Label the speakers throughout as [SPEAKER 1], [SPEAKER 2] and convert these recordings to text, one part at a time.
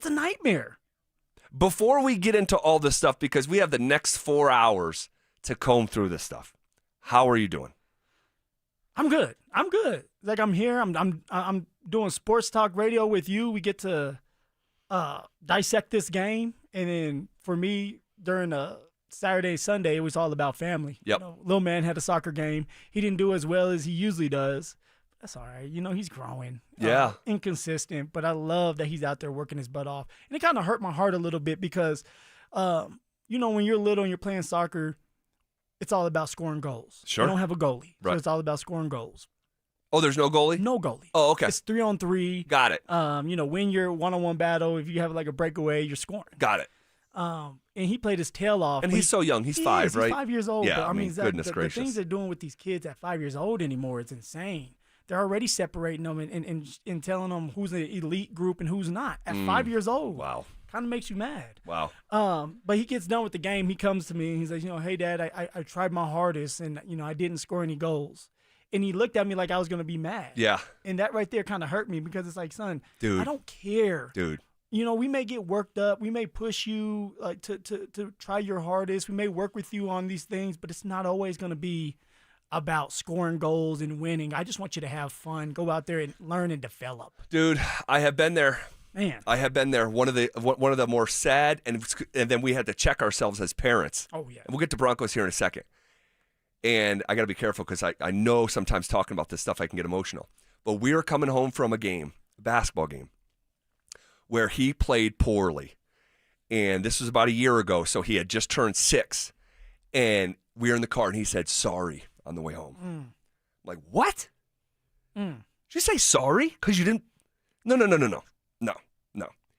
[SPEAKER 1] It's a nightmare.
[SPEAKER 2] Before we get into all this stuff, because we have the next 4 hours to comb through this stuff, how are you doing?
[SPEAKER 1] I'm good. Like, I'm here. I'm doing sports talk radio with you. We get to dissect this game, and then for me during Saturday, Sunday, it was all about family.
[SPEAKER 2] Yep.
[SPEAKER 1] Little man had a soccer game. He didn't do as well as he usually does. That's all right. He's growing.
[SPEAKER 2] Yeah.
[SPEAKER 1] Inconsistent, but I love that he's out there working his butt off. And it kind of hurt my heart a little bit because, when you're little and you're playing soccer, it's all about scoring goals.
[SPEAKER 2] Sure.
[SPEAKER 1] You don't have a goalie.
[SPEAKER 2] Right.
[SPEAKER 1] So it's all about scoring goals.
[SPEAKER 2] Oh, there's no goalie?
[SPEAKER 1] No goalie.
[SPEAKER 2] Oh, okay.
[SPEAKER 1] It's 3-on-3.
[SPEAKER 2] Got it.
[SPEAKER 1] Win your one-on-one battle. If you have like a breakaway, you're scoring.
[SPEAKER 2] Got it.
[SPEAKER 1] And he played his tail off.
[SPEAKER 2] And he's so young. He's 5, right?
[SPEAKER 1] He's 5 years old.
[SPEAKER 2] Yeah,
[SPEAKER 1] but,
[SPEAKER 2] goodness gracious.
[SPEAKER 1] The things they're doing with these kids at 5 years old anymore, it's insane. They're already separating them and telling them who's an elite group and who's not at 5 years old.
[SPEAKER 2] Wow.
[SPEAKER 1] Kind of makes you mad.
[SPEAKER 2] Wow.
[SPEAKER 1] But he gets done with the game. He comes to me and he's like, hey, Dad, I tried my hardest and, I didn't score any goals. And he looked at me like I was going to be mad.
[SPEAKER 2] Yeah.
[SPEAKER 1] And that right there kind of hurt me because it's like, son,
[SPEAKER 2] dude,
[SPEAKER 1] I don't care.
[SPEAKER 2] Dude.
[SPEAKER 1] We may get worked up. We may push you to try your hardest. We may work with you on these things, but it's not always going to be about scoring goals and winning. I just want you to have fun. Go out there and learn and develop.
[SPEAKER 2] Dude, I have been there.
[SPEAKER 1] Man.
[SPEAKER 2] I have been there. One of the more sad, and then we had to check ourselves as parents.
[SPEAKER 1] Oh, yeah.
[SPEAKER 2] And we'll get to Broncos here in a second. And I got to be careful because I know sometimes talking about this stuff I can get emotional. But we were coming home from a basketball game, where he played poorly. And this was about a year ago, so he had just turned 6. And we were in the car, and he said, sorry, on the way home. I'm like, what? Did you say sorry because you didn't? No.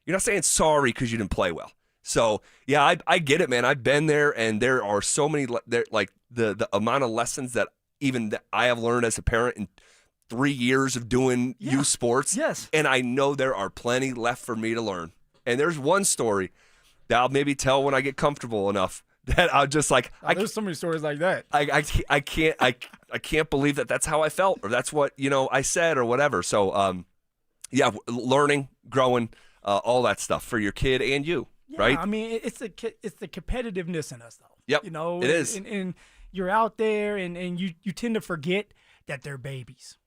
[SPEAKER 2] You're not saying sorry because you didn't play well. So, yeah, I get it, man. I've been there, and there are so many, the amount of lessons that I have learned as a parent in 3 years of doing youth sports.
[SPEAKER 1] Yes.
[SPEAKER 2] And I know there are plenty left for me to learn. And there's one story that I'll maybe tell when I get comfortable enough that I'll just like.
[SPEAKER 1] There's so many stories like that.
[SPEAKER 2] I can't believe that that's how I felt or that's what I said or whatever. So learning, growing, all that stuff for your kid and you, right?
[SPEAKER 1] I mean, it's the competitiveness in us though.
[SPEAKER 2] Yep, it is.
[SPEAKER 1] And you're out there and you tend to forget that they're babies.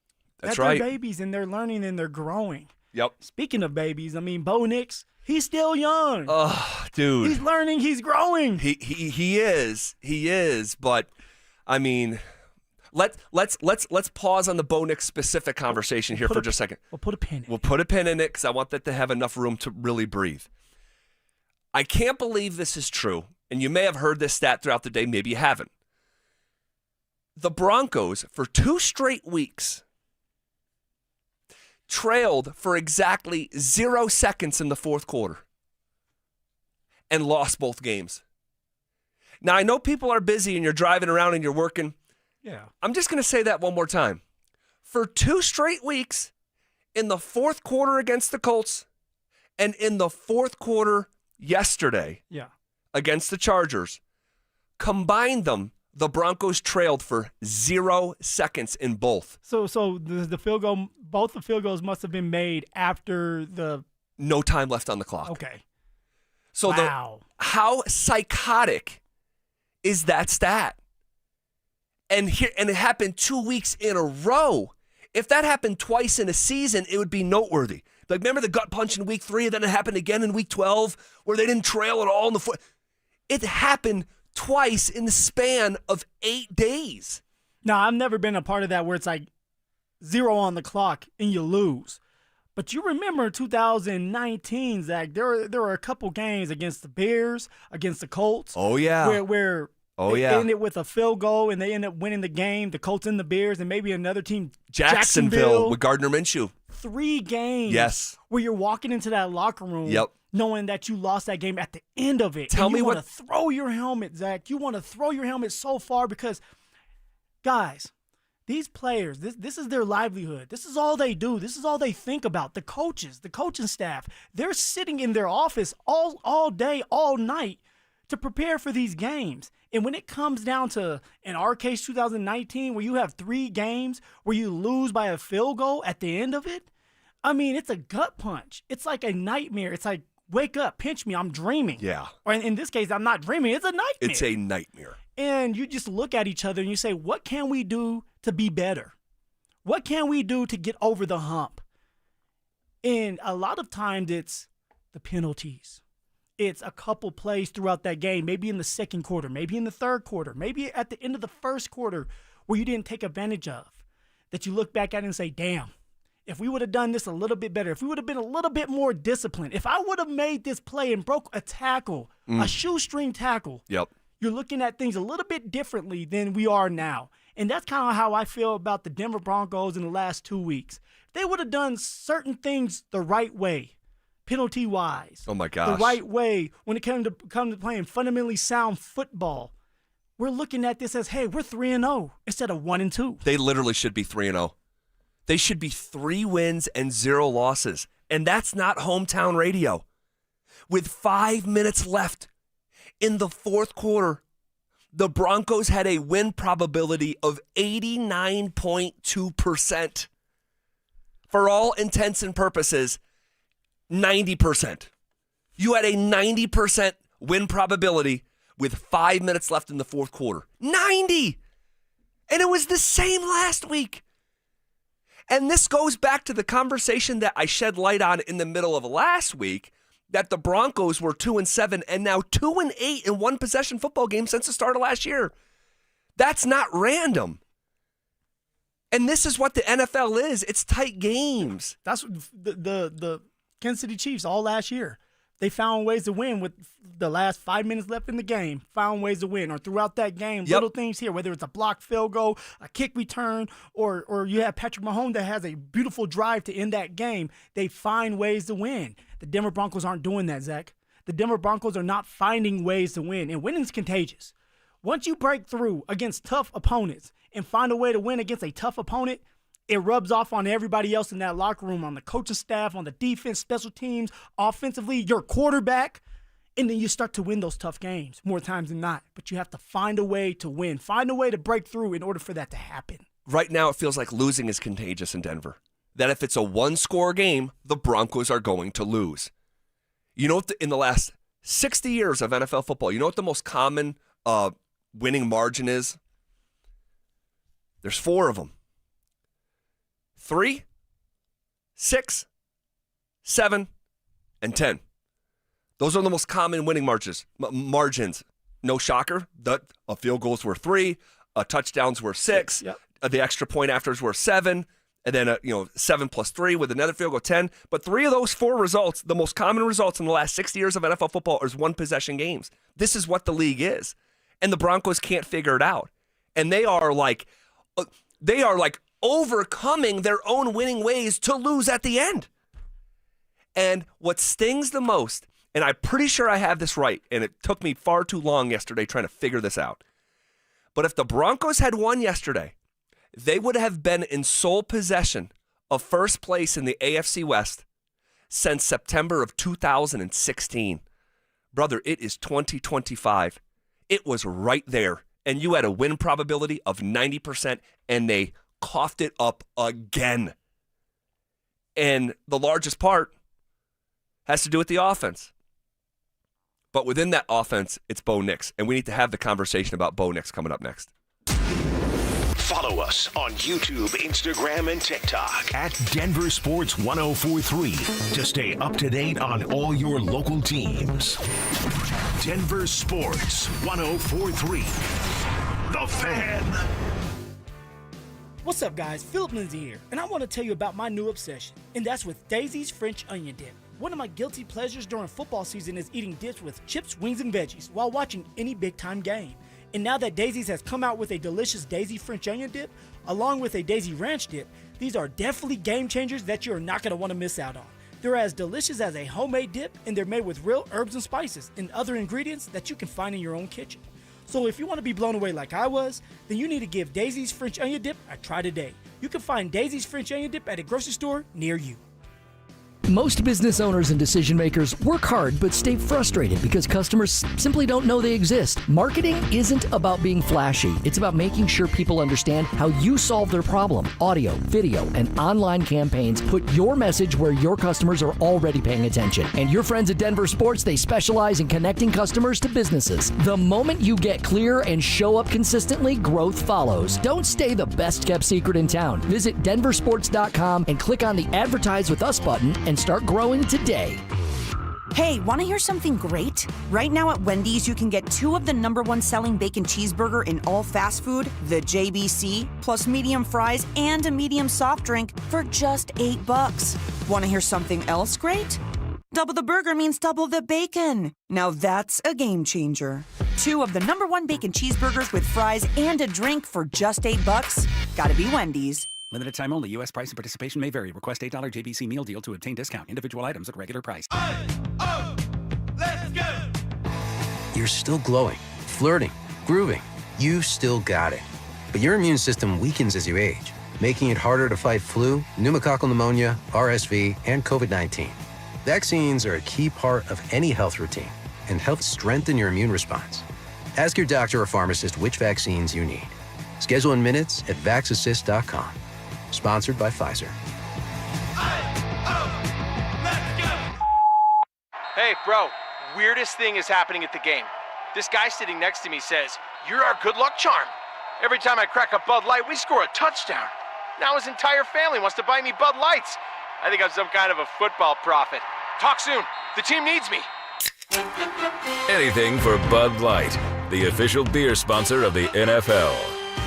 [SPEAKER 2] That's right.
[SPEAKER 1] They're babies and they're learning and they're growing.
[SPEAKER 2] Yep.
[SPEAKER 1] Speaking of babies, Bo Nix, he's still young.
[SPEAKER 2] Oh, dude.
[SPEAKER 1] He's learning. He's growing.
[SPEAKER 2] He is. But I mean, let's pause on the Bo Nix specific conversation here for just a second.
[SPEAKER 1] We'll put a pin in it.
[SPEAKER 2] We'll put a pin in it because I want that to have enough room to really breathe. I can't believe this is true, and you may have heard this stat throughout the day. Maybe you haven't. The Broncos, for 2 straight weeks, trailed for exactly 0 seconds in the fourth quarter and lost both games. Now, I know people are busy and you're driving around and you're working.
[SPEAKER 1] Yeah.
[SPEAKER 2] I'm just going to say that one more time. For 2 straight weeks, in the fourth quarter against the Colts and in the fourth quarter yesterday against the Chargers, combined them, the Broncos trailed for 0 seconds in both.
[SPEAKER 1] So the field goal, both the field goals must have been made after the
[SPEAKER 2] no time left on the clock.
[SPEAKER 1] Okay.
[SPEAKER 2] So
[SPEAKER 1] wow.
[SPEAKER 2] How psychotic is that stat? And it happened 2 weeks in a row. If that happened twice in a season, it would be noteworthy. Like, remember the gut punch in week 3, and then it happened again in week 12, where they didn't trail at all in the foot. It happened twice in the span of 8 days.
[SPEAKER 1] Now, I've never been a part of that where it's like 0 on the clock and you lose. But you remember 2019, Zach, there were a couple games against the Bears, against the Colts.
[SPEAKER 2] Oh, yeah.
[SPEAKER 1] Where they ended with a field goal and they ended up winning the game, the Colts and the Bears, and maybe another team,
[SPEAKER 2] Jacksonville with Gardner Minshew.
[SPEAKER 1] 3 games where you're walking into that locker room knowing that you lost that game at the end of it.
[SPEAKER 2] Tell me
[SPEAKER 1] what. You want to throw your helmet, Zach. You want to throw your helmet so far because, guys, these players, this is their livelihood. This is all they do. This is all they think about. The coaches, the coaching staff, they're sitting in their office all day, all night to prepare for these games. And when it comes down to, in our case, 2019, where you have 3 games where you lose by a field goal at the end of it, I mean, it's a gut punch. It's like a nightmare. It's like, Wake up, pinch me, I'm dreaming.
[SPEAKER 2] Yeah.
[SPEAKER 1] Or in this case, I'm not dreaming. It's a nightmare.
[SPEAKER 2] It's a nightmare.
[SPEAKER 1] And you just look at each other and you say, what can we do to be better? What can we do to get over the hump? And a lot of times it's the penalties. It's a couple plays throughout that game, maybe in the second quarter, maybe in the third quarter, maybe at the end of the first quarter where you didn't take advantage of, that you look back at it and say, damn, if we would have done this a little bit better, if we would have been a little bit more disciplined, if I would have made this play and broke a tackle, a shoestring tackle,
[SPEAKER 2] Yep.
[SPEAKER 1] you're looking at things a little bit differently than we are now. And that's kind of how I feel about the Denver Broncos in the last 2 weeks. If they would have done certain things the right way, penalty-wise.
[SPEAKER 2] Oh, my gosh.
[SPEAKER 1] The right way when it comes to playing fundamentally sound football. We're looking at this as, hey, we're 3-0 instead of 1-2.
[SPEAKER 2] They literally should be 3-0. They should be 3 wins and 0 losses. And that's not hometown radio. With 5 minutes left in the fourth quarter, the Broncos had a win probability of 89.2%. For all intents and purposes, 90%. You had a 90% win probability with 5 minutes left in the fourth quarter. 90! And it was the same last week. And this goes back to the conversation that I shed light on in the middle of last week, that the Broncos were 2-7 and now 2-8 in one possession football game since the start of last year. That's not random. And this is what the NFL is. It's tight games.
[SPEAKER 1] That's what the Kansas City Chiefs all last year. They found ways to win with the last 5 minutes left in the game, found ways to win. Or throughout that game, little things here, whether it's a blocked field goal, a kick return, or you have Patrick Mahomes that has a beautiful drive to end that game, they find ways to win. The Denver Broncos aren't doing that, Zach. The Denver Broncos are not finding ways to win, and winning's contagious. Once you break through against tough opponents and find a way to win against a tough opponent, it rubs off on everybody else in that locker room, on the coaching staff, on the defense, special teams, offensively, your quarterback, and then you start to win those tough games more times than not. But you have to find a way to win, find a way to break through in order for that to happen.
[SPEAKER 2] Right now, it feels like losing is contagious in Denver. That if it's a one-score game, the Broncos are going to lose. You know what, in the last 60 years of NFL football, you know what the most common winning margin is? There's 4 of them. 3, 6, 7, and 10. Those are the most common winning margins. No shocker. A field goals were 3, touchdowns were 6,
[SPEAKER 1] Yep.
[SPEAKER 2] The extra point afters were 7, and then 7 plus 3 with another field goal 10. But 3 of those 4 results, the most common results in the last 60 years of NFL football, is one possession games. This is what the league is, and the Broncos can't figure it out. And they are like overcoming their own winning ways to lose at the end. And what stings the most, and I'm pretty sure I have this right, and it took me far too long yesterday trying to figure this out, but if the Broncos had won yesterday, they would have been in sole possession of first place in the AFC West since September of 2016. Brother, it is 2025. It was right there, and you had a win probability of 90%, and they coughed it up again. And the largest part has to do with the offense. But within that offense, it's Bo Nix. And we need to have the conversation about Bo Nix coming up next.
[SPEAKER 3] Follow us on YouTube, Instagram, and TikTok
[SPEAKER 4] at Denver Sports 1043 to stay up to date on all your local teams. Denver Sports 1043. The Fan.
[SPEAKER 1] What's up, guys? Phillip Lindsay here, and I want to tell you about my new obsession, and that's with Daisy's French Onion Dip. One of my guilty pleasures during football season is eating dips with chips, wings, and veggies while watching any big-time game. And now that Daisy's has come out with a delicious Daisy French Onion Dip, along with a Daisy Ranch Dip, these are definitely game changers that you're not going to want to miss out on. They're as delicious as a homemade dip, and they're made with real herbs and spices and other ingredients that you can find in your own kitchen. So if you want to be blown away like I was, then you need to give Daisy's French Onion Dip a try today. You can find Daisy's French Onion Dip at a grocery store near you.
[SPEAKER 5] Most business owners and decision makers work hard but stay frustrated because customers simply don't know they exist. Marketing isn't about being flashy. It's about making sure people understand how you solve their problem. Audio, video, and online campaigns put your message where your customers are already paying attention. And your friends at Denver Sports, they specialize in connecting customers to businesses. The moment you get clear and show up consistently, growth follows. Don't stay the best kept secret in town. Visit DenverSports.com and click on the Advertise with Us button and start growing today.
[SPEAKER 6] Hey, want to hear something great? Right now at Wendy's, you can get 2 of the #1 selling bacon cheeseburger in all fast food, the JBC, plus medium fries and a medium soft drink for just $8. Want to hear something else great? Double the burger means double the bacon. Now that's a game changer. 2 of the #1 bacon cheeseburgers with fries and a drink for just $8. Gotta be Wendy's.
[SPEAKER 7] Limited time only. U.S. price and participation may vary. Request $8 JBC meal deal to obtain discount. Individual items at regular price.
[SPEAKER 8] Let's go! You're still glowing, flirting, grooving. You still got it. But your immune system weakens as you age, making it harder to fight flu, pneumococcal pneumonia, RSV, and COVID-19. Vaccines are a key part of any health routine and help strengthen your immune response. Ask your doctor or pharmacist which vaccines you need. Schedule in minutes at vaxassist.com. Sponsored by Pfizer.
[SPEAKER 9] Hey, bro, weirdest thing is happening at the game. This guy sitting next to me says, "You're our good luck charm." Every time I crack a Bud Light, we score a touchdown. Now his entire family wants to buy me Bud Lights. I think I'm some kind of a football prophet. Talk soon. The team needs me.
[SPEAKER 10] Anything for Bud Light, the official beer sponsor of the NFL.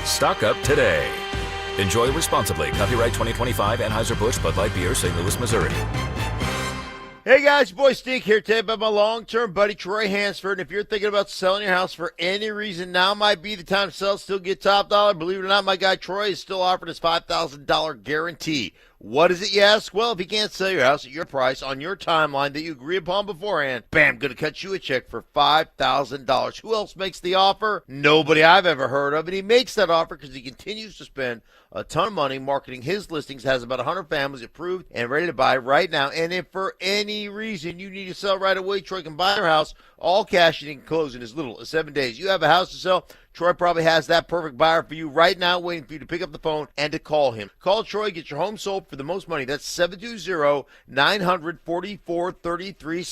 [SPEAKER 10] Stock up today. Enjoy responsibly. Copyright 2025 Anheuser-Busch Bud Light Beer, St. Louis, Missouri.
[SPEAKER 11] Hey guys, boy Stink here today about my long-term buddy Troy Hansford. And if you're thinking about selling your house for any reason, now might be the time to sell, still get top dollar. Believe it or not, my guy Troy is still offering his $5,000 guarantee. What is it, you ask? Well, if he can't sell your house at your price on your timeline that you agree upon beforehand, bam, going to cut you a check for $5,000. Who else makes the offer? Nobody I've ever heard of. And he makes that offer because he continues to spend a ton of money marketing his listings, has about 100 families approved and ready to buy right now. And if for any reason you need to sell right away, Troy can buy your house, all cash, and he can close in as little as 7 days. You have a house to sell, Troy probably has that perfect buyer for you right now, waiting for you to pick up the phone and to call him. Call Troy, get your home sold for the most money. That's 720-900-4433,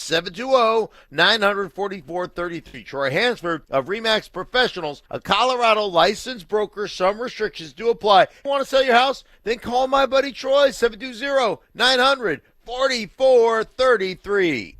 [SPEAKER 11] 720-900-4433. Troy Hansford of RE/MAX Professionals, a Colorado licensed broker. Some restrictions do apply. You want to sell your house? Then call my buddy Troy, 720-900-4433.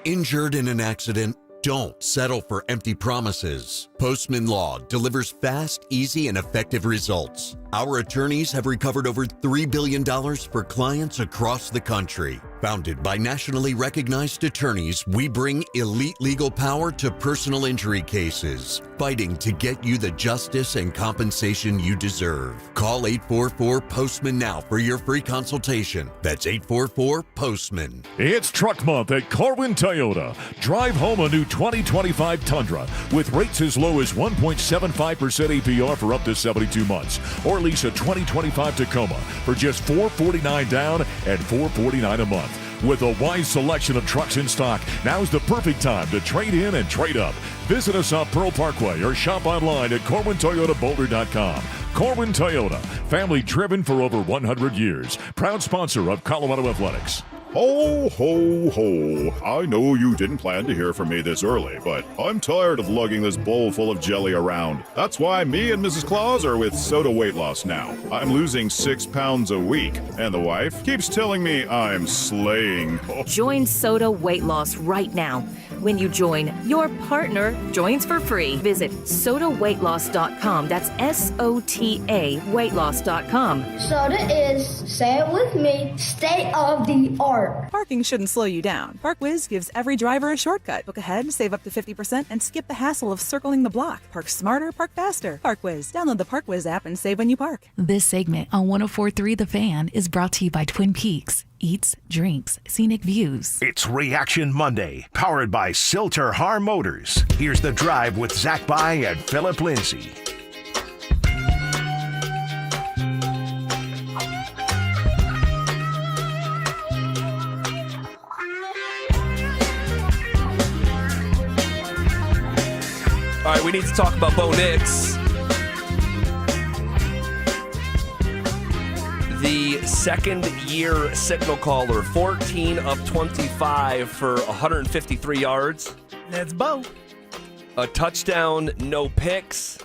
[SPEAKER 12] Injured in an accident? Don't settle for empty promises. Postman Law delivers fast, easy, and effective results. Our attorneys have recovered over $3 billion for clients across the country. Founded by nationally recognized attorneys, we bring elite legal power to personal injury cases, fighting to get you the justice and compensation you deserve. Call 844-POSTMAN now for your free consultation. That's 844-POSTMAN.
[SPEAKER 13] It's Truck Month at Corwin Toyota. Drive home a new 2025 Tundra with rates as low as 1.75% APR for up to 72 months. Or lease a 2025 Tacoma for just $449 down and $449 a month. With a wide selection of trucks in stock, now's the perfect time to trade in and trade up. Visit us on Pearl Parkway or shop online at CorwinToyotaBoulder.com. Corwin Toyota, family driven for over 100 years. Proud sponsor of Colorado Athletics.
[SPEAKER 14] Ho, ho, ho. I know you didn't plan to hear from me this early, but I'm tired of lugging this bowl full of jelly around. That's why me and Mrs. Claus are with Soda Weight Loss now. I'm losing 6 pounds a week, and the wife keeps telling me I'm slaying.
[SPEAKER 15] Join Soda Weight Loss right now. When you join, your partner joins for free. Visit sodaweightloss.com. That's SOTA weightloss.com.
[SPEAKER 16] Soda is, say it with me, state of the art.
[SPEAKER 17] Parking shouldn't slow you down. ParkWiz gives every driver a shortcut. Book ahead, save up to 50%, and skip the hassle of circling the block. Park smarter, park faster. ParkWiz. Download the ParkWiz app and save when you park.
[SPEAKER 18] This segment on 104.3 The Fan is brought to you by Twin Peaks. Eats, drinks, scenic views.
[SPEAKER 4] It's Reaction Monday, powered by Silter Har Motors. Here's The Drive with Zach By and Phillip Lindsay.
[SPEAKER 2] we need to talk about Bo Nix. The second-year signal caller, 14 of 25 for 153 yards.
[SPEAKER 1] That's Bo.
[SPEAKER 2] A touchdown, no picks.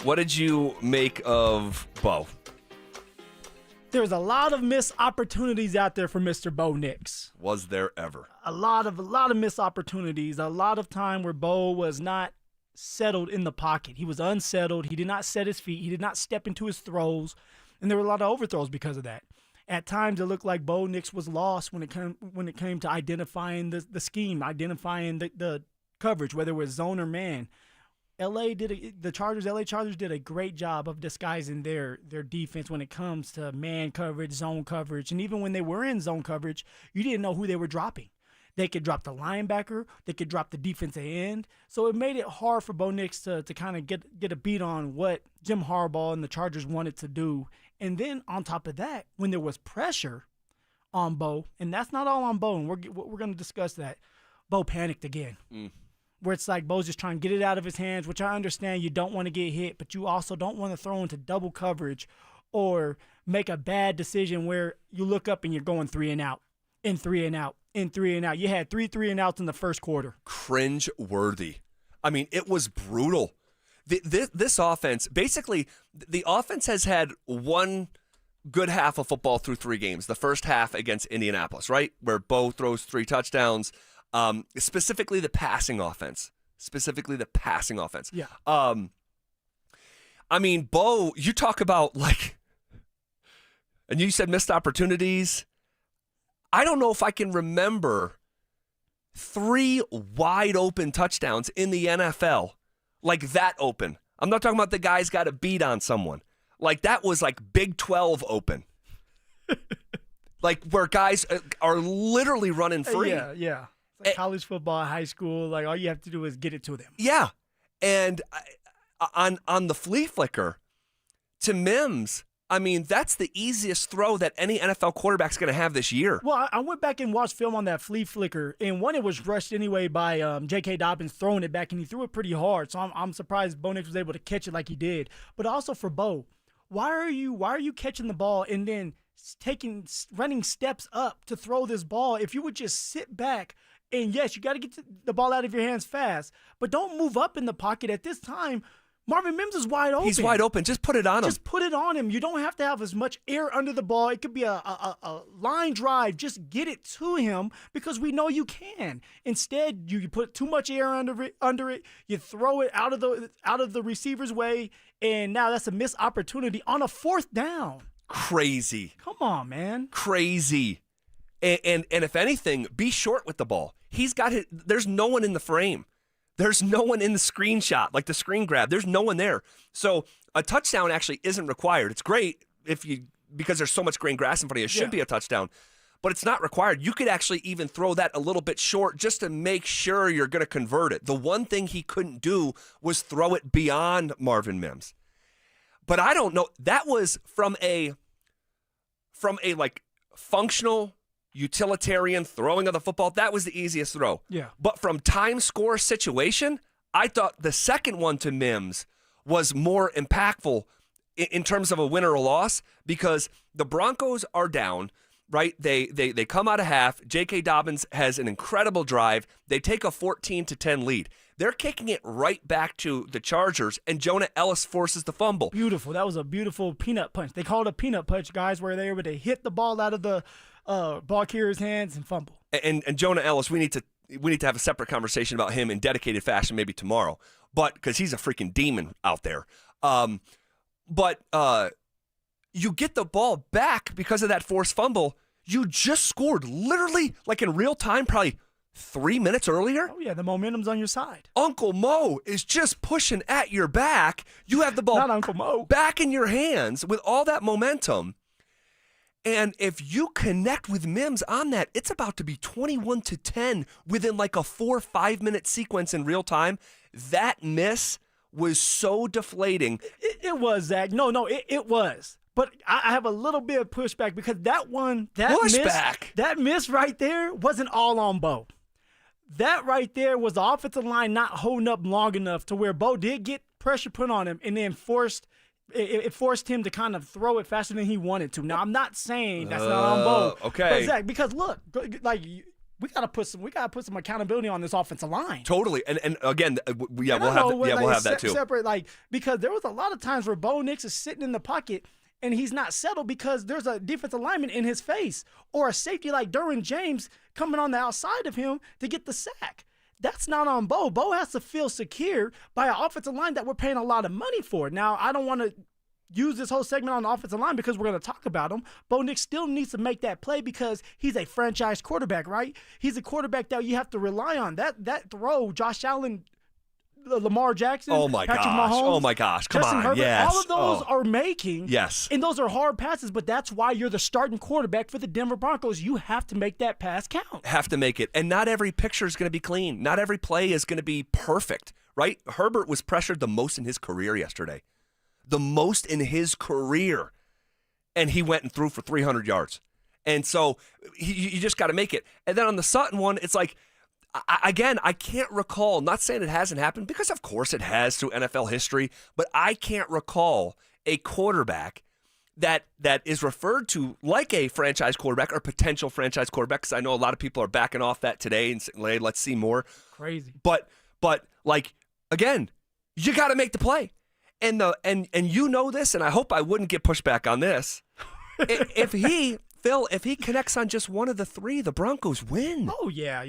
[SPEAKER 2] What did you make of Bo?
[SPEAKER 1] There's a lot of missed opportunities out there for Mr. Bo Nix.
[SPEAKER 2] Was there ever?
[SPEAKER 1] A lot of missed opportunities. A lot of time where Bo was not settled in the pocket. He was unsettled. He did not set his feet. He did not step into his throws. And there were a lot of overthrows because of that. At times, it looked like Bo Nix was lost when it came to identifying the scheme, identifying the coverage, whether it was zone or man. LA Chargers did a great job of disguising their defense when it comes to man coverage, zone coverage, and even when they were in zone coverage, you didn't know who they were dropping. They could drop the linebacker, they could drop the defensive end, so it made it hard for Bo Nix to kind of get a beat on what Jim Harbaugh and the Chargers wanted to do. And then on top of that, when there was pressure on Bo, and that's not all on Bo, and we're going to discuss that, Bo panicked again. Where it's like Bo's just trying to get it out of his hands, which I understand you don't want to get hit, but you also don't want to throw into double coverage or make a bad decision where you look up and you're going 3 and out, and 3 and out, and 3 and out. You had 3 and outs in the first quarter.
[SPEAKER 2] Cringe-worthy. I mean, it was brutal. This offense, basically, the offense has had one good half of football through 3 games. The first half against Indianapolis, right, where Bo throws 3 touchdowns. Specifically the passing offense. Yeah. I mean, Bo, you talk about and you said missed opportunities. I don't know if I can remember 3 wide open touchdowns in the NFL like that open. I'm not talking about the guys got a beat on someone. Like that was like Big 12 open. Like where guys are literally running free.
[SPEAKER 1] Yeah. Like college football, high school, like all you have to do is get it to them.
[SPEAKER 2] Yeah. And on the flea flicker to Mims, I mean, that's the easiest throw that any NFL quarterback's going to have this year.
[SPEAKER 1] Well, I went back and watched film on that flea flicker, and one, it was rushed anyway by J.K. Dobbins throwing it back, and he threw it pretty hard. So I'm surprised Bo Nix was able to catch it like he did. But also for Bo, why are you catching the ball and then running steps up to throw this ball? If you would just sit back. And, yes, you got to get the ball out of your hands fast, but don't move up in the pocket at this time. Marvin Mims is wide open.
[SPEAKER 2] He's wide open. Just put it on him.
[SPEAKER 1] Just put it on him. You don't have to have as much air under the ball. It could be a line drive. Just get it to him because we know you can. Instead, you put too much air under it. You throw it out of the receiver's way, and now that's a missed opportunity on a 4th down.
[SPEAKER 2] Crazy.
[SPEAKER 1] Come on, man.
[SPEAKER 2] Crazy. And if anything, be short with the ball. He's got it. There's no one in the frame. There's no one in the screenshot, like the screen grab. There's no one there. So a touchdown actually isn't required. It's great because there's so much green grass in front of you. It should be a touchdown, but it's not required. You could actually even throw that a little bit short just to make sure you're going to convert it. The one thing he couldn't do was throw it beyond Marvin Mims. But I don't know. That was from a like functional utilitarian throwing of the football, that was the easiest throw.
[SPEAKER 1] Yeah.
[SPEAKER 2] But from time score situation, I thought the second one to Mims was more impactful in terms of a win or a loss because the Broncos are down, right? They come out of half. J.K. Dobbins has an incredible drive. They take a 14-10 lead. They're kicking it right back to the Chargers, and Jonah Ellis forces the fumble.
[SPEAKER 1] Beautiful. That was a beautiful peanut punch. They call it a peanut punch, guys, where they were able to hit the ball out of the ball carrier's hands and fumble.
[SPEAKER 2] And Jonah Ellis, we need to have a separate conversation about him in dedicated fashion maybe tomorrow, but because he's a freaking demon out there. But you get the ball back because of that forced fumble. You just scored literally like in real time, probably 3 minutes earlier.
[SPEAKER 1] Oh, yeah, the momentum's on your side.
[SPEAKER 2] Uncle Mo is just pushing at your back. You have the ball
[SPEAKER 1] Not Uncle Mo.
[SPEAKER 2] back in your hands with all that momentum. And if you connect with Mims on that, it's about to be 21-10 within like a 4 or 5 minute sequence in real time. That miss was so deflating.
[SPEAKER 1] It was, Zach. No, it was. But I have a little bit of pushback because that miss right there wasn't all on Bo. That right there was the offensive line not holding up long enough to where Bo did get pressure put on him and then forced him to kind of throw it faster than he wanted to. Now, I'm not saying that's not on Bo.
[SPEAKER 2] Okay.
[SPEAKER 1] But Zach, because look, like we gotta put some accountability on this offensive line.
[SPEAKER 2] Totally. And again, we'll have that too.
[SPEAKER 1] Separate, because there was a lot of times where Bo Nix is sitting in the pocket and he's not settled because there's a defensive lineman in his face or a safety like Derwin James coming on the outside of him to get the sack. That's not on Bo. Bo has to feel secure by an offensive line that we're paying a lot of money for. Now, I don't want to use this whole segment on the offensive line because we're going to talk about him. Bo Nix still needs to make that play because he's a franchise quarterback, right? He's a quarterback that you have to rely on. That throw, Josh Allen, Lamar Jackson, Patrick Mahomes,
[SPEAKER 2] oh my gosh, come
[SPEAKER 1] Justin
[SPEAKER 2] on,
[SPEAKER 1] Herbert,
[SPEAKER 2] yes.
[SPEAKER 1] all of those are making.
[SPEAKER 2] Yes.
[SPEAKER 1] And those are hard passes, but that's why you're the starting quarterback for the Denver Broncos. You have to make that pass count.
[SPEAKER 2] Have to make it. And not every picture is going to be clean. Not every play is going to be perfect, right? Herbert was pressured the most in his career yesterday. The most in his career. And he went and threw for 300 yards. And so you just got to make it. And then on the Sutton one, it's like, again, I can't recall, not saying it hasn't happened, because of course it has through NFL history, but I can't recall a quarterback that is referred to like a franchise quarterback or potential franchise quarterback, because I know a lot of people are backing off that today and saying, let's see more.
[SPEAKER 1] Crazy.
[SPEAKER 2] But like, again, you got to make the play. And you know this, and I hope I wouldn't get pushed back on this. If he connects on just one of the three, the Broncos win.
[SPEAKER 1] Oh, yeah.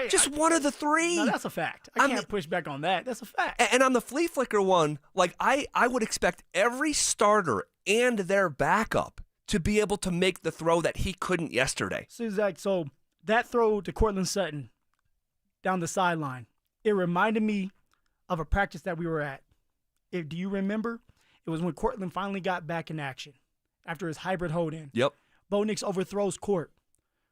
[SPEAKER 2] Just one of the three.
[SPEAKER 1] No, that's a fact. I can't push back on that. That's a fact.
[SPEAKER 2] And on the flea flicker one, like I would expect every starter and their backup to be able to make the throw that he couldn't yesterday.
[SPEAKER 1] So, Zach, that throw to Cortland Sutton down the sideline, it reminded me of a practice that we were at. Do you remember? It was when Cortland finally got back in action after his hybrid hold-in.
[SPEAKER 2] Yep.
[SPEAKER 1] Bo Nix overthrows Court.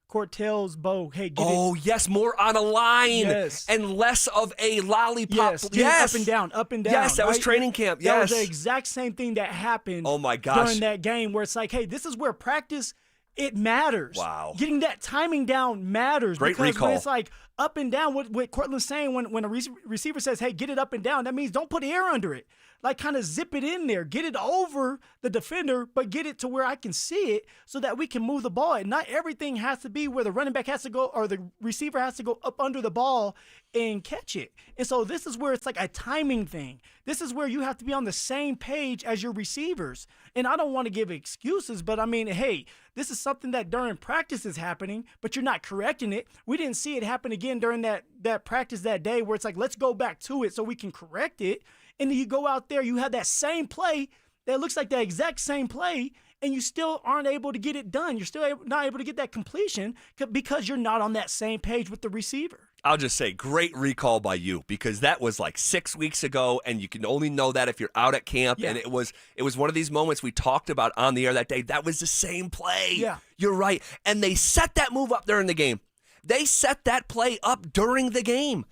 [SPEAKER 1] Court tells Bo, hey, get it.
[SPEAKER 2] Oh, yes, more on a line.
[SPEAKER 1] Yes.
[SPEAKER 2] And less of a lollipop.
[SPEAKER 1] Yes. Up and down.
[SPEAKER 2] Yes, that was training camp. Yes.
[SPEAKER 1] That was the exact same thing that happened during that game where it's like, hey, this is where practice, it matters.
[SPEAKER 2] Wow.
[SPEAKER 1] Getting that timing down matters.
[SPEAKER 2] Great
[SPEAKER 1] because
[SPEAKER 2] recall.
[SPEAKER 1] When it's like up and down, what Cortland's saying when a receiver says, hey, get it up and down, that means don't put air under it. Like kind of zip it in there, get it over the defender, but get it to where I can see it so that we can move the ball. And not everything has to be where the running back has to go or the receiver has to go up under the ball and catch it. And so this is where it's like a timing thing. This is where you have to be on the same page as your receivers. And I don't want to give excuses, but I mean, hey, this is something that during practice is happening, but you're not correcting it. We didn't see it happen again during that practice that day where it's like, let's go back to it so we can correct it. And then you go out there, you have that same play that looks like the exact same play, and you still aren't able to get it done. You're still not able to get that completion because you're not on that same page with the receiver.
[SPEAKER 2] I'll just say, great recall by you, because that was like 6 weeks ago, and you can only know that if you're out at camp. Yeah. And it was one of these moments we talked about on the air that day. That was the same play.
[SPEAKER 1] Yeah.
[SPEAKER 2] You're right. And they set that move up during the game. They set that play up during the game.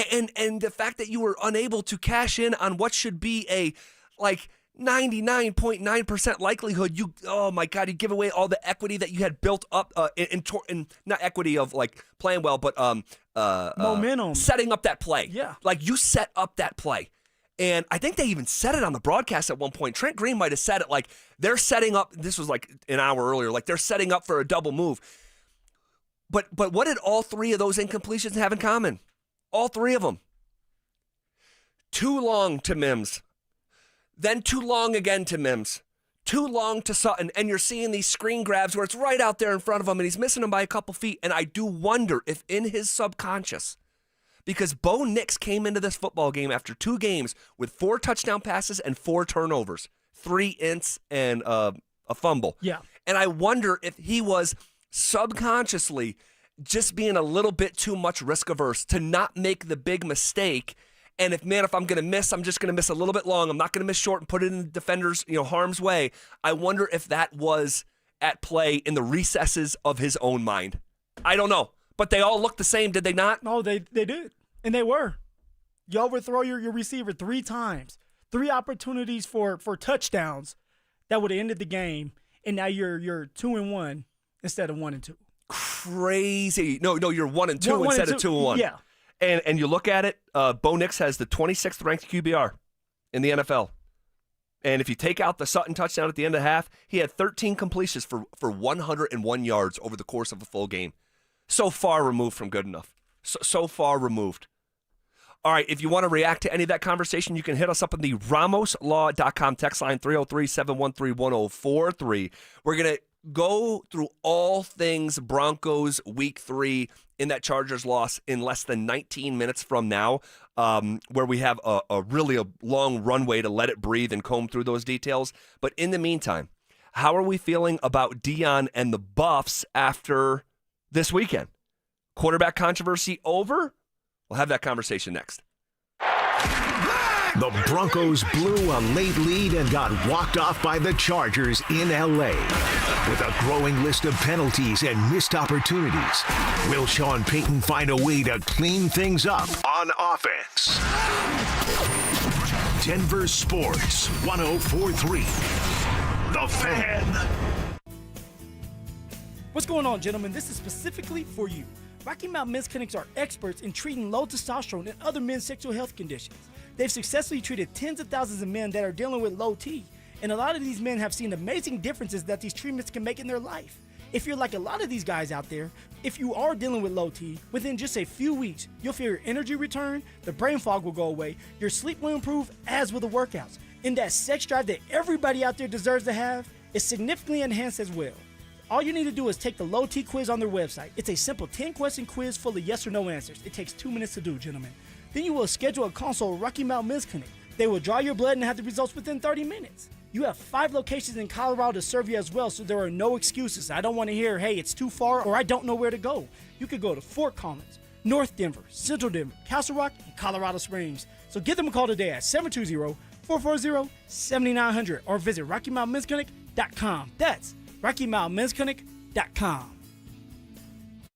[SPEAKER 2] And the fact that you were unable to cash in on what should be a like 99.9% likelihood, you give away all the equity that you had built up in not equity of like playing well, but
[SPEAKER 1] momentum,
[SPEAKER 2] setting up that play.
[SPEAKER 1] Yeah,
[SPEAKER 2] like you set up that play. And I think they even said it on the broadcast at one point. Trent Green might have said it, like they're setting up. This was like an hour earlier. Like they're setting up for a double move. But what did all three of those incompletions have in common? All three of them. Too long to Mims. Then too long again to Mims. Too long to Sutton. And you're seeing these screen grabs where it's right out there in front of him and he's missing them by a couple feet. And I do wonder if in his subconscious, because Bo Nix came into this football game after 2 games with 4 touchdown passes and 4 turnovers, 3 ints and a fumble.
[SPEAKER 1] Yeah.
[SPEAKER 2] And I wonder if he was subconsciously just being a little bit too much risk averse to not make the big mistake. And if I'm going to miss, I'm just going to miss a little bit long. I'm not going to miss short and put it in the defender's, harm's way. I wonder if that was at play in the recesses of his own mind. I don't know. But they all looked the same, did they not?
[SPEAKER 1] No, they did. And they were. You overthrow your receiver 3 times. 3 opportunities for touchdowns that would have ended the game. And now you're 2-1 instead of 1-2.
[SPEAKER 2] Crazy. No, you're 1-2 instead of 2-1.
[SPEAKER 1] Yeah.
[SPEAKER 2] And you look at it, Bo Nix has the 26th ranked QBR in the NFL. And if you take out the Sutton touchdown at the end of the half, he had 13 completions for 101 yards over the course of a full game. So far removed from good enough. So far removed. All right, if you want to react to any of that conversation, you can hit us up on the RamosLaw.com text line, 303-713-1043. We're going to go through all things Broncos Week 3 in that Chargers loss in less than 19 minutes from now, where we have a really long runway to let it breathe and comb through those details. But in the meantime, how are we feeling about Dion and the Buffs after this weekend? Quarterback controversy over? We'll have that conversation next.
[SPEAKER 4] The Broncos blew a late lead and got walked off by the Chargers in L.A. With a growing list of penalties and missed opportunities, will Sean Payton find a way to clean things up on offense? Denver Sports 104.3. The Fan.
[SPEAKER 1] What's going on, gentlemen? This is specifically for you. Rocky Mountain Men's Clinics are experts in treating low testosterone and other men's sexual health conditions. They've successfully treated tens of thousands of men that are dealing with low T, and a lot of these men have seen amazing differences that these treatments can make in their life. If you're like a lot of these guys out there, if you are dealing with low T, within just a few weeks, you'll feel your energy return, the brain fog will go away, your sleep will improve, as will the workouts. And that sex drive that everybody out there deserves to have is significantly enhanced as well. All you need to do is take the low T quiz on their website. It's a simple 10-question quiz full of yes or no answers. It takes 2 minutes to do, gentlemen. Then you will schedule a consult at Rocky Mountain Men's Clinic. They will draw your blood and have the results within 30 minutes. You have 5 locations in Colorado to serve you as well, so there are no excuses. I don't want to hear, hey, it's too far, or I don't know where to go. You could go to Fort Collins, North Denver, Central Denver, Castle Rock, and Colorado Springs. So give them a call today at 720-440-7900 or visit RockyMountainMen'sClinic.com. That's RockyMountainMen'sClinic.com.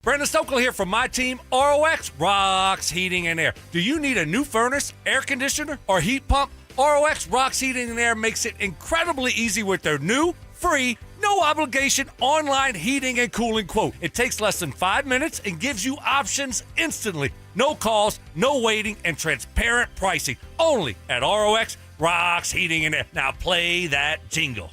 [SPEAKER 19] Brandon Stokel here from my team, ROX Rocks Heating and Air. Do you need a new furnace, air conditioner, or heat pump? ROX Rocks Heating and Air makes it incredibly easy with their new, free, no obligation online heating and cooling quote. It takes less than 5 minutes and gives you options instantly. No calls, no waiting, and transparent pricing. Only at ROX Rocks Heating and Air. Now play that jingle.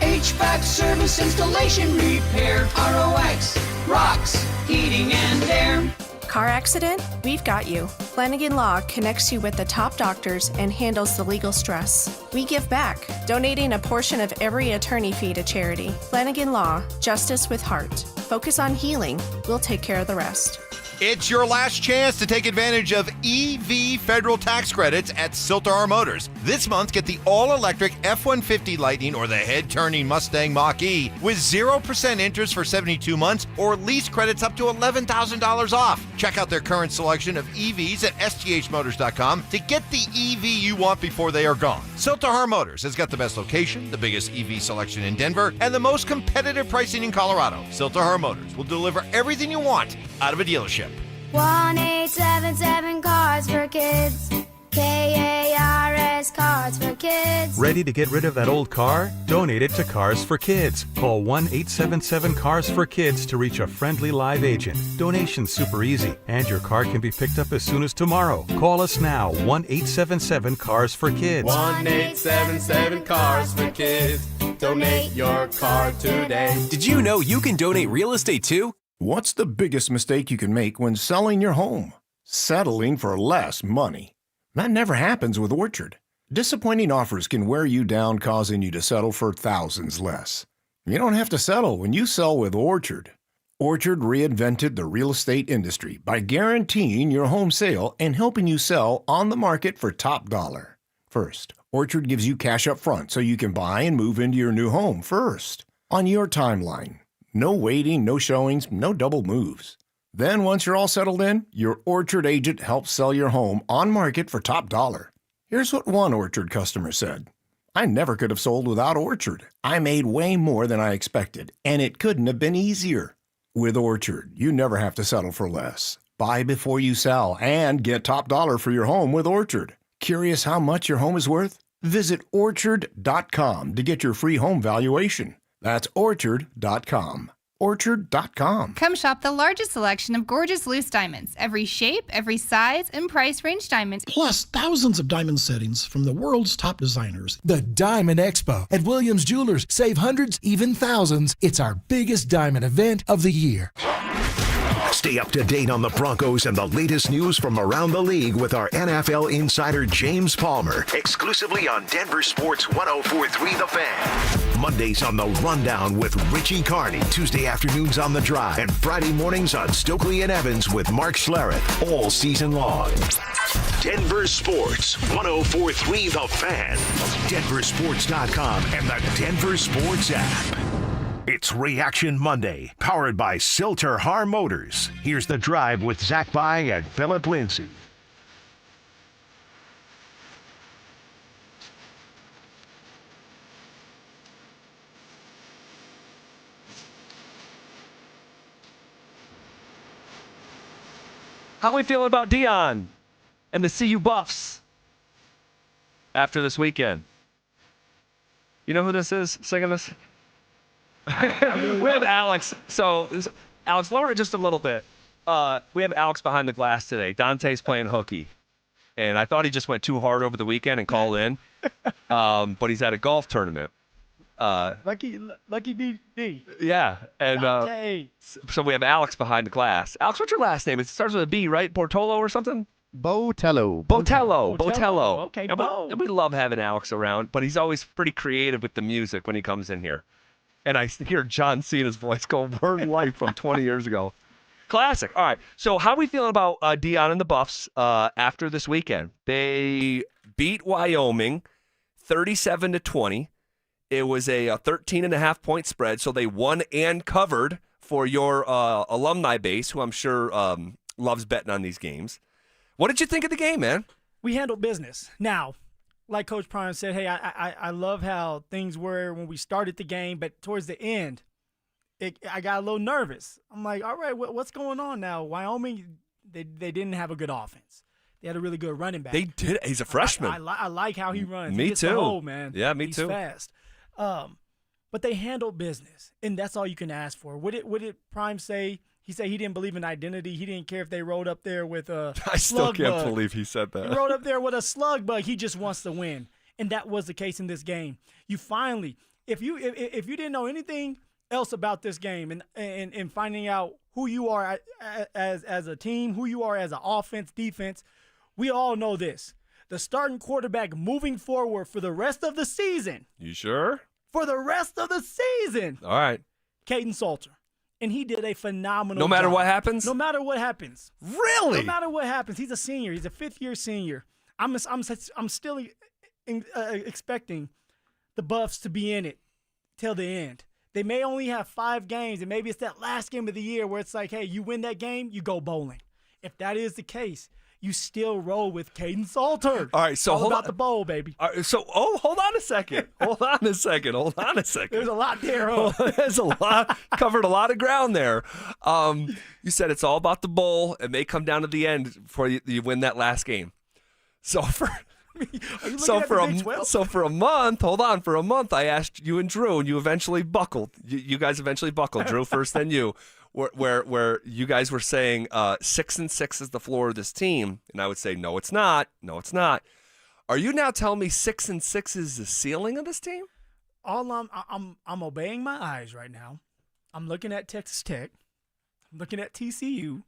[SPEAKER 20] HVAC service, installation, repair. ROX Rocks Heating and Air.
[SPEAKER 21] Car accident? We've got you. Flanagan Law connects you with the top doctors and handles the legal stress. We give back, donating a portion of every attorney fee to charity. Flanagan Law, justice with heart. Focus on healing. We'll take care of the rest.
[SPEAKER 22] It's your last chance to take advantage of EV federal tax credits at Siltar Motors. This month, get the all-electric F-150 Lightning or the head-turning Mustang Mach-E with 0% interest for 72 months or lease credits up to $11,000 off. Check out their current selection of EVs at sthmotors.com to get the EV you want before they are gone. Siltar Motors has got the best location, the biggest EV selection in Denver, and the most competitive pricing in Colorado. Siltar Motors will deliver everything you want out of a dealership.
[SPEAKER 16] 1-877 Cars for Kids. KARS Cars for Kids.
[SPEAKER 23] Ready to get rid of that old car? Donate it to Cars for Kids. Call 1-877 Cars for Kids to reach a friendly live agent. Donation's super easy, and your car can be picked up as soon as tomorrow. Call us now, 1-877 Cars for Kids.
[SPEAKER 24] 1-877 Cars for Kids. Donate your car today.
[SPEAKER 25] Did you know you can donate real estate too?
[SPEAKER 26] What's the biggest mistake you can make when selling your home? Settling for less money. That never happens with Orchard. Disappointing offers can wear you down, causing you to settle for thousands less. You don't have to settle when you sell with Orchard. Orchard reinvented the real estate industry by guaranteeing your home sale and helping you sell on the market for top dollar. First, Orchard gives you cash up front so you can buy and move into your new home first, on your timeline. No waiting, no showings, no double moves. Then once you're all settled in, your Orchard agent helps sell your home on market for top dollar. Here's what one Orchard customer said. I never could have sold without Orchard. I made way more than I expected, and it couldn't have been easier. With Orchard, you never have to settle for less. Buy before you sell and get top dollar for your home with Orchard. Curious how much your home is worth? Visit Orchard.com to get your free home valuation. That's Orchard.com. DenverSportsOrchard.com.
[SPEAKER 3] Come shop the largest selection of gorgeous loose diamonds. Every shape, every size, and price range diamonds.
[SPEAKER 5] Plus thousands of diamond settings from the world's top designers.
[SPEAKER 6] The Diamond Expo at Williams Jewelers. Save hundreds, even thousands. It's our biggest diamond event of the year.
[SPEAKER 4] Stay up to date on the Broncos and the latest news from around the league with our NFL insider James Palmer, exclusively on Denver Sports 104.3 The Fan. Mondays on The Rundown with Richie Carney, Tuesday afternoons on The Drive, and Friday mornings on Stokely and Evans with Mark Schlereth, all season long. Denver Sports 104.3 The Fan, DenverSports.com, and the Denver Sports app. It's Reaction Monday, powered by Silter Har Motors. Here's The Drive with Zach By and Phillip Lindsay.
[SPEAKER 7] How are we feeling about Dion and the CU Buffs after this weekend? You know who this is singing this? We have Alex. So, Alex, lower it just a little bit. We have Alex behind the glass today. Dante's playing hooky. And I thought he just went too hard over the weekend and called in. But he's at a golf tournament.
[SPEAKER 1] Lucky D.
[SPEAKER 7] Yeah. And so we have Alex behind the glass. Alex, what's your last name? It starts with a B, right? Portolo or something?
[SPEAKER 8] Botello.
[SPEAKER 7] Okay,
[SPEAKER 1] and
[SPEAKER 7] and we love having Alex around, but he's always pretty creative with the music when he comes in here. And I hear John Cena's voice go, "Word Life" from 20 years ago. Classic. All right. So how are we feeling about Dion and the Buffs after this weekend?
[SPEAKER 2] They beat Wyoming 37-20. It was a 13.5-point spread, so they won and covered for your alumni base, who I'm sure loves betting on these games. What did you think of the game, man?
[SPEAKER 1] We handled business. Now, like Coach Prime said, hey, I love how things were when we started the game, but towards the end, I got a little nervous. I'm like, all right, what's going on now? Wyoming, they didn't have a good offense. They had a really good running back.
[SPEAKER 2] They did. He's a freshman.
[SPEAKER 1] I like how he runs.
[SPEAKER 2] Me
[SPEAKER 1] he gets
[SPEAKER 2] too.
[SPEAKER 1] the hole, man.
[SPEAKER 2] Yeah, me
[SPEAKER 1] He's
[SPEAKER 2] too.
[SPEAKER 1] Fast. But they handled business, and that's all you can ask for. What did Prime say? He said he didn't believe in identity. He didn't care if they rode up there with a
[SPEAKER 2] I still
[SPEAKER 1] slug
[SPEAKER 2] can't
[SPEAKER 1] bug.
[SPEAKER 2] believe he said that.
[SPEAKER 1] He rode up there with a slug bug. He just wants to win, and that was the case in this game. You finally, if you didn't know anything else about this game, and finding out who you are as a team, who you are as an offense, defense, we all know this. The starting quarterback moving forward for the rest of the season.
[SPEAKER 2] You sure?
[SPEAKER 1] For the rest of the season.
[SPEAKER 2] All right.
[SPEAKER 1] Payton Salter. And he did a phenomenal
[SPEAKER 2] No matter
[SPEAKER 1] job.
[SPEAKER 2] what happens?
[SPEAKER 1] No matter what happens.
[SPEAKER 2] Really?
[SPEAKER 1] No matter what happens. He's a senior. He's a fifth-year senior. I'm still expecting the Buffs to be in it till the end. They may only have 5 games, and maybe it's that last game of the year where it's like, hey, you win that game, you go bowling. If that is the case, you still roll with Payton Salter.
[SPEAKER 2] All right, so
[SPEAKER 1] all
[SPEAKER 2] hold
[SPEAKER 1] about
[SPEAKER 2] on.
[SPEAKER 1] the bowl, baby.
[SPEAKER 2] All right, hold on a second. Hold on a second.
[SPEAKER 1] There's a lot there. Huh?
[SPEAKER 2] There's a lot. Covered a lot of ground there. You said it's all about the bowl, and they come down to the end before you win that last game. So for a month, hold on. For a month, I asked you and Drew, and you eventually buckled. You guys eventually buckled. Drew first, then you. Where you guys were saying 6-6 is the floor of this team, and I would say no, it's not. No, it's not. Are you now telling me 6-6 is the ceiling of this team?
[SPEAKER 1] All I'm obeying my eyes right now. I'm looking at Texas Tech. I'm looking at TCU.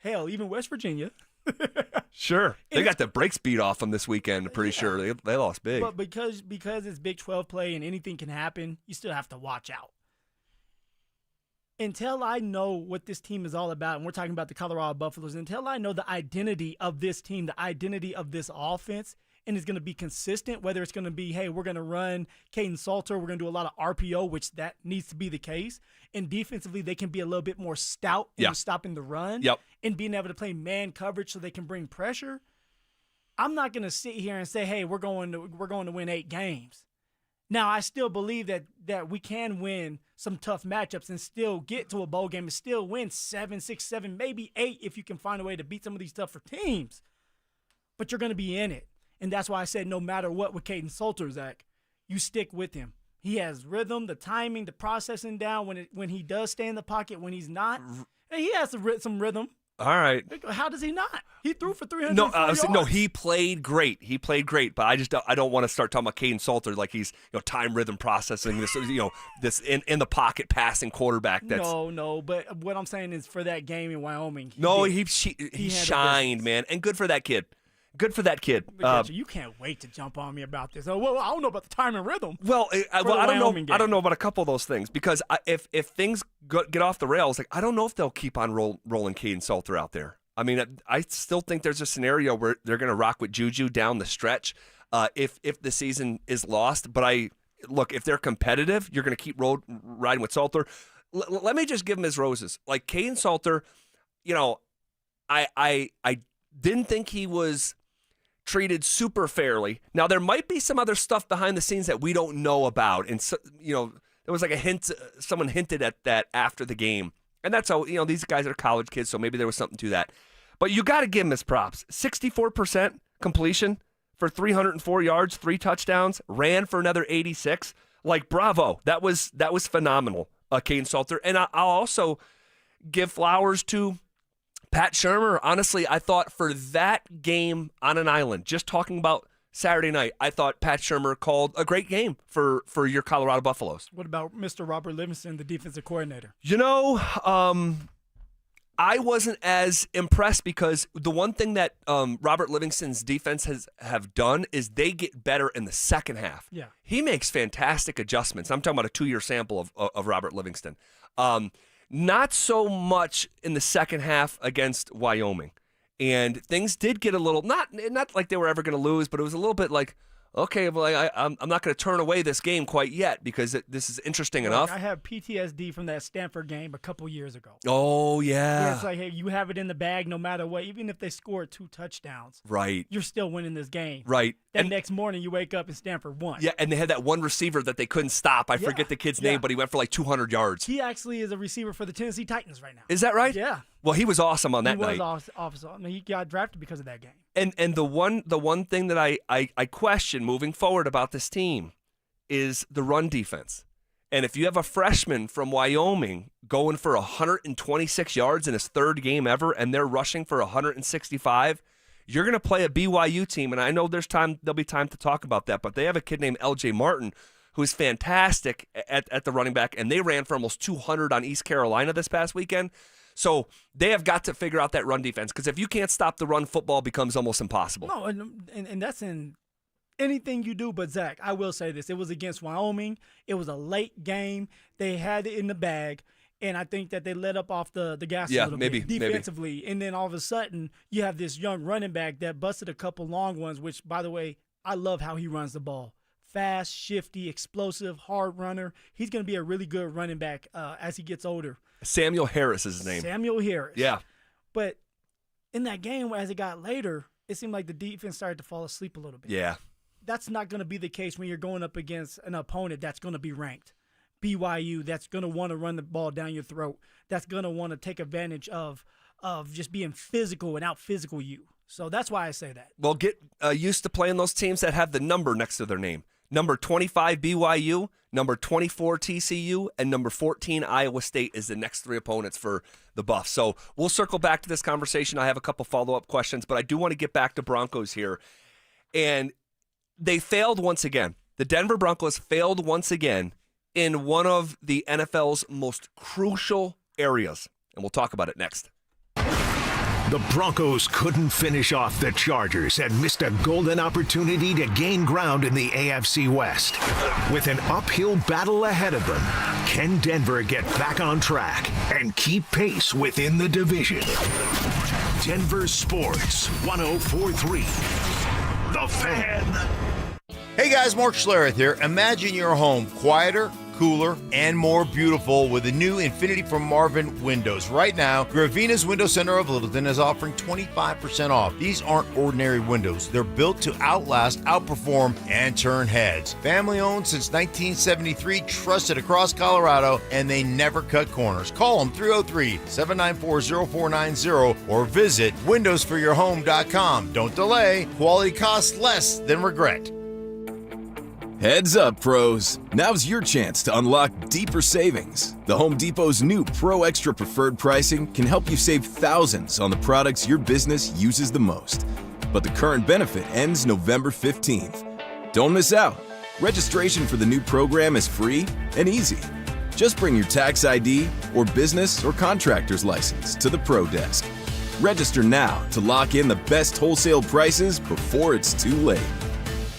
[SPEAKER 1] Hell, even West Virginia.
[SPEAKER 2] Sure, they got the brakes beat off them this weekend. I'm pretty sure they lost big.
[SPEAKER 1] But because it's Big 12 play and anything can happen, you still have to watch out. Until I know what this team is all about, and we're talking about the Colorado Buffaloes, until I know the identity of this team, the identity of this offense, and it's going to be consistent, whether it's going to be, hey, we're going to run Payton Salter, we're going to do a lot of RPO, which that needs to be the case, and defensively they can be a little bit more stout in stopping the run and being able to play man coverage so they can bring pressure. I'm not going to sit here and say, hey, we're going to win 8 games. Now, I still believe that we can win some tough matchups and still get to a bowl game and still win 7, 6, 7, maybe 8 if you can find a way to beat some of these tougher teams. But you're going to be in it. And that's why I said no matter what with Payton Salter, Zach, you stick with him. He has rhythm, the timing, the processing down when he does stay in the pocket, when he's not. And he has some rhythm.
[SPEAKER 2] All right.
[SPEAKER 1] How does he not? He threw for 300
[SPEAKER 2] No, he played great. But I don't want to start talking about Caden Salter like he's time rhythm processing this this in the pocket passing quarterback.
[SPEAKER 1] No. But what I'm saying is for that game in Wyoming.
[SPEAKER 2] He shined, man, and good for that kid. Good for that kid.
[SPEAKER 1] You can't wait to jump on me about this. Oh, well, I don't know about the time and rhythm.
[SPEAKER 2] Well, I don't know about a couple of those things because if things get off the rails, like I don't know if they'll keep on rolling Caden Salter out there. I mean, I still think there's a scenario where they're going to rock with Juju down the stretch if the season is lost. But if they're competitive, you're going to keep riding with Salter. Let me just give him his roses. Like Caden Salter, I didn't think he was treated super fairly. Now, there might be some other stuff behind the scenes that we don't know about. And, there was like a hint, someone hinted at that after the game. And that's how, these guys are college kids, so maybe there was something to that. But you got to give him his props. 64% completion for 304 yards, 3 touchdowns, ran for another 86. Like, bravo. That was phenomenal, Caden Salter. And I'll also give flowers to Pat Shurmur. Honestly, I thought for that game on an island, just talking about Saturday night, I thought Pat Shurmur called a great game for your Colorado Buffaloes.
[SPEAKER 1] What about Mr. Robert Livingston, the defensive coordinator?
[SPEAKER 2] I wasn't as impressed because the one thing that Robert Livingston's defense have done is they get better in the second half.
[SPEAKER 1] Yeah.
[SPEAKER 2] He makes fantastic adjustments. I'm talking about a 2-year sample of Robert Livingston. Not so much in the second half against Wyoming. And things did get a little, not like they were ever going to lose, but it was a little bit like, okay, well, I'm not going to turn away this game quite yet because this is interesting enough.
[SPEAKER 1] I have PTSD from that Stanford game a couple years ago.
[SPEAKER 2] Oh, yeah.
[SPEAKER 1] Where it's like, hey, you have it in the bag no matter what. Even if they scored 2 touchdowns,
[SPEAKER 2] right,
[SPEAKER 1] you're still winning this game.
[SPEAKER 2] Right.
[SPEAKER 1] And next morning you wake up and Stanford won.
[SPEAKER 2] Yeah, and they had that one receiver that they couldn't stop. I forget the kid's name, but he went for like 200 yards.
[SPEAKER 1] He actually is a receiver for the Tennessee Titans right now.
[SPEAKER 2] Is that right?
[SPEAKER 1] Yeah.
[SPEAKER 2] Well, he was awesome on that night.
[SPEAKER 1] He was awesome. I mean, he got drafted because of that game.
[SPEAKER 2] And the one thing that I question moving forward about this team is the run defense. And if you have a freshman from Wyoming going for 126 yards in his 3rd game ever, and they're rushing for 165, you're going to play a BYU team. And I know there'll be time to talk about that, but they have a kid named LJ Martin who's fantastic at the running back, and they ran for almost 200 on East Carolina this past weekend. So they have got to figure out that run defense because if you can't stop the run, football becomes almost impossible.
[SPEAKER 1] No, and that's in anything you do. But, Zach, I will say this. It was against Wyoming. It was a late game. They had it in the bag, and I think that they let up off the gas a little bit defensively. And then all of a sudden you have this young running back that busted a couple long ones, which, by the way, I love how he runs the ball. Fast, shifty, explosive, hard runner. He's going to be a really good running back as he gets older.
[SPEAKER 2] Samuel Harris is his name.
[SPEAKER 1] Samuel Harris.
[SPEAKER 2] Yeah.
[SPEAKER 1] But in that game, as it got later, it seemed like the defense started to fall asleep a little bit.
[SPEAKER 2] Yeah.
[SPEAKER 1] That's not going to be the case when you're going up against an opponent that's going to be ranked. BYU, that's going to want to run the ball down your throat. That's going to want to take advantage of just being physical and out-physical you. So that's why I say that.
[SPEAKER 2] Well, get used to playing those teams that have the number next to their name. Number 25 BYU, number 24 TCU, and number 14 Iowa State is the next 3 opponents for the Buffs. So we'll circle back to this conversation. I have a couple follow-up questions, but I do want to get back to Broncos here. And they failed once again. The Denver Broncos failed once again in one of the NFL's most crucial areas. And we'll talk about it next.
[SPEAKER 4] The Broncos couldn't finish off the Chargers and missed a golden opportunity to gain ground in the AFC West. With an uphill battle ahead of them, can Denver get back on track and keep pace within the division? Denver Sports 104.3. The Fan.
[SPEAKER 22] Hey guys, Mark Schlereth here. Imagine your home quieter, cooler, and more beautiful with the new Infinity from Marvin windows. Right now, Gravina's Window Center of Littleton is offering 25% off. These aren't ordinary windows. They're built to outlast, outperform, and turn heads. Family owned since 1973, trusted across Colorado, and they never cut corners. Call them 303-794-0490 or visit windowsforyourhome.com. Don't delay. Quality costs less than regret.
[SPEAKER 8] Heads up, pros. Now's your chance to unlock deeper savings. The Home Depot's new Pro Extra Preferred pricing can help you save thousands on the products your business uses the most. But the current benefit ends November 15th. Don't miss out. Registration for the new program is free and easy. Just bring your tax ID or business or contractor's license to the Pro Desk. Register now to lock in the best wholesale prices before it's too late.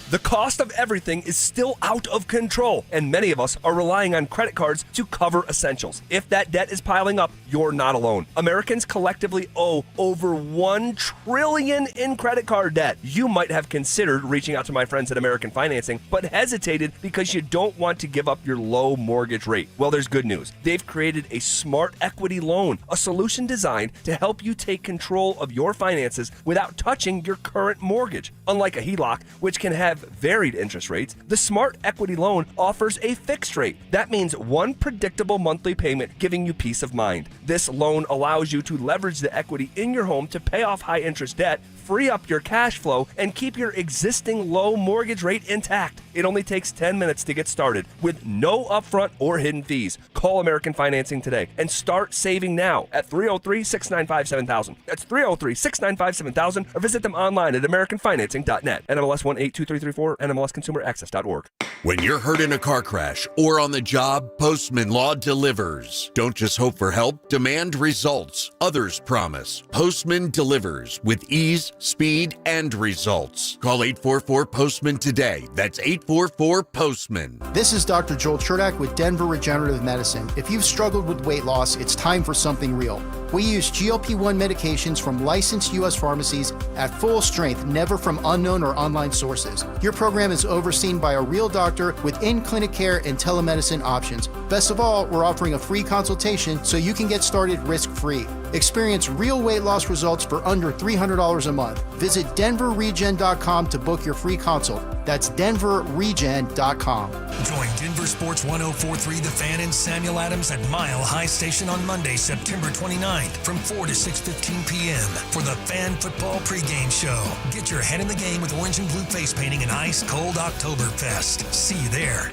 [SPEAKER 2] The cost of everything is still out of control, and many of us are relying on credit cards to cover essentials. If that debt is piling up, you're not alone. Americans collectively owe over $1 trillion in credit card debt. You might have considered reaching out to my friends at American Financing, but hesitated because you don't want to give up your low mortgage rate. Well, there's good news. They've created a smart equity loan, a solution designed to help you take control of your finances without touching your current mortgage. Unlike a HELOC, which can have varied interest rates, the Smart Equity Loan offers a fixed rate. That means one predictable monthly payment, giving you peace of mind. This loan allows you to leverage the equity in your home to pay off high interest debt, free up your cash flow, and keep your existing low mortgage rate intact. It only takes 10 minutes to get started with no upfront or hidden fees. Call American Financing today and start saving now at 303-695-7000. That's 303-695-7000, or visit them online at americanfinancing.net. NMLS 182334, NMLSconsumeraccess.org.
[SPEAKER 9] When you're hurt in a car crash or on the job, Postman Law delivers. Don't just hope for help, demand results. Others promise. Postman delivers with ease, speed, and results. Call 844-POSTMAN today. That's 844-POSTMAN.
[SPEAKER 10] This is Dr. Joel Cherdak with Denver Regenerative Medicine. If you've struggled with weight loss, it's time for something real. We use GLP-1 medications from licensed U.S. pharmacies at full strength, never from unknown or online sources. Your program is overseen by a real doctor with in-clinic care and telemedicine options. Best of all, we're offering a free consultation so you can get started risk-free. Experience real weight loss results for under $300 a month. Visit DenverRegen.com to book your free consult. That's DenverRegen.com.
[SPEAKER 11] Join Denver Sports 104.3 The Fan and Samuel Adams at Mile High Station on Monday, September 29th from 4 to 6:15 p.m. for the Fan Football pregame show. Get your head in the game with orange and blue face painting and ice cold Oktoberfest. See you there.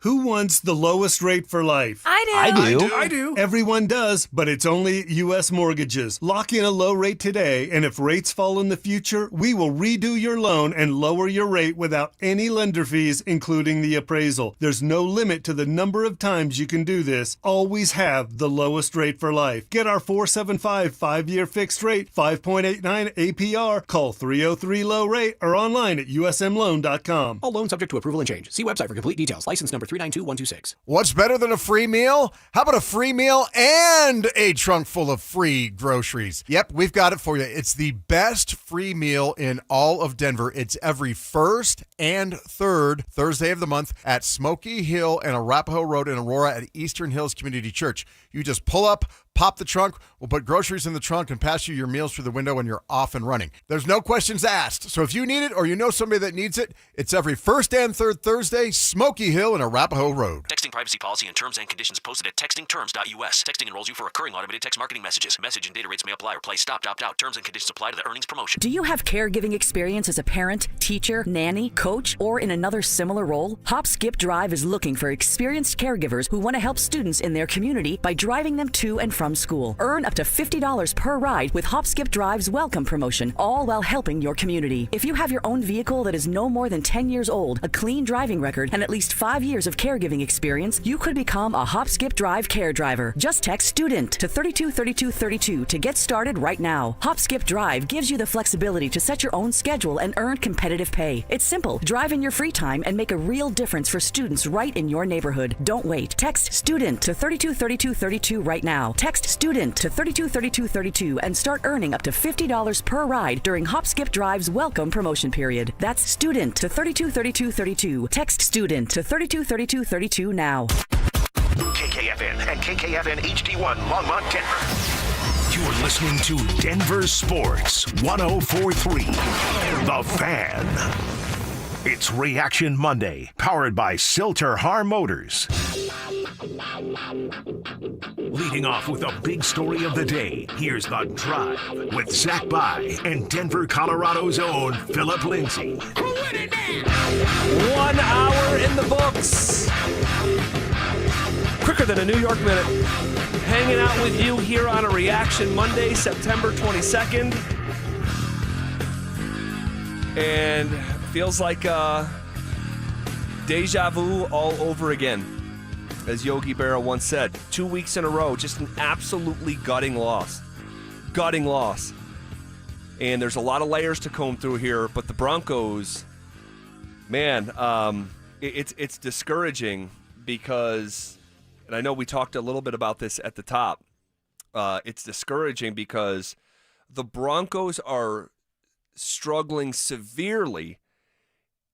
[SPEAKER 12] Who wants the lowest rate for life?
[SPEAKER 13] I do.
[SPEAKER 12] Everyone does, but it's only U.S. Mortgages. Lock in a low rate today, and if rates fall in the future, we will redo your loan and lower your rate without any lender fees, including the appraisal. There's no limit to the number of times you can do this. Always have the lowest rate for life. Get our 475 5-year fixed rate, 5.89 APR. Call 303-LOW-RATE or online at usmloan.com.
[SPEAKER 27] All loans subject to approval and change. See website for complete details. License number 392126.
[SPEAKER 22] What's better than a free meal? How about a free meal and a trunk full of free groceries? Yep, we've got it for you. It's the best free meal in all of Denver. It's every first and third Thursday of the month at Smoky Hill and Arapahoe Road in Aurora at Eastern Hills Community Church. You just pull up, pop the trunk, we'll put groceries in the trunk and pass you your meals through the window and you're off and running. There's no questions asked. So if you need it or you know somebody that needs it, it's every first and third Thursday, Smoky Hill and Arapahoe Road.
[SPEAKER 28] Texting privacy policy and terms and conditions posted at textingterms.us. Texting enrolls you for recurring automated text marketing messages. Message and data rates may apply or play stop, opt out. Terms and conditions apply to the earnings promotion.
[SPEAKER 29] Do you have caregiving experience as a parent, teacher, nanny, coach, or in another similar role? Hop Skip Drive is looking for experienced caregivers who want to help students in their community by driving them to and from school. Earn up to $50 per ride with Hop Skip Drive's welcome promotion, all while helping your community. If you have your own vehicle that is no more than 10 years old, a clean driving record, and at least 5 years of caregiving experience, you could become a Hop Skip Drive care driver. Just text STUDENT to 323232 to get started right now. Hop Skip Drive gives you the flexibility to set your own schedule and earn competitive pay. It's simple. Drive in your free time and make a real difference for students right in your neighborhood. Don't wait. Text STUDENT to 323232 right now. Text STUDENT to 323232 and start earning up to $50 per ride during Hop Skip Drive's welcome promotion period. That's STUDENT to 323232. Text STUDENT to 323232 now.
[SPEAKER 4] KKFN and KKFN HD1 Longmont, Denver. You're listening to Denver Sports 104.3. The Fan. It's Reaction Monday, powered by Silter Har Motors. Leading off with the big story of the day, here's The Drive with Zach By and Denver, Colorado's own Phillip Lindsay.
[SPEAKER 7] 1 hour in the books. Quicker than a New York minute. Hanging out with you here on a Reaction Monday, September 22nd. And feels like deja vu all over again. As Yogi Berra once said, 2 weeks in a row, just an absolutely gutting loss. Gutting loss. And there's a lot of layers to comb through here, but the Broncos, man, it's discouraging because, and I know we talked a little bit about this at the top, it's discouraging because the Broncos are struggling severely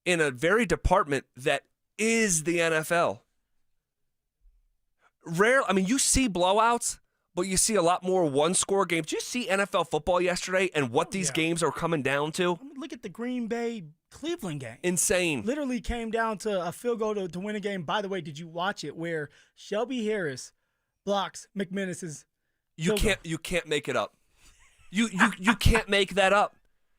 [SPEAKER 7] in a very department that is the NFL. You see blowouts, but you see a lot more one-score games. Did you see NFL football yesterday and what these games are coming down to?
[SPEAKER 1] Look at the Green Bay Cleveland game.
[SPEAKER 7] Insane.
[SPEAKER 1] Literally came down to a field goal to win a game. By the way, did you watch it where Shelby Harris blocks McManus's
[SPEAKER 7] You can't make it up. You can't make that up.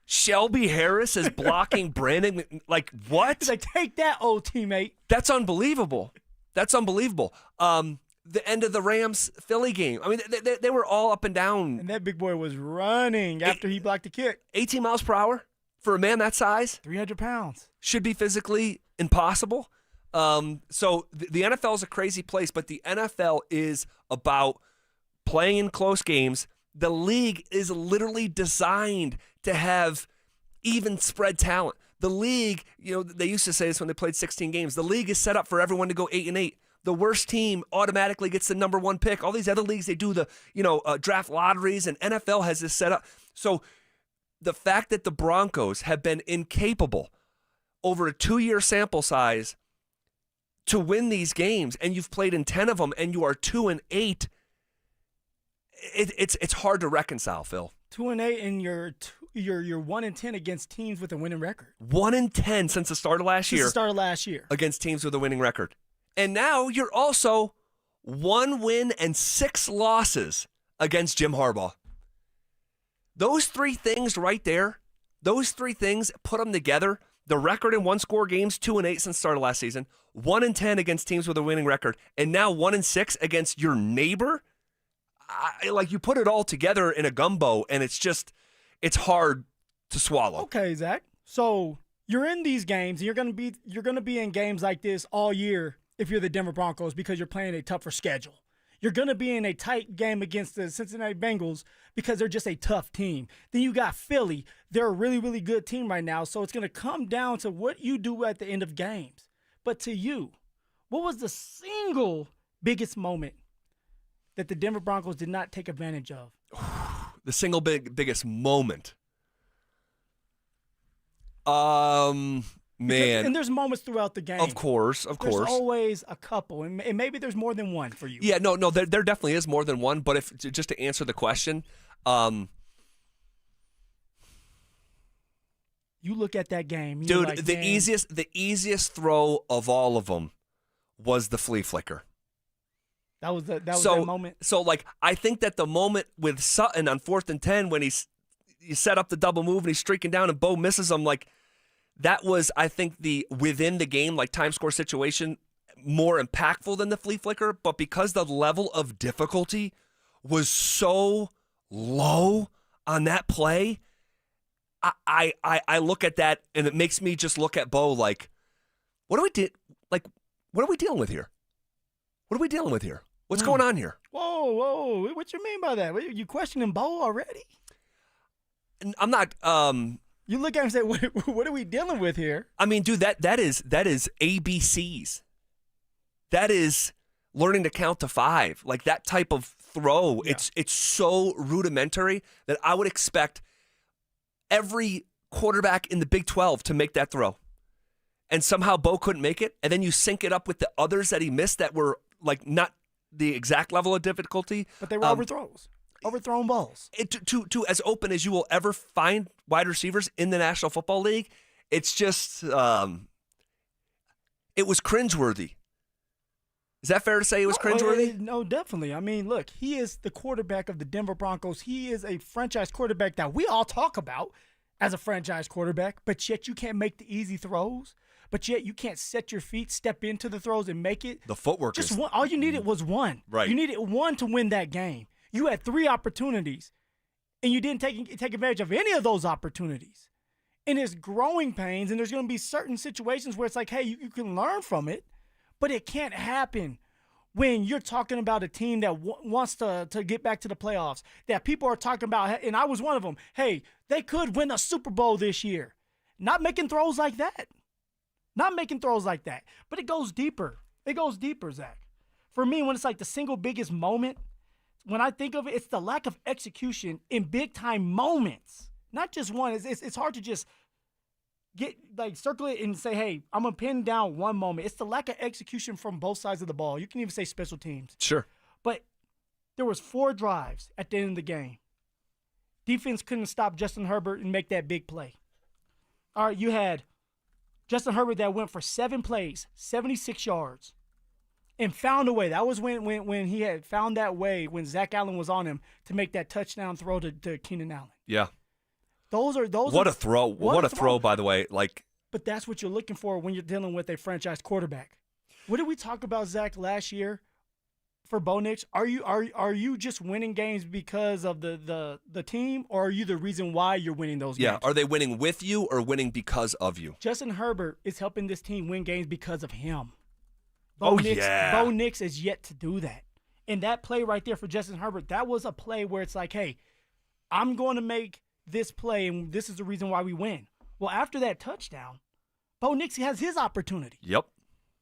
[SPEAKER 7] Shelby Harris is blocking Brandon. Like, what?
[SPEAKER 1] He's like, take that, old teammate.
[SPEAKER 7] That's unbelievable. The end of the Rams-Philly game. I mean, they were all up and down.
[SPEAKER 1] And that big boy was running after he blocked the kick.
[SPEAKER 7] 18 miles per hour for a man that size.
[SPEAKER 1] 300 pounds.
[SPEAKER 7] Should be physically impossible. So the NFL is a crazy place, but the NFL is about playing in close games. The league is literally designed to have even spread talent. The league, they used to say this when they played 16 games. The league is set up for everyone to go 8-8. The worst team automatically gets the number one pick. All these other leagues, they do the draft lotteries, and NFL has this set up. So the fact that the Broncos have been incapable over a 2-year sample size to win these games, and you've played in 10 of them, and you are 2-8, it's hard to reconcile, Phil.
[SPEAKER 1] 2-8, and you're 1-10 against teams with a winning record.
[SPEAKER 7] 1-10 since the start of last year.
[SPEAKER 1] Since the start of last year
[SPEAKER 7] against teams with a winning record. And now you're also 1 win and 6 losses against Jim Harbaugh. Those 3 things right there, put them together. The record in one-score games, 2-8 since the start of last season, 1-10 against teams with a winning record, and now 1-6 against your neighbor. You put it all together in a gumbo, and it's hard to swallow.
[SPEAKER 1] Okay, Zach. So you're in these games, and you're gonna be in games like this all year. If you're the Denver Broncos, because you're playing a tougher schedule. You're going to be in a tight game against the Cincinnati Bengals because they're just a tough team. Then you got Philly. They're a really, really good team right now, so it's going to come down to what you do at the end of games. But to you, what was the single biggest moment that the Denver Broncos did not take advantage of?
[SPEAKER 7] The single biggest moment? Man.
[SPEAKER 1] And there's moments throughout the game.
[SPEAKER 7] Of course.
[SPEAKER 1] There's always a couple, and maybe there's more than one for you.
[SPEAKER 7] Yeah, no, there definitely is more than one. But just to answer the question,
[SPEAKER 1] you look at that game,
[SPEAKER 7] dude.
[SPEAKER 1] Like,
[SPEAKER 7] the easiest throw of all of them was the flea flicker.
[SPEAKER 1] That was that moment.
[SPEAKER 7] So I think that the moment with Sutton on 4th and 10 when you set up the double move and he's streaking down and Bo misses him, that was, I think, the within the game, time score situation, more impactful than the flea flicker. But because the level of difficulty was so low on that play, I look at that and it makes me just look at Bo what are we dealing with here? What are we dealing with here? What's going on here?
[SPEAKER 1] Whoa! What you mean by that? You questioning Bo already?
[SPEAKER 7] I'm not.
[SPEAKER 1] You look at him and say, what are we dealing with here?
[SPEAKER 7] I mean, dude, that is ABCs. That is learning to count to 5. That type of throw, yeah. It's so rudimentary that I would expect every quarterback in the Big 12 to make that throw. And somehow Bo couldn't make it, and then you sync it up with the others that he missed that were not the exact level of difficulty.
[SPEAKER 1] But they were overthrows. Overthrown balls.
[SPEAKER 7] To as open as you will ever find wide receivers in the National Football League, it's just it was cringeworthy.
[SPEAKER 2] Is that fair to say it was cringeworthy?
[SPEAKER 1] No, definitely. I mean, look, he is the quarterback of the Denver Broncos. He is a franchise quarterback that we all talk about as a franchise quarterback, but yet you can't make the easy throws. But yet you can't set your feet, step into the throws, and make it.
[SPEAKER 2] The footwork
[SPEAKER 1] just
[SPEAKER 2] is
[SPEAKER 1] one. All you needed was one.
[SPEAKER 2] Right.
[SPEAKER 1] You needed one to win that game. You had 3 opportunities, and you didn't take advantage of any of those opportunities. And it's growing pains, and there's going to be certain situations where it's like, hey, you can learn from it, but it can't happen when you're talking about a team that wants to get back to the playoffs, that people are talking about, and I was one of them, hey, they could win a Super Bowl this year. Not making throws like that. Not making throws like that. But it goes deeper. It goes deeper, Zach. For me, when it's like the single biggest moment, when I think of it, it's the lack of execution in big-time moments. Not just one. It's hard to just circle it and say, hey, I'm going to pin down one moment. It's the lack of execution from both sides of the ball. You can even say special teams.
[SPEAKER 2] Sure.
[SPEAKER 1] But there was 4 drives at the end of the game. Defense couldn't stop Justin Herbert and make that big play. All right, you had Justin Herbert that went for 7 plays, 76 yards, and found a way. That was when he had found that way when Zach Allen was on him to make that touchdown throw to Keenan Allen.
[SPEAKER 2] Yeah.
[SPEAKER 1] Those are
[SPEAKER 2] What a throw. What a throw, by the way.
[SPEAKER 1] But that's what you're looking for when you're dealing with a franchise quarterback. What did we talk about, Zach, last year for Bo Nix? Are you just winning games because of the team, or are you the reason why you're winning those games?
[SPEAKER 2] Yeah, are they winning with you or winning because of you?
[SPEAKER 1] Justin Herbert is helping this team win games because of him.
[SPEAKER 2] Bo
[SPEAKER 1] Nix is yet to do that. And that play right there for Justin Herbert, that was a play where it's like, hey, I'm going to make this play, and this is the reason why we win. Well, after that touchdown, Bo Nix has his opportunity.
[SPEAKER 2] Yep.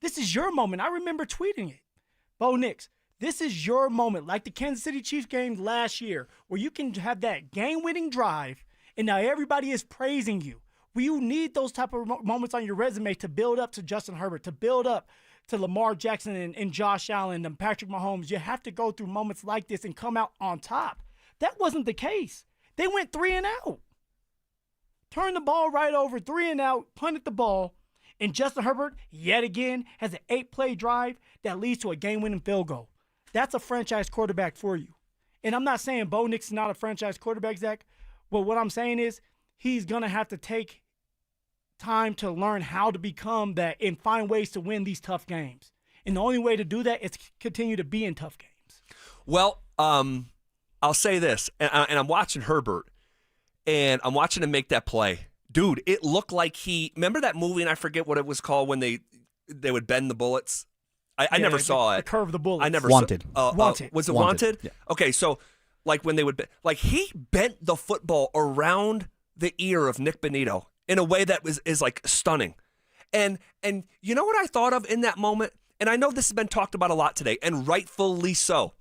[SPEAKER 1] This is your moment. I remember tweeting it. Bo Nix, this is your moment, like the Kansas City Chiefs game last year, where you can have that game-winning drive, and now everybody is praising you. Well, you need those type of moments on your resume to build up to Justin Herbert, to build up to Lamar Jackson and Josh Allen and Patrick Mahomes. You have to go through moments like this and come out on top. That wasn't the case. They went 3 and out. Turned the ball right over, 3 and out, punted the ball, and Justin Herbert, yet again, has an 8-play drive that leads to a game-winning field goal. That's a franchise quarterback for you. And I'm not saying Bo Nix is not a franchise quarterback, Zach, but what I'm saying is he's going to have to take time to learn how to become that and find ways to win these tough games. And the only way to do that is continue to be in tough games.
[SPEAKER 2] Well, I'll say this, and I'm watching Herbert, and I'm watching him make that play. Dude, it looked like remember that movie, and I forget what it was called, when they would bend the bullets? I never saw it.
[SPEAKER 1] The curve of the bullets.
[SPEAKER 2] I never
[SPEAKER 13] Wanted.
[SPEAKER 1] Wanted.
[SPEAKER 2] Was it Wanted?
[SPEAKER 13] Yeah.
[SPEAKER 2] Okay, so like when they would, he bent the football around the ear of Nick Bonito in a way that is like stunning. And you know what I thought of in that moment? And I know this has been talked about a lot today, and rightfully so.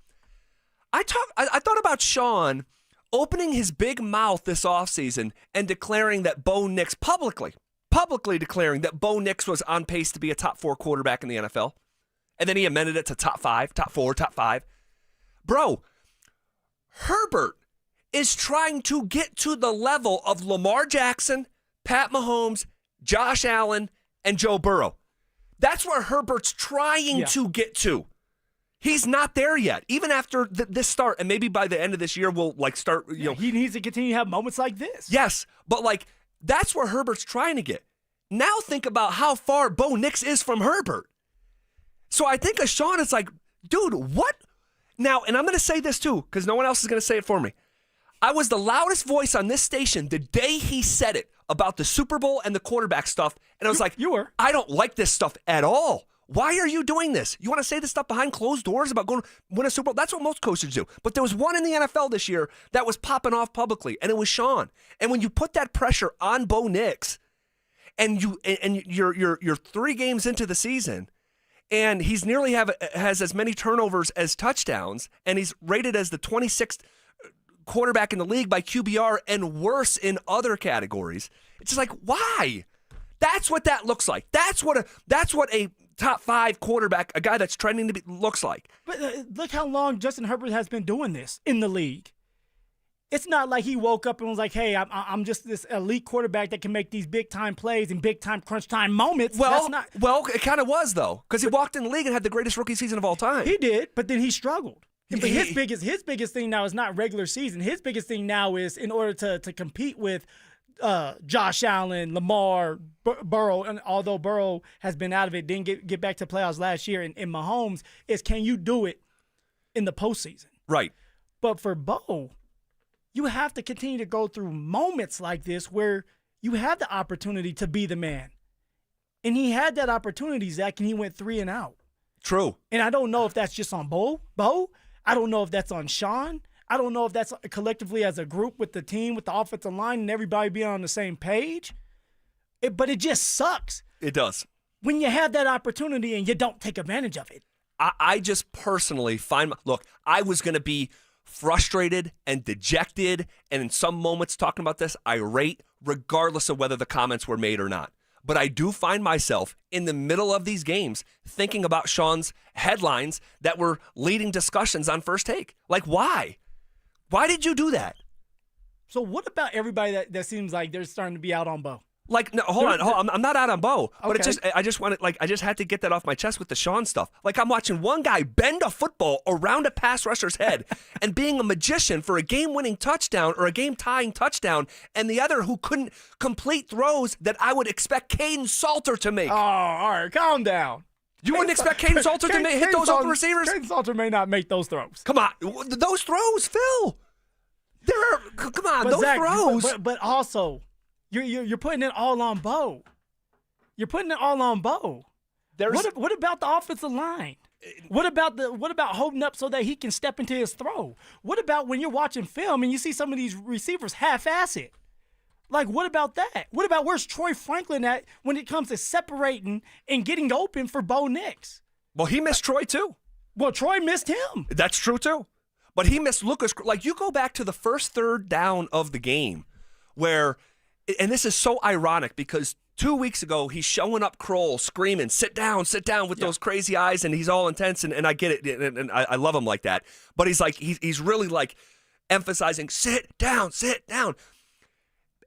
[SPEAKER 2] I thought about Sean opening his big mouth this offseason and declaring that Bo Nix, publicly declaring that Bo Nix was on pace to be a top 4 quarterback in the NFL. And then he amended it to top 5, top 4, top 5. Bro, Herbert is trying to get to the level of Lamar Jackson, Pat Mahomes, Josh Allen, and Joe Burrow. That's where Herbert's trying to get to. He's not there yet, even after this start, and maybe by the end of this year we'll start.
[SPEAKER 1] He needs to continue to have moments like this.
[SPEAKER 2] Yes, but that's where Herbert's trying to get. Now think about how far Bo Nix is from Herbert. So I think Sean is like, dude, what? Now, and I'm going to say this too, because no one else is going to say it for me. I was the loudest voice on this station the day he said it about the Super Bowl and the quarterback stuff, and I was like,
[SPEAKER 1] you were.
[SPEAKER 2] I don't like this stuff at all. Why are you doing this? You want to say this stuff behind closed doors about going to win a Super Bowl? That's what most coaches do. But there was one in the NFL this year that was popping off publicly, and it was Sean. And when you put that pressure on Bo Nix, and you're 3 games into the season, and he's nearly has as many turnovers as touchdowns, and he's rated as the 26th quarterback in the league by QBR and worse in other categories. It's just like, why? That's what that looks like. That's what a top 5 quarterback, a guy that's trending to be, looks like.
[SPEAKER 1] But look how long Justin Herbert has been doing this in the league. It's not like he woke up and was like, hey, I'm just this elite quarterback that can make these big-time plays in big-time crunch-time moments.
[SPEAKER 2] Well, it kind of was, though, because he walked in the league and had the greatest rookie season of all time.
[SPEAKER 1] He did, but then he struggled. But his biggest thing now is not regular season. His biggest thing now is in order to compete with Josh Allen, Lamar, Burrow, and although Burrow has been out of it, didn't get back to playoffs last year, and Mahomes, is can you do it in the postseason?
[SPEAKER 2] Right.
[SPEAKER 1] But for Bo, you have to continue to go through moments like this where you have the opportunity to be the man. And he had that opportunity, Zach, and he went 3 and out.
[SPEAKER 2] True.
[SPEAKER 1] And I don't know if that's just on Bo. I don't know if that's on Sean. I don't know if that's collectively as a group with the team, with the offensive line, and everybody being on the same page. But it just sucks.
[SPEAKER 2] It does.
[SPEAKER 1] When you have that opportunity and you don't take advantage of it.
[SPEAKER 2] I just personally look, I was going to be frustrated and dejected, and in some moments talking about this, irate, regardless of whether the comments were made or not. But I do find myself in the middle of these games thinking about Sean's headlines that were leading discussions on First Take. Like, why? Why did you do that?
[SPEAKER 1] So what about everybody that seems like they're starting to be out on Bo?
[SPEAKER 2] Like, no, hold on. I'm not out on Bo, but
[SPEAKER 1] Okay.
[SPEAKER 2] I just had to get that off my chest with the Sean stuff. Like, I'm watching one guy bend a football around a pass rusher's head and being a magician for a game-winning touchdown or a game-tying touchdown, and the other who couldn't complete throws that I would expect Caden Salter to make.
[SPEAKER 1] Oh, all right, calm down.
[SPEAKER 2] You wouldn't expect Caden Salter to hit those open receivers?
[SPEAKER 1] Caden Salter may not make those throws.
[SPEAKER 2] Come on, those throws, Phil. Come on, those
[SPEAKER 1] Zach,
[SPEAKER 2] throws.
[SPEAKER 1] But also, you're putting it all on Bo. You're putting it all on Bo. What about the offensive line? What about holding up so that he can step into his throw? What about when you're watching film and you see some of these receivers half-ass it? Like, what about that? What about where's Troy Franklin at when it comes to separating and getting open for Bo Nix?
[SPEAKER 2] Well, he missed Troy too.
[SPEAKER 1] Well, Troy missed him.
[SPEAKER 2] That's true too. But he missed Lucas. Like, you go back to the first third down of the game where, and this is so ironic because 2 weeks ago he's showing up Kroll screaming, sit down with those crazy eyes, and he's all intense, and I get it, and I love him like that. But he's like, he's really like emphasizing, sit down.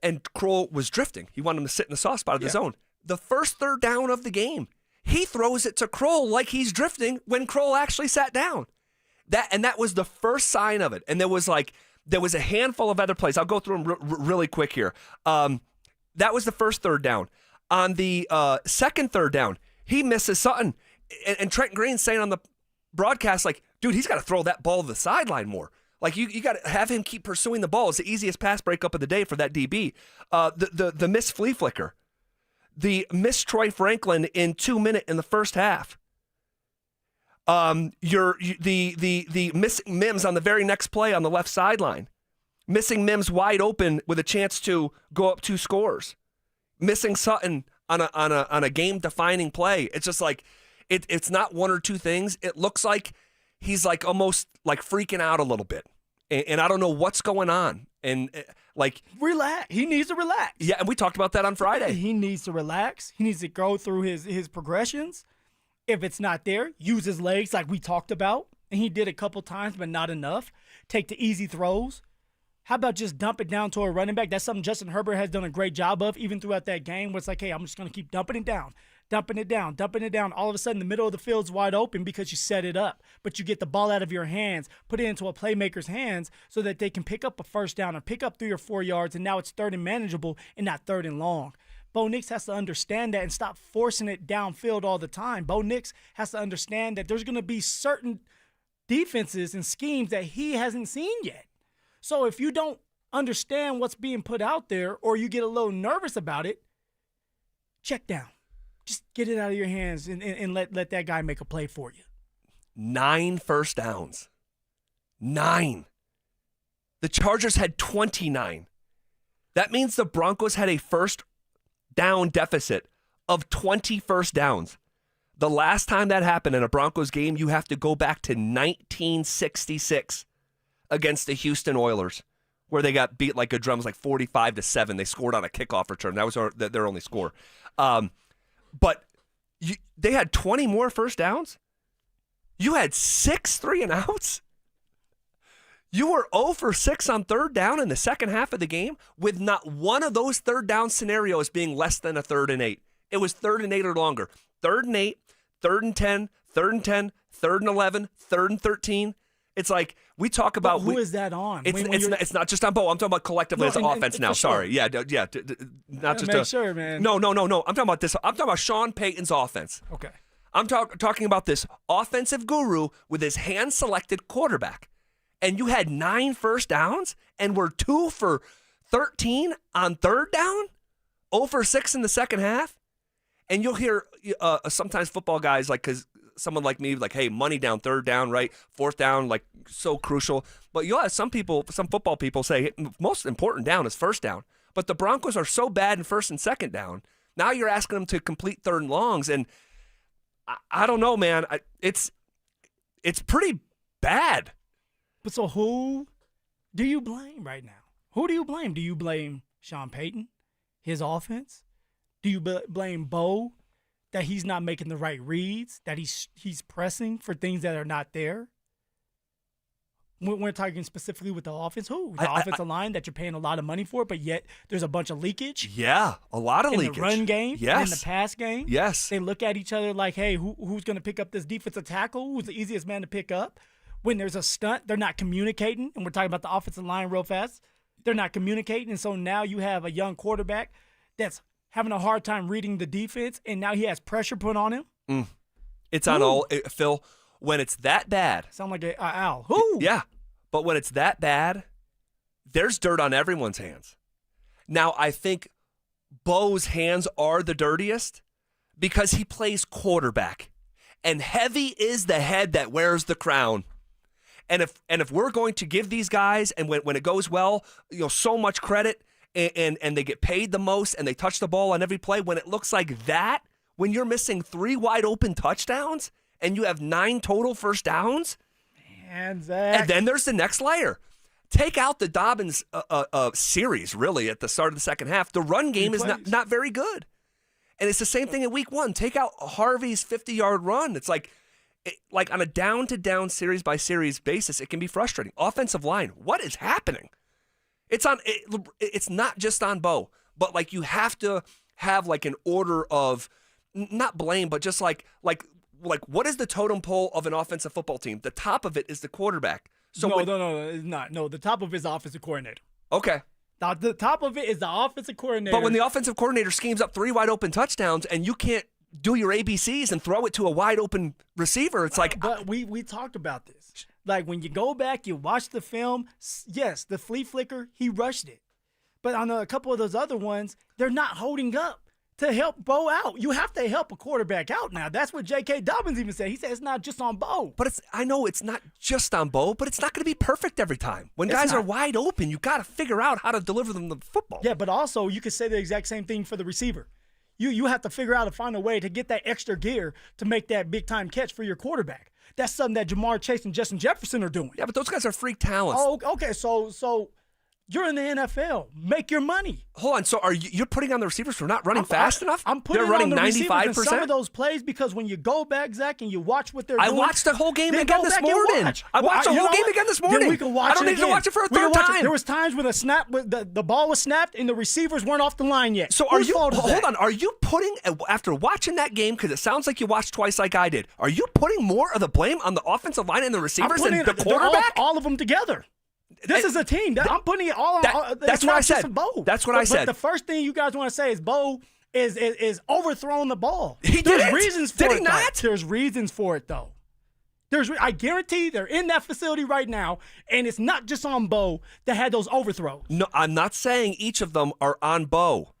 [SPEAKER 2] And Kroll was drifting. He wanted him to sit in the soft spot of the zone. The first third down of the game, he throws it to Kroll like he's drifting when Kroll actually sat down. That was the first sign of it. And there was a handful of other plays. I'll go through them really quick here. That was the first third down. On the second third down, he misses something. And Trent Green's saying on the broadcast, like, dude, he's got to throw that ball to the sideline more. Like, you got to have him keep pursuing the ball. It's the easiest pass breakup of the day for that DB. The missed flea flicker. The missed Troy Franklin in 2 minutes in the first half. The missing Mims on the very next play on the left sideline. Missing Mims wide open with a chance to go up 2 scores. Missing Sutton on a game-defining play. It's just like, it's not one or two things. It looks like he's like almost like freaking out a little bit. And I don't know what's going on. And like,
[SPEAKER 1] relax. He needs to relax.
[SPEAKER 2] Yeah, and we talked about that on Friday.
[SPEAKER 1] He needs to relax. He needs to go through his progressions. If it's not there, use his legs like we talked about. And he did a couple times, but not enough. Take the easy throws. How about just dump it down to a running back? That's something Justin Herbert has done a great job of, even throughout that game, where it's like, hey, I'm just going to keep dumping it down. All of a sudden, the middle of the field's wide open because you set it up. But you get the ball out of your hands, put it into a playmaker's hands so that they can pick up a first down or pick up 3 or 4 yards, and now it's third and manageable and not third and long. Bo Nix has to understand that and stop forcing it downfield all the time. Bo Nix has to understand that there's going to be certain defenses and schemes that he hasn't seen yet. So if you don't understand what's being put out there or you get a little nervous about it, check down. Just get it out of your hands and let that guy make a play for you.
[SPEAKER 2] 9 first downs. 9. The Chargers had 29. That means the Broncos had a first down deficit of 20 first downs. The last time that happened in a Broncos game, you have to go back to 1966 against the Houston Oilers, where they got beat like a drums, like 45-7. They scored on a kickoff return. That was their only score. But they had 20 more first downs. You had 6 3-and-outs. You were 0 for 6 on third down in the second half of the game with not one of those third down scenarios being less than a 3rd and 8. It was 3rd and 8 or longer. 3rd and 8, 3rd and 10, 3rd and 10, 3rd and 11, 3rd and 13. It's like we talk about.
[SPEAKER 1] Who is that on?
[SPEAKER 2] It's not just on Bo. I'm talking about collectively as an offense now. Sorry.
[SPEAKER 1] Sure.
[SPEAKER 2] Yeah. Not just
[SPEAKER 1] make sure, man.
[SPEAKER 2] No. I'm talking about this. I'm talking about Sean Payton's offense.
[SPEAKER 1] Okay.
[SPEAKER 2] I'm talking about this offensive guru with his hand-selected quarterback. And you had 9 first downs and were 2 for 13 on third down, 0 for 6 in the second half. And you'll hear sometimes football guys, like, because someone like me, like, hey, money down, third down, right? Fourth down, like, so crucial. But you'll have some football people say, most important down is first down. But the Broncos are so bad in first and second down. Now you're asking them to complete third and longs. And I don't know, man. It's pretty bad.
[SPEAKER 1] But so who do you blame right now? Who do you blame? Do you blame Sean Payton, his offense? Do you blame Bo that he's not making the right reads, that he's pressing for things that are not there? We're talking specifically with the offense. Who? The offensive line that you're paying a lot of money for, but yet there's a bunch of leakage?
[SPEAKER 2] Yeah, a lot of leakage.
[SPEAKER 1] In the run game?
[SPEAKER 2] Yes.
[SPEAKER 1] In the pass game?
[SPEAKER 2] Yes.
[SPEAKER 1] They look at each other like, hey, who's going to pick up this defensive tackle? Who's the easiest man to pick up? When there's a stunt, they're not communicating, and we're talking about the offensive line real fast. They're not communicating, and so now you have a young quarterback that's having a hard time reading the defense, and now he has pressure put on him.
[SPEAKER 2] It's on all, Phil, when it's that bad.
[SPEAKER 1] Sound like an owl. Who?
[SPEAKER 2] Yeah, but when it's that bad, there's dirt on everyone's hands. Now, I think Bo's hands are the dirtiest because he plays quarterback, and heavy is the head that wears the crown. And if we're going to give these guys, and when it goes well, so much credit, and they get paid the most, and they touch the ball on every play, when it looks like that, when you're missing 3 wide open touchdowns, and you have 9 total first downs,
[SPEAKER 1] and
[SPEAKER 2] then there's the next layer. Take out the Dobbins series, really, at the start of the second half. The run game is not very good. And it's the same thing in week 1. Take out Harvey's 50-yard run. It's like on a down-to-down, series-by-series basis, it can be frustrating. Offensive line, what is happening? It's not just on Bo, but like you have to have like an order of not blame, but just like what is the totem pole of an offensive football team? The top of it is the quarterback. So
[SPEAKER 1] no, it's not. No, the top of it is the offensive coordinator.
[SPEAKER 2] Okay.
[SPEAKER 1] The top of it is the offensive coordinator.
[SPEAKER 2] But when the offensive coordinator schemes up 3 wide open touchdowns and you can't do your ABCs and throw it to a wide open receiver, it's like.
[SPEAKER 1] But we talked about this. Like when you go back, you watch the film. Yes, the flea flicker, he rushed it. But on a couple of those other ones, they're not holding up to help Bo out. You have to help a quarterback out now. That's what J.K. Dobbins even said. He said it's not just on Bo.
[SPEAKER 2] But I know it's not just on Bo, but it's not going to be perfect every time. When guys are wide open, you got to figure out how to deliver them the football.
[SPEAKER 1] Yeah, but also you could say the exact same thing for the receiver. You have to figure out and find a way to get that extra gear to make that big-time catch for your quarterback. That's something that Jamar Chase and Justin Jefferson are doing.
[SPEAKER 2] Yeah, but those guys are freak talents.
[SPEAKER 1] Oh, okay. So you're in the NFL. Make your money.
[SPEAKER 2] Hold on. So you're putting on the receivers for not running fast enough?
[SPEAKER 1] I'm putting
[SPEAKER 2] They're running
[SPEAKER 1] on the
[SPEAKER 2] 95%.
[SPEAKER 1] In some of those plays because when you go back, Zach, and you watch what they're doing.
[SPEAKER 2] I watched the whole game again this morning. I watched the whole game again this morning.
[SPEAKER 1] Then we can watch
[SPEAKER 2] I don't need to watch it for a third time.
[SPEAKER 1] There was times when the ball was snapped and the receivers weren't off the line yet.
[SPEAKER 2] So hold on. Are you putting, after watching that game, because it sounds like you watched twice like I did, are you putting more of the blame on the offensive line and the receivers than the quarterback?
[SPEAKER 1] All of them together. This is a team. I'm putting it all on.
[SPEAKER 2] That's what I said. That's what I said.
[SPEAKER 1] But the first thing you guys want to say is Bo is overthrowing the ball.
[SPEAKER 2] There's
[SPEAKER 1] reasons for it.
[SPEAKER 2] Did he not?
[SPEAKER 1] There's reasons for it, though. I guarantee they're in that facility right now, and it's not just on Bo that had those overthrows.
[SPEAKER 2] No, I'm not saying each of them are on Bo.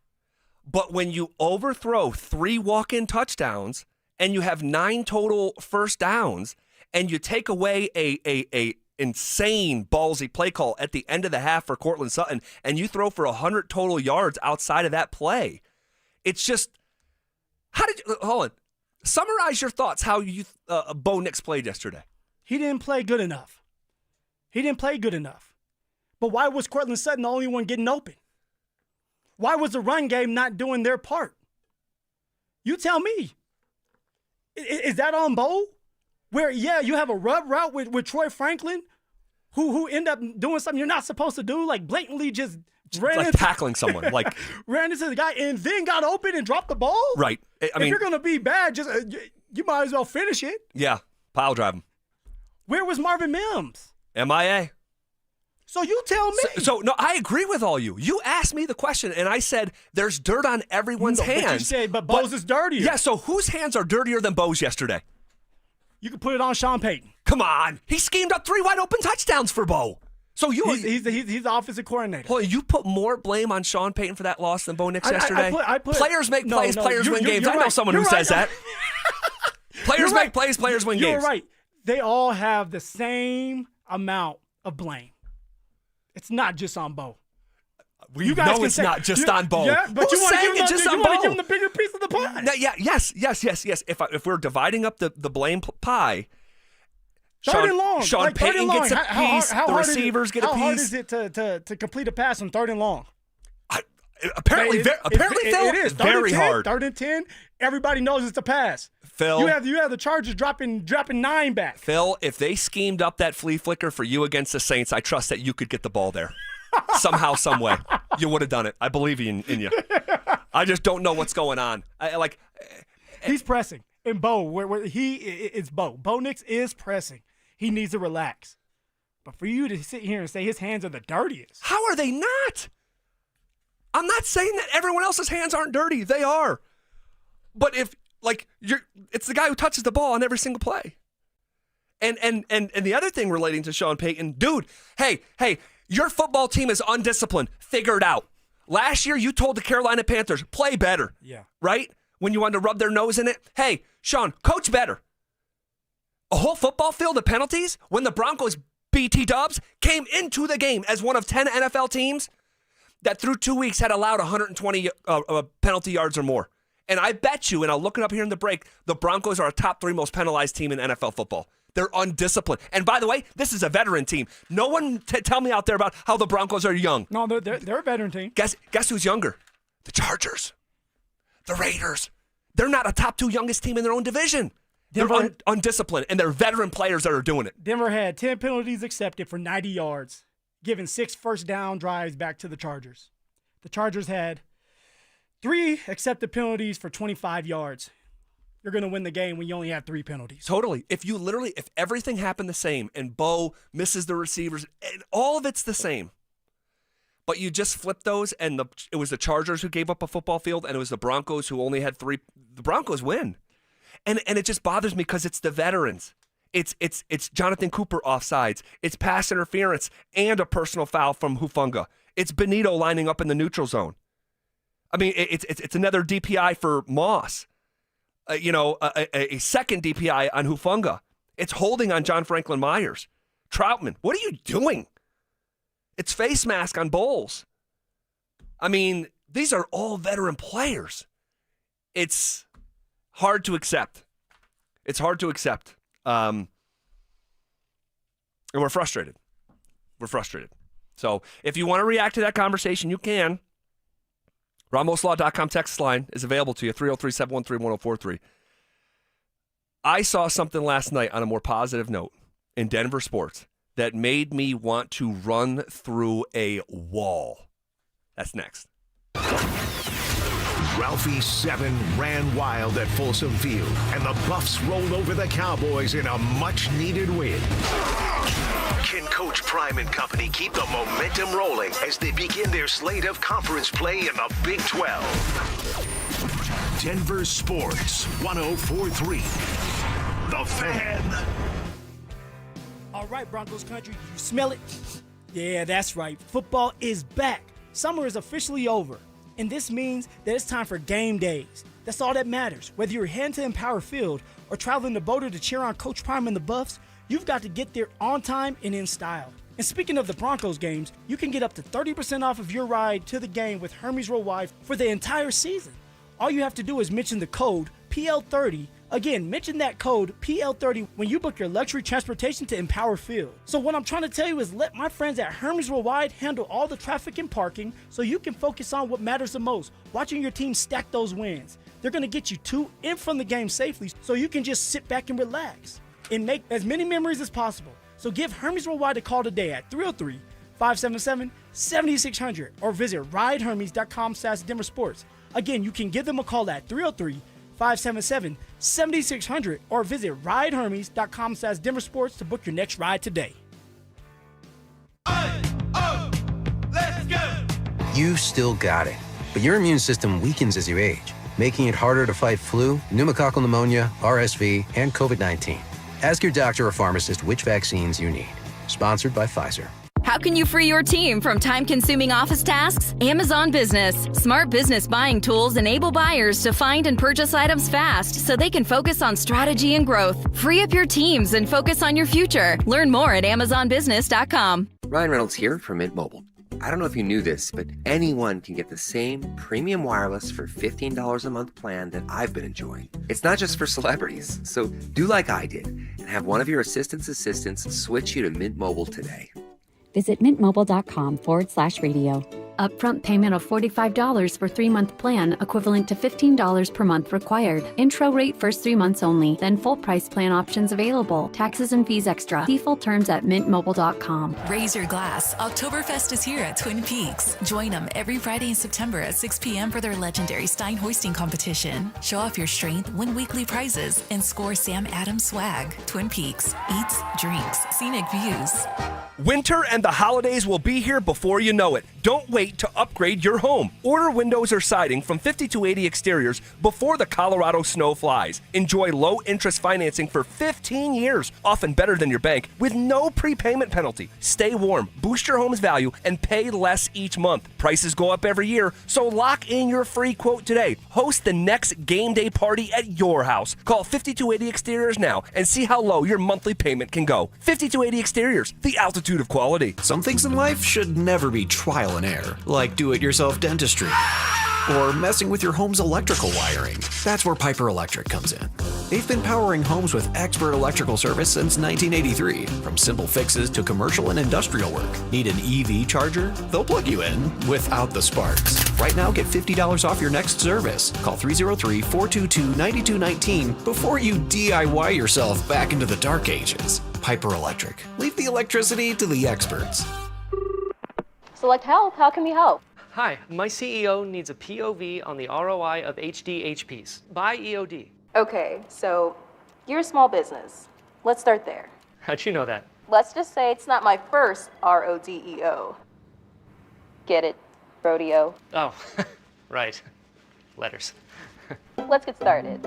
[SPEAKER 2] But when you overthrow 3 walk-in touchdowns and you have 9 total first downs and you take away a insane ballsy play call at the end of the half for Cortland Sutton and you throw for 100 total yards outside of that play, it's just hold on. Summarize your thoughts how Bo Nix played yesterday.
[SPEAKER 1] He didn't play good enough. But why was Cortland Sutton the only one getting open? Why was the run game not doing their part? You tell me. Is that on Bo? Where, you have a rub route with Troy Franklin, who end up doing something you're not supposed to do, like blatantly just ran
[SPEAKER 2] like
[SPEAKER 1] into,
[SPEAKER 2] tackling someone, like
[SPEAKER 1] ran into the guy and then got open and dropped the ball.
[SPEAKER 2] Right. I mean,
[SPEAKER 1] if you're gonna be bad, just you might as well finish it.
[SPEAKER 2] Yeah, pile drive him.
[SPEAKER 1] Where was Marvin Mims?
[SPEAKER 2] MIA.
[SPEAKER 1] So you tell me.
[SPEAKER 2] So no, I agree with all you. You asked me the question, and I said there's dirt on everyone's hands.
[SPEAKER 1] But you said, but Bo's is dirtier.
[SPEAKER 2] Yeah. So whose hands are dirtier than Bo's yesterday?
[SPEAKER 1] You can put it on Sean Payton.
[SPEAKER 2] Come on, he schemed up 3 wide open touchdowns for Bo. So
[SPEAKER 1] he's the offensive coordinator.
[SPEAKER 2] Well, you put more blame on Sean Payton for that loss than Bo Nix yesterday.
[SPEAKER 1] I put,
[SPEAKER 2] players make plays, players win games. I know someone who says that. Players make plays, players win games.
[SPEAKER 1] You're right. They all have the same amount of blame. It's not just on Bo.
[SPEAKER 2] You guys know it's not just on Bo.
[SPEAKER 1] Yeah, but
[SPEAKER 2] Who's
[SPEAKER 1] you want to
[SPEAKER 2] saying it's just on
[SPEAKER 1] Bo? You want to give him the bigger piece of the pie.
[SPEAKER 2] Yes. If we're dividing up the blame pie,
[SPEAKER 1] third and long.
[SPEAKER 2] Sean Payton gets a piece. The receivers get a piece.
[SPEAKER 1] How hard is it to complete a pass on 3rd and long?
[SPEAKER 2] Apparently, Phil,
[SPEAKER 1] it is
[SPEAKER 2] very hard.
[SPEAKER 1] 3rd and 10. Everybody knows it's a pass.
[SPEAKER 2] Phil,
[SPEAKER 1] you have the Chargers dropping 9 back.
[SPEAKER 2] Phil, if they schemed up that flea flicker for you against the Saints, I trust that you could get the ball there. Somehow, some way, you would have done it. I believe in you. I just don't know what's going on.
[SPEAKER 1] He's pressing, and Bo, it's Bo. Bo Nix is pressing. He needs to relax. But for you to sit here and say his hands are the dirtiest,
[SPEAKER 2] how are they not? I'm not saying that everyone else's hands aren't dirty. They are. But if it's the guy who touches the ball on every single play. And the other thing relating to Sean Payton, dude, hey, your football team is undisciplined. Figure it out. Last year, you told the Carolina Panthers, play better.
[SPEAKER 1] Yeah.
[SPEAKER 2] Right? When you wanted to rub their nose in it. Hey, Sean, coach better. A whole football field of penalties when the Broncos BT Dubs came into the game as one of 10 NFL teams that through 2 weeks had allowed 120 penalty yards or more. And I bet you, and I'll look it up here in the break, the Broncos are a top 3 most penalized team in NFL football. They're undisciplined. And by the way, this is a veteran team. No one tell me out there about how the Broncos are young.
[SPEAKER 1] No, they're a veteran team.
[SPEAKER 2] Guess who's younger? The Chargers. The Raiders. They're not a top 2 youngest team in their own division. They're undisciplined, and they're veteran players that are doing it.
[SPEAKER 1] Denver had 10 penalties accepted for 90 yards, giving 6 first down drives back to the Chargers. The Chargers had 3 accepted penalties for 25 yards. You're going to win the game when you only have 3 penalties.
[SPEAKER 2] Totally. If everything happened the same and Bo misses the receivers, and all of it's the same, but you just flip those and it was the Chargers who gave up a football field and it was the Broncos who only had 3, the Broncos win. And it just bothers me because it's the veterans. It's Jonathan Cooper offsides. It's pass interference and a personal foul from Hufanga. It's Benito lining up in the neutral zone. I mean, it's another DPI for Moss. A second DPI on Hufanga. It's holding on John Franklin Myers. Troutman, what are you doing? It's face mask on Bowles. I mean, these are all veteran players. It's hard to accept. It's hard to accept. And we're frustrated. So if you want to react to that conversation, you can. RamosLaw.com text line is available to you, 303-713-1043. I saw something last night on a more positive note in Denver sports that made me want to run through a wall. That's next.
[SPEAKER 4] Ralphie 7 ran wild at Folsom Field, and the Buffs rolled over the Cowboys in a much-needed win. Can Coach Prime and company keep the momentum rolling as they begin their slate of conference play in the Big 12? Denver Sports 104.3. The Fan.
[SPEAKER 1] All right, Broncos country, you smell it? Yeah, that's right. Football is back. Summer is officially over, and this means that it's time for game days. That's all that matters. Whether you're heading to Empower Field or traveling to Boulder to cheer on Coach Prime and the Buffs, you've got to get there on time and in style. And speaking of the Broncos games, you can get up to 30% off of your ride to the game with Hermes Worldwide for the entire season. All you have to do is mention the code PL30. Again, mention that code PL30 when you book your luxury transportation to Empower Field. So what I'm trying to tell you is let my friends at Hermes Worldwide handle all the traffic and parking so you can focus on what matters the most, watching your team stack those wins. They're going to get you to and from the game safely so you can just sit back and relax and make as many memories as possible. So give Hermes Worldwide a call today at 303-577-7600 or visit ridehermes.com/DenverSports. Again, you can give them a call at 303-577-7600 or visit ridehermes.com/DenverSports to book your next ride today.
[SPEAKER 13] You still got it, but your immune system weakens as you age, making it harder to fight flu, pneumococcal pneumonia, RSV, and COVID-19. Ask your doctor or pharmacist which vaccines you need. Sponsored by Pfizer.
[SPEAKER 14] How can you free your team from time-consuming office tasks? Amazon Business. Smart business buying tools enable buyers to find and purchase items fast so they can focus on strategy and growth. Free up your teams and focus on your future. Learn more at amazonbusiness.com.
[SPEAKER 15] Ryan Reynolds here from Mint Mobile. I don't know if you knew this, but anyone can get the same premium wireless for $15 a month plan that I've been enjoying. It's not just for celebrities. So do like I did and have one of your assistants switch you to Mint Mobile today.
[SPEAKER 16] Visit mintmobile.com/radio. Upfront payment of $45 for 3-month plan, equivalent to $15 per month required. Intro rate first 3 months only, then full price plan options available. Taxes and fees extra. See full terms at mintmobile.com.
[SPEAKER 17] Raise your glass. Oktoberfest is here at Twin Peaks. Join them every Friday in September at 6 p.m. for their legendary Stein hoisting competition. Show off your strength, win weekly prizes, and score Sam Adams swag. Twin Peaks. Eats, drinks, scenic views.
[SPEAKER 2] Winter and the holidays will be here before you know it. Don't wait to upgrade your home. Order windows or siding from 5280 Exteriors before the Colorado snow flies. Enjoy low-interest financing for 15 years, often better than your bank, with no prepayment penalty. Stay warm, boost your home's value, and pay less each month. Prices go up every year, so lock in your free quote today. Host the next game day party at your house. Call 5280 Exteriors now and see how low your monthly payment can go. 5280 Exteriors, the altitude of quality.
[SPEAKER 27] Some things in life should never be trial and error, like do-it-yourself dentistry or messing with your home's electrical wiring. That's where Piper Electric comes in. They've been powering homes with expert electrical service since 1983. From simple fixes to commercial and industrial work. Need an EV charger? They'll plug you in without the sparks. Right now, get $50 off your next service. Call 303-422-9219 before you DIY yourself back into the dark ages. Piper Electric. Leave the electricity to the experts.
[SPEAKER 18] Select Health, how can we help?
[SPEAKER 19] Hi, my CEO needs a POV on the ROI of HDHPs. Buy EOD.
[SPEAKER 18] Okay, so you're a small business. Let's start there.
[SPEAKER 19] How'd you know that?
[SPEAKER 18] Let's just say it's not my first RODEO. Get it? Rodeo.
[SPEAKER 19] Oh, right. Letters.
[SPEAKER 18] Let's get started.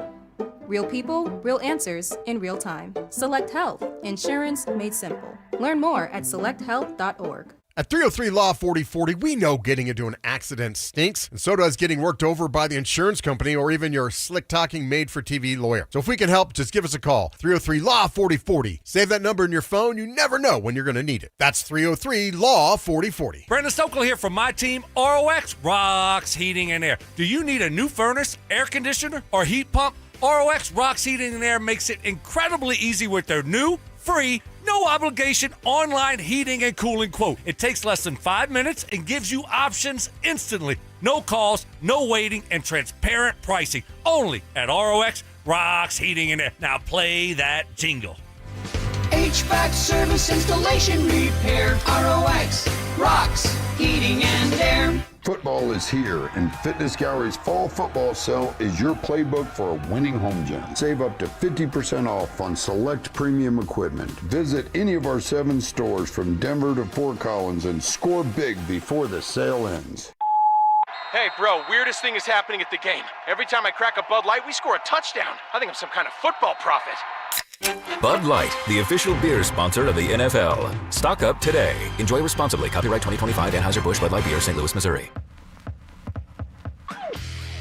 [SPEAKER 20] Real people, real answers in real time. Select Health. Insurance made simple. Learn more at selecthealth.org.
[SPEAKER 21] At 303 Law 4040, we know getting into an accident stinks, and so does getting worked over by the insurance company or even your slick-talking made-for-TV lawyer. So if we can help, just give us a call. 303 Law 4040. Save that number in your phone. You never know when you're going to need it. That's 303 Law 4040.
[SPEAKER 30] Brandon Stokel here from my team, ROX Rocks Heating and Air. Do you need a new furnace, air conditioner, or heat pump? ROX Rocks Heating and Air makes it incredibly easy with their new, free, no obligation online heating and cooling quote. It takes less than 5 minutes and gives you options instantly. No calls, no waiting, and transparent pricing. Only at ROX Rocks Heating and Air. Now play that jingle.
[SPEAKER 31] HVAC service, installation, repair. ROX Rocks Heating and Air.
[SPEAKER 32] Football is here, and Fitness Gallery's fall football sale is your playbook for a winning home gym. Save up to 50% off on select premium equipment. Visit any of our 7 stores from Denver to Fort Collins and score big before the sale ends.
[SPEAKER 33] Hey, bro, weirdest thing is happening at the game. Every time I crack a Bud Light, we score a touchdown. I think I'm some kind of football prophet.
[SPEAKER 34] Bud Light, the official beer sponsor of the NFL. Stock up today. Enjoy responsibly. Copyright 2025 Anheuser-Busch Bud Light Beer, St. Louis, Missouri.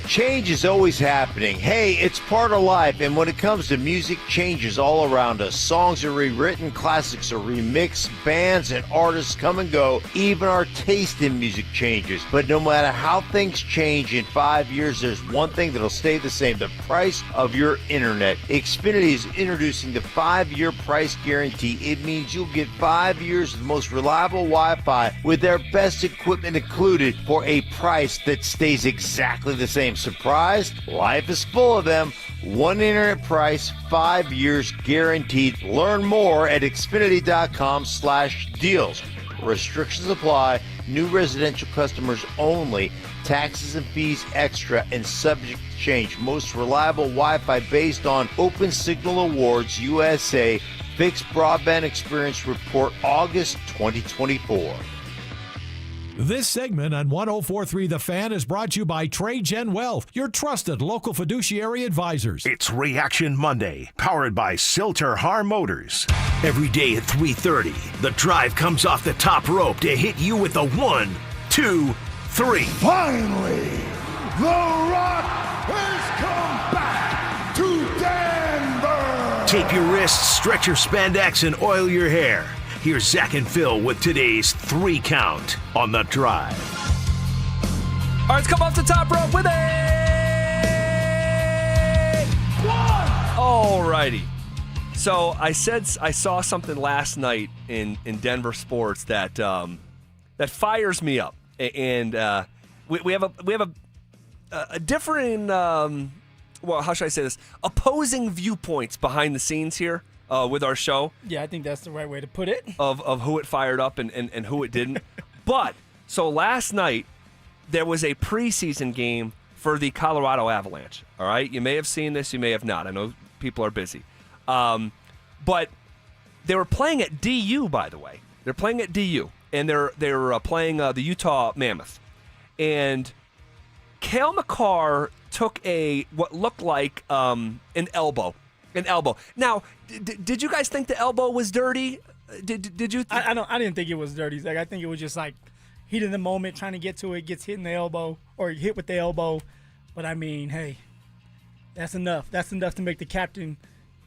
[SPEAKER 22] Change is always happening. Hey, it's part of life, and when it comes to music, change is all around us. Songs are rewritten, classics are remixed, bands and artists come and go. Even our taste in music changes. But no matter how things change in 5 years, there's one thing that'll stay the same: the price of your internet. Xfinity is introducing the 5-year price guarantee. It means you'll get 5 years of the most reliable Wi-Fi with their best equipment included for a price that stays exactly the same. Surprised? Life is full of them. One internet price, 5 years guaranteed. Learn more at Xfinity.com/deals. Restrictions apply. New residential customers only. Taxes and fees extra and subject to change. Most reliable Wi-Fi based on Open Signal Awards USA. Fixed Broadband Experience Report August 2024.
[SPEAKER 3] This segment on 104.3 The Fan is brought to you by TradeGen Wealth, your trusted local fiduciary advisors.
[SPEAKER 4] It's Reaction Monday, powered by Silter Har Motors. Every day at 3:30, the drive comes off the top rope to hit you with a 1, 2, 3.
[SPEAKER 31] Finally, The Rock has come back to Denver.
[SPEAKER 4] Tape your wrists, stretch your spandex, and oil your hair. Here's Zach and Phil with today's 3 count on the drive.
[SPEAKER 7] All right, let's come off the top rope with a 1. All righty. So I saw something last night in Denver sports that that fires me up, and we have a different well, how should I say this? Opposing viewpoints behind the scenes here. With our show.
[SPEAKER 1] Yeah, I think that's the right way to put it.
[SPEAKER 7] Of who it fired up and who it didn't. But, so last night, there was a preseason game for the Colorado Avalanche. All right? You may have seen this, you may have not. I know people are busy. But they were playing at DU, by the way. They're playing at DU. And they're playing the Utah Mammoth. And Cale Makar took what looked like an elbow. An elbow. Now, did you guys think the elbow was dirty? Did you?
[SPEAKER 1] I didn't think it was dirty. Like, I think it was just like heat of the moment, trying to get to it, gets hit in the elbow or hit with the elbow. But I mean, hey, that's enough. That's enough to make the captain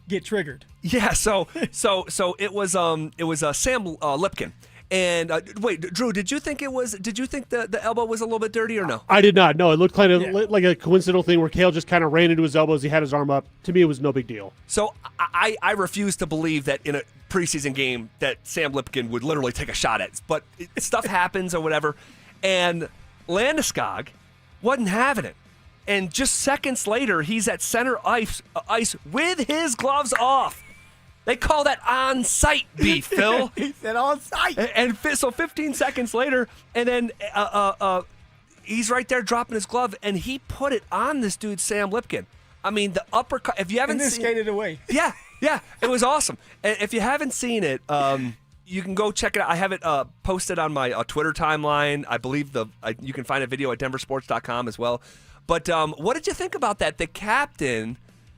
[SPEAKER 1] get triggered.
[SPEAKER 7] Yeah. So it was Sam Lipkin. And wait, Drew, did you think the elbow was a little bit dirty or no?
[SPEAKER 5] I did not. No, it looked kind of like a coincidental thing where Cale just kind of ran into his elbows. He had his arm up. To me, it was no big deal.
[SPEAKER 7] So I refuse to believe that in a preseason game that Sam Lipkin would literally take a shot at. But stuff happens or whatever. And Landeskog wasn't having it. And just seconds later, he's at center ice with his gloves off. They call that on-site beef, Phil.
[SPEAKER 1] He said on-site.
[SPEAKER 7] And so 15 seconds later, and then he's right there dropping his glove, and he put it on this dude, Sam Lipkin. I mean, the uppercut. If you haven't
[SPEAKER 1] and then
[SPEAKER 7] seen,
[SPEAKER 1] skated away.
[SPEAKER 7] Yeah, it was awesome. And if you haven't seen it, you can go check it out. I have it posted on my Twitter timeline. I believe you can find a video at DenverSports.com as well. But what did you think about that? The captain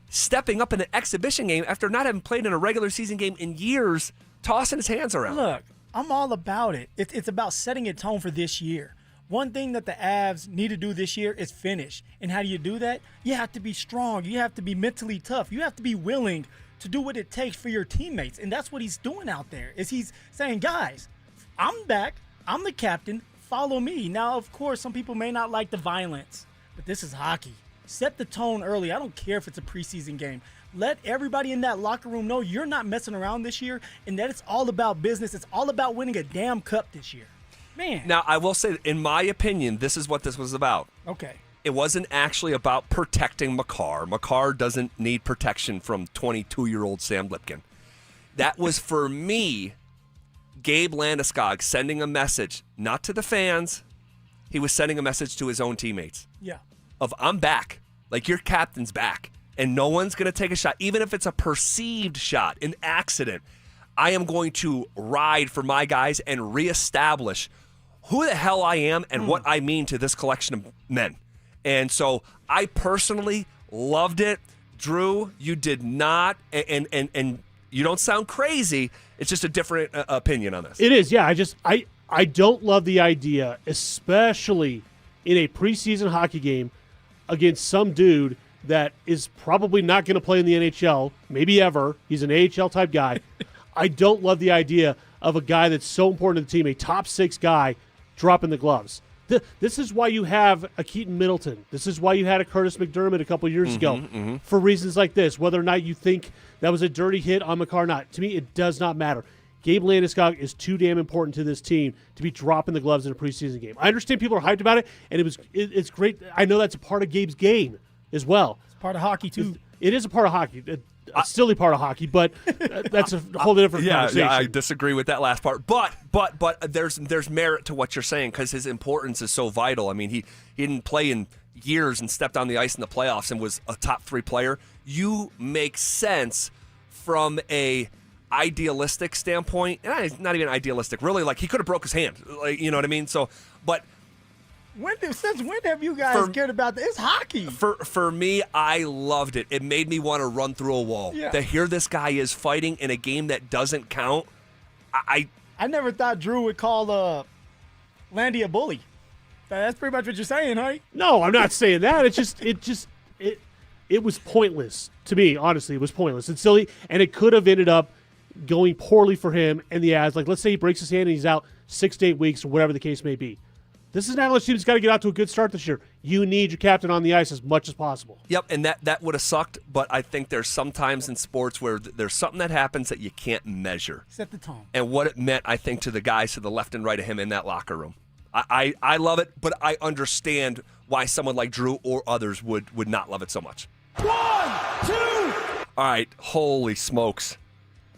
[SPEAKER 7] stepping up in an exhibition game after not having played in a regular season game in years, tossing his hands around.
[SPEAKER 1] Look, I'm all about it. It's about setting a tone for this year. One thing that the Avs need to do this year is finish. And how do you do that? You have to be strong. You have to be mentally tough. You have to be willing to do what it takes for your teammates. And that's what he's doing out there, is he's saying, guys, I'm back. I'm the captain. Follow me. Now, of course, some people may not like the violence, but this is hockey. Set the tone early. I don't care if it's a preseason game. Let everybody in that locker room know you're not messing around this year and that it's all about business. It's all about winning a damn cup this year. Man.
[SPEAKER 7] Now, I will say, in my opinion, this is what this was about.
[SPEAKER 1] Okay.
[SPEAKER 7] It wasn't actually about protecting Makar. Makar doesn't need protection from 22-year-old Sam Lipkin. That was, for me, Gabe Landeskog sending a message, not to the fans. He was sending a message to his own teammates.
[SPEAKER 1] Yeah.
[SPEAKER 7] Of, I'm back. Like, your captain's back. And no one's going to take a shot, even if it's a perceived shot, an accident. I am going to ride for my guys and reestablish who the hell I am and what I mean to this collection of men. And so I personally loved it. Drew, you did not, and you don't sound crazy. It's just a different opinion on this.
[SPEAKER 5] It is, yeah. I don't love the idea, especially in a preseason hockey game against some dude that is probably not going to play in the NHL, maybe ever. He's an AHL-type guy. I don't love the idea of a guy that's so important to the team, a top six guy, dropping the gloves. This is why you have a Keaton Middleton. This is why you had a Curtis McDermott a couple years ago for reasons like this. Whether or not you think that was a dirty hit on Makar or not, to me, it does not matter. Gabe Landeskog is too damn important to this team to be dropping the gloves in a preseason game. I understand people are hyped about it, and it's great. I know that's a part of Gabe's game as well.
[SPEAKER 1] It's part of hockey, too.
[SPEAKER 5] It is a part of hockey. A silly part of hockey, but that's a whole different conversation.
[SPEAKER 2] Yeah, I disagree with that last part. But there's merit to what you're saying because his importance is so vital. I mean, he didn't play in years and stepped on the ice in the playoffs and was a top 3 player. You make sense from a idealistic standpoint, and not even idealistic. Really, like he could have broke his hand. Like, you know what I mean? So, but.
[SPEAKER 1] Since when have you guys cared about this? It's hockey.
[SPEAKER 2] For me, I loved it. It made me want to run through a wall.
[SPEAKER 1] Yeah.
[SPEAKER 2] To hear this guy is fighting in a game that doesn't count, I
[SPEAKER 1] never thought Drew would call Landy a bully. That's pretty much what you're saying, right?
[SPEAKER 5] No, I'm not saying that. It was pointless to me. Honestly, it was pointless and silly, and it could have ended up going poorly for him in the ads. Like, let's say he breaks his hand and he's out 6 to 8 weeks or whatever the case may be. This is an Avalanche team that's got to get out to a good start this year. You need your captain on the ice as much as possible.
[SPEAKER 2] Yep, and that would have sucked, but I think there's sometimes in sports where there's something that happens that you can't measure.
[SPEAKER 1] Set the tone.
[SPEAKER 2] And what it meant, I think, to the guys to the left and right of him in that locker room. I love it, but I understand why someone like Drew or others would not love it so much.
[SPEAKER 31] 1, 2.
[SPEAKER 2] All right, holy smokes.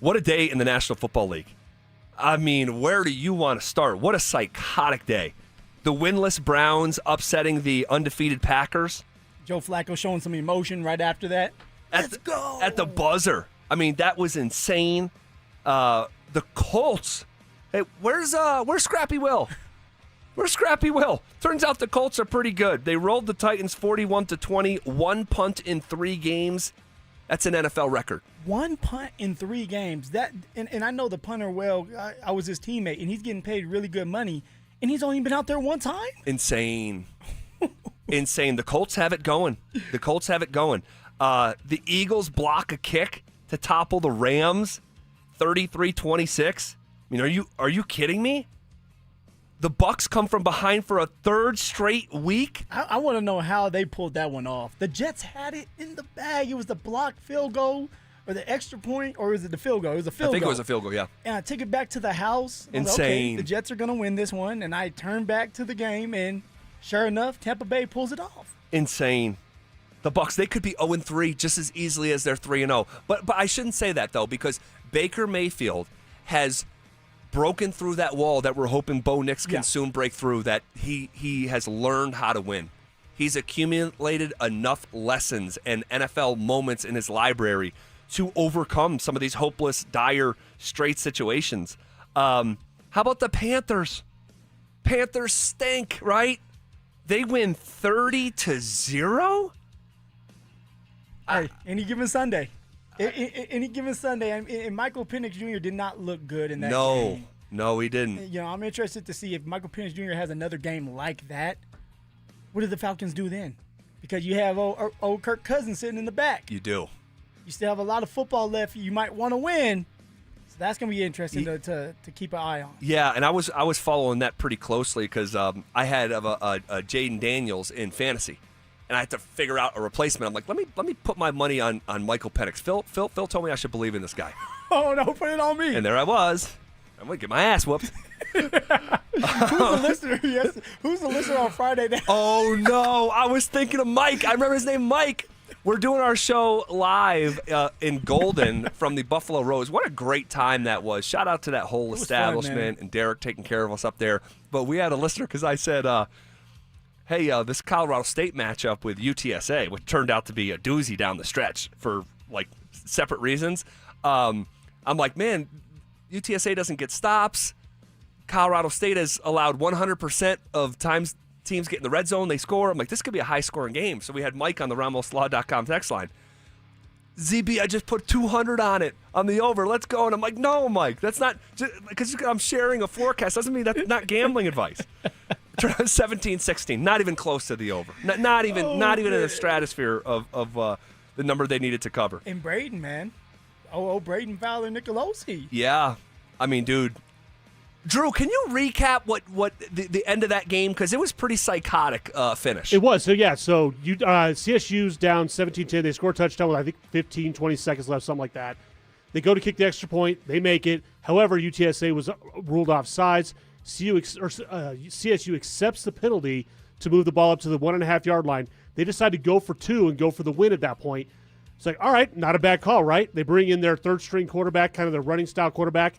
[SPEAKER 2] What a day in the National Football League. I mean, where do you want to start? What a psychotic day. The winless Browns upsetting the undefeated Packers.
[SPEAKER 1] Joe Flacco showing some emotion right after that. Let's go.
[SPEAKER 2] At the buzzer. I mean, that was insane. The Colts. Hey, where's Scrappy Will? Where's Scrappy Will? Turns out the Colts are pretty good. They rolled the Titans 41-20, 1 punt in 3 games. That's an NFL record.
[SPEAKER 1] 1 punt in 3 games. And I know the punter well. I was his teammate, and he's getting paid really good money. And he's only been out there 1 time?
[SPEAKER 2] Insane. Insane. The Colts have it going. The Eagles block a kick to topple the Rams 33-26. I mean, are you kidding me? The Bucs come from behind for a 3rd straight week.
[SPEAKER 1] I want to know how they pulled that one off. The Jets had it in the bag. It was the blocked field goal or the extra point, or is it the field goal? It was a field goal.
[SPEAKER 2] I think it was a field goal, yeah.
[SPEAKER 1] And I took it back to the house.
[SPEAKER 2] Insane.
[SPEAKER 1] Okay, the Jets are going to win this one. And I turned back to the game, and sure enough, Tampa Bay pulls it off.
[SPEAKER 2] Insane. The Bucs, they could be 0-3 just as easily as they're 3-0. But I shouldn't say that, though, because Baker Mayfield has broken through that wall that we're hoping Bo Nix can soon break through, that he has learned how to win. He's accumulated enough lessons and NFL moments in his library to overcome some of these hopeless, dire, straight situations. How about the Panthers? Panthers stink, right? They win 30-0?
[SPEAKER 1] Hey, any given Sunday. Any given Sunday. And Michael Penix Jr. did not look good in that game.
[SPEAKER 2] No, he didn't.
[SPEAKER 1] You know, I'm interested to see if Michael Penix Jr. has another game like that. What do the Falcons do then? Because you have old Kirk Cousins sitting in the back.
[SPEAKER 2] You do.
[SPEAKER 1] You still have a lot of football left. You might want to win. So that's going to be interesting to keep an eye on.
[SPEAKER 2] Yeah, and I was following that pretty closely because I had a Jaden Daniels in fantasy, and I had to figure out a replacement. I'm like, let me put my money on Michael Penix. Phil told me I should believe in this guy.
[SPEAKER 1] Oh no, put it on me.
[SPEAKER 2] And there I was. I'm gonna get my ass whooped.
[SPEAKER 1] Who's the listener? Yes. Who's the listener on Friday now?
[SPEAKER 2] Oh no, I was thinking of Mike. I remember his name, Mike. We're doing our show live in Golden from the Buffalo Rose. What a great time that was. Shout out to that whole establishment and Derek taking care of us up there. But we had a listener because I said, hey, this Colorado State matchup with UTSA, which turned out to be a doozy down the stretch for like separate reasons. I'm like, man, UTSA doesn't get stops. Colorado State has allowed 100% of times teams get in the red zone, they score. I'm like, this could be a high-scoring game. So we had Mike on the RamosLaw.com text line. ZB, I just put 200 on it, on the over. Let's go. And I'm like, no, Mike, that's not – because I'm sharing a forecast. Doesn't mean that's not gambling advice. 17-16, not even close to the over. Not even in the stratosphere of the number they needed to cover.
[SPEAKER 1] And Braden, man. Braden Fowler Nicolosi.
[SPEAKER 2] Yeah. I mean, dude. Drew, can you recap what the end of that game? Because it was pretty psychotic finish.
[SPEAKER 5] It was. So CSU's down 17-10. They score a touchdown with, I think, 15, 20 seconds left, something like that. They go to kick the extra point. They make it. However, UTSA was ruled offsides. CSU accepts the penalty to move the ball up to the 1.5-yard line. They decide to go for 2 and go for the win at that point. It's like, all right, not a bad call, right? They bring in their third-string quarterback, kind of their running-style quarterback.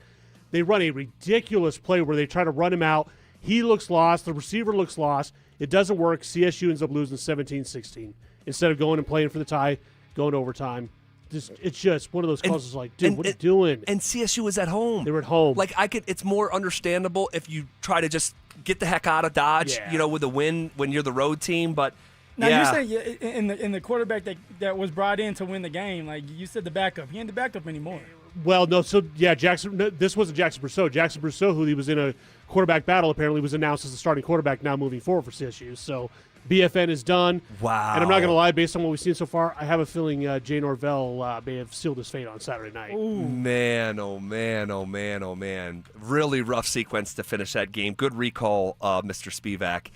[SPEAKER 5] They run a ridiculous play where they try to run him out. He looks lost. The receiver looks lost. It doesn't work. CSU ends up losing 17-16 instead of going and playing for the tie, going to overtime. It's just one of those calls. It's like, dude, what are you doing?
[SPEAKER 2] And CSU was at home.
[SPEAKER 5] They were at home.
[SPEAKER 2] Like, it's more understandable if you try to just get the heck out of Dodge, with a win when you're the road team. But
[SPEAKER 1] now you're saying in the quarterback that was brought in to win the game, like you said, the backup. He ain't the backup anymore.
[SPEAKER 5] Well, no. So Jackson. No, this wasn't Jackson Brousseau. Jackson Brousseau, who he was in a quarterback battle, apparently was announced as the starting quarterback now moving forward for CSU. So BFN is done.
[SPEAKER 2] Wow.
[SPEAKER 5] And I'm not going to lie, based on what we've seen so far, I have a feeling Jay Norvell may have sealed his fate on Saturday night.
[SPEAKER 2] Ooh. Man, oh man, oh man, oh man. Really rough sequence to finish that game. Good recall, Mr. Spivak.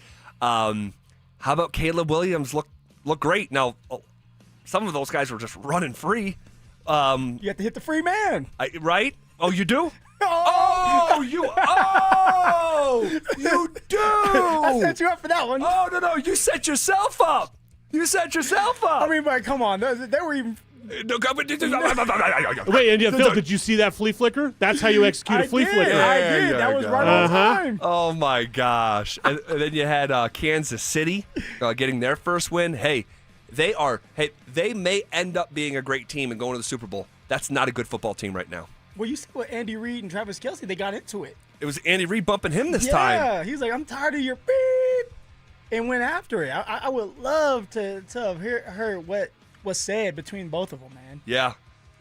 [SPEAKER 2] How about Caleb Williams? Look great. Now, some of those guys were just running free.
[SPEAKER 1] You have to hit the free man.
[SPEAKER 2] Right? Oh, you do? You do.
[SPEAKER 1] I set you up for that one.
[SPEAKER 2] Oh, no. You set yourself up.
[SPEAKER 1] I mean, but come on. They were even...
[SPEAKER 5] Wait, and Phil, did you see that flea flicker? That's how you execute a flea flicker.
[SPEAKER 1] I did. That was right on time.
[SPEAKER 2] Oh, my gosh. And then you had Kansas City getting their first win. Hey, they may end up being a great team and going to the Super Bowl. That's not a good football team right now.
[SPEAKER 1] Well, you see what Andy Reid and Travis Kelce, they got into it.
[SPEAKER 2] It was Andy Reid bumping him this time.
[SPEAKER 1] Yeah, he's like, I'm tired of your beep, and went after it. I would love to have heard what was said between both of them, man.
[SPEAKER 2] Yeah.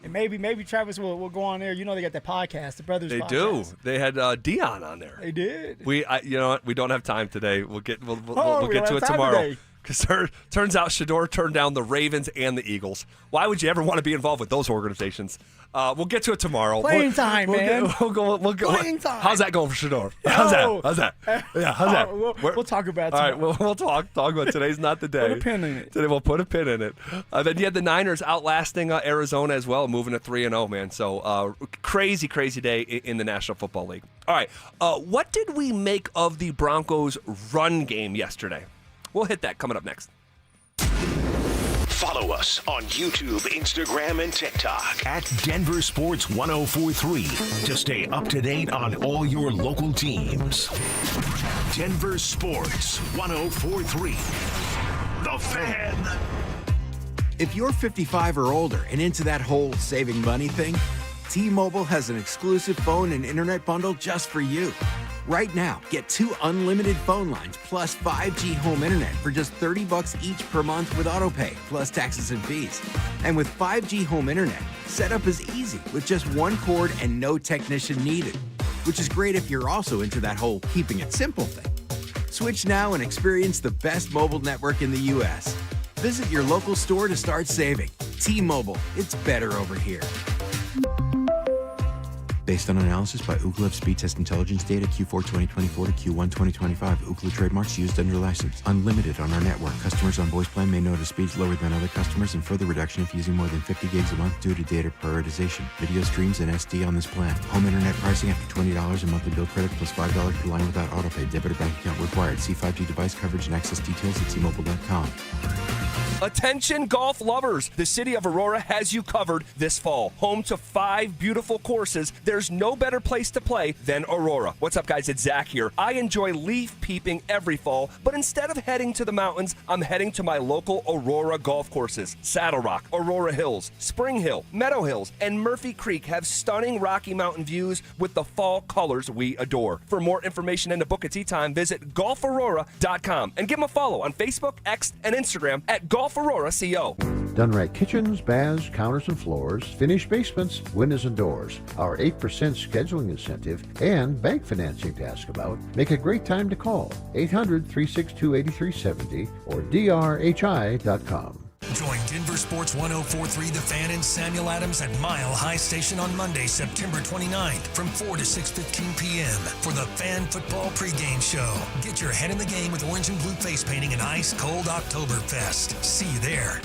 [SPEAKER 1] And maybe Travis will go on there. You know they got that podcast, the Brothers
[SPEAKER 2] They
[SPEAKER 1] podcast.
[SPEAKER 2] do. They had Dion on there.
[SPEAKER 1] They did.
[SPEAKER 2] You know what? We don't have time today. We'll get to it
[SPEAKER 1] time
[SPEAKER 2] tomorrow.
[SPEAKER 1] today.
[SPEAKER 2] Because turns out Shador turned down the Ravens and the Eagles. Why would you ever want to be involved with those organizations? We'll get to it tomorrow.
[SPEAKER 1] Playing time, man.
[SPEAKER 2] We'll go.
[SPEAKER 1] Playing time.
[SPEAKER 2] How's that going for Shador? How's that? Yeah, how's that?
[SPEAKER 1] We'll talk about it
[SPEAKER 2] all
[SPEAKER 1] tomorrow.
[SPEAKER 2] right, we'll talk about it. Today's not the day.
[SPEAKER 1] Put a pin in it.
[SPEAKER 2] Today we'll put a pin in it. Then you had the Niners outlasting Arizona as well, moving to 3-0, man. So crazy day in the National Football League. All right, what did we make of the Broncos' run game yesterday? We'll hit that coming up next.
[SPEAKER 4] Follow us on YouTube, Instagram, and TikTok at Denver Sports 1043 to stay up to date on all your local teams. Denver Sports 1043. The Fan.
[SPEAKER 6] If you're 55 or older and into that whole saving money thing, T-Mobile has an exclusive phone and internet bundle just for you. Right now, get 2 unlimited phone lines plus 5G home internet for just $30 each per month with AutoPay, plus taxes and fees. And with 5G home internet, setup is easy with just 1 cord and no technician needed, which is great if you're also into that whole keeping it simple thing. Switch now and experience the best mobile network in the U.S. Visit your local store to start saving. T-Mobile, it's better over here. Based on analysis by Ookla Speed Test Intelligence data Q4 2024 to Q1 2025. Ookla trademarks used under license. Unlimited on our network. Customers on voice plan may notice speeds lower than other customers and further reduction if using more than 50 gigs a month due to data prioritization. Video streams and SD on this plan. Home internet pricing after $20 a monthly bill credit plus $5 per line without autopay. Debit or bank account required. See 5G device coverage and access details at T-Mobile.com.
[SPEAKER 2] Attention golf lovers, the city of Aurora has you covered this fall. Home to 5 beautiful courses, there's no better place to play than Aurora. What's up guys, it's Zach here. I enjoy leaf peeping every fall, but instead of heading to the mountains, I'm heading to my local Aurora golf courses. Saddle Rock, Aurora Hills, Spring Hill, Meadow Hills, and Murphy Creek have stunning Rocky Mountain views with the fall colors we adore. For more information and to book a tee time, visit golfaurora.com and give them a follow on Facebook, X, and Instagram at Golf Aurora CO.
[SPEAKER 8] Done right kitchens, baths, counters and floors, finished basements, windows and doors. Our 8% scheduling incentive and bank financing to ask about make a great time to call 800-362-8370 or drhi.com.
[SPEAKER 9] Join Denver Sports 1043 The Fan and Samuel Adams at Mile High Station on Monday, September 29th from 4 to 6:15 p.m. for the Fan Football pregame show. Get your head in the game with orange and blue face painting and ice cold Oktoberfest. See you there.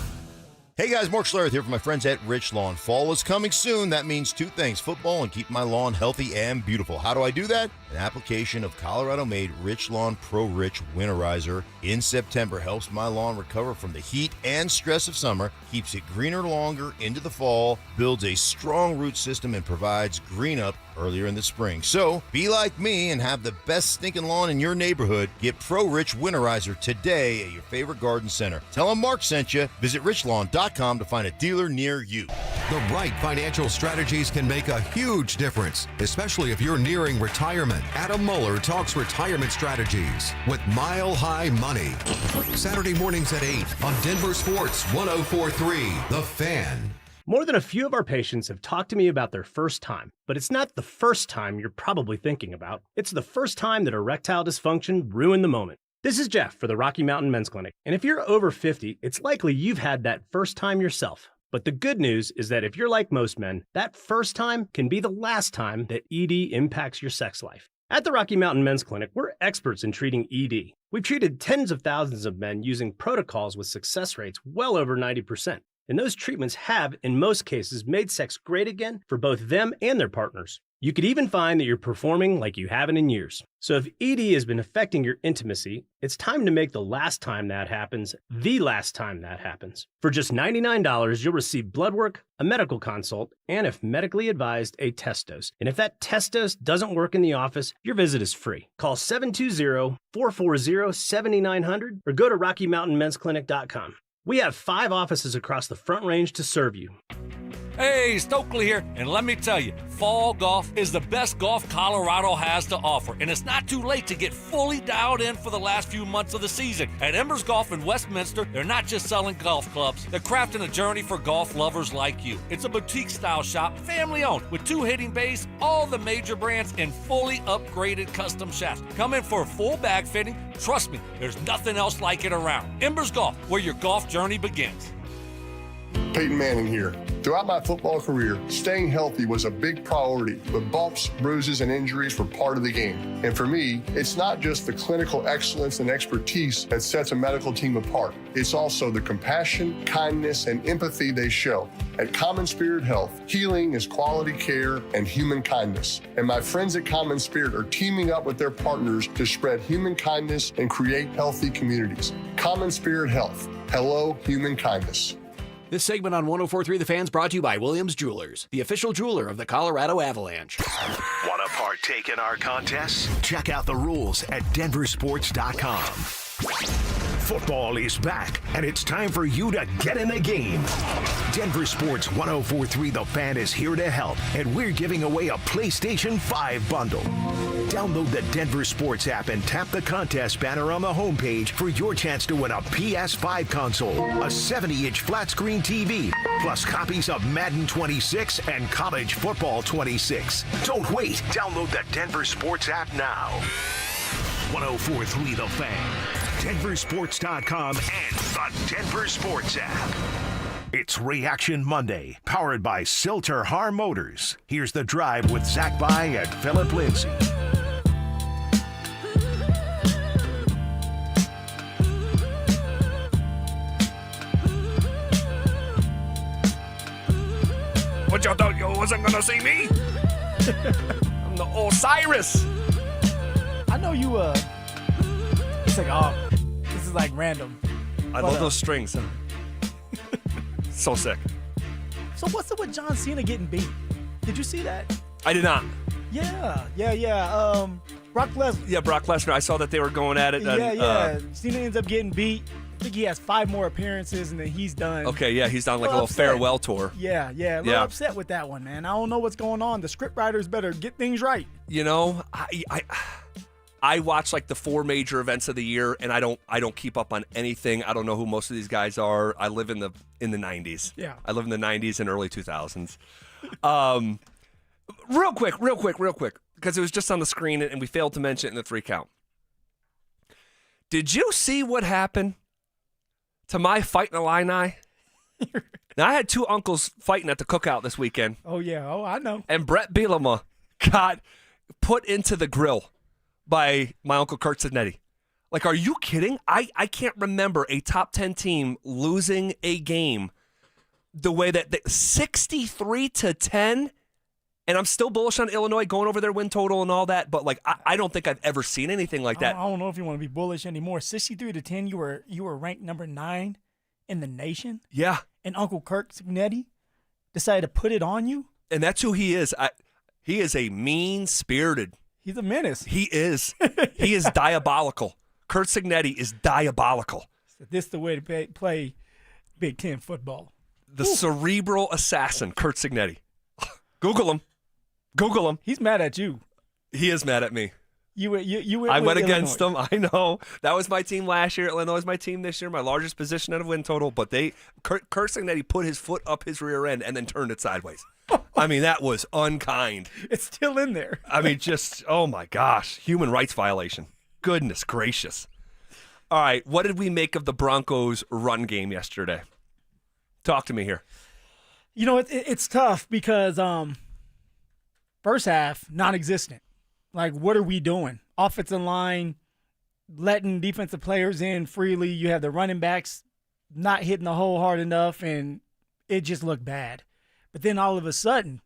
[SPEAKER 22] Hey guys, Mark Schlereth here from my friends at Rich Lawn. Fall is coming soon. That means two things, football and keep my lawn healthy and beautiful. How do I do that? An application of Colorado-made Rich Lawn Pro Rich Winterizer in September helps my lawn recover from the heat and stress of summer, keeps it greener longer into the fall, builds a strong root system, and provides green up earlier in the spring. So, be like me and have the best stinking lawn in your neighborhood. Get Pro Rich Winterizer today at your favorite garden center. Tell them Mark sent you. Visit richlawn.com to find a dealer near you.
[SPEAKER 10] The right financial strategies can make a huge difference, especially if you're nearing retirement. Adam Mueller talks retirement strategies with Mile High Money. Saturday mornings at 8 on Denver Sports 104.3 The Fan.
[SPEAKER 11] More than a few of our patients have talked to me about their first time, but it's not the first time you're probably thinking about. It's the first time that erectile dysfunction ruined the moment. This is Jeff for the Rocky Mountain Men's Clinic, and if you're over 50, it's likely you've had that first time yourself. But the good news is that if you're like most men, that first time can be the last time that ED impacts your sex life. At the Rocky Mountain Men's Clinic, we're experts in treating ED. We've treated tens of thousands of men using protocols with success rates well over 90%. And those treatments have, in most cases, made sex great again for both them and their partners. You could even find that you're performing like you haven't in years. So if ED has been affecting your intimacy, it's time to make the last time that happens the last time that happens. For just $99, you'll receive blood work, a medical consult, and if medically advised, a test dose. And if that test dose doesn't work in the office, your visit is free. Call 720-440-7900 or go to RockyMountainMen'sClinic.com. We have 5 offices across the Front Range to serve you.
[SPEAKER 30] Hey, Stokely here, and let me tell you, fall golf is the best golf Colorado has to offer, and it's not too late to get fully dialed in for the last few months of the season. At Embers Golf in Westminster, they're not just selling golf clubs, they're crafting a journey for golf lovers like you. It's a boutique-style shop, family-owned, with 2 hitting bays, all the major brands, and fully upgraded custom shafts. Come in for a full bag fitting. Trust me, there's nothing else like it around. Embers Golf, where your golf journey begins.
[SPEAKER 31] Peyton Manning here. Throughout my football career, staying healthy was a big priority, but bumps, bruises, and injuries were part of the game. And for me, it's not just the clinical excellence and expertise that sets a medical team apart. It's also the compassion, kindness, and empathy they show. At Common Spirit Health, healing is quality care and human kindness. And my friends at Common Spirit are teaming up with their partners to spread human kindness and create healthy communities. Common Spirit Health. Hello, human kindness.
[SPEAKER 12] This segment on 104.3 The Fan's brought to you by Williams Jewelers, the official jeweler of the Colorado Avalanche.
[SPEAKER 4] Want to partake in our contest? Check out the rules at DenverSports.com. Football is back, and it's time for you to get in the game. Denver Sports 104.3 The Fan is here to help, and we're giving away a PlayStation 5 bundle. Download the Denver Sports app and tap the contest banner on the homepage for your chance to win a PS5 console, a 70-inch flat-screen TV, plus copies of Madden 26 and College Football 26. Don't wait. Download the Denver Sports app now. 104.3 The Fan, DenverSports.com, and the Denver Sports app. It's Reaction Monday, powered by Silter Har Motors. Here's The Drive with Zach By and Phillip Lindsay.
[SPEAKER 2] What y'all thought you wasn't gonna see me? I'm the Osiris.
[SPEAKER 1] I know you, it's like, oh, this is like random.
[SPEAKER 2] I love those strings. Huh? So sick.
[SPEAKER 1] So what's up with John Cena getting beat? Did you see that?
[SPEAKER 2] I did not.
[SPEAKER 1] Yeah. Brock Lesnar.
[SPEAKER 2] Yeah, Brock Lesnar. I saw that they were going at it.
[SPEAKER 1] Cena ends up getting beat. I think he has 5 more appearances and then he's done.
[SPEAKER 2] Okay, yeah, he's done like a little farewell tour.
[SPEAKER 1] Yeah, a little upset with that one, man. I don't know what's going on. The script writers better get things right.
[SPEAKER 2] You know, I watch like the 4 major events of the year, and I don't keep up on anything. I don't know who most of these guys are. I live in the 90s.
[SPEAKER 1] Yeah,
[SPEAKER 2] I live in the 90s and early 2000s. Real quick, because it was just on the screen and we failed to mention it in the 3 count. Did you see what happened to my Fighting Illini? Now, I had 2 uncles fighting at the cookout this weekend.
[SPEAKER 1] Oh, yeah. Oh, I know.
[SPEAKER 2] And Brett Bielema got put into the grill by my Uncle Kurt Sidnetti. Like, are you kidding? I can't remember a top 10 team losing a game the way that 63-10, and I'm still bullish on Illinois going over their win total and all that, but like I don't think I've ever seen anything like that.
[SPEAKER 1] I don't know if you want to be bullish anymore. 63-10, you were ranked number 9 in the nation.
[SPEAKER 2] Yeah.
[SPEAKER 1] And Uncle Kirk Signetti decided to put it on you.
[SPEAKER 2] And that's who he is. He is a mean-spirited.
[SPEAKER 1] He's a menace.
[SPEAKER 2] He is. He is diabolical. Kurt Signetti is diabolical.
[SPEAKER 1] This is the way to play Big Ten football.
[SPEAKER 2] The cerebral assassin, Kurt Signetti. Google him. Google him.
[SPEAKER 1] He's mad at you.
[SPEAKER 2] He is mad at me.
[SPEAKER 1] You went
[SPEAKER 2] I went
[SPEAKER 1] Illinois.
[SPEAKER 2] against him. I know. That was my team last year. Illinois was my team this year. My largest position out of win total. But Kurt Signetti put his foot up his rear end and then turned it sideways. I mean, that was unkind.
[SPEAKER 1] It's still in there.
[SPEAKER 2] I mean, just, oh my gosh. Human rights violation. Goodness gracious. All right. What did we make of the Broncos' run game yesterday? Talk to me here.
[SPEAKER 1] You know, it's tough because first half, non-existent. Like, what are we doing? Offensive line, letting defensive players in freely. You have the running backs not hitting the hole hard enough, and it just looked bad. But then all of a sudden,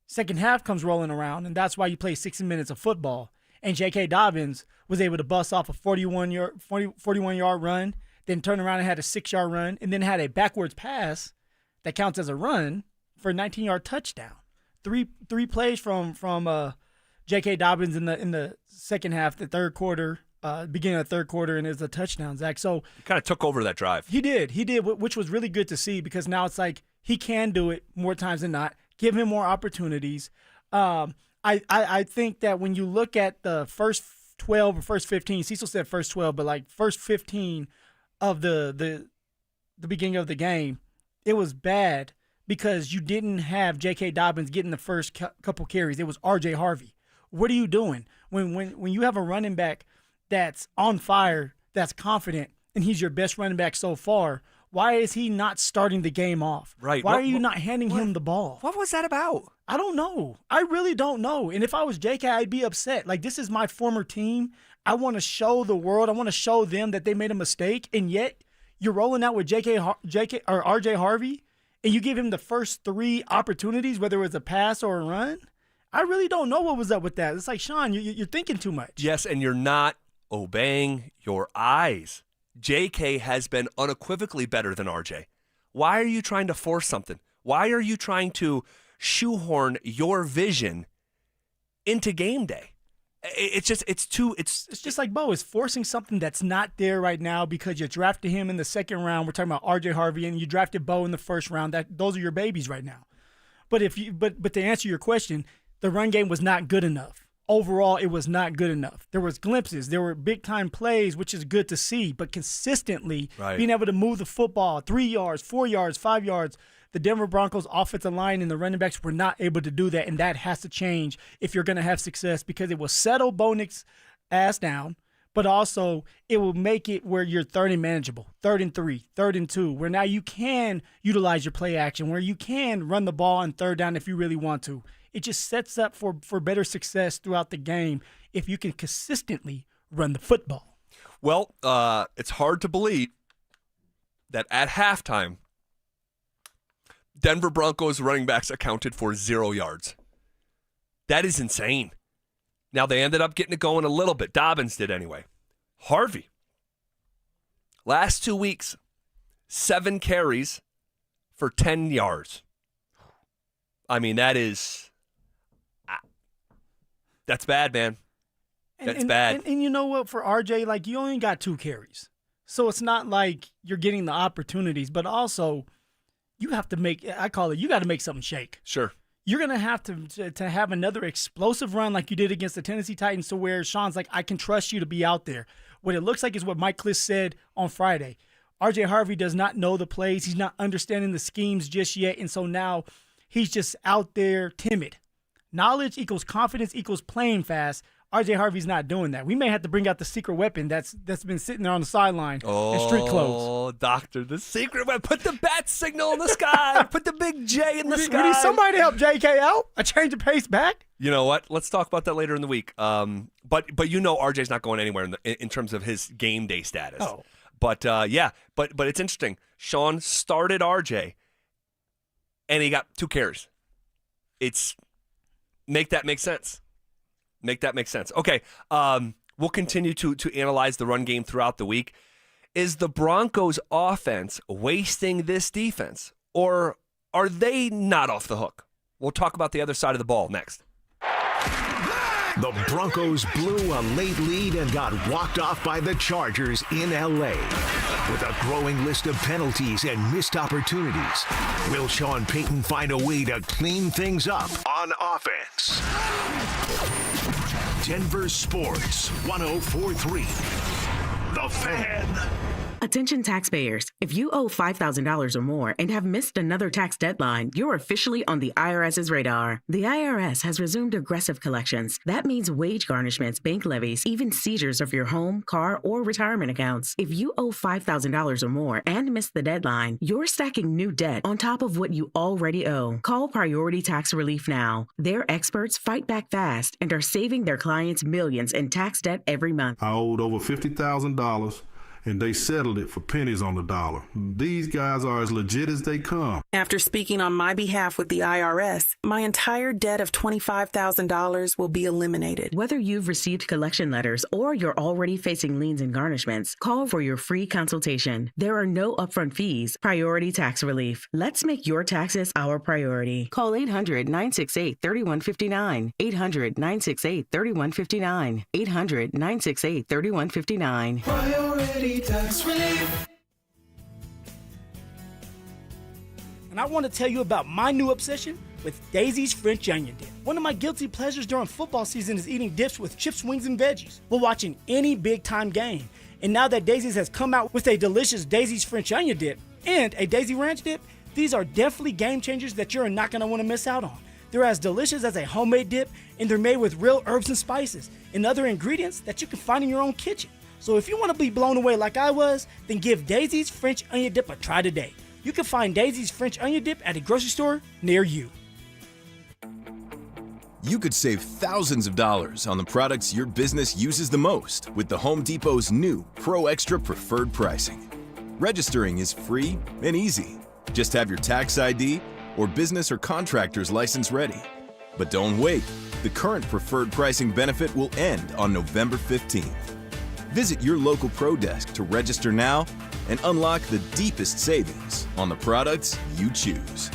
[SPEAKER 1] second half comes rolling around, and that's why you play 60 minutes of football. And J.K. Dobbins was able to bust off a 41-yard run, then turn around and had a 6-yard run, and then had a backwards pass that counts as a run for a 19-yard touchdown. Three plays from J.K. Dobbins in the second half, the third quarter, beginning of the third quarter, and it's a touchdown, Zach. So
[SPEAKER 2] he kind of took over that drive.
[SPEAKER 1] He did, which was really good to see because now it's like he can do it more times than not. Give him more opportunities. I think that when you look at the first 12 or first 15, Cecil said first 12, but like first 15 of the beginning of the game, it was bad because you didn't have J.K. Dobbins getting the first couple carries. It was R.J. Harvey. What are you doing when you have a running back that's on fire, that's confident, and he's your best running back so far? Why is he not starting the game off?
[SPEAKER 2] Right.
[SPEAKER 1] Why are you not handing him the ball?
[SPEAKER 2] What was that about?
[SPEAKER 1] I don't know. I really don't know. And if I was JK, I'd be upset. Like, this is my former team. I want to show the world. I want to show them that they made a mistake. And yet you're rolling out with JK or RJ Harvey, and you give him the first 3 opportunities, whether it was a pass or a run. I really don't know what was up with that. It's like, Sean, you're thinking too much.
[SPEAKER 2] Yes, and you're not obeying your eyes. JK has been unequivocally better than RJ. Why are you trying to force something? Why are you trying to shoehorn your vision into game day? It's
[SPEAKER 1] just like Bo is forcing something that's not there right now because you drafted him in the second round. We're talking about RJ Harvey, and you drafted Bo in the first round. Those are your babies right now. But to answer your question, the run game was not good enough. Overall, it was not good enough. There was glimpses. There were big-time plays, which is good to see. But consistently being able to move the football 3 yards, 4 yards, 5 yards, the Denver Broncos offensive line and the running backs were not able to do that, and that has to change if you're going to have success because it will settle Bo Nix ass down, but also it will make it where you're third and manageable, 3rd and 3, 3rd and 2, where now you can utilize your play action, where you can run the ball on third down if you really want to. It just sets up for better success throughout the game if you can consistently run the football.
[SPEAKER 2] Well, it's hard to believe that at halftime, Denver Broncos running backs accounted for 0 yards. That is insane. Now, they ended up getting it going a little bit. Dobbins did anyway. Harvey, last 2 weeks, 7 carries for 10 yards. I mean, that's bad, man. That's bad.
[SPEAKER 1] And you know what? For RJ, like, you only got 2 carries. So it's not like you're getting the opportunities, but also you have to you got to make something shake.
[SPEAKER 2] Sure.
[SPEAKER 1] You're going to have to have another explosive run like you did against the Tennessee Titans to where Sean's like, I can trust you to be out there. What it looks like is what Mike Kliss said on Friday. RJ Harvey does not know the plays. He's not understanding the schemes just yet, and so now he's just out there timid. Knowledge equals confidence equals playing fast. RJ Harvey's not doing that. We may have to bring out the secret weapon that's been sitting there on the sideline in street clothes.
[SPEAKER 2] Oh, doctor, the secret weapon. Put the bat signal in the sky. Put the big J in the sky.
[SPEAKER 1] We need somebody to help JK out. A change of pace back.
[SPEAKER 2] You know what? Let's talk about that later in the week. But you know RJ's not going anywhere in terms of his game day status.
[SPEAKER 1] Oh.
[SPEAKER 2] But it's interesting. Sean started RJ, and he got 2 carries. Make that make sense. Make that make sense. Okay, we'll continue to analyze the run game throughout the week. Is the Broncos' offense wasting this defense, or are they not off the hook? We'll talk about the other side of the ball next.
[SPEAKER 4] The Broncos blew a late lead and got walked off by the Chargers in L.A. With a growing list of penalties and missed opportunities, will Sean Payton find a way to clean things up on offense? Denver Sports 104.3. The Fan.
[SPEAKER 13] Attention taxpayers. If you owe $5,000 or more and have missed another tax deadline, you're officially on the IRS's radar. The IRS has resumed aggressive collections. That means wage garnishments, bank levies, even seizures of your home, car, or retirement accounts. If you owe $5,000 or more and missed the deadline, you're stacking new debt on top of what you already owe. Call Priority Tax Relief now. Their experts fight back fast and are saving their clients millions in tax debt every month.
[SPEAKER 14] I owed over $50,000. And they settled it for pennies on the dollar. These guys are as legit as they come.
[SPEAKER 15] After speaking on my behalf with the IRS, my entire debt of $25,000 will be eliminated.
[SPEAKER 13] Whether you've received collection letters or you're already facing liens and garnishments, call for your free consultation. There are no upfront fees. Priority Tax Relief. Let's make your taxes our priority. Call 800-968-3159. 800-968-3159. 800-968-3159.
[SPEAKER 1] Priority Tax Relief. And I want to tell you about my new obsession with Daisy's French Onion Dip. One of my guilty pleasures during football season is eating dips with chips, wings, and veggies while watching any big-time game. And now that Daisy's has come out with a delicious Daisy's French Onion Dip and a Daisy Ranch Dip, these are definitely game changers that you're not going to want to miss out on. They're as delicious as a homemade dip, and they're made with real herbs and spices and other ingredients that you can find in your own kitchen. So if you want to be blown away like I was, then give Daisy's French Onion Dip a try today. You can find Daisy's French Onion Dip at a grocery store near you.
[SPEAKER 16] You could save thousands of dollars on the products your business uses the most with the Home Depot's new Pro Extra Preferred Pricing. Registering is free and easy. Just have your tax ID or business or contractor's license ready. But don't wait. The current preferred pricing benefit will end on November 15th. Visit your local Pro Desk to register now and unlock the deepest savings on the products you choose.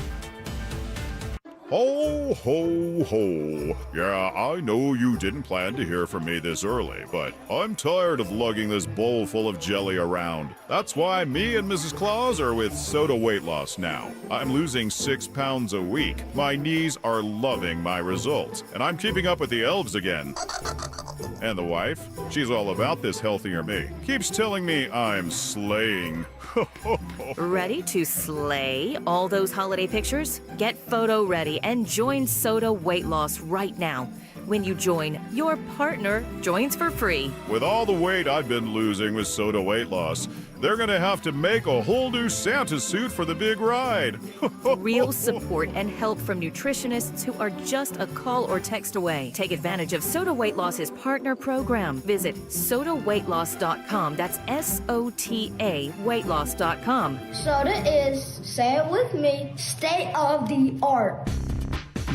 [SPEAKER 17] Ho, ho, ho. Yeah, I know you didn't plan to hear from me this early, but I'm tired of lugging this bowl full of jelly around. That's why me and Mrs. Claus are with Soda Weight Loss now. I'm losing 6 pounds a week. My knees are loving my results, and I'm keeping up with the elves again. And the wife, she's all about this healthier me. Keeps telling me I'm slaying.
[SPEAKER 18] Ready to slay all those holiday pictures? Get photo ready and join Soda Weight Loss right now. When you join, your partner joins for free.
[SPEAKER 17] With all the weight I've been losing with Soda Weight Loss, they're gonna have to make a whole new Santa suit for the big ride.
[SPEAKER 18] Real support and help from nutritionists who are just a call or text away. Take advantage of Soda Weight Loss's partner program. Visit sodaweightloss.com. That's SOTA weightloss.com.
[SPEAKER 19] Soda is, say it with me, state of the art.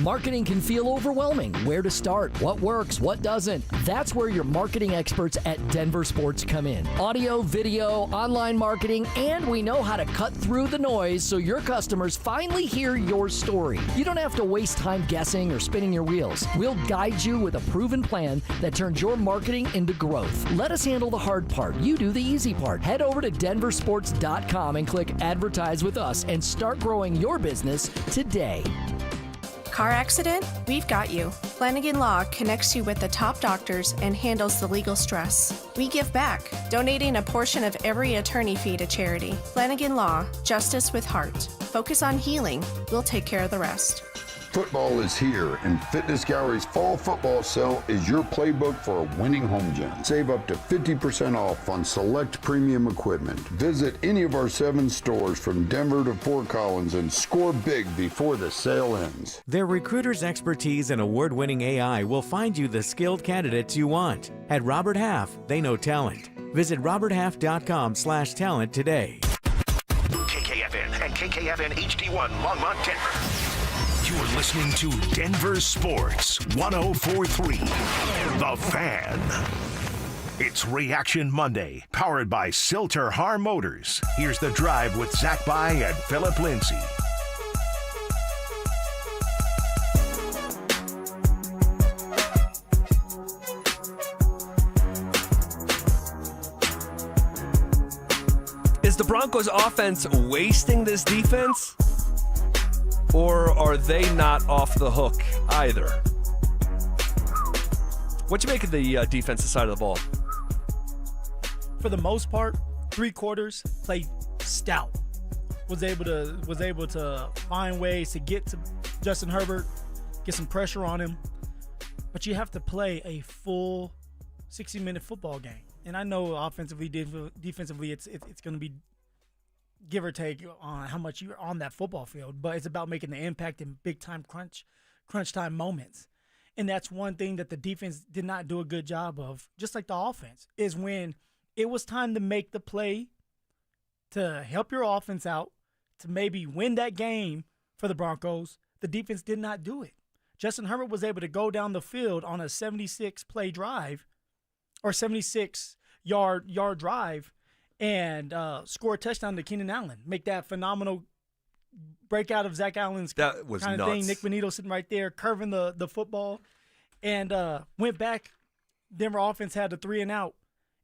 [SPEAKER 23] Marketing can feel overwhelming. Where to start? What works? What doesn't? That's where your marketing experts at Denver Sports come in. Audio, video, online marketing, and we know how to cut through the noise so your customers finally hear your story. You don't have to waste time guessing or spinning your wheels. We'll guide you with a proven plan that turns your marketing into growth. Let us handle the hard part. You do the easy part. Head over to DenverSports.com and click Advertise with us and start growing your business today.
[SPEAKER 24] Car accident? We've got you. Flanagan Law connects you with the top doctors and handles the legal stress. We give back, donating a portion of every attorney fee to charity. Flanagan Law, justice with heart. Focus on healing. We'll take care of the rest.
[SPEAKER 32] Football is here, and Fitness Gallery's fall football sale is your playbook for a winning home gym. Save up to 50% off on select premium equipment. Visit any of our 7 stores from Denver to Fort Collins and score big before the sale ends.
[SPEAKER 25] Their recruiters' expertise and award-winning AI will find you the skilled candidates you want. At Robert Half, they know talent. Visit roberthalf.com/talent today.
[SPEAKER 4] KKFN and KKFN HD1 Longmont, Denver. You're listening to Denver Sports 104.3. The Fan. It's Reaction Monday, powered by Silter Har Motors. Here's The Drive with Zach By and Phillip Lindsay.
[SPEAKER 2] Is the Broncos offense wasting this defense? Or are they not off the hook either? What you make of the defensive side of the ball?
[SPEAKER 1] For the most part, 3 quarters played stout. Was able to find ways to get to Justin Herbert, get some pressure on him. But you have to play a full 60-minute football game. And I know offensively, defensively, it's going to be give or take on how much you're on that football field. But it's about making the impact in big-time crunch time moments. And that's one thing that the defense did not do a good job of, just like the offense, is when it was time to make the play to help your offense out, to maybe win that game for the Broncos, the defense did not do it. Justin Herbert was able to go down the field on a 76-play drive or 76-yard drive and score a touchdown to Keenan Allen, make that phenomenal breakout of Zach Allen's
[SPEAKER 2] that was
[SPEAKER 1] kind of
[SPEAKER 2] nuts.
[SPEAKER 1] thing. Nick Bonito sitting right there, curving the football, and went back. Denver offense had a 3-and-out,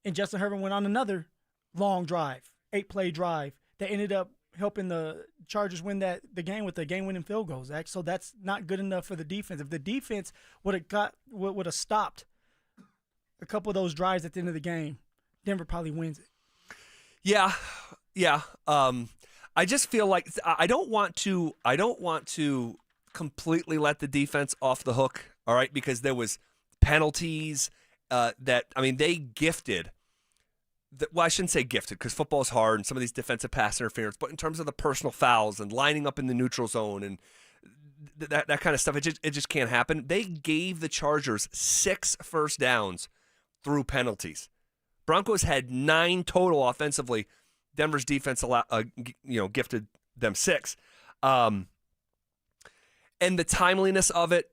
[SPEAKER 1] and Justin Herbert went on another long drive, 8-play drive that ended up helping the Chargers win the game with the game-winning field goal, Zach. So that's not good enough for the defense. If the defense would have stopped a couple of those drives at the end of the game, Denver probably wins it.
[SPEAKER 2] Yeah. I just feel like I don't want to completely let the defense off the hook, all right, because there was penalties they gifted. Well, I shouldn't say gifted because football's hard and some of these defensive pass interference, but in terms of the personal fouls and lining up in the neutral zone and that kind of stuff, it just can't happen. They gave the Chargers 6 first downs through penalties. Broncos had 9 total offensively. Denver's defense gifted them 6. And the timeliness of it,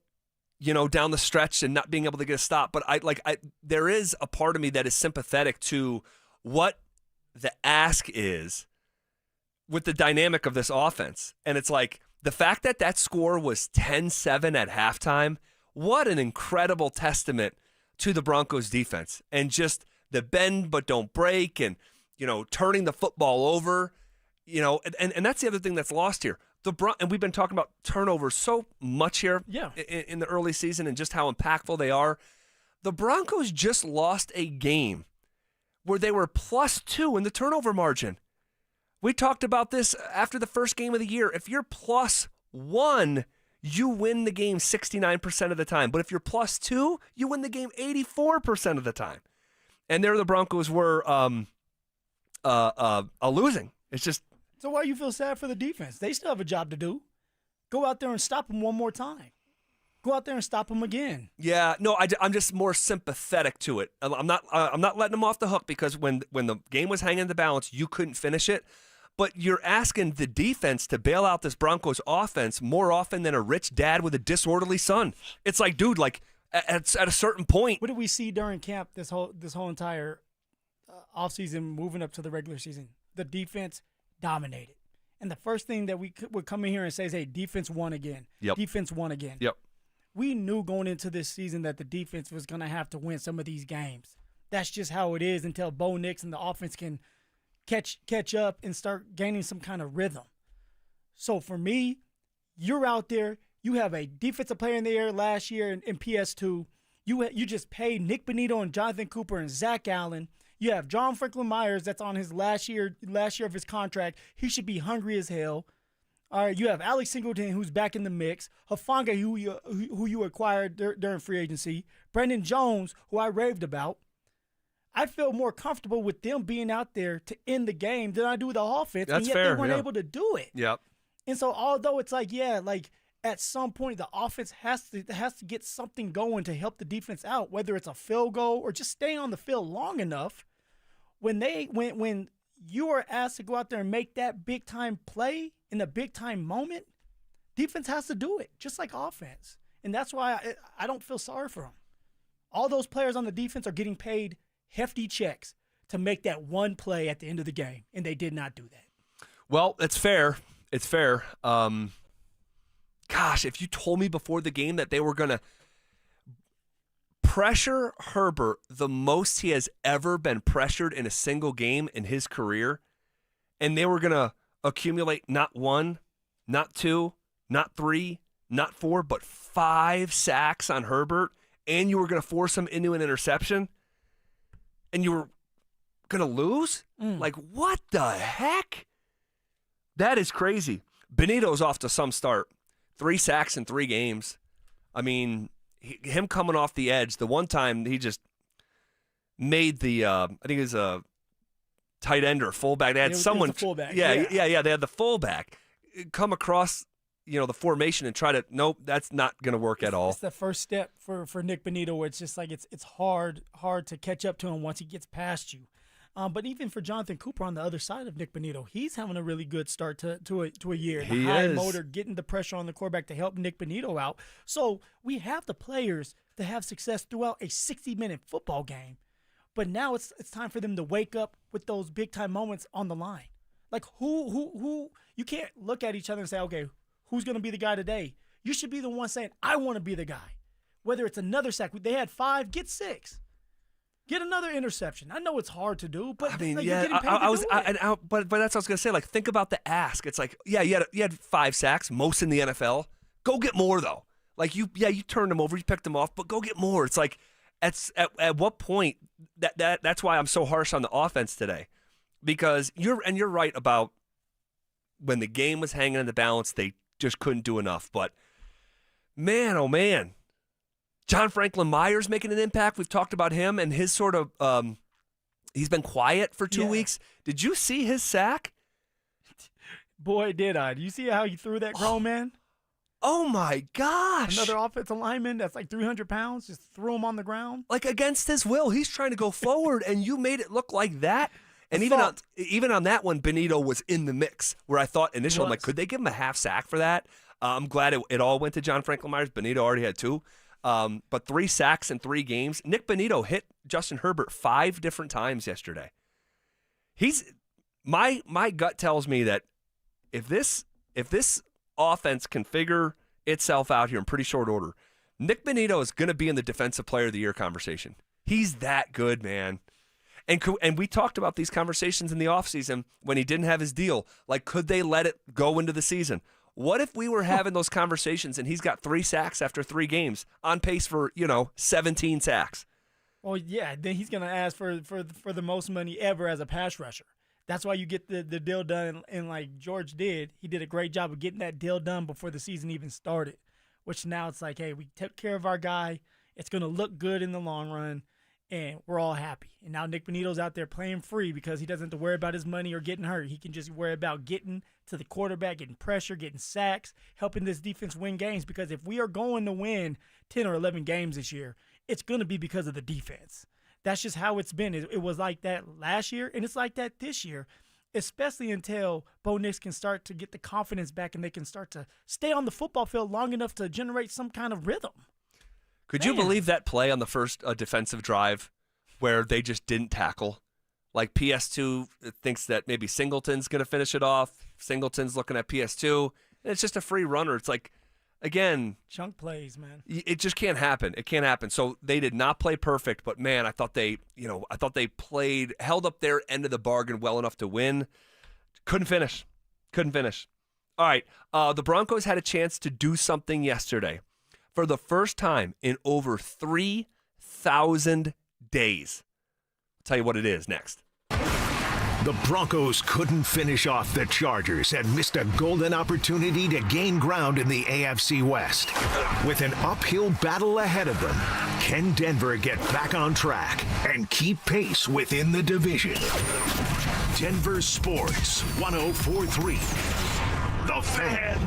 [SPEAKER 2] down the stretch and not being able to get a stop. But there is a part of me that is sympathetic to what the ask is with the dynamic of this offense. And it's like the fact that score was 10-7 at halftime, what an incredible testament to the Broncos defense and just the bend but don't break and, turning the football over, and that's the other thing that's lost here. And we've been talking about turnovers so much here in the early season and just how impactful they are. The Broncos just lost a game where they were +2 in the turnover margin. We talked about this after the first game of the year. If you're +1, you win the game 69% of the time. But if you're +2, you win the game 84% of the time. And there the Broncos were losing. It's just.
[SPEAKER 1] So why do you feel sad for the defense? They still have a job to do. Go out there and stop them one more time. Go out there and stop them again.
[SPEAKER 2] Yeah, no, I'm just more sympathetic to it. I'm not letting them off the hook because when the game was hanging in the balance, you couldn't finish it. But you're asking the defense to bail out this Broncos offense more often than a rich dad with a disorderly son. It's like, dude, at a certain point.
[SPEAKER 1] What did we see during camp this whole entire offseason moving up to the regular season? The defense dominated. And the first thing that we would come in here and say is, hey, defense won again.
[SPEAKER 2] Yep.
[SPEAKER 1] Defense won again.
[SPEAKER 2] Yep.
[SPEAKER 1] We knew going into this season that the defense was going to have to win some of these games. That's just how it is until Bo Nix and the offense can catch up and start gaining some kind of rhythm. So for me, you're out there. You have a defensive player in the air last year in PS2. You just paid Nick Bonito and Jonathan Cooper and Zach Allen. You have John Franklin Myers that's on his last year of his contract. He should be hungry as hell. All right, you have Alex Singleton, who's back in the mix. Hufanga, who you acquired during free agency. Brandon Jones, who I raved about. I feel more comfortable with them being out there to end the game than I do with the offense.
[SPEAKER 2] That's
[SPEAKER 1] and yet
[SPEAKER 2] fair,
[SPEAKER 1] they weren't able to do it.
[SPEAKER 2] Yep.
[SPEAKER 1] And so although it's at some point the offense has to get something going to help the defense out, whether it's a field goal or just stay on the field long enough. When you are asked to go out there and make that big-time play in the big-time moment, defense has to do it, just like offense. And that's why I don't feel sorry for them. All those players on the defense are getting paid hefty checks to make that one play at the end of the game, and they did not do that.
[SPEAKER 2] Well, it's fair. It's fair. Gosh, if you told me before the game that they were going to pressure Herbert the most he has ever been pressured in a single game in his career, and they were going to accumulate not 1, not 2, not 3, not 4, but 5 sacks on Herbert, and you were going to force him into an interception, and you were going to lose? Like, what the heck? That is crazy. Benito's off to some start. 3 sacks in 3 games. I mean, him coming off the edge, the one time he just made the, I think it was a tight end or fullback. They had someone.
[SPEAKER 1] Fullback.
[SPEAKER 2] Yeah. They had the fullback come across, the formation and try to, nope, that's not going to work at all.
[SPEAKER 1] It's the first step for Nick Bonitto, where it's just like it's hard to catch up to him once he gets past you. But even for Jonathan Cooper on the other side of Nick Bonitto, he's having a really good start to a year.
[SPEAKER 2] He
[SPEAKER 1] high
[SPEAKER 2] is.
[SPEAKER 1] motor, getting the pressure on the quarterback to help Nick Bonitto out. So we have the players to have success throughout a 60-minute football game. But now it's time for them to wake up with those big-time moments on the line. Like, who you can't look at each other and say, okay, who's going to be the guy today? You should be the one saying, I want to be the guy. Whether it's another sack. They had 5, get 6. Get another interception. I know it's hard to do, but
[SPEAKER 2] I mean,
[SPEAKER 1] like,
[SPEAKER 2] yeah,
[SPEAKER 1] you're getting paid to do it.
[SPEAKER 2] but that's what I was gonna say. Like, think about the ask. It's like, yeah, you had 5 sacks, most in the NFL. Go get more though. Like you turned them over, you picked them off, but go get more. It's like, at what point that's why I'm so harsh on the offense today, because you're right about when the game was hanging in the balance, they just couldn't do enough. But man, oh man. John Franklin Myers making an impact. We've talked about him and his sort of he's been quiet for 2 weeks. Did you see his sack?
[SPEAKER 1] Boy, did I. Do you see how he threw that grown man?
[SPEAKER 2] Oh, my gosh.
[SPEAKER 1] Another offensive lineman that's like 300 pounds, just threw him on the ground.
[SPEAKER 2] Like, against his will. He's trying to go forward, and you made it look like that. And even on that one, Benito was in the mix, where I thought initially, I'm like, could they give him a half sack for that? I'm glad it all went to John Franklin Myers. Benito already had 2. But 3 sacks in 3 games. Nick Bonitto hit Justin Herbert 5 different times yesterday. My gut tells me that if this offense can figure itself out here in pretty short order, Nick Bonitto is going to be in the Defensive Player of the Year conversation. He's that good, man. And we talked about these conversations in the offseason when he didn't have his deal. Like, could they let it go into the season? What if we were having those conversations and he's got 3 sacks after 3 games, on pace for, 17 sacks?
[SPEAKER 1] Well, yeah, then he's going to ask for the most money ever as a pass rusher. That's why you get the deal done, and like George did, he did a great job of getting that deal done before the season even started, which now it's like, hey, we took care of our guy. It's going to look good in the long run, and we're all happy. And now Nick Bonitto's out there playing free because he doesn't have to worry about his money or getting hurt. He can just worry about getting to the quarterback, getting pressure, getting sacks, helping this defense win games. Because if we are going to win 10 or 11 games this year, it's going to be because of the defense. That's just how it's been. It was like that last year, and it's like that this year, especially until Bo Nix can start to get the confidence back and they can start to stay on the football field long enough to generate some kind of rhythm.
[SPEAKER 2] Could you believe that play on the first defensive drive where they just didn't tackle? Like, PS2 thinks that maybe Singleton's going to finish it off. Singleton's looking at PS2. And it's just a free runner. It's like, again,
[SPEAKER 1] chunk plays, man.
[SPEAKER 2] It just can't happen. It can't happen. So they did not play perfect, but man, I thought they held up their end of the bargain well enough to win. Couldn't finish. All right, the Broncos had a chance to do something yesterday. For the first time in over 3,000 days. I'll tell you what it is next.
[SPEAKER 4] The Broncos couldn't finish off the Chargers and missed a golden opportunity to gain ground in the AFC West. With an uphill battle ahead of them, can Denver get back on track and keep pace within the division? Denver Sports 104.3. The Fan.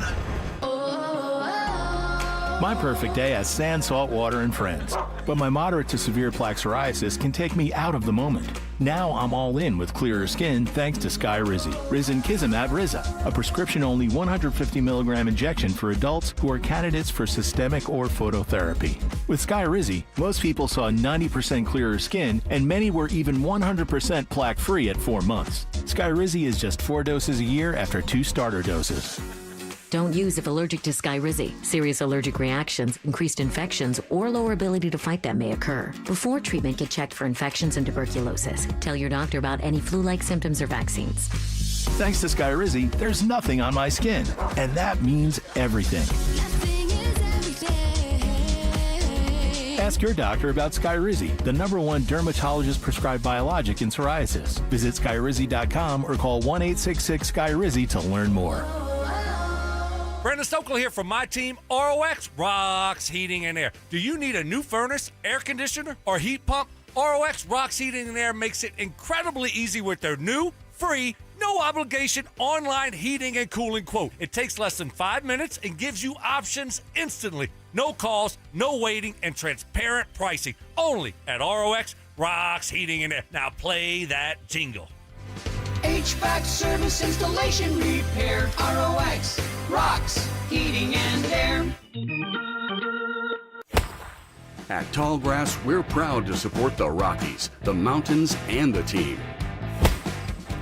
[SPEAKER 3] My perfect day has sand, salt water, and friends. But my moderate to severe plaque psoriasis can take me out of the moment. Now I'm all in with clearer skin thanks to Skyrizi. Risankizumab Riza, a prescription-only 150 milligram injection for adults who are candidates for systemic or phototherapy. With Skyrizi, most people saw 90% clearer skin, and many were even 100% plaque-free at 4 months. Skyrizi is just 4 doses a year after 2 starter doses.
[SPEAKER 18] Don't use if allergic to Skyrizi. Serious allergic reactions, increased infections, or lower ability to fight them may occur. Before treatment, get checked for infections and tuberculosis. Tell your doctor about any flu-like symptoms or vaccines.
[SPEAKER 3] Thanks to Skyrizi, there's nothing on my skin, and that means everything. Ask your doctor about Skyrizi, the #1 dermatologist-prescribed biologic in psoriasis. Visit Skyrizi.com or call 1-866-SKYRIZI to learn more.
[SPEAKER 30] Brandon Stokel here from my team, ROX Rocks Heating and Air. Do you need a new furnace, air conditioner, or heat pump? ROX Rocks Heating and Air makes it incredibly easy with their new, free, no obligation online heating and cooling quote. It takes less than 5 minutes and gives you options instantly. No calls, no waiting, and transparent pricing. Only at ROX Rocks Heating and Air. Now play that jingle.
[SPEAKER 5] HVAC service, installation, repair. ROX Rocks Heating and Air.
[SPEAKER 6] At Tallgrass, we're proud to support the Rockies, the mountains, and the team.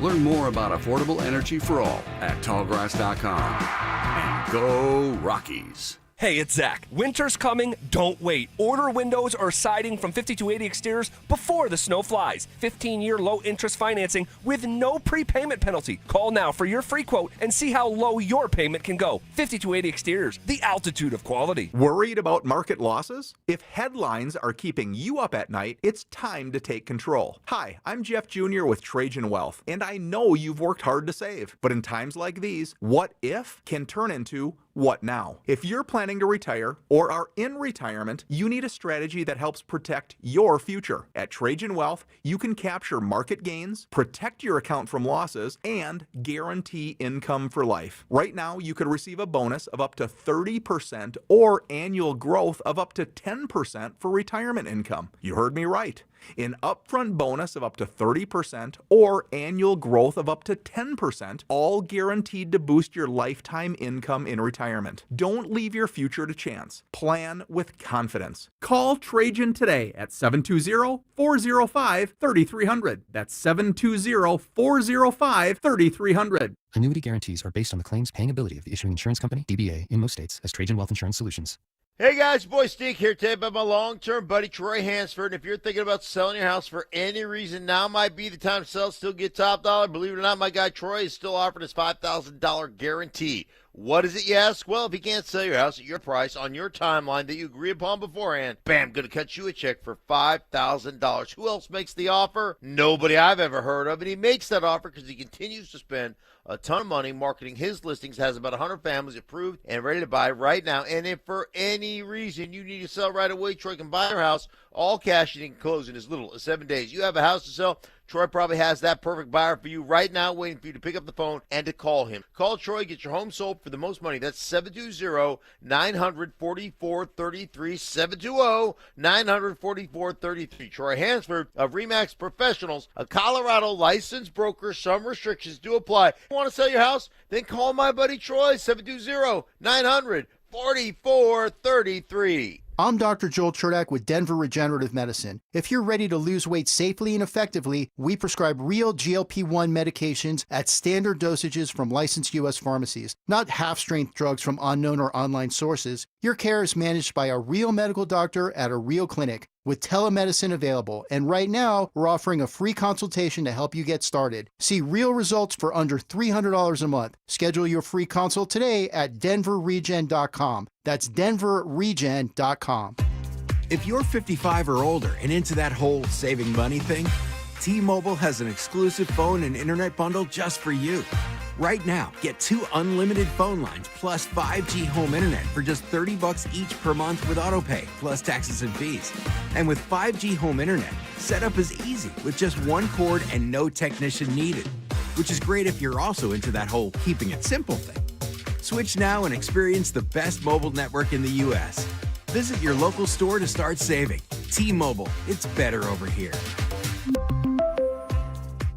[SPEAKER 6] Learn more about affordable energy for all at tallgrass.com. And go Rockies!
[SPEAKER 2] Hey, it's Zach. Winter's coming. Don't wait. Order windows or siding from 5280 Exteriors before the snow flies. 15-year low-interest financing with no prepayment penalty. Call now for your free quote and see how low your payment can go. 5280 Exteriors, the altitude of quality.
[SPEAKER 7] Worried about market losses? If headlines are keeping you up at night, it's time to take control. Hi, I'm Jeff Jr. with Trajan Wealth, and I know you've worked hard to save. But in times like these, what if can turn into what now? If you're planning to retire or are in retirement, you need a strategy that helps protect your future. At Trajan Wealth, you can capture market gains, protect your account from losses, and guarantee income for life. Right now, you could receive a bonus of up to 30% or annual growth of up to 10% for retirement income. You heard me right. An upfront bonus of up to 30% or annual growth of up to 10%, all guaranteed to boost your lifetime income in retirement. Don't leave your future to chance. Plan with confidence. Call Trajan today at 720-405-3300. That's 720-405-3300.
[SPEAKER 8] Annuity guarantees are based on the claims paying ability of the issuing insurance company, DBA, in most states, as Trajan Wealth Insurance Solutions.
[SPEAKER 9] Hey guys, boy Steve here today about my long-term buddy Troy Hansford. And if you're thinking about selling your house for any reason, now might be the time to sell, still get top dollar. Believe it or not, my guy Troy is still offering his $5,000 guarantee. What is it, you ask? Well, if you can't sell your house at your price on your timeline that you agree upon beforehand, bam, going to cut you a check for $5,000. Who else makes the offer? Nobody I've ever heard of. And he makes that offer because he continues to spend a ton of money marketing his listings, has about 100 families approved and ready to buy right now. And if for any reason you need to sell right away, Troy can buy your house, all cash, and he can close in as little as 7 days. You have a house to sell, Troy probably has that perfect buyer for you right now, waiting for you to pick up the phone and to call him. Call Troy, get your home sold for the most money. That's 720-900-4433, 720-900-4433. Troy Hansford of RE/MAX Professionals, a Colorado licensed broker. Some restrictions do apply. Want to sell your house? Then call my buddy Troy, 720-900-4433.
[SPEAKER 20] I'm Dr. Joel Cherdak with Denver Regenerative Medicine. If you're ready to lose weight safely and effectively, we prescribe real GLP-1 medications at standard dosages from licensed U.S. pharmacies, not half-strength drugs from unknown or online sources. Your care is managed by a real medical doctor at a real clinic with telemedicine available. And right now, we're offering a free consultation to help you get started. See real results for under $300 a month. Schedule your free consult today at DenverRegen.com. That's DenverRegen.com.
[SPEAKER 21] If you're 55 or older and into that whole saving money thing, T-Mobile has an exclusive phone and internet bundle just for you. Right now, get 2 unlimited phone lines plus 5G home internet for just $30 each per month with autopay, plus taxes and fees. And with 5G home internet, setup is easy with just 1 cord and no technician needed, which is great if you're also into that whole keeping it simple thing. Switch now and experience the best mobile network in the U.S. Visit your local store to start saving. T-Mobile, it's better over here.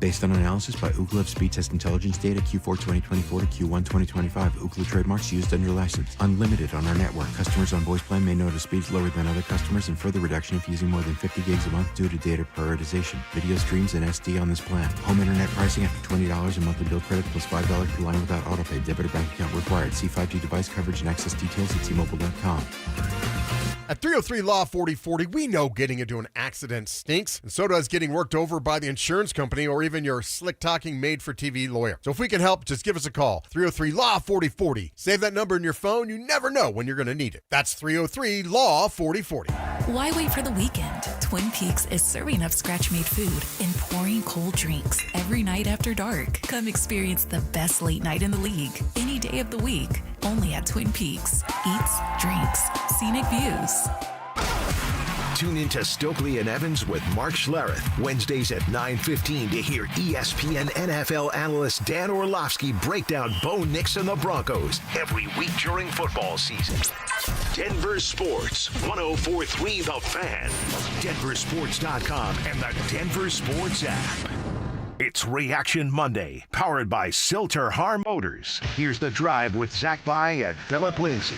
[SPEAKER 21] Based on analysis by Ookla of speed test intelligence data Q4 2024 to Q1 2025. Ookla trademarks used under license. Unlimited on our network. Customers on voice plan may notice speeds lower than other customers and further reduction if using more than 50 gigs a month due to data prioritization. Video streams and SD on this plan. Home internet pricing after $20 a monthly bill credit plus $5 per line without autopay. Debit or bank account required. See 5G device coverage and access details at T-Mobile.com.
[SPEAKER 10] At 303 Law 4040, we know getting into an accident stinks, and so does getting worked over by the insurance company or even your slick-talking made-for-TV lawyer. So if we can help, just give us a call. 303 Law 4040. Save that number in your phone. You never know when you're going to need it. That's 303 Law 4040.
[SPEAKER 11] Why wait for the weekend? Twin Peaks is serving up scratch-made food and pouring cold drinks every night after dark. Come experience the best late night in the league any day of the week. Only at Twin Peaks. Eats, drinks, scenic views.
[SPEAKER 4] Tune into Stokely and Evans with Mark Schlereth, Wednesdays at 9:15 to hear ESPN NFL analyst Dan Orlovsky break down Bo Nix and the Broncos every week during football season. Denver Sports, 104.3 The Fan, DenverSports.com, and the Denver Sports app. It's Reaction Monday, powered by Silter Har Motors. Here's The Drive with Zach By and Phillip Lindsay.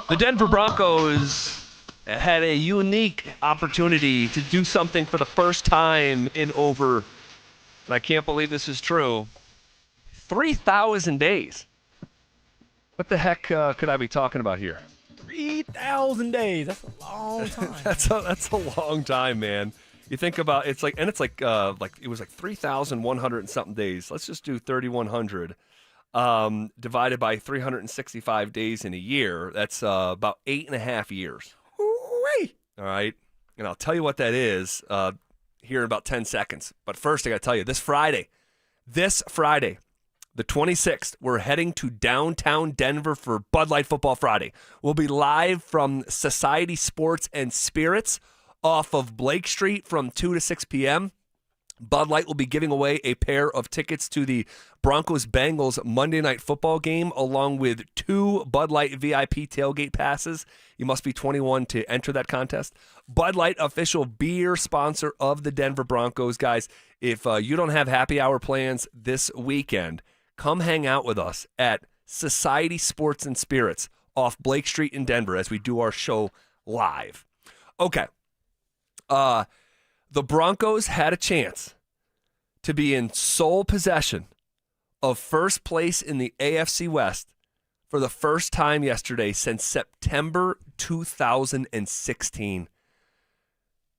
[SPEAKER 12] The Denver Broncos had a unique opportunity to do something for the first time in over, and I can't believe this is true, 3,000 days. What the heck could I be talking about here?
[SPEAKER 1] 3,000 days. That's a long time.
[SPEAKER 2] That's a long time, man. You think about it was like 3,100 and something days. Let's just do 3,100 divided by 365 days in a year. That's about 8.5 years.
[SPEAKER 1] Ooh-wee.
[SPEAKER 2] All right, and I'll tell you what that is here in about 10 seconds. But first, I got to tell you, this Friday, the 26th, we're heading to downtown Denver for Bud Light Football Friday. We'll be live from Society Sports and Spirits off of Blake Street from 2 to 6 p.m. Bud Light will be giving away a pair of tickets to the Broncos-Bengals Monday Night Football game, along with 2 Bud Light VIP tailgate passes. You must be 21 to enter that contest. Bud Light, official beer sponsor of the Denver Broncos. Guys, if you don't have happy hour plans this weekend, come hang out with us at Society Sports and Spirits off Blake Street in Denver as we do our show live. Okay. The Broncos had a chance to be in sole possession of first place in the AFC West for the first time yesterday since September 2016.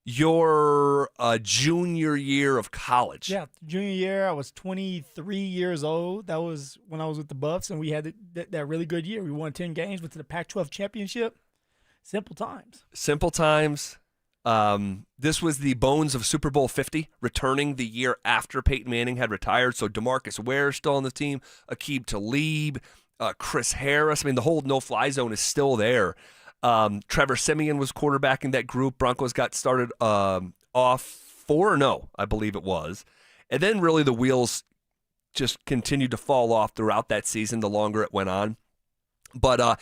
[SPEAKER 2] Your junior year of college.
[SPEAKER 1] Yeah, junior year, I was 23 years old. That was when I was with the Buffs, and we had that really good year. We won 10 games, went to the Pac-12 championship. Simple times.
[SPEAKER 2] Simple times. This was the bones of Super Bowl 50, returning the year after Peyton Manning had retired. So DeMarcus Ware still on the team, Aqib Talib, Chris Harris. I mean, the whole no-fly zone is still there. Trevor Siemian was quarterbacking that group. Broncos got started off 4-0, I believe it was. And then really the wheels just continued to fall off throughout that season the longer it went on. But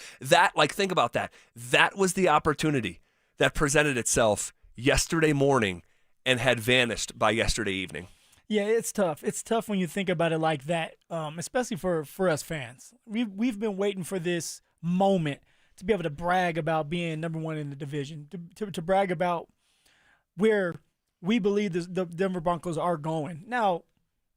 [SPEAKER 2] think about that. That was the opportunity that presented itself yesterday morning and had vanished by yesterday evening.
[SPEAKER 1] Yeah, it's tough. It's tough when you think about it like that, especially for us fans. We've been waiting for this moment to be able to brag about being number one in the division, to brag about where we believe the Denver Broncos are going. Now,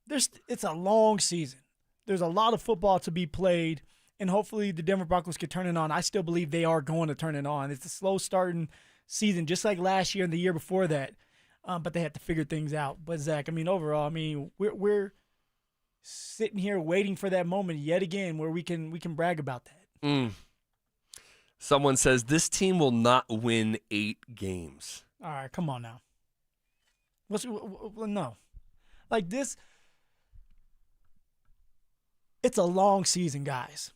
[SPEAKER 1] it's a long season. There's a lot of football to be played, and hopefully the Denver Broncos can turn it on. I still believe they are going to turn it on. It's a slow starting season, just like last year and the year before that, but they had to figure things out. But, Zach, overall, we're sitting here waiting for that moment yet again where we can brag about that.
[SPEAKER 2] Someone says this team will not win 8 games.
[SPEAKER 1] All right, come on now. No. Like this, it's a long season, guys.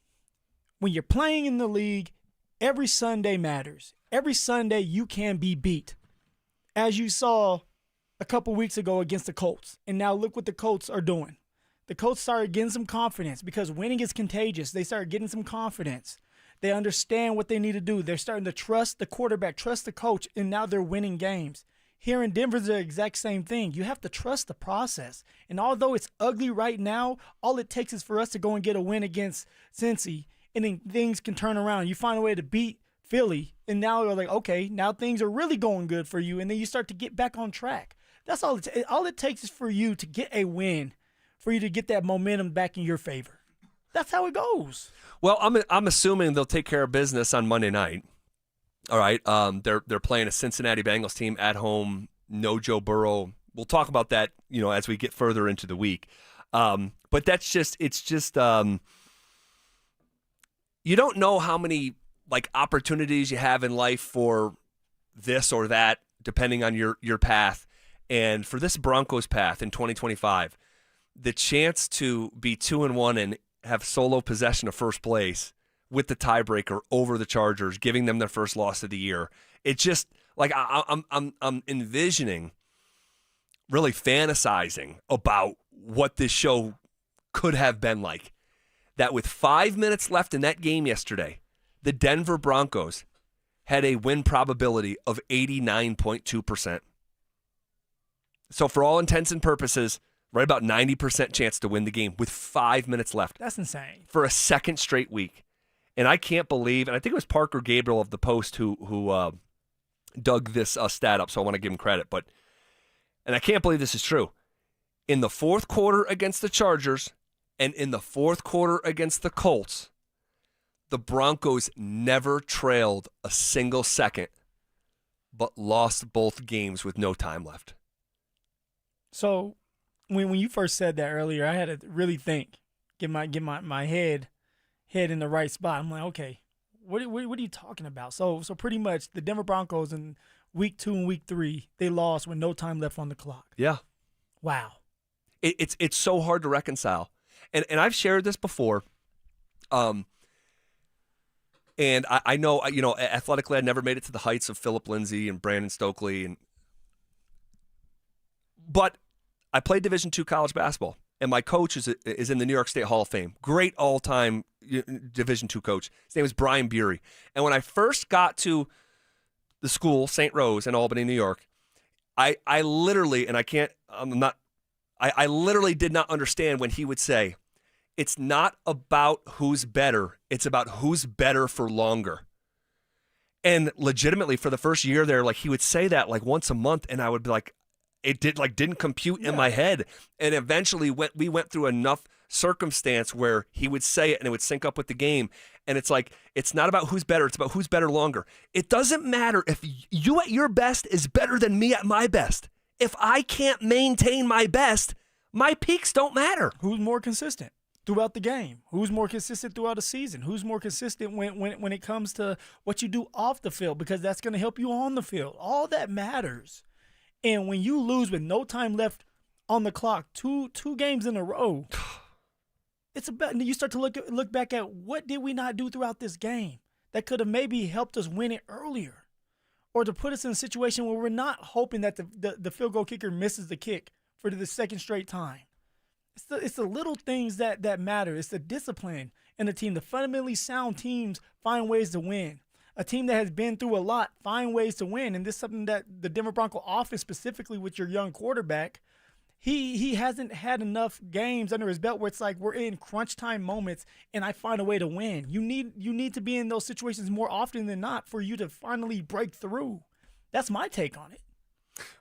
[SPEAKER 1] When you're playing in the league, every Sunday matters. Every Sunday you can be beat. As you saw a couple weeks ago against the Colts, and now look what the Colts are doing. The Colts started getting some confidence because winning is contagious. They started getting some confidence. They understand what they need to do. They're starting to trust the quarterback, trust the coach, and now they're winning games. Here in Denver, it's the exact same thing. You have to trust the process. And although it's ugly right now, all it takes is for us to go and get a win against Cincy, and then things can turn around. You find a way to beat Philly, and now you're like, okay, now things are really going good for you, and then you start to get back on track. That's all. All it takes is for you to get a win, for you to get that momentum back in your favor. That's how it goes.
[SPEAKER 2] Well, I'm assuming they'll take care of business on Monday night. All right, they're playing a Cincinnati Bengals team at home. No Joe Burrow. We'll talk about that, as we get further into the week. But it's just you don't know how many opportunities you have in life for this or that, depending on your path. And for this Broncos path in 2025, the chance to be 2-1 and have solo possession of first place with the tiebreaker over the Chargers, giving them their first loss of the year. It's just I'm envisioning, really fantasizing about what this show could have been like. That with 5 minutes left in that game yesterday, the Denver Broncos had a win probability of 89.2%. So for all intents and purposes, right about 90% chance to win the game with 5 minutes left.
[SPEAKER 1] That's insane.
[SPEAKER 2] For a second straight week. And I can't believe, and I think it was Parker Gabriel of the Post who dug this stat up, so I want to give him credit. And I can't believe this is true. In the fourth quarter against the Chargers and in the fourth quarter against the Colts, the Broncos never trailed a single second, but lost both games with no time left.
[SPEAKER 1] So when you first said that earlier, I had to really think, get my head in the right spot. I'm like, okay, what are you talking about? So pretty much the Denver Broncos in week 2 and week 3, they lost with no time left on the clock.
[SPEAKER 2] Yeah.
[SPEAKER 1] Wow.
[SPEAKER 2] It's so hard to reconcile. And I've shared this before. And I know, athletically, I never made it to the heights of Phillip Lindsay and Brandon Stokely. But I played Division II college basketball, and my coach is in the New York State Hall of Fame. Great all-time Division II coach. His name is Brian Bury. And when I first got to the school, St. Rose in Albany, New York, I literally did not understand when he would say, it's not about who's better, it's about who's better for longer. And legitimately, for the first year there, he would say that once a month, and I would be like, it didn't compute in my head. And eventually we went through enough circumstance where he would say it and it would sync up with the game. And it's it's not about who's better, it's about who's better longer. It doesn't matter if you at your best is better than me at my best. If I can't maintain my best, my peaks don't matter.
[SPEAKER 1] Who's more consistent throughout the game? Who's more consistent throughout the season? Who's more consistent when it comes to what you do off the field? Because that's going to help you on the field. All that matters. And when you lose with no time left on the clock, two games in a row, it's about, you start to look back at what did we not do throughout this game that could have maybe helped us win it earlier, or to put us in a situation where we're not hoping that the field goal kicker misses the kick for the second straight time. It's the little things that matter. It's the discipline in the team. The fundamentally sound teams find ways to win. A team that has been through a lot find ways to win. And this is something that the Denver Bronco offense, specifically with your young quarterback, he hasn't had enough games under his belt where it's we're in crunch time moments and I find a way to win. You need to be in those situations more often than not for you to finally break through. That's my take on it.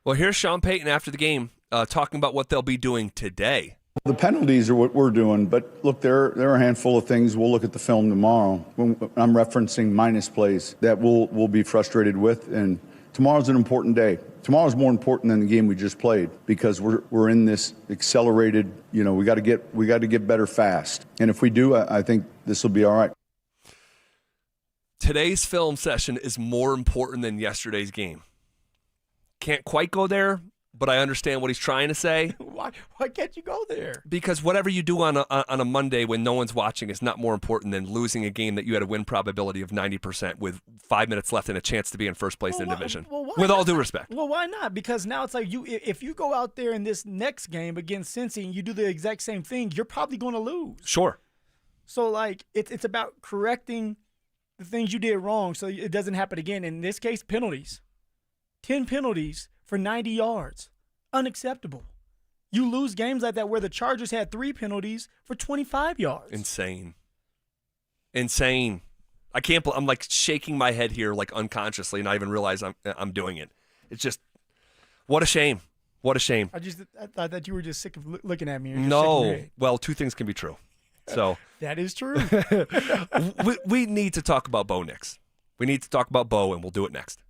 [SPEAKER 2] Well, here's Sean Payton after the game talking about what they'll be doing today.
[SPEAKER 13] The penalties are what we're doing, but look, there are a handful of things. We'll look at the film tomorrow. I'm referencing minus plays that we'll be frustrated with, and tomorrow's an important day. Tomorrow's more important than the game we just played because we're in this accelerated. We got to get better fast, and if we do, I think this will be all right.
[SPEAKER 2] Today's film session is more important than yesterday's game. Can't quite go there, but I understand what he's trying to say.
[SPEAKER 1] Why can't you go there?
[SPEAKER 2] Because whatever you do on a Monday when no one's watching is not more important than losing a game that you had a win probability of 90% with 5 minutes left and a chance to be in first place in the division. With all due respect.
[SPEAKER 1] Well, why not? Because now it's like if you go out there in this next game against Cincy and you do the exact same thing, you're probably going to lose.
[SPEAKER 2] Sure.
[SPEAKER 1] So, like, it's about correcting the things you did wrong so it doesn't happen again. In this case, penalties. 10 penalties for 90 yards. Unacceptable. You lose games like that where the Chargers had 3 penalties for 25 yards.
[SPEAKER 2] Insane. I can't. I'm like shaking my head here, like unconsciously, not even realize I'm doing it. It's just, what a shame. What a shame.
[SPEAKER 1] I thought that you were just sick of looking at me.
[SPEAKER 2] No. Well, 2 things can be true. So
[SPEAKER 1] that is true.
[SPEAKER 2] we need to talk about Bo Nix. We need to talk about Bo, and we'll do it next.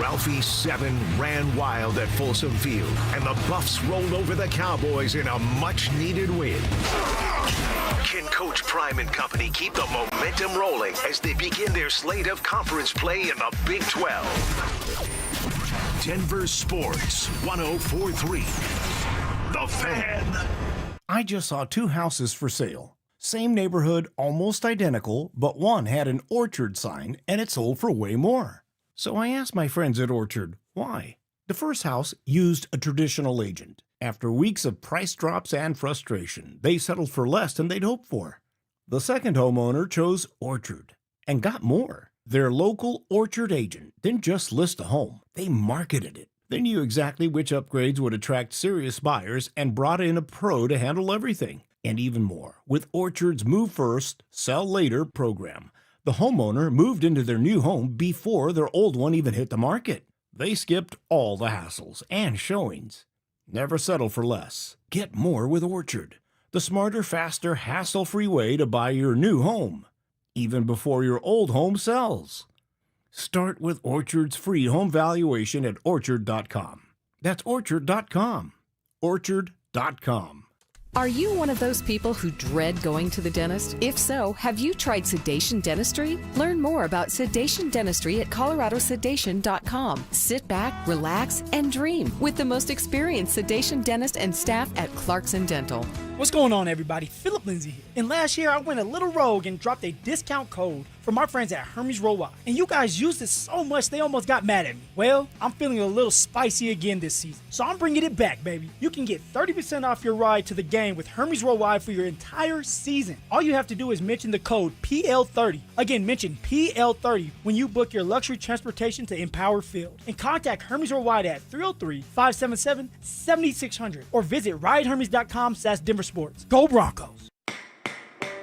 [SPEAKER 4] Ralphie 7 ran wild at Folsom Field, and the Buffs rolled over the Cowboys in a much-needed win. Can Coach Prime and company keep the momentum rolling as they begin their slate of conference play in the Big 12? Denver Sports 104.3. The Fan.
[SPEAKER 14] I just saw 2 houses for sale. Same neighborhood, almost identical, but one had an Orchard sign and it sold for way more. So I asked my friends at Orchard, why? The first house used a traditional agent. After weeks of price drops and frustration, they settled for less than they'd hoped for. The second homeowner chose Orchard and got more. Their local Orchard agent didn't just list a home, they marketed it. They knew exactly which upgrades would attract serious buyers and brought in a pro to handle everything. And even more, with Orchard's Move First, Sell Later program, the homeowner moved into their new home before their old one even hit the market. They skipped all the hassles and showings. Never settle for less. Get more with Orchard, the smarter, faster, hassle-free way to buy your new home, even before your old home sells. Start with Orchard's free home valuation at Orchard.com. That's Orchard.com. Orchard.com.
[SPEAKER 15] Are you one of those people who dread going to the dentist? If so, have you tried sedation dentistry? Learn more about sedation dentistry at coloradosedation.com. Sit back, relax, and dream with the most experienced sedation dentist and staff at Clarkson Dental.
[SPEAKER 1] What's going on, everybody? Phillip Lindsay here. And last year, I went a little rogue and dropped a discount code from our friends at Hermes Worldwide. And you guys used it so much, they almost got mad at me. Well, I'm feeling a little spicy again this season. So I'm bringing it back, baby. You can get 30% off your ride to the game with Hermes Worldwide for your entire season. All you have to do is mention the code PL30. Again, mention PL30 when you book your luxury transportation to Empower Field. And contact Hermes Worldwide at 303-577-7600 or visit ridehermes.com/DenverSports. Go Broncos!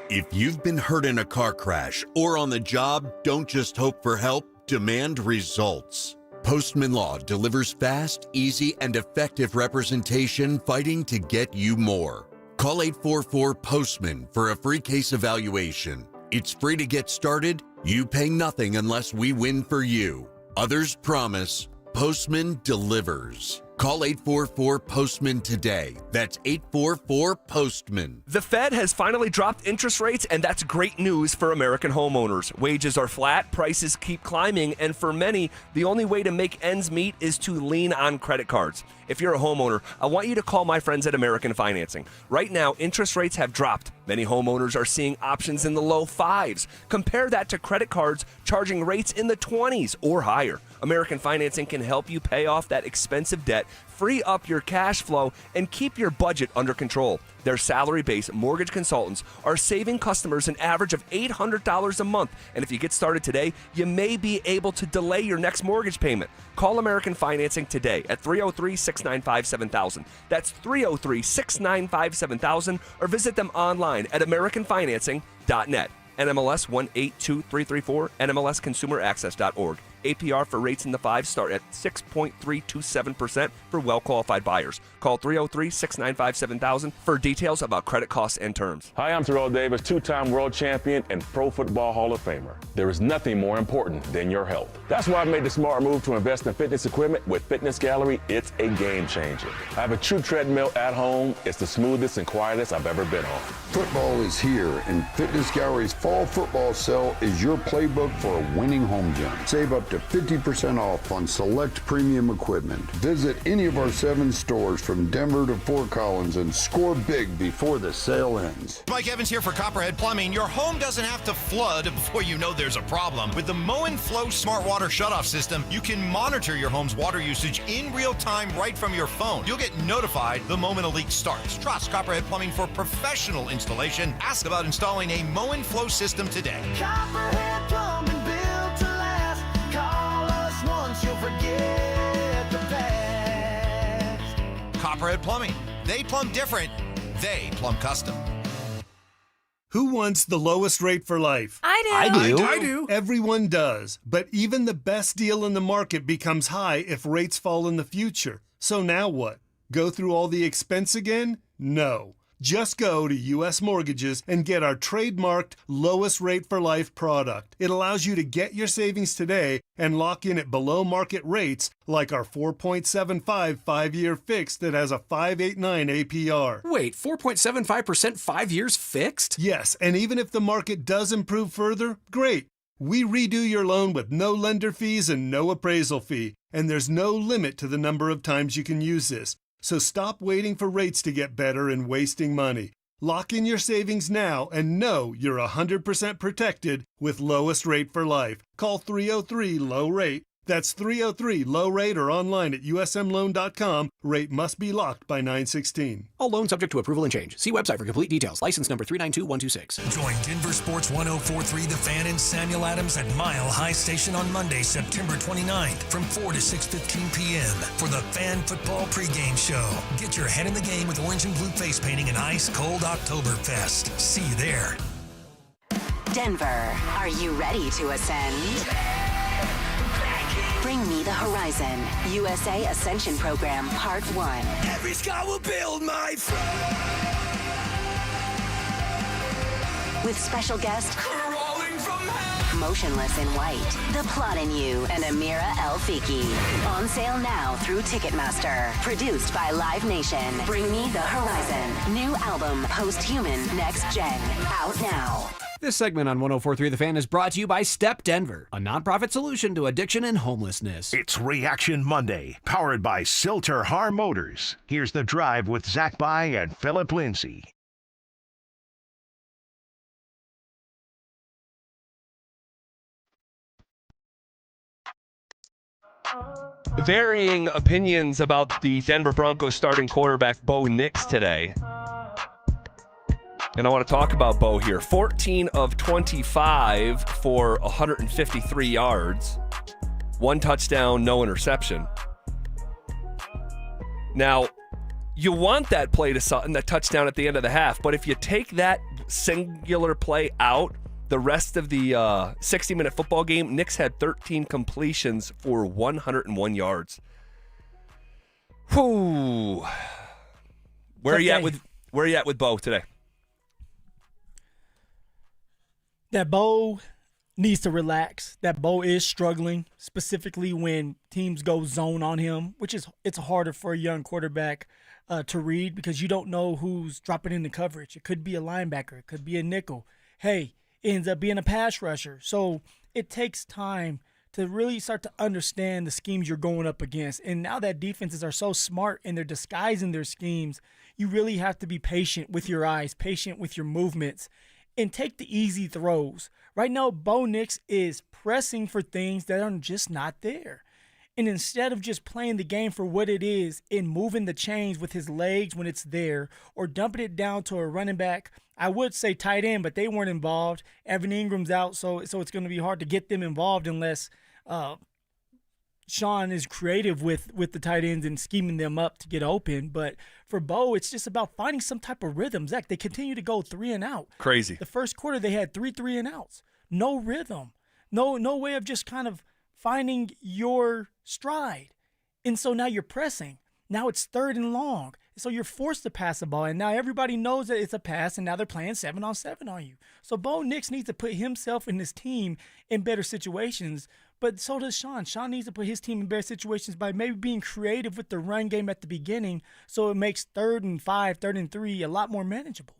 [SPEAKER 16] If you've been hurt in a car crash or on the job, don't just hope for help, demand results. Postman Law delivers fast, easy, and effective representation fighting to get you more. Call 844-POSTMAN for a free case evaluation. It's free to get started. You pay nothing unless we win for you. Others promise. Postman delivers. Call 844-POSTMAN today. That's 844-POSTMAN.
[SPEAKER 2] The Fed has finally dropped interest rates, and that's great news for American homeowners. Wages are flat, prices keep climbing, and for many, the only way to make ends meet is to lean on credit cards. If you're a homeowner, I want you to call my friends at American Financing. Right now, interest rates have dropped. Many homeowners are seeing options in the low 5s. Compare that to credit cards charging rates in the 20s or higher. American Financing can help you pay off that expensive debt, free up your cash flow, and keep your budget under control. Their salary-based mortgage consultants are saving customers an average of $800 a month. And if you get started today, you may be able to delay your next mortgage payment. Call American Financing today at 303-695-7000. That's 303-695-7000, or visit them online at AmericanFinancing.net. NMLS 182334, NMLSConsumerAccess.org. APR for rates in the 5s start at 6.327% for well-qualified buyers. Call 303-695-7000 for details about credit costs and terms.
[SPEAKER 17] Hi, I'm Terrell Davis, 2-time world champion and Pro Football Hall of Famer. There is nothing more important than your health. That's why I made the smart move to invest in fitness equipment with Fitness Gallery. It's a game changer. I have a true treadmill at home. It's the smoothest and quietest I've ever been on.
[SPEAKER 32] Football is here, and Fitness Gallery's fall football sale is your playbook for a winning home gym. Save up to 50% off on select premium equipment. Visit any of our 7 stores from Denver to Fort Collins and score big before the sale ends.
[SPEAKER 3] Mike Evans here for Copperhead Plumbing. Your home doesn't have to flood before you know there's a problem. With the Mow and Flow Smart Water Shutoff System, you can monitor your home's water usage in real time right from your phone. You'll get notified the moment a leak starts. Trust Copperhead Plumbing for professional installation. Ask about installing a Mow and Flow system today.
[SPEAKER 5] Copperhead Plumbing, built to last. Call us once, you'll forget the past.
[SPEAKER 3] Copperhead Plumbing. They plumb different. They plumb custom.
[SPEAKER 18] Who wants the lowest rate for life?
[SPEAKER 19] I do.
[SPEAKER 18] I do. Everyone does. But even the best deal in the market becomes high if rates fall in the future. So now what? Go through all the expense again? No. Just go to U.S. Mortgages and get our trademarked lowest rate for life product. It allows you to get your savings today and lock in at below market rates like our 4.75 5-year fixed that has a 5.89 APR.
[SPEAKER 22] Wait, 4.75% 5 years fixed?
[SPEAKER 18] Yes, and even if the market does improve further, great. We redo your loan with no lender fees and no appraisal fee, and there's no limit to the number of times you can use this. So stop waiting for rates to get better and wasting money. Lock in your savings now and know you're 100% protected with lowest rate for life. Call 303-LOW-RATE. That's 303-LOW-RATE or online at usmloan.com. Rate must be locked by 9/16.
[SPEAKER 22] All loans subject to approval and change. See website for complete details. License number 392126.
[SPEAKER 23] Join Denver Sports 104.3 The Fan and Samuel Adams at Mile High Station on Monday, September 29th from 4 to 6:15 p.m. for the Fan Football pregame show. Get your head in the game with orange and blue face painting and ice cold Oktoberfest. See you there.
[SPEAKER 24] Denver, are you ready to ascend? Bring Me the Horizon, USA Ascension Program, Part 1.
[SPEAKER 5] Every scar will build my friend.
[SPEAKER 24] With special guest,
[SPEAKER 5] Crawling from hell.
[SPEAKER 24] Motionless in White, The Plot in You, and Amira El Fiki. On sale now through Ticketmaster. Produced by Live Nation. Bring Me the Horizon. New album, Post-Human, Next Gen. Out now.
[SPEAKER 22] This segment on 104.3 The Fan is brought to you by Step Denver, a nonprofit solution to addiction and homelessness.
[SPEAKER 4] It's Reaction Monday, powered by Silter Har Motors. Here's The Drive with Zach By and Phillip Lindsay.
[SPEAKER 12] Varying opinions about the Denver Broncos starting quarterback Bo Nix today. And I want to talk about Bo here. 14 of 25 for 153 yards. 1 touchdown, no interception. Now, you want that play to Sutton, that touchdown at the end of the half, but if you take that singular play out, the rest of the 60-minute football game, Nix had 13 completions for 101 yards. Whew. Where are you at with Bo today?
[SPEAKER 1] That Bo needs to relax. That Bo is struggling, specifically when teams go zone on him, which is it's harder for a young quarterback to read because you don't know who's dropping into coverage. It could be a linebacker. It could be a nickel. Hey, it ends up being a pass rusher. So it takes time to really start to understand the schemes you're going up against. And now that defenses are so smart and they're disguising their schemes, you really have to be patient with your eyes, patient with your movements, and take the easy throws. Right now, Bo Nix is pressing for things that are just not there. And instead of just playing the game for what it is and moving the chains with his legs when it's there or dumping it down to a running back, I would say tight end, but they weren't involved. Evan Ingram's out, so it's going to be hard to get them involved unless Sean is creative with the tight ends and scheming them up to get open. But for Bo, it's just about finding some type of rhythm. Zach, they continue to go 3 and out.
[SPEAKER 2] Crazy.
[SPEAKER 1] The first quarter, they had 3 and outs. No rhythm. No way of just kind of finding your stride. And so now you're pressing. Now it's 3rd and long. So you're forced to pass the ball. And now everybody knows that it's a pass, and now they're playing 7-on-7 on you. So Bo Nix needs to put himself and his team in better situations. But so does Sean. Sean needs to put his team in better situations by maybe being creative with the run game at the beginning so it makes 3rd and 5, 3rd and 3 a lot more manageable.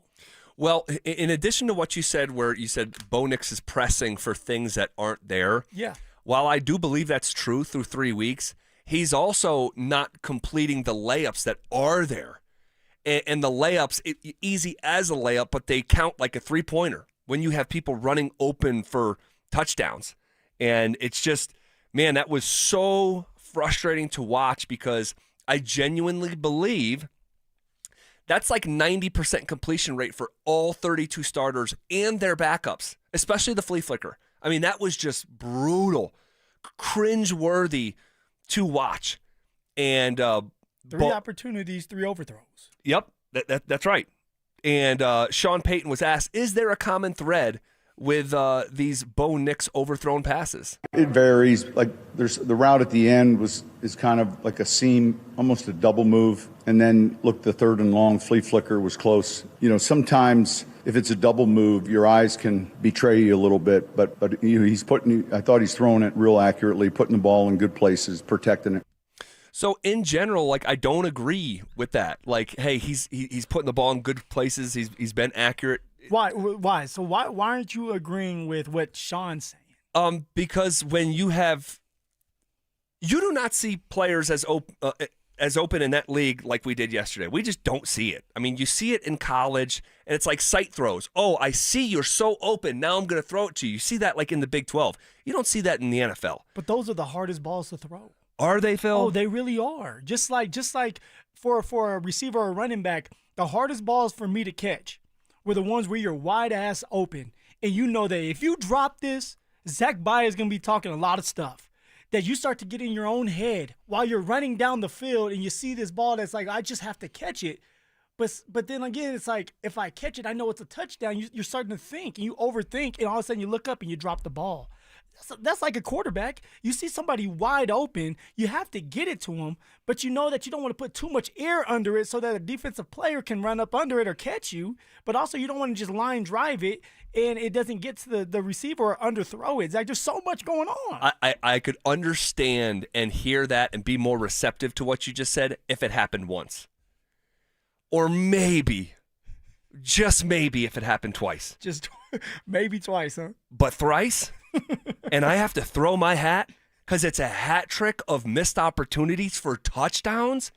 [SPEAKER 2] Well, in addition to what you said, where you said Bo Nix is pressing for things that aren't there,
[SPEAKER 1] yeah,
[SPEAKER 2] while I do believe that's true through 3 weeks, he's also not completing the layups that are there. And the layups, easy as a layup, but they count like a three-pointer when you have people running open for touchdowns. And it's just, man, that was so frustrating to watch because I genuinely believe that's like 90% completion rate for all 32 starters and their backups, especially the flea flicker. I mean, that was just brutal, cringe-worthy to watch. And
[SPEAKER 1] 3 opportunities, 3 overthrows.
[SPEAKER 2] Yep, that's right. And Sean Payton was asked, is there a common thread with these Bo Nix overthrown passes?
[SPEAKER 13] It varies. Like there's the route at the end is kind of like a seam, almost a double move. And then look, the 3rd and long flea flicker was close. You know, sometimes if it's a double move, your eyes can betray you a little bit. But he's I thought he's throwing it real accurately, putting the ball in good places, protecting it.
[SPEAKER 2] So in general, like I don't agree with that. Like, hey, he's putting the ball in good places. He's been accurate.
[SPEAKER 1] Why? So why aren't you agreeing with what Sean's saying?
[SPEAKER 2] Because when you do not see players as open in that league like we did yesterday. We just don't see it. I mean, you see it in college, and it's like sight throws. Oh, I see you're so open. Now I'm going to throw it to you. You see that like in the Big 12. You don't see that in the NFL.
[SPEAKER 1] But those are the hardest balls to throw.
[SPEAKER 2] Are they, Phil?
[SPEAKER 1] Oh, they really are. Just like for a receiver or a running back, the hardest balls for me to catch were the ones where you're wide ass open. And you know that if you drop this, Zach Baez is going to be talking a lot of stuff. That you start to get in your own head while you're running down the field and you see this ball that's like, I just have to catch it. But then again, it's like, if I catch it, I know it's a touchdown. You're starting to think and you overthink, and all of a sudden you look up and you drop the ball. That's like a quarterback. You see somebody wide open, you have to get it to him, but you know that you don't want to put too much air under it so that a defensive player can run up under it or catch you, but also you don't want to just line drive it and it doesn't get to the receiver or underthrow it. It's like there's so much going on.
[SPEAKER 2] I could understand and hear that and be more receptive to what you just said if it happened once. Or maybe, just maybe, if it happened twice.
[SPEAKER 1] Just maybe twice, huh?
[SPEAKER 2] But thrice? And I have to throw my hat because it's a hat trick of missed opportunities for touchdowns.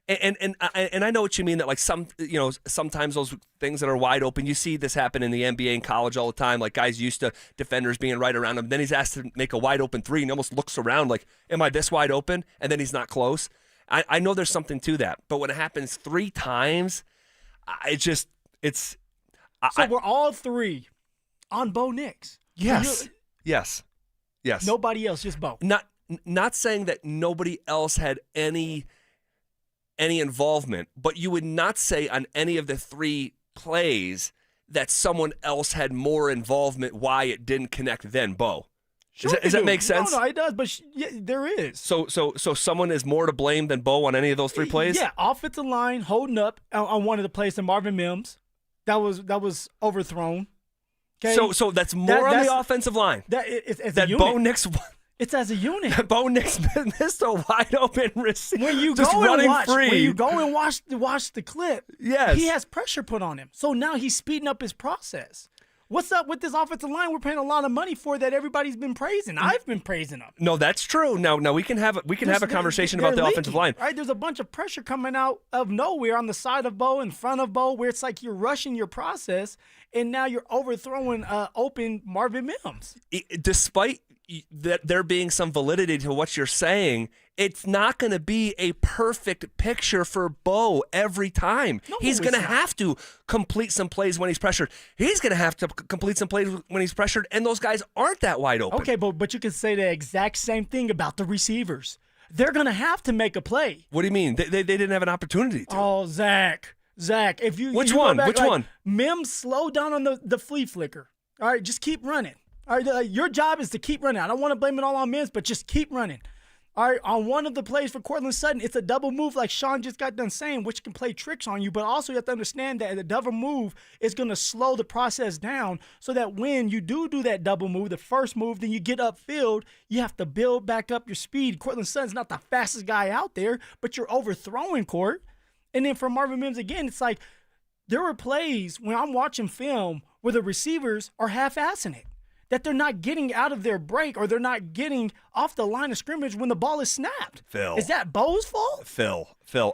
[SPEAKER 2] And I know what you mean, that like sometimes those things that are wide open, you see this happen in the NBA and college all the time. Like guys used to defenders being right around him. Then he's asked to make a wide open 3 and he almost looks around like, am I this wide open? And then he's not close. I know there's something to that. But when it happens 3 times,
[SPEAKER 1] we're all 3 on Bo Nix.
[SPEAKER 2] Yes. Yes.
[SPEAKER 1] Nobody else, just Bo.
[SPEAKER 2] Not saying that nobody else had any involvement, but you would not say on any of the 3 plays that someone else had more involvement why it didn't connect than Bo.
[SPEAKER 1] Sure
[SPEAKER 2] Does that make sense?
[SPEAKER 1] No, it does, but there is.
[SPEAKER 2] So someone is more to blame than Bo on any of those 3 plays?
[SPEAKER 1] Yeah, offensive line holding up on one of the plays to Marvin Mims. That was overthrown. Okay?
[SPEAKER 2] So that's more on the offensive line.
[SPEAKER 1] It's
[SPEAKER 2] that Bo Nix.
[SPEAKER 1] It's as a unit.
[SPEAKER 2] Bo Nix missed a wide open receiver.
[SPEAKER 1] When you
[SPEAKER 2] just
[SPEAKER 1] go
[SPEAKER 2] running
[SPEAKER 1] and watch,
[SPEAKER 2] free.
[SPEAKER 1] when you go and watch the clip,
[SPEAKER 2] yes,
[SPEAKER 1] he has pressure put on him. So now he's speeding up his process. What's up with this offensive line we're paying a lot of money for that everybody's been praising? I've been praising them.
[SPEAKER 2] No, that's true. Now we can have a conversation about the offensive line.
[SPEAKER 1] Right? There's a bunch of pressure coming out of nowhere on the side of Bo, in front of Bo, where it's like you're rushing your process, and now you're overthrowing open Marvin Mims.
[SPEAKER 2] Despite that there being some validity to what you're saying, it's not going to be a perfect picture for Bo every time.
[SPEAKER 1] No,
[SPEAKER 2] he's going to have to complete some plays when he's pressured. He's going to have to complete some plays when he's pressured, and those guys aren't that wide open.
[SPEAKER 1] Okay, but you can say the exact same thing about the receivers. They're going to have to make a play.
[SPEAKER 2] What do you mean? They didn't have an opportunity to.
[SPEAKER 1] Oh, Zach, if you
[SPEAKER 2] Which
[SPEAKER 1] you
[SPEAKER 2] one?
[SPEAKER 1] Back,
[SPEAKER 2] Which one?
[SPEAKER 1] Mims, slow down on the flea flicker. All right, just keep running. All right, your job is to keep running. I don't want to blame it all on Mims, but just keep running. All right, on one of the plays for Cortland Sutton, it's a double move like Sean just got done saying, which can play tricks on you, but also you have to understand that the double move is going to slow the process down so that when you do that double move, the first move, then you get upfield, you have to build back up your speed. Cortland Sutton's not the fastest guy out there, but you're overthrowing Court. And then for Marvin Mims, again, it's like there were plays when I'm watching film where the receivers are half-assing it. that they're not getting out of their break or they're not getting off the line of scrimmage when the ball is snapped.
[SPEAKER 2] Phil.
[SPEAKER 1] Is that Bo's fault?
[SPEAKER 2] Phil,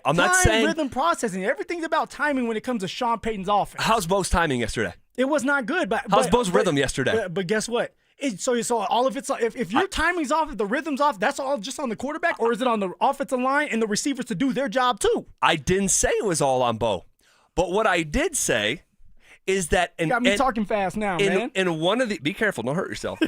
[SPEAKER 2] I'm not saying
[SPEAKER 1] rhythm processing. Everything's about timing when it comes to Sean Payton's offense.
[SPEAKER 2] How's Bo's timing yesterday?
[SPEAKER 1] It was not good.
[SPEAKER 2] How's Bo's rhythm yesterday?
[SPEAKER 1] But guess what? So all of it's if your timing's off, if the rhythm's off, that's all just on the quarterback, or is it on the offensive line and the receivers to do their job too?
[SPEAKER 2] I didn't say it was all on Bo, but what I did say is that
[SPEAKER 1] got me talking fast now, man.
[SPEAKER 2] In one of the, be careful, don't hurt yourself.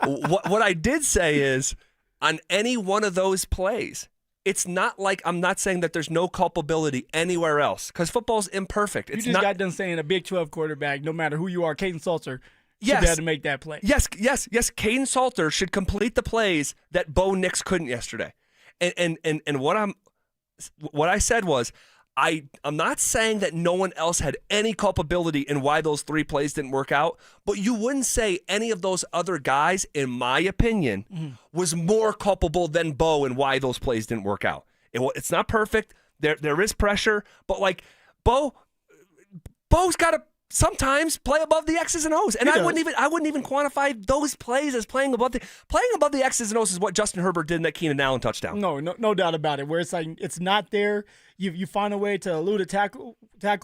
[SPEAKER 2] what I did say is on any one of those plays, it's not like I'm not saying that there's no culpability anywhere else because football's imperfect.
[SPEAKER 1] You just got done saying a Big 12 quarterback, no matter who you are, Payton Salter, should be able to make that play.
[SPEAKER 2] Yes. Payton Salter should complete the plays that Bo Nix couldn't yesterday. And what I said was, I'm not saying that no one else had any culpability in why those 3 plays didn't work out, but you wouldn't say any of those other guys, in my opinion, was more culpable than Bo in why those plays didn't work out. It's not perfect. There is pressure, but like Bo's got to sometimes play above the X's and O's, and I wouldn't even quantify those plays as playing above the X's and O's is what Justin Herbert did in that Keenan Allen touchdown.
[SPEAKER 1] No doubt about it. Where it's like it's not there, you find a way to elude a tackle,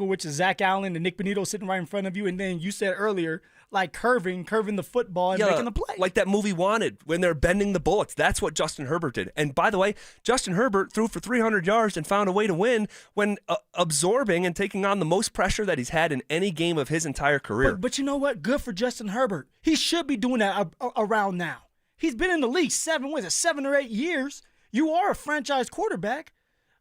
[SPEAKER 1] which is Zach Allen and Nick Bonito sitting right in front of you, and then you said earlier, like curving the football and making the play.
[SPEAKER 2] Like that movie Wanted, when they're bending the bullets. That's what Justin Herbert did. And by the way, Justin Herbert threw for 300 yards and found a way to win when absorbing and taking on the most pressure that he's had in any game of his entire career.
[SPEAKER 1] But you know what? Good for Justin Herbert. He should be doing that around now. He's been in the league 7 or 8 years. You are a franchise quarterback.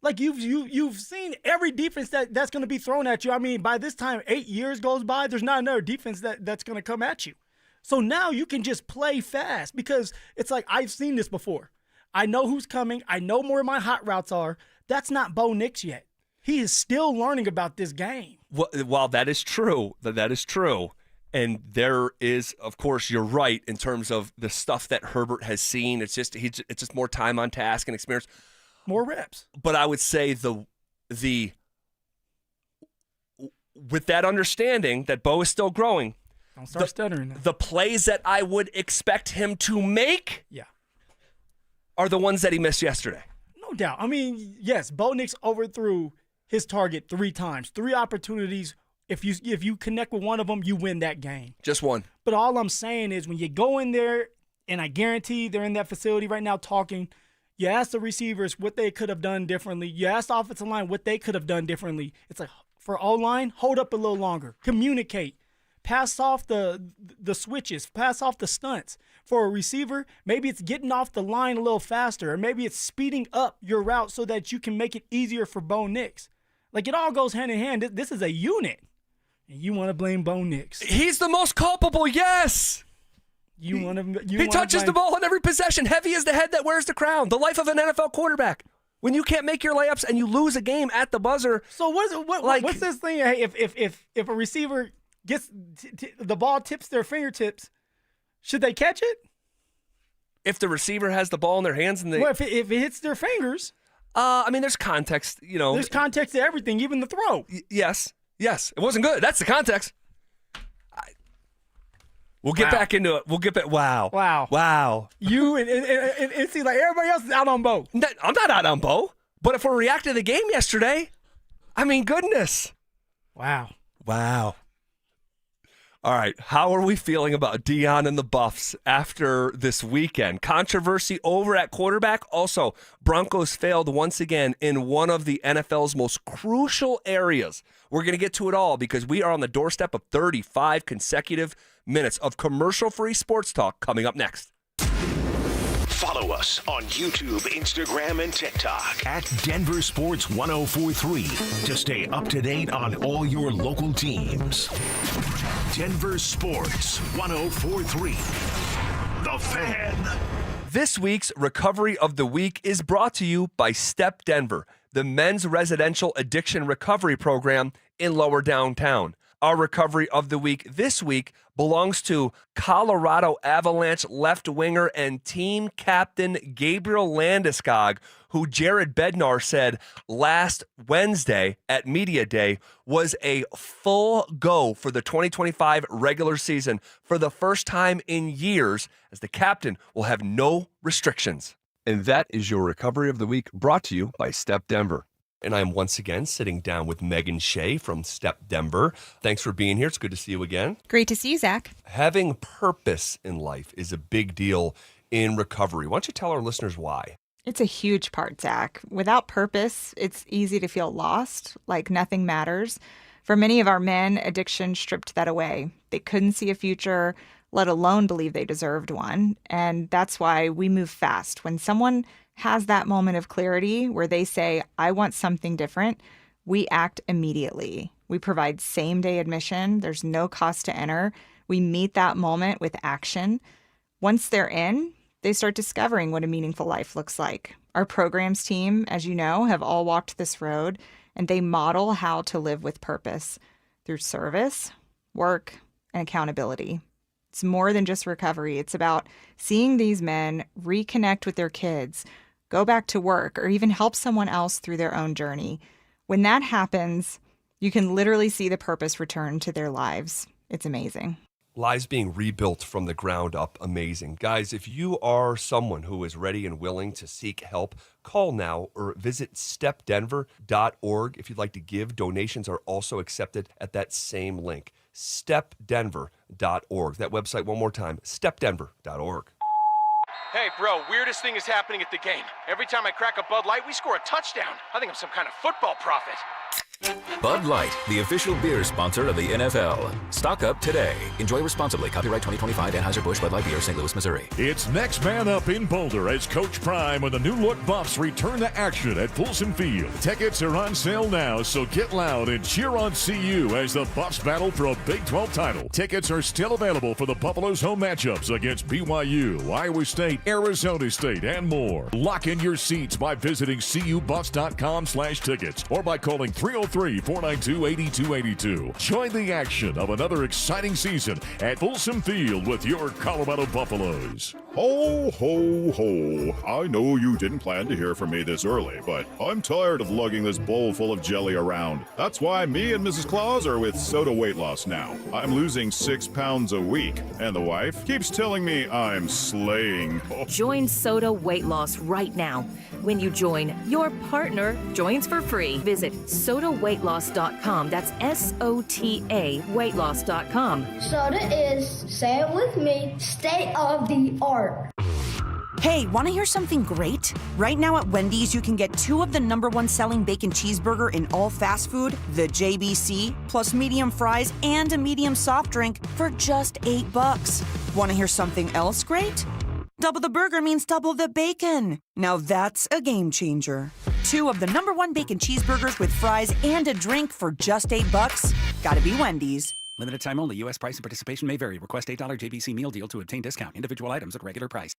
[SPEAKER 1] Like you've seen every defense that's going to be thrown at you. I mean, by this time 8 years goes by, there's not another defense that's going to come at you. So now you can just play fast because it's like I've seen this before. I know who's coming. I know where my hot routes are. That's not Bo Nix yet. He is still learning about this game.
[SPEAKER 2] While that is true, and there is, of course, you're right in terms of the stuff that Herbert has seen. It's just more time on task and experience.
[SPEAKER 1] More reps.
[SPEAKER 2] But I would say the with that understanding that Bo is still growing.
[SPEAKER 1] Don't start stuttering now.
[SPEAKER 2] The plays that I would expect him to make are the ones that he missed yesterday.
[SPEAKER 1] No doubt. I mean, yes, Bo Nix overthrew his target 3 times. 3 opportunities. If you connect with one of them, you win that game.
[SPEAKER 2] Just one.
[SPEAKER 1] But all I'm saying is when you go in there, and I guarantee they're in that facility right now talking, you ask the receivers what they could have done differently. You ask the offensive line what they could have done differently. It's like, for O-line, hold up a little longer. Communicate. Pass off the switches. Pass off the stunts. For a receiver, maybe it's getting off the line a little faster, or maybe it's speeding up your route so that you can make it easier for Bo Nix. Like, it all goes hand in hand. This is a unit. And you want to blame Bo Nix.
[SPEAKER 2] He's the most culpable, yes.
[SPEAKER 1] He
[SPEAKER 2] touches the ball on every possession. Heavy is the head that wears the crown. The life of an NFL quarterback. When you can't make your layups and you lose a game at the buzzer.
[SPEAKER 1] So what's this thing? Hey, if a receiver gets the ball tips their fingertips, should they catch it?
[SPEAKER 2] If the receiver has the ball in their hands and they,
[SPEAKER 1] if it hits their fingers.
[SPEAKER 2] I mean, there's context.
[SPEAKER 1] There's context to everything, even the throw.
[SPEAKER 2] Yes, it wasn't good. That's the context. We'll get back into it. We'll get back. Wow.
[SPEAKER 1] You and see, like everybody else is out on Bo.
[SPEAKER 2] I'm not out on Bo. But if we're reacting to the game yesterday, I mean, goodness.
[SPEAKER 1] Wow.
[SPEAKER 2] All right. How are we feeling about Deion and the Buffs after this weekend? Controversy over at quarterback. Also, Broncos failed once again in one of the NFL's most crucial areas. We're going to get to it all because we are on the doorstep of 35 consecutive minutes of commercial-free sports talk coming up next.
[SPEAKER 4] Follow us on YouTube, Instagram, and TikTok at Denver Sports 1043 to stay up to date on all your local teams. Denver Sports 1043. The Fan.
[SPEAKER 2] This week's Recovery of the Week is brought to you by Step Denver, the men's residential addiction recovery program in Lower Downtown. Our recovery of the week this week belongs to Colorado Avalanche left winger and team captain Gabriel Landeskog, who Jared Bednar said last Wednesday at Media Day was a full go for the 2025 regular season for the first time in years, as the captain will have no restrictions. And that is your recovery of the week, brought to you by Step Denver. And I'm once again sitting down with Megan Shea from Step Denver. Thanks for being here. It's good to see you again.
[SPEAKER 6] Great to see you, Zach.
[SPEAKER 2] Having purpose in life is a big deal in recovery. Why don't you tell our listeners why?
[SPEAKER 6] It's a huge part, Zach. Without purpose, it's easy to feel lost, like nothing matters. For many of our men, addiction stripped that away. They couldn't see a future, let alone believe they deserved one. And that's why we move fast. When someone has that moment of clarity where they say, I want something different, we act immediately. We provide same-day admission. There's no cost to enter. We meet that moment with action. Once they're in, they start discovering what a meaningful life looks like. Our programs team, as you know, have all walked this road, and they model how to live with purpose through service, work, and accountability. It's more than just recovery. It's about seeing these men reconnect with their kids, go back to work, or even help someone else through their own journey. When that happens, you can literally see the purpose return to their lives. It's amazing.
[SPEAKER 2] Lives being rebuilt from the ground up, amazing. Guys, if you are someone who is ready and willing to seek help, call now or visit stepdenver.org. If you'd like to give, donations are also accepted at that same link, stepdenver.org. That website one more time, stepdenver.org.
[SPEAKER 7] Hey, bro, weirdest thing is happening at the game. Every time I crack a Bud Light, we score a touchdown. I think I'm some kind of football prophet.
[SPEAKER 8] Bud Light, the official beer sponsor of the NFL. Stock up today. Enjoy responsibly. Copyright 2025 Anheuser-Busch Bud Light Beer, St. Louis, Missouri.
[SPEAKER 4] It's next man up in Boulder as Coach Prime and the new look Buffs return to action at Folsom Field. Tickets are on sale now, so get loud and cheer on CU as the Buffs battle for a Big 12 title. Tickets are still available for the Buffalo's home matchups against BYU, Iowa State, Arizona State, and more. Lock in your seats by visiting cubuffs.com/tickets or by calling 303-492-8282. Join the action of another exciting season at Folsom Field with your Colorado Buffaloes.
[SPEAKER 9] Ho, ho, ho. I know you didn't plan to hear from me this early, but I'm tired of lugging this bowl full of jelly around. That's why me and Mrs. Claus are with Soda Weight Loss now. I'm losing 6 pounds a week, and the wife keeps telling me I'm slaying.
[SPEAKER 19] Join Soda Weight Loss right now. When you join, your partner joins for free. Visit sodaweightloss.com. That's SOTA weightloss.com.
[SPEAKER 25] Soda is, say it with me, state of the art.
[SPEAKER 26] Hey, want to hear something great? Right now at Wendy's, you can get 2 of the #1 selling bacon cheeseburger in all fast food, the JBC, plus medium fries and a medium soft drink for just $8. Want to hear something else great? Double the burger means double the bacon. Now that's a game changer. 2 of the #1 bacon cheeseburgers with fries and a drink for just $8. Gotta be Wendy's.
[SPEAKER 22] Limited time only. U.S. price and participation may vary. Request $8 JBC meal deal to obtain discount. Individual items at regular price.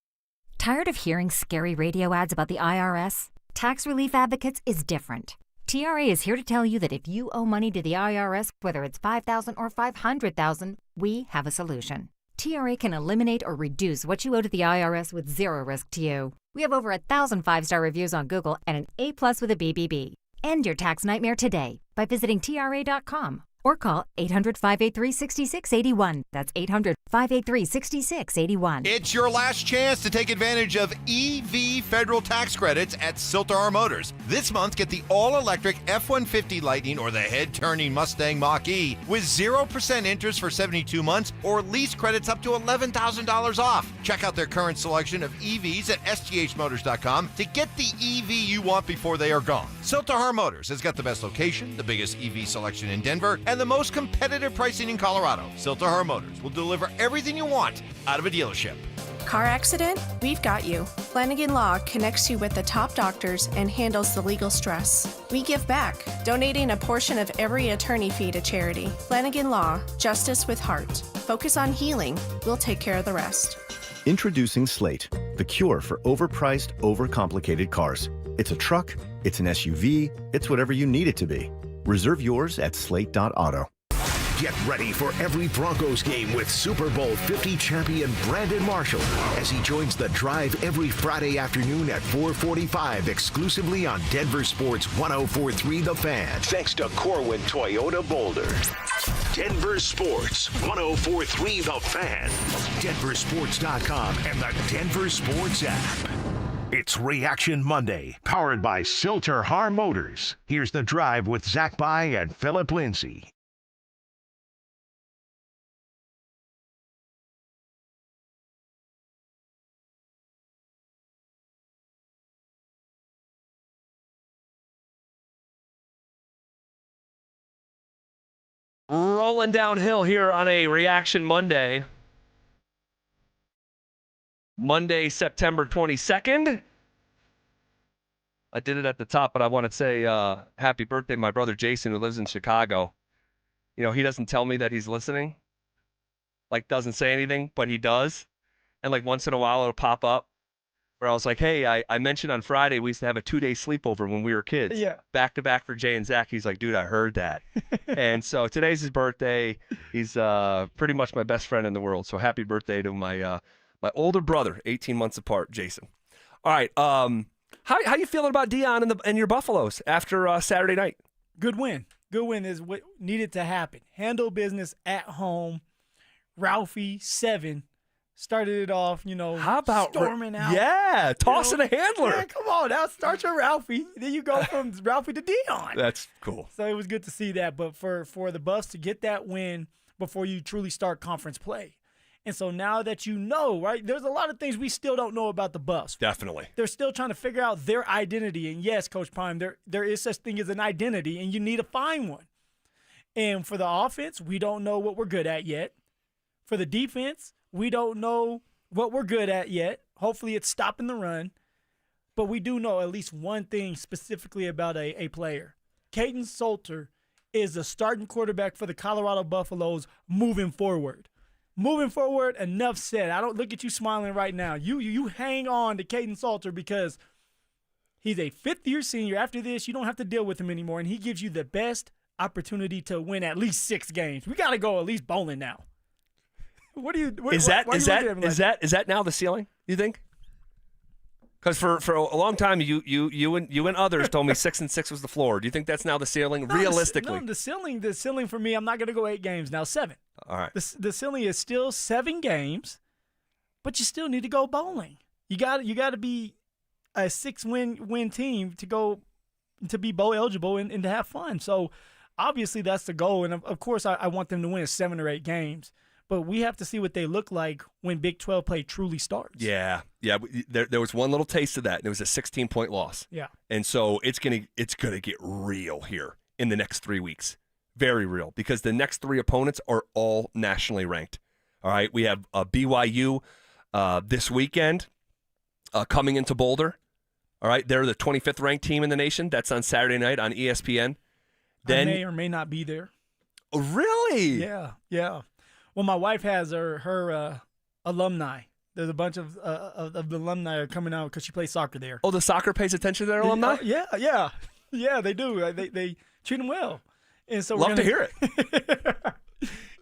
[SPEAKER 27] Tired of hearing scary radio ads about the IRS? Tax Relief Advocates is different. TRA is here to tell you that if you owe money to the IRS, whether it's $5,000 or $500,000, we have a solution. TRA can eliminate or reduce what you owe to the IRS with zero risk to you. We have over 1,000 5-star reviews on Google and an A+ with a BBB. End your tax nightmare today by visiting TRA.com or call 800-583-6681. That's 800-583-6681.
[SPEAKER 3] It's your last chance to take advantage of EV federal tax credits at Siltar Motors. This month, get the all-electric F-150 Lightning or the head-turning Mustang Mach-E with 0% interest for 72 months or lease credits up to $11,000 off. Check out their current selection of EVs at sghmotors.com to get the EV you want before they are gone. Siltar Motors has got the best location, the biggest EV selection in Denver, and the most competitive pricing in Colorado. Siltar Motors will deliver everything you want out of a dealership.
[SPEAKER 28] Car accident? We've got you. Flanagan Law connects you with the top doctors and handles the legal stress. We give back, donating a portion of every attorney fee to charity. Flanagan Law, justice with heart. Focus on healing. We'll take care of the rest.
[SPEAKER 29] Introducing Slate, the cure for overpriced, overcomplicated cars. It's a truck, it's an SUV, it's whatever you need it to be. Reserve yours at slate.auto.
[SPEAKER 4] Get ready for every Broncos game with Super Bowl 50 champion Brandon Marshall as he joins The Drive every Friday afternoon at 4:45 exclusively on Denver Sports 104.3 The Fan. Thanks to Corwin Toyota Boulder. Denver Sports 104.3 The Fan. DenverSports.com and the Denver Sports app. It's Reaction Monday, powered by Silter Har Motors. Here's The Drive with Zach By and Phillip Lindsay.
[SPEAKER 12] Rolling downhill here on a Reaction Monday. Monday, September 22nd. I did it at the top, but I want to say happy birthday, my brother Jason, who lives in Chicago. You know, he doesn't tell me that he's listening. Like, doesn't say anything, but he does. And, like, once in a while it'll pop up where I was like, hey, I mentioned on Friday we used to have a 2-day sleepover when we were kids.
[SPEAKER 1] Yeah.
[SPEAKER 12] Back-to-back for Jay and Zach. He's like, dude, I heard that. And so today's his birthday. He's pretty much my best friend in the world. So happy birthday to my older brother, 18 months apart, Jason. All right. How you feeling about Dion and your Buffaloes after Saturday night?
[SPEAKER 1] Good win. Good win is what needed to happen. Handle business at home. Ralphie, 7. Started it off,
[SPEAKER 12] How about
[SPEAKER 1] storming out.
[SPEAKER 12] Yeah, tossing a handler.
[SPEAKER 1] Yeah, come on. Now start your Ralphie. Then you go from Ralphie to Dion.
[SPEAKER 12] That's cool.
[SPEAKER 1] So it was good to see that. But for the Buffs to get that win before you truly start conference play. And so now that you know, right, there's a lot of things we still don't know about the Buffs.
[SPEAKER 2] Definitely.
[SPEAKER 1] They're still trying to figure out their identity. And yes, Coach Prime, there is such thing as an identity, and you need to find one. And for the offense, we don't know what we're good at yet. For the defense, we don't know what we're good at yet. Hopefully it's stopping the run. But we do know at least one thing specifically about a player. Payton Salter is the starting quarterback for the Colorado Buffaloes moving forward. Moving forward, enough said. I don't look at you smiling right now. You hang on to Payton Salter because he's a fifth-year senior. After this, you don't have to deal with him anymore, and he gives you the best opportunity to win at least 6 games. We got to go at least bowling now.
[SPEAKER 2] Is that now the ceiling, you think? Because for a long time, you and others told me 6-6 was the floor. Do you think that's now the ceiling, realistically?
[SPEAKER 1] The ceiling for me, I'm not going to go 8 games now, 7.
[SPEAKER 2] All right.
[SPEAKER 1] The ceiling is still 7 games, but you still need to go bowling. You got to be a 6-win team to be bowl eligible and to have fun. So obviously that's the goal, and of course I want them to win 7 or 8 games. But we have to see what they look like when Big 12 play truly starts.
[SPEAKER 2] Yeah. There was one little taste of that, and it was a 16-point loss.
[SPEAKER 1] Yeah.
[SPEAKER 2] And so it's gonna get real here in the next 3 weeks, very real, because the next 3 opponents are all nationally ranked. All right, we have BYU this weekend coming into Boulder. All right, they're the 25th ranked team in the nation. That's on Saturday night on ESPN. Then
[SPEAKER 1] I may or may not be there.
[SPEAKER 2] Oh, really?
[SPEAKER 1] Yeah. Well, my wife has her alumni. There's a bunch of the alumni are coming out because she plays soccer there.
[SPEAKER 2] Oh, the soccer pays attention to their alumni?
[SPEAKER 1] Yeah, they do. They treat them well. And so
[SPEAKER 2] Love to hear it.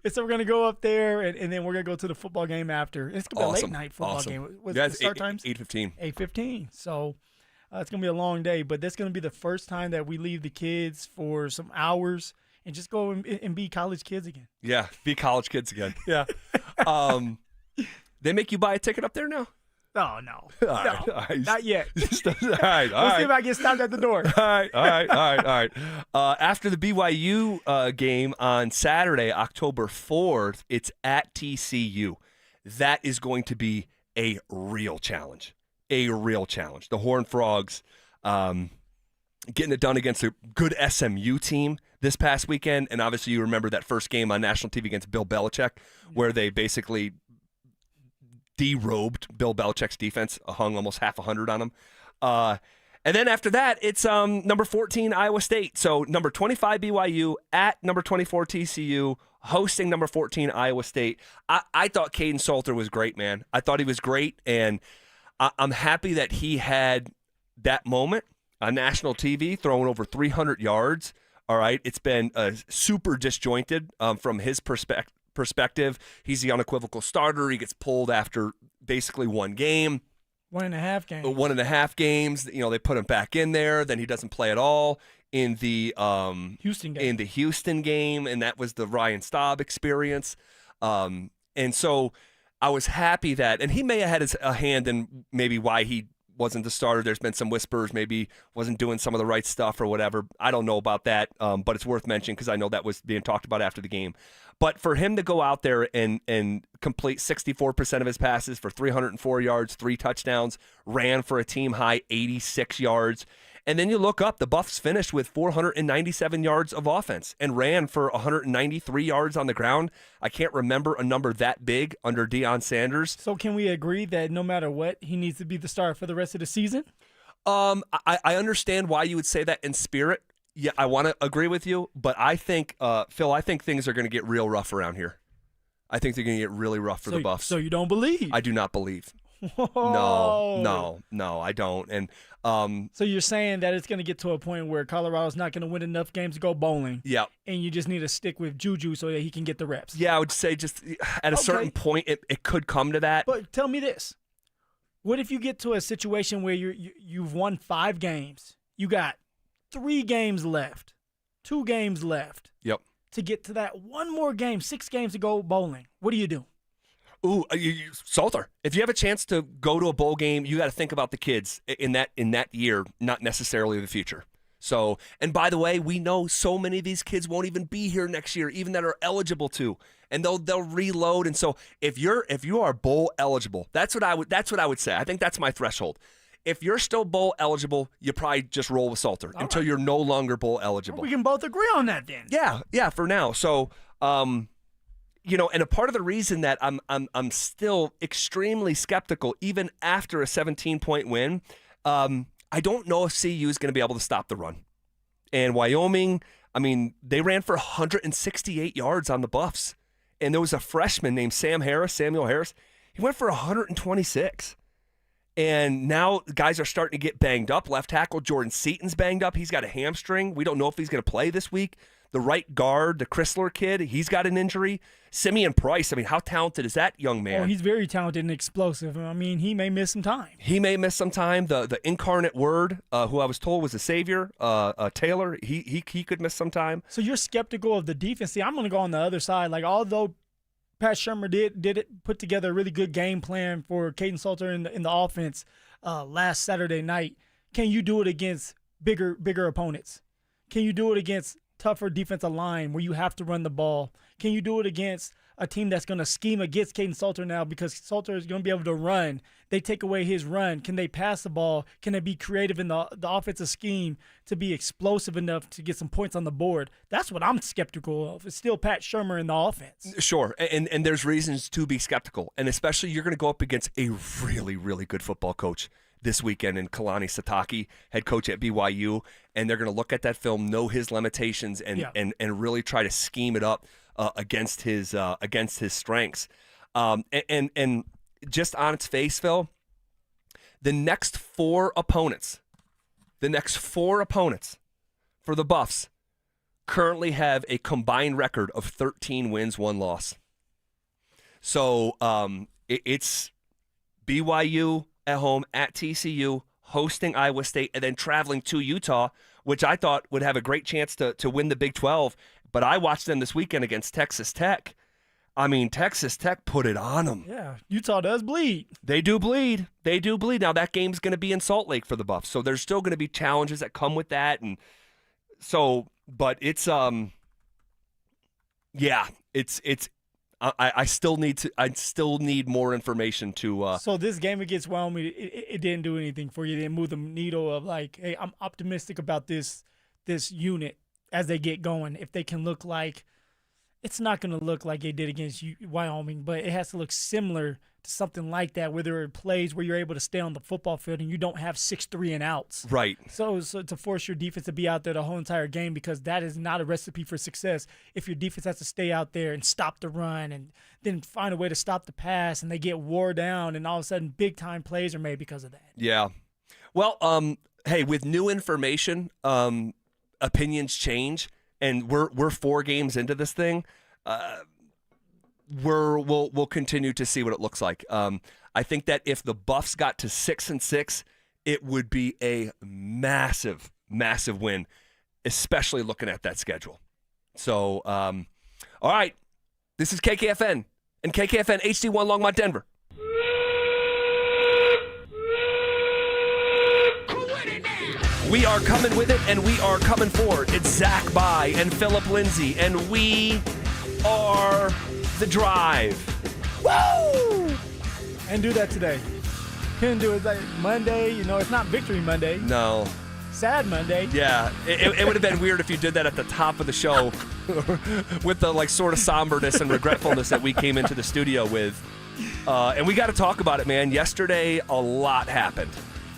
[SPEAKER 1] And so we're going to go up there, and then we're going to go to the football game after. It's going to be a late-night football game. What's the start times?
[SPEAKER 2] 8:15.
[SPEAKER 1] 8:15. So it's going to be a long day, but that's going to be the first time that we leave the kids for some hours and just go and be college kids again.
[SPEAKER 2] Yeah, be college kids again. Yeah. They make you buy a ticket up there now?
[SPEAKER 1] Oh, no.
[SPEAKER 2] All right.
[SPEAKER 1] Not yet.
[SPEAKER 2] All right.
[SPEAKER 1] We'll see if I get stopped at the door.
[SPEAKER 2] All right. After the BYU game on Saturday, October 4th, it's at TCU. That is going to be a real challenge. The Horned Frogs getting it done against a good SMU team this past weekend. And obviously you remember that first game on national TV against Bill Belichick where they basically derobed Bill Belichick's defense, hung almost half 100 on him. And then after that, it's number 14 Iowa State. So number 25 BYU at number 24 TCU, hosting number 14 Iowa State. I thought Payton Salter was great, man. I thought he was great, and I'm happy that he had that moment on national TV, throwing over 300 yards. All right, it's been super disjointed from his perspective. He's the unequivocal starter. He gets pulled after basically one game.
[SPEAKER 1] 1.5 games.
[SPEAKER 2] 1.5 games. They put him back in there. Then he doesn't play at all in the
[SPEAKER 1] Houston game.
[SPEAKER 2] In the Houston game, and that was the Ryan Staub experience. And so I was happy that, and he may have had a hand in maybe why he wasn't the starter. There's been some whispers, maybe wasn't doing some of the right stuff or whatever. I don't know about that, but it's worth mentioning because I know that was being talked about after the game. But for him to go out there and complete 64% of his passes for 304 yards, 3 touchdowns, ran for a team-high 86 yards, and then you look up, the Buffs finished with 497 yards of offense and ran for 193 yards on the ground. I can't remember a number that big under Deion Sanders.
[SPEAKER 1] So can we agree that no matter what, he needs to be the starter for the rest of the season?
[SPEAKER 2] I understand why you would say that in spirit. Yeah, I want to agree with you, but I think, Phil, I think things are going to get real rough around here. I think they're going to get really rough for the Buffs.
[SPEAKER 1] So you don't believe?
[SPEAKER 2] I do not believe.
[SPEAKER 1] Whoa.
[SPEAKER 2] No, I don't. And
[SPEAKER 1] so you're saying that it's going to get to a point where Colorado's not going to win enough games to go bowling.
[SPEAKER 2] Yeah.
[SPEAKER 1] And you just need to stick with Juju so that he can get the reps.
[SPEAKER 2] Yeah, I would say just at a certain point, it could come to that.
[SPEAKER 1] But tell me this. What if you get to a situation where you've won 5 games, you got 3 games left, 2 games left.
[SPEAKER 2] Yep.
[SPEAKER 1] To get to that one more game, 6 games to go bowling. What do you do?
[SPEAKER 2] Ooh, Salter. If you have a chance to go to a bowl game, you got to think about the kids in that year, not necessarily the future. So, and by the way, we know so many of these kids won't even be here next year, even that are eligible to, and they'll reload. And so, if you are bowl eligible, that's what I would say. I think that's my threshold. If you're still bowl eligible, you probably just roll with Salter until you're no longer bowl eligible.
[SPEAKER 1] We can both agree on that then.
[SPEAKER 2] Yeah, for now. So, and a part of the reason that I'm still extremely skeptical, even after a 17-point win, I don't know if CU is going to be able to stop the run. And Wyoming, I mean, they ran for 168 yards on the Buffs. And there was a freshman named Samuel Harris. He went for 126. And now guys are starting to get banged up. Left tackle Jordan Seaton's banged up. He's got a hamstring. We don't know if he's going to play this week. The right guard, the Chrysler kid, he's got an injury. Simeon Price, I mean, how talented is that young man?
[SPEAKER 1] Oh, he's very talented and explosive. I mean, he may miss some time.
[SPEAKER 2] The incarnate word, who I was told was a savior, Taylor, he could miss some time.
[SPEAKER 1] So you're skeptical of the defense. See, I'm going to go on the other side. Like, although Pat Shurmur did put together a really good game plan for Kaden Salter in the offense last Saturday night, can you do it against bigger opponents? Can you do it against tougher defensive line where you have to run the ball? Can you do it against a team that's going to scheme against Kaden Salter now because Salter is going to be able to run? They take away his run. Can they pass the ball? Can they be creative in the offensive scheme to be explosive enough to get some points on the board? That's what I'm skeptical of. It's still Pat Shurmur in the offense.
[SPEAKER 2] Sure, and there's reasons to be skeptical, and especially you're going to go up against a really, really good football coach this weekend in Kalani Sitake, head coach at BYU, and they're going to look at that film, know his limitations, and really try to scheme it up against his strengths. And just on its face, Phil, the next four opponents for the Buffs currently have a combined record of 13 wins, 1 loss. So it's BYU at home, at TCU, hosting Iowa State, and then traveling to Utah, which I thought would have a great chance to win the Big 12. But I watched them this weekend against Texas Tech. I mean, Texas Tech put it on them.
[SPEAKER 1] Yeah, Utah does bleed.
[SPEAKER 2] They do bleed. Now, that game's going to be in Salt Lake for the Buffs, so there's still going to be challenges that come with that. And so, but it's, I still need more information to.
[SPEAKER 1] So this game against Wyoming, it didn't do anything for you. It didn't move the needle of like, hey, I'm optimistic about this unit as they get going. If they can look like, it's not going to look like they did against Wyoming, but it has to look similar to something like that, where there are plays where you're able to stay on the football field and you don't have 6 3-and-outs.
[SPEAKER 2] Right.
[SPEAKER 1] So to force your defense to be out there the whole entire game, because that is not a recipe for success. If your defense has to stay out there and stop the run and then find a way to stop the pass and they get wore down and all of a sudden big-time plays are made because of that.
[SPEAKER 2] Yeah. Well, hey, with new information, opinions change. and we're 4 games into this thing. We'll continue to see what it looks like. I think that if the Buffs got to 6-6, it would be a massive win, especially looking at that schedule. So, all right, this is KKFN and KKFN HD1 Longmont, Denver. We are coming with it, and we are coming for it. It's Zach By and Phillip Lindsay, and we are The Drive.
[SPEAKER 1] Woo! And do that today. Couldn't do it like Monday. It's not Victory Monday.
[SPEAKER 2] No.
[SPEAKER 1] Sad Monday.
[SPEAKER 2] Yeah, it would have been weird if you did that at the top of the show with the sort of somberness and regretfulness that we came into the studio with. And we got to talk about it, man. Yesterday, a lot happened.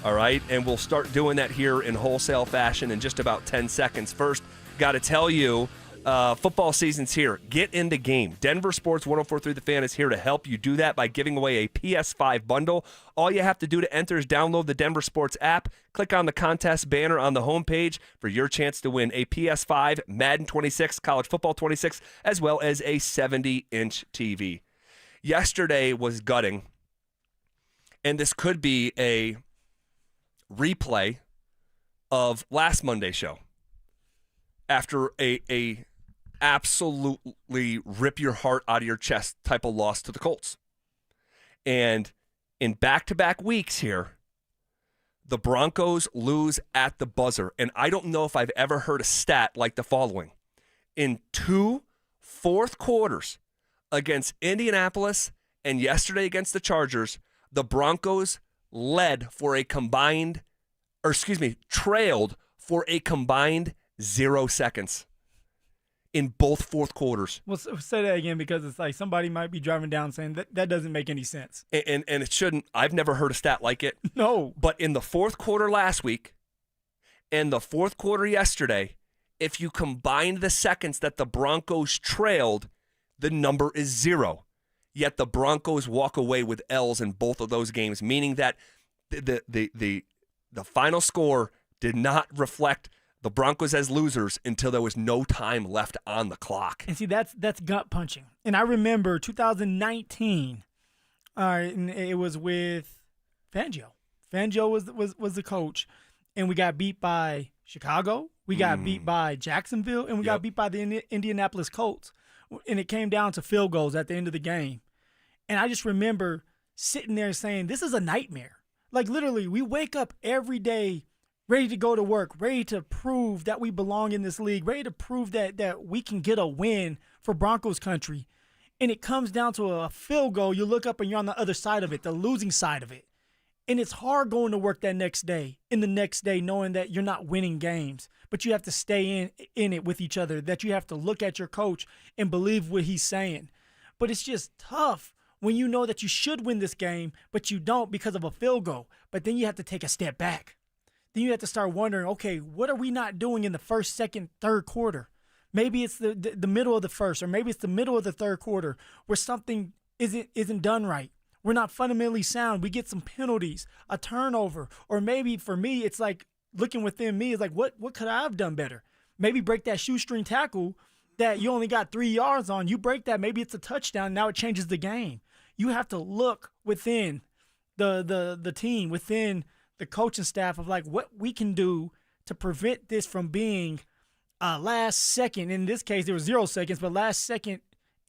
[SPEAKER 2] All right, and we'll start doing that here in wholesale fashion in just about 10 seconds. First, got to tell you, football season's here. Get in the game. Denver Sports 104.3 The Fan is here to help you do that by giving away a PS5 bundle. All you have to do to enter is download the Denver Sports app, click on the contest banner on the homepage for your chance to win a PS5, Madden 26, College Football 26, as well as a 70-inch TV. Yesterday was gutting, and this could be a replay of last Monday's show after a absolutely rip your heart out of your chest type of loss to the Colts. And in back-to-back weeks here, the Broncos lose at the buzzer. And I don't know if I've ever heard a stat like the following. In 2 fourth quarters against Indianapolis and yesterday against the Chargers, the Broncos trailed for a combined 0 seconds in both fourth quarters.
[SPEAKER 1] Well, say that again, because it's like somebody might be driving down saying that doesn't make any sense.
[SPEAKER 2] And it shouldn't. I've never heard a stat like it.
[SPEAKER 1] No.
[SPEAKER 2] But in the fourth quarter last week and the fourth quarter yesterday, if you combine the seconds that the Broncos trailed, the number is 0. Yet the Broncos walk away with L's in both of those games, meaning that the final score did not reflect the Broncos as losers until there was no time left on the clock.
[SPEAKER 1] And see, that's gut punching. And I remember 2019. And it was with Fangio. Fangio was the coach, and we got beat by Chicago. We got beat by Jacksonville, and we got beat by the Indianapolis Colts. And it came down to field goals at the end of the game. And I just remember sitting there saying, this is a nightmare. Like, literally, we wake up every day ready to go to work, ready to prove that we belong in this league, ready to prove that we can get a win for Broncos country. And it comes down to a field goal. You look up and you're on the other side of it, the losing side of it. And it's hard going to work that next day, in the next day, knowing that you're not winning games, but you have to stay in it with each other, that you have to look at your coach and believe what he's saying. But it's just tough when you know that you should win this game, but you don't because of a field goal. But then you have to take a step back. Then you have to start wondering, okay, what are we not doing in the first, second, third quarter? Maybe it's the middle of the first, or maybe it's the middle of the third quarter where something isn't done right. We're not fundamentally sound. We get some penalties, a turnover, or maybe for me, it's like looking within me is like, what could I have done better? Maybe break that shoestring tackle that you only got 3 yards on. You break that, maybe it's a touchdown. Now it changes the game. You have to look within the team, within the coaching staff of like what we can do to prevent this from being last second. In this case, there was 0 seconds, but last second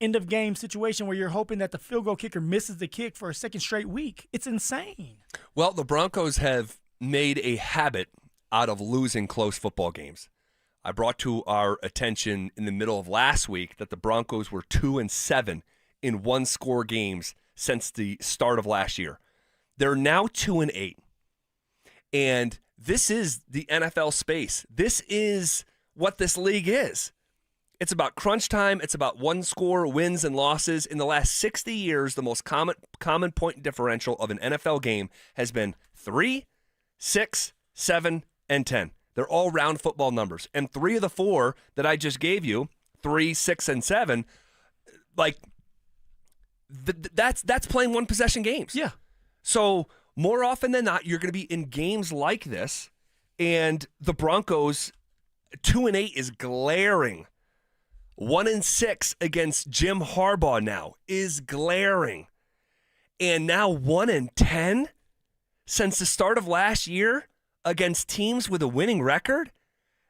[SPEAKER 1] end of game situation where you're hoping that the field goal kicker misses the kick for a second straight week. It's insane.
[SPEAKER 2] Well, the Broncos have made a habit out of losing close football games. I brought to our attention in the middle of last week that the Broncos were 2-7 in one-score games since the start of last year. They're now 2-8. And this is the NFL space. This is what this league is. It's about crunch time. It's about one-score wins and losses. In the last 60 years, the most common point differential of an NFL game has been 3, 6, 7, and 10. They're all round football numbers. And 3 of the 4 that I just gave you, 3, 6, and 7, like that's playing one-possession games.
[SPEAKER 1] Yeah.
[SPEAKER 2] So more often than not, you're going to be in games like this, and the Broncos 2-8 is glaring. 1-6 against Jim Harbaugh now is glaring. And now 1-10 since the start of last year against teams with a winning record.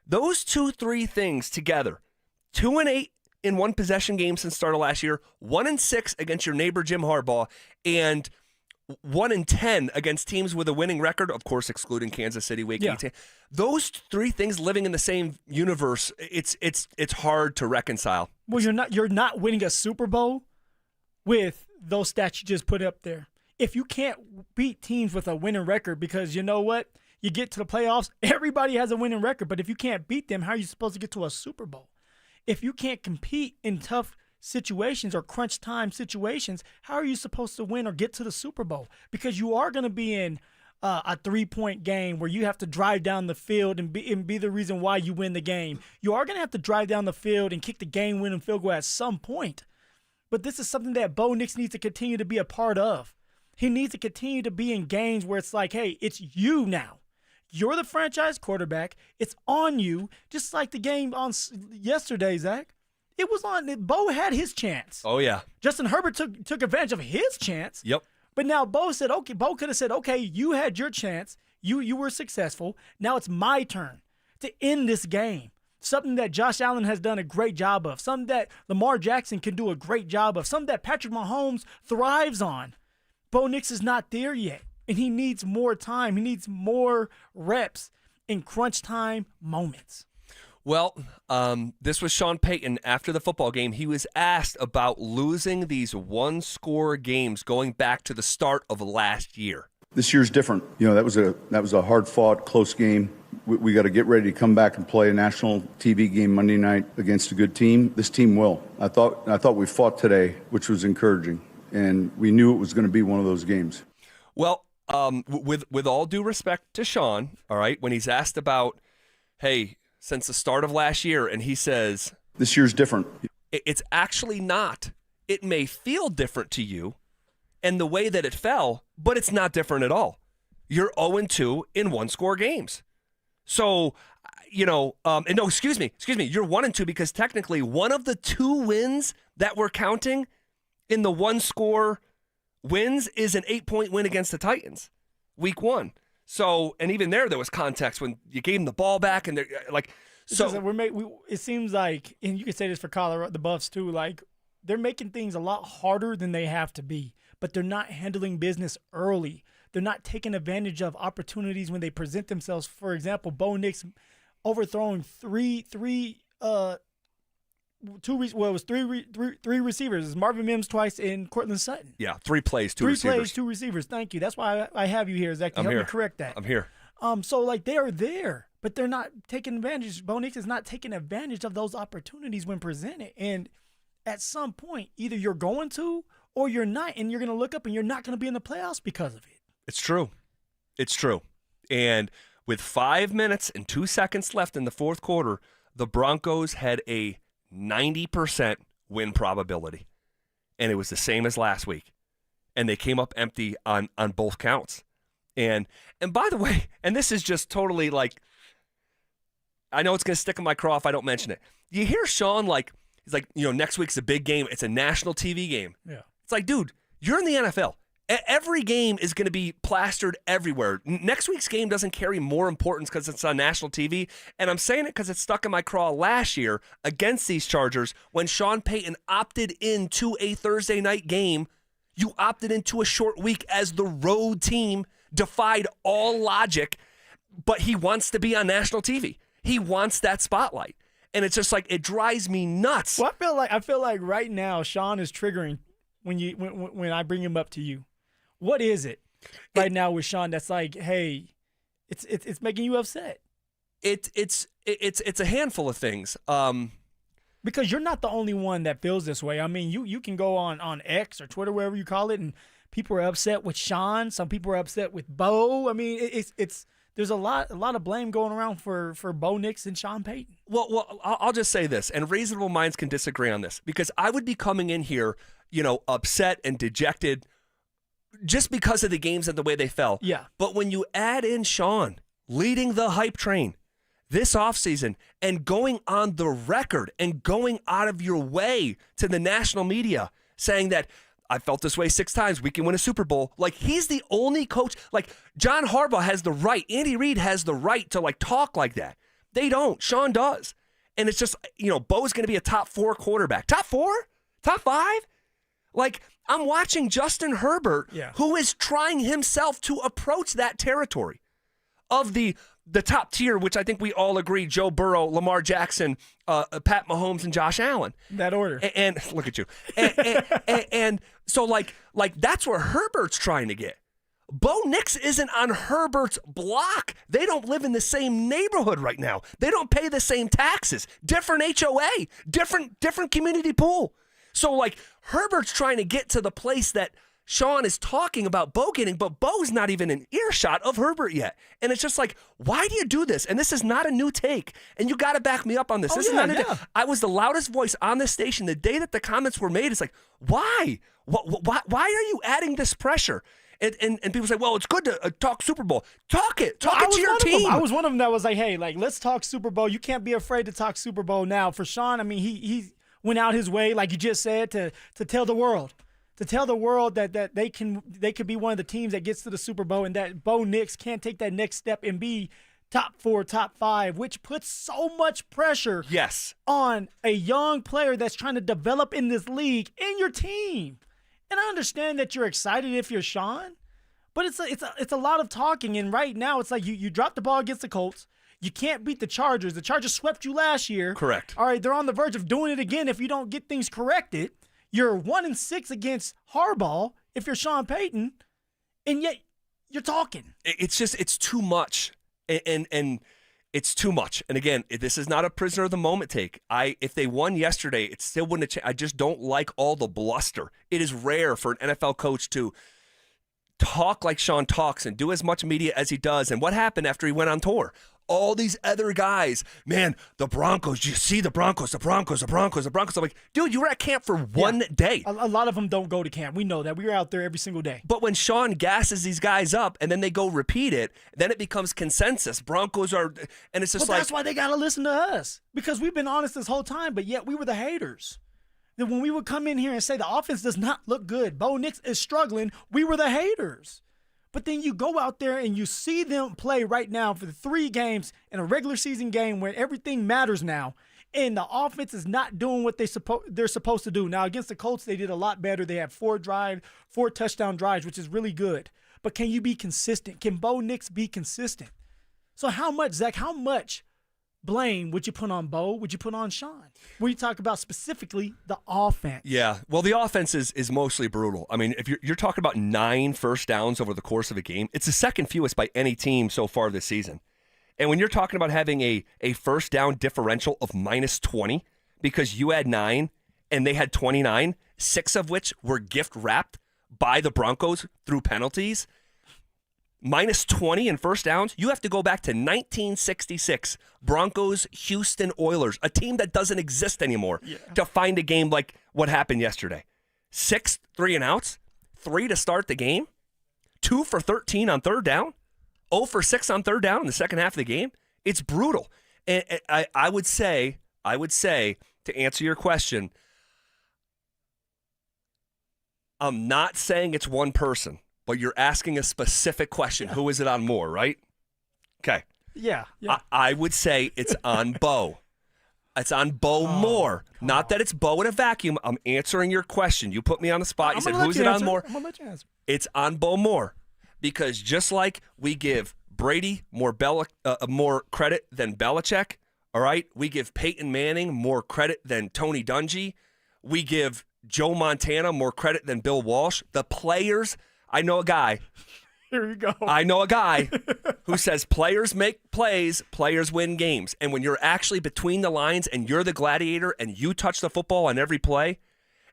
[SPEAKER 2] Those 2-3 things together, 2-8 in one possession game since the start of last year, 1-6 against your neighbor Jim Harbaugh, and 1-10 against teams with a winning record, of course, excluding Kansas City Week 18. Those 3 things living in the same universe, it's hard to reconcile.
[SPEAKER 1] Well, you're not winning a Super Bowl with those stats you just put up there. If you can't beat teams with a winning record, because you know what? You get to the playoffs, everybody has a winning record, but if you can't beat them, how are you supposed to get to a Super Bowl? If you can't compete in tough situations or crunch time situations, how are you supposed to win or get to the Super Bowl? Because you are going to be in a 3-point game where you have to drive down the field and be the reason why you win the game. You are going to have to drive down the field and kick the game-winning field goal at some point. But this is something that Bo Nix needs to continue to be a part of. He needs to continue to be in games where it's like, hey, it's you now. You're the franchise quarterback. It's on you, just like the game on yesterday, Zach. It was on. Bo had his chance.
[SPEAKER 2] Oh, yeah.
[SPEAKER 1] Justin Herbert took advantage of his chance.
[SPEAKER 2] Yep.
[SPEAKER 1] But now Bo said, okay, Bo could have said, okay, you had your chance. You were successful. Now it's my turn to end this game. Something that Josh Allen has done a great job of. Something that Lamar Jackson can do a great job of. Something that Patrick Mahomes thrives on. Bo Nix is not there yet. And he needs more time. He needs more reps in crunch time moments.
[SPEAKER 2] Well, this was Sean Payton after the football game. He was asked about losing these one-score games going back to the start of last year.
[SPEAKER 13] This year's different. You know, that was a hard-fought, close game. We got to get ready to come back and play a national TV game Monday night against a good team. This team will. I thought we fought today, which was encouraging, and we knew it was going to be one of those games.
[SPEAKER 2] Well, with all due respect to Sean, all right, when he's asked about, hey, since the start of last year, and he says,
[SPEAKER 13] this year's different.
[SPEAKER 2] It's actually not. It may feel different to you and the way that it fell, but it's not different at all. You're 0-2 in one-score games. So, and no, excuse me, you're 1-2 because technically one of the 2 wins that we're counting in the one-score wins is an 8-point win against the Titans, week 1. So, and even there was context when you gave them the ball back, and they're like, so
[SPEAKER 1] it seems like, and you can say this for Colorado, the Buffs too, like they're making things a lot harder than they have to be, but they're not handling business early. They're not taking advantage of opportunities when they present themselves. For example, Bo Nix overthrowing three receivers. It's Marvin Mims twice and Cortland Sutton.
[SPEAKER 2] Yeah, 3 plays, 2 receivers.
[SPEAKER 1] 3 plays, 2 receivers. Thank you. That's why I have you here, Zach, to help me correct that.
[SPEAKER 2] I'm here.
[SPEAKER 1] So, like, they are there, but they're not taking advantage. Bo Nix is not taking advantage of those opportunities when presented. And at some point, either you're going to or you're not, and you're going to look up and you're not going to be in the playoffs because of it.
[SPEAKER 2] It's true. It's true. And with 5 minutes and 2 seconds left in the fourth quarter, the Broncos had a 90% win probability. And it was the same as last week. And they came up empty on both counts. And by the way, and this is just totally like, I know it's going to stick in my craw if I don't mention it. You hear Sean he's like, next week's a big game. It's a national TV game.
[SPEAKER 1] Yeah.
[SPEAKER 2] It's like, dude, you're in the NFL. Every game is going to be plastered everywhere. Next week's game doesn't carry more importance because it's on national TV. And I'm saying it because it stuck in my craw last year against these Chargers when Sean Payton opted into a Thursday night game. You opted into a short week as the road team, defied all logic, but he wants to be on national TV. He wants that spotlight. And it's just like, it drives me nuts.
[SPEAKER 1] Well, I feel like right now Sean is triggering when I bring him up to you. What is it right now with Sean that's like, hey, it's making you upset?
[SPEAKER 2] It's a handful of things.
[SPEAKER 1] Because you're not the only one that feels this way. I mean, you can go on X or Twitter, wherever you call it, and people are upset with Sean. Some people are upset with Bo. I mean, it's there's a lot of blame going around for Bo Nix and Sean Payton.
[SPEAKER 2] Well, I'll just say this, and reasonable minds can disagree on this, because I would be coming in here, upset and dejected just because of the games and the way they fell.
[SPEAKER 1] Yeah.
[SPEAKER 2] But when you add in Sean leading the hype train, this offseason and going on the record and going out of your way to the national media saying that I felt this way 6 times, we can win a Super Bowl. Like, he's the only coach. Like, John Harbaugh has the right, Andy Reid has the right to, like, talk like that. They don't. Sean does. And it's just, Bo's going to be a top 4 quarterback. Top 4? Top 5? Like, I'm watching Justin Herbert, who is trying himself to approach that territory of the top tier, which I think we all agree, Joe Burrow, Lamar Jackson, Pat Mahomes, and Josh Allen.
[SPEAKER 1] That order.
[SPEAKER 2] And look at you. And so, like that's where Herbert's trying to get. Bo Nix isn't on Herbert's block. They don't live in the same neighborhood right now. They don't pay the same taxes. Different HOA, different community pool. So, like, Herbert's trying to get to the place that Sean is talking about Bo getting, but Bo's not even in earshot of Herbert yet. And it's just like, why do you do this? And this is not a new take. And you got to back me up on this. I was the loudest voice on this station the day that the comments were made. It's like, why? Why are you adding this pressure? And people say, well, it's good to talk Super Bowl. Talk it. Talk it to your team.
[SPEAKER 1] I was one of them that was like, hey, like, let's talk Super Bowl. You can't be afraid to talk Super Bowl now. For Sean, I mean, he went out his way, like you just said, to tell the world. To tell the world that they could be one of the teams that gets to the Super Bowl and that Bo Nix can't take that next step and be top 4, top 5, which puts so much pressure on a young player that's trying to develop in this league and your team. And I understand that you're excited if you're Sean, but it's a lot of talking. And right now it's like you dropped the ball against the Colts. You can't beat the Chargers. The Chargers swept you last year.
[SPEAKER 2] Correct.
[SPEAKER 1] All right, they're on the verge of doing it again if you don't get things corrected. You're 1-6 against Harbaugh if you're Sean Payton, and yet you're talking.
[SPEAKER 2] It's too much, and it's too much. And again, this is not a prisoner of the moment take. If they won yesterday, it still wouldn't have changed. I just don't like all the bluster. It is rare for an NFL coach to talk like Sean talks and do as much media as he does. And what happened after he went on tour? All these other guys, man, the Broncos, you see the Broncos. I'm like, dude, you were at camp for one day.
[SPEAKER 1] A lot of them don't go to camp. We know that. We were out there every single day.
[SPEAKER 2] But when Sean gasses these guys up and then they go repeat it, then it becomes consensus. Broncos are, and it's just
[SPEAKER 1] that's why they got to listen to us, because we've been honest this whole time, but yet we were the haters. That when we would come in here and say the offense does not look good, Bo Nix is struggling, we were the haters. But then you go out there and you see them play right now for the 3 games in a regular season game where everything matters now, and the offense is not doing what they're supposed to do. Now, against the Colts, they did a lot better. They had 4 touchdown drives, which is really good. But can you be consistent? Can Bo Nix be consistent? So how much, Zach, blame would you put on Bo? Would you put on Sean? When you talk about specifically the offense.
[SPEAKER 2] Yeah, well, the offense is mostly brutal. I mean, if you're talking about 9 first downs over the course of a game, it's the second fewest by any team so far this season. And when you're talking about having a first down differential of -20 because you had 9 and they had 29, 6 of which were gift wrapped by the Broncos through penalties, -20 in first downs, you have to go back to 1966, Broncos Houston Oilers, a team that doesn't exist anymore, to find a game like what happened yesterday. 6 3-and-outs, 3 to start the game, 2 for 13 on third down, 0 for 6 on third down in the second half of the game. It's brutal. And I would say, to answer your question, I'm not saying it's one person, but you're asking a specific question. Who is it on more, right? Okay.
[SPEAKER 1] Yeah.
[SPEAKER 2] I would say it's on Bo. It's on Bo more. Not that it's Bo in a vacuum. I'm answering your question. You put me on the spot. You said, who's it on more?
[SPEAKER 1] I'm going to let you answer.
[SPEAKER 2] It's on Bo more. Because just like we give Brady more credit than Belichick, all right? We give Peyton Manning more credit than Tony Dungy. We give Joe Montana more credit than Bill Walsh. The players... I know a guy.
[SPEAKER 1] Here we go.
[SPEAKER 2] I know a guy who says players make plays, players win games. And when you're actually between the lines and you're the gladiator and you touch the football on every play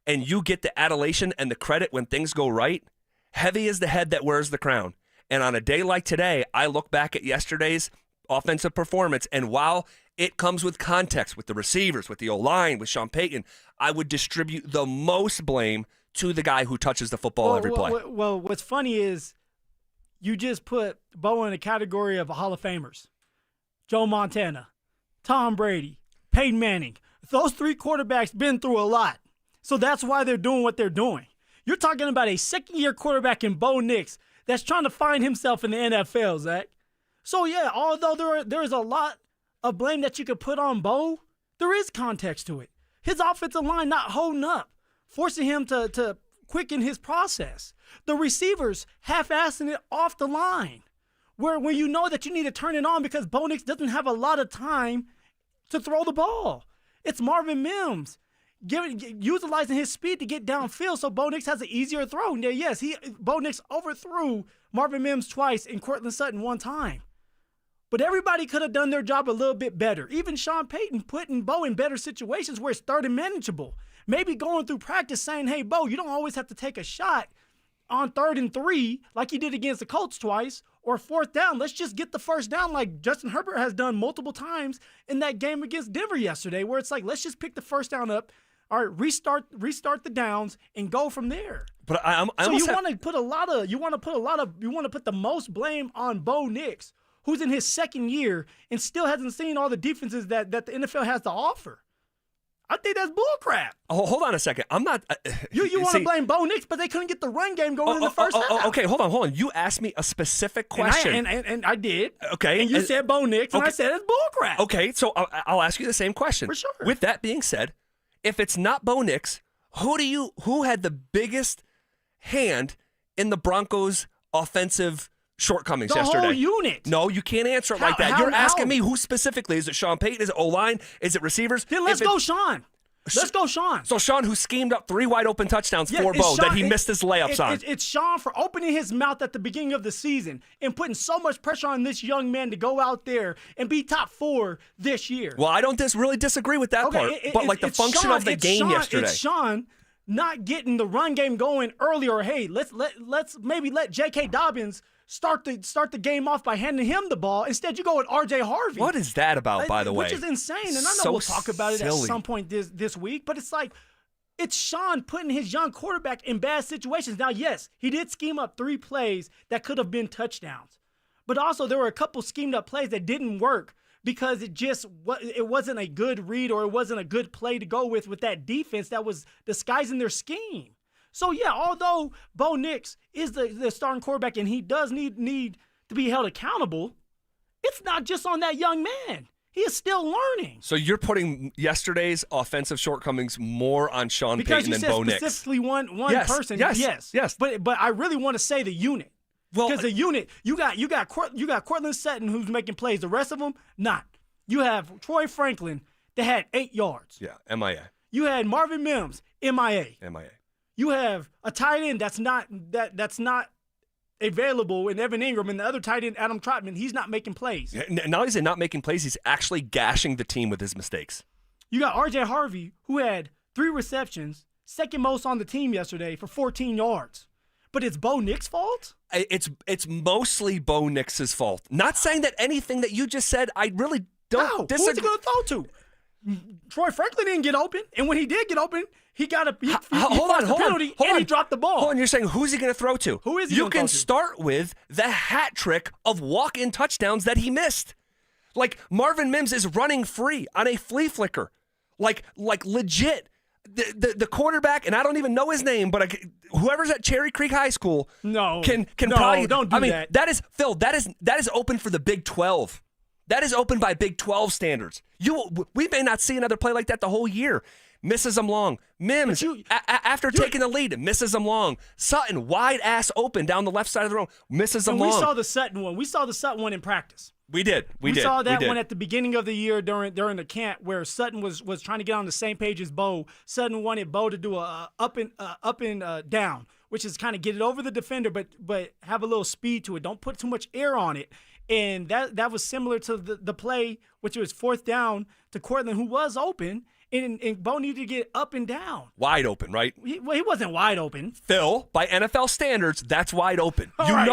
[SPEAKER 2] and you get the adulation and the credit when things go right, heavy is the head that wears the crown. And on a day like today, I look back at yesterday's offensive performance, and while it comes with context, with the receivers, with the O-line, with Sean Payton, I would distribute the most blame to the guy who touches the football every play.
[SPEAKER 1] Well, what's funny is you just put Bo in a category of Hall of Famers. Joe Montana, Tom Brady, Peyton Manning. Those 3 quarterbacks been through a lot. So that's why they're doing what they're doing. You're talking about a second-year quarterback in Bo Nix that's trying to find himself in the NFL, Zach. So, yeah, although there is a lot of blame that you could put on Bo, there is context to it. His offensive line not holding up, forcing him to quicken his process. The receivers half-assing it off the line, where you know that you need to turn it on because Bo Nix doesn't have a lot of time to throw the ball. It's Marvin Mims utilizing his speed to get downfield so Bo Nix has an easier throw. Now, yes, Bo Nix overthrew Marvin Mims twice and Cortland Sutton one time. But everybody could have done their job a little bit better. Even Sean Payton putting Bo in better situations where it's third and manageable. Maybe going through practice saying, hey, Bo, you don't always have to take a shot on 3rd and 3 like you did against the Colts twice, or 4th down. Let's just get the first down like Justin Herbert has done multiple times in that game against Denver yesterday, where it's like, let's just pick the first down up, all right, restart the downs and go from there.
[SPEAKER 2] But
[SPEAKER 1] you want to put the most blame on Bo Nix, who's in his second year and still hasn't seen all the defenses that the NFL has to offer. I think that's bullcrap.
[SPEAKER 2] Oh, hold on a second. I'm not.
[SPEAKER 1] You want to blame Bo Nix, but they couldn't get the run game going in the first half.
[SPEAKER 2] Okay, hold on. You asked me a specific question.
[SPEAKER 1] And I did.
[SPEAKER 2] Okay.
[SPEAKER 1] And you said Bo Nix, and I said it's bullcrap.
[SPEAKER 2] Okay, so I'll ask you the same question.
[SPEAKER 1] For sure.
[SPEAKER 2] With that being said, if it's not Bo Nix, who had the biggest hand in the Broncos' offensive shortcomings yesterday?
[SPEAKER 1] The whole unit.
[SPEAKER 2] No, you can't answer it like that. You're asking me who specifically. Is it Sean Payton? Is it O-line? Is it receivers?
[SPEAKER 1] Then let's go Sean. Let's go Sean.
[SPEAKER 2] So Sean, who schemed up 3 wide open touchdowns for Bo that he missed his layups on.
[SPEAKER 1] It's Sean for opening his mouth at the beginning of the season and putting so much pressure on this young man to go out there and be top 4 this year.
[SPEAKER 2] Well, I don't really disagree with that part, but like the function of the game yesterday.
[SPEAKER 1] It's Sean not getting the run game going earlier. Hey, let's maybe let J.K. Dobbins start the game off by handing him the ball. Instead, you go with R.J. Harvey.
[SPEAKER 2] What is that about, by the way?
[SPEAKER 1] Which is insane, and I know we'll talk about it at some point this week, but it's like, it's Sean putting his young quarterback in bad situations. Now, yes, he did scheme up 3 plays that could have been touchdowns, but also there were a couple schemed up plays that didn't work because it wasn't a good read or it wasn't a good play to go with that defense that was disguising their scheme. So, yeah, although Bo Nix is the starting quarterback and he does need to be held accountable, it's not just on that young man. He is still learning.
[SPEAKER 2] So you're putting yesterday's offensive shortcomings more on Sean Payton than Bo Nix.
[SPEAKER 1] Because you said specifically one person.
[SPEAKER 2] Yes.
[SPEAKER 1] But I really want to say the unit.
[SPEAKER 2] Well,
[SPEAKER 1] because the unit, you got Cortland Sutton who's making plays. The rest of them, not. You have Troy Franklin that had 8 yards.
[SPEAKER 2] Yeah, MIA.
[SPEAKER 1] You had Marvin Mims, MIA.
[SPEAKER 2] MIA.
[SPEAKER 1] You have a tight end that's not available in Evan Ingram, and the other tight end, Adam Trotman, he's not making plays.
[SPEAKER 2] Not only is he not making plays, he's actually gashing the team with his mistakes.
[SPEAKER 1] You got R.J. Harvey, who had 3 receptions, second most on the team yesterday for 14 yards. But it's Bo Nix's fault?
[SPEAKER 2] It's mostly Bo Nix's fault. Not saying that anything that you just said, I really don't disagree.
[SPEAKER 1] Who's he going to throw to? Troy Franklin didn't get open, and when he did get open, he got a penalty, and he dropped the ball.
[SPEAKER 2] Hold on, you're saying who's he going to throw to?
[SPEAKER 1] Who is he
[SPEAKER 2] You
[SPEAKER 1] going to
[SPEAKER 2] can
[SPEAKER 1] throw to?
[SPEAKER 2] start with the hat trick of walk-in touchdowns that he missed. Like Marvin Mims is running free on a flea flicker, like legit. The quarterback, and I don't even know his name, but whoever's at Cherry Creek High School can probably
[SPEAKER 1] don't do that.
[SPEAKER 2] That is Phil. That is open for the Big 12. That is open by Big 12 standards. We may not see another play like that the whole year. Misses them long. Mims, after taking the lead, misses them long. Sutton, wide ass open down the left side of the road, misses them long.
[SPEAKER 1] We saw the Sutton one. We saw the Sutton one in practice.
[SPEAKER 2] We did. We
[SPEAKER 1] saw that one at the beginning of the year during the camp where Sutton was trying to get on the same page as Bo. Sutton wanted Bo to do a up and down, which is kind of get it over the defender, but have a little speed to it. Don't put too much air on it. And that was similar to the play, which was 4th down to Cortland, who was open, and Bo needed to get up and down.
[SPEAKER 2] Wide open, right?
[SPEAKER 1] He wasn't wide open.
[SPEAKER 2] Phil, by NFL standards, that's wide open. You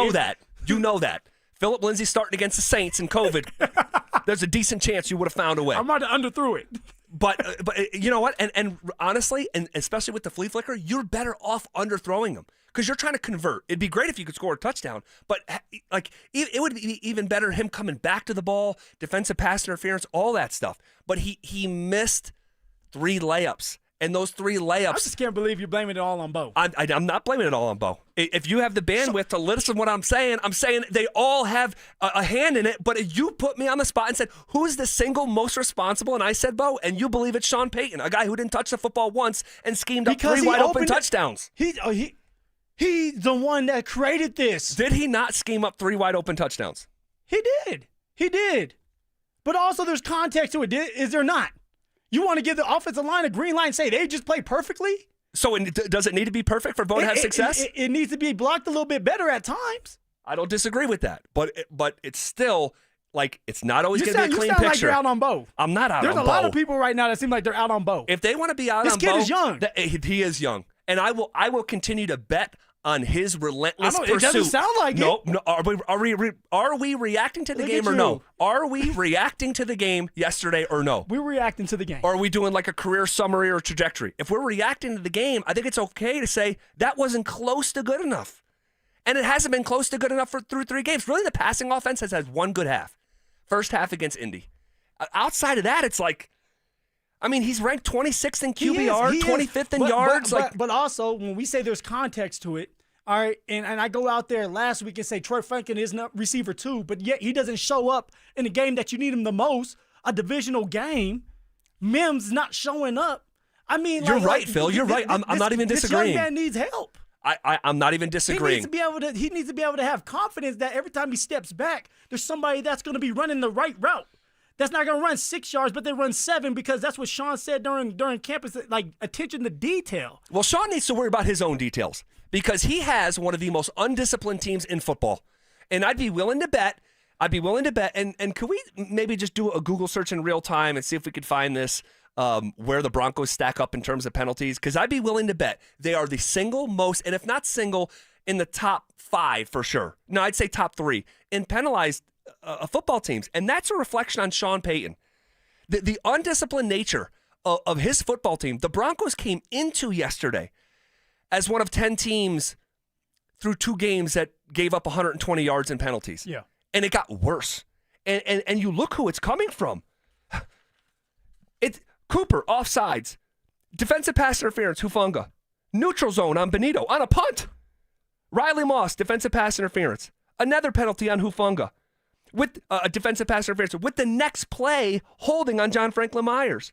[SPEAKER 2] know that. Phillip Lindsay starting against the Saints in COVID. There's a decent chance you would have found a way.
[SPEAKER 1] I might have underthrew it.
[SPEAKER 2] But you know what? And honestly, and especially with the flea flicker, you're better off underthrowing them because you're trying to convert. It'd be great if you could score a touchdown, but like it would be even better him coming back to the ball, defensive pass interference, all that stuff. But he missed 3 layups. And those 3 layups.
[SPEAKER 1] I just can't believe you're blaming it all on Bo.
[SPEAKER 2] I'm not blaming it all on Bo. If you have the bandwidth to listen to what I'm saying they all have a hand in it. But if you put me on the spot and said, who's the single most responsible? And I said Bo, and you believe it's Sean Payton, a guy who didn't touch the football once and schemed up 3 wide open touchdowns.
[SPEAKER 1] He's the one that created this.
[SPEAKER 2] Did he not scheme up 3 wide open touchdowns?
[SPEAKER 1] He did. But also there's context to it. Is there not? You want to give the offensive line a green light and say they just played perfectly?
[SPEAKER 2] So does it need to be perfect for Bo to have success?
[SPEAKER 1] It needs to be blocked a little bit better at times.
[SPEAKER 2] I don't disagree with that. But it's still, like, it's not always going to be a clean
[SPEAKER 1] you sound
[SPEAKER 2] picture.
[SPEAKER 1] Like you're out on Bo.
[SPEAKER 2] I'm not out
[SPEAKER 1] There's
[SPEAKER 2] on Bo.
[SPEAKER 1] There's a lot of people right now that seem like they're out on Bo.
[SPEAKER 2] If they want to be out
[SPEAKER 1] this
[SPEAKER 2] on
[SPEAKER 1] kid
[SPEAKER 2] Bo.
[SPEAKER 1] is young.
[SPEAKER 2] He is young. And I will continue to bet on his relentless pursuit.
[SPEAKER 1] It doesn't sound like it.
[SPEAKER 2] No. Are we reacting to the game or no? Are we reacting to the game yesterday or no?
[SPEAKER 1] We're reacting to the game.
[SPEAKER 2] Or are we doing like a career summary or trajectory? If we're reacting to the game, I think it's okay to say that wasn't close to good enough. And it hasn't been close to good enough through 3 games. Really, the passing offense has had 1 good half. First half against Indy. Outside of that, it's like, I mean, he's ranked 26th in QBR, 25th in yards.
[SPEAKER 1] But also, when we say there's context to it, all right, and I go out there last week and say Troy Franklin is not receiver 2, but yet he doesn't show up in the game that you need him the most, a divisional game. Mims not showing up. I mean,
[SPEAKER 2] you're right, Phil. You're right. I'm not even disagreeing.
[SPEAKER 1] This young man needs help.
[SPEAKER 2] I'm not even disagreeing.
[SPEAKER 1] He needs to be able to have confidence that every time he steps back, there's somebody that's going to be running the right route. That's not going to run 6 yards, but they run 7 because that's what Sean said during campus, like attention to detail.
[SPEAKER 2] Well, Sean needs to worry about his own details because he has one of the most undisciplined teams in football. And I'd be willing to bet, and could we maybe just do a Google search in real time and see if we could find this, where the Broncos stack up in terms of penalties? Because I'd be willing to bet they are the single most, and if not single, in the top 5 for sure. No, I'd say top 3 in penalized football teams. And that's a reflection on Sean Payton. The undisciplined nature of his football team. The Broncos came into yesterday as one of 10 teams through 2 games that gave up 120 yards in penalties.
[SPEAKER 1] Yeah.
[SPEAKER 2] And it got worse. And you look who it's coming from. It's Cooper, offsides. Defensive pass interference, Hufanga. Neutral zone on Benito on a punt. Riley Moss, defensive pass interference. Another penalty on Hufanga. With a defensive pass interference. With the next play, holding on John Franklin Myers.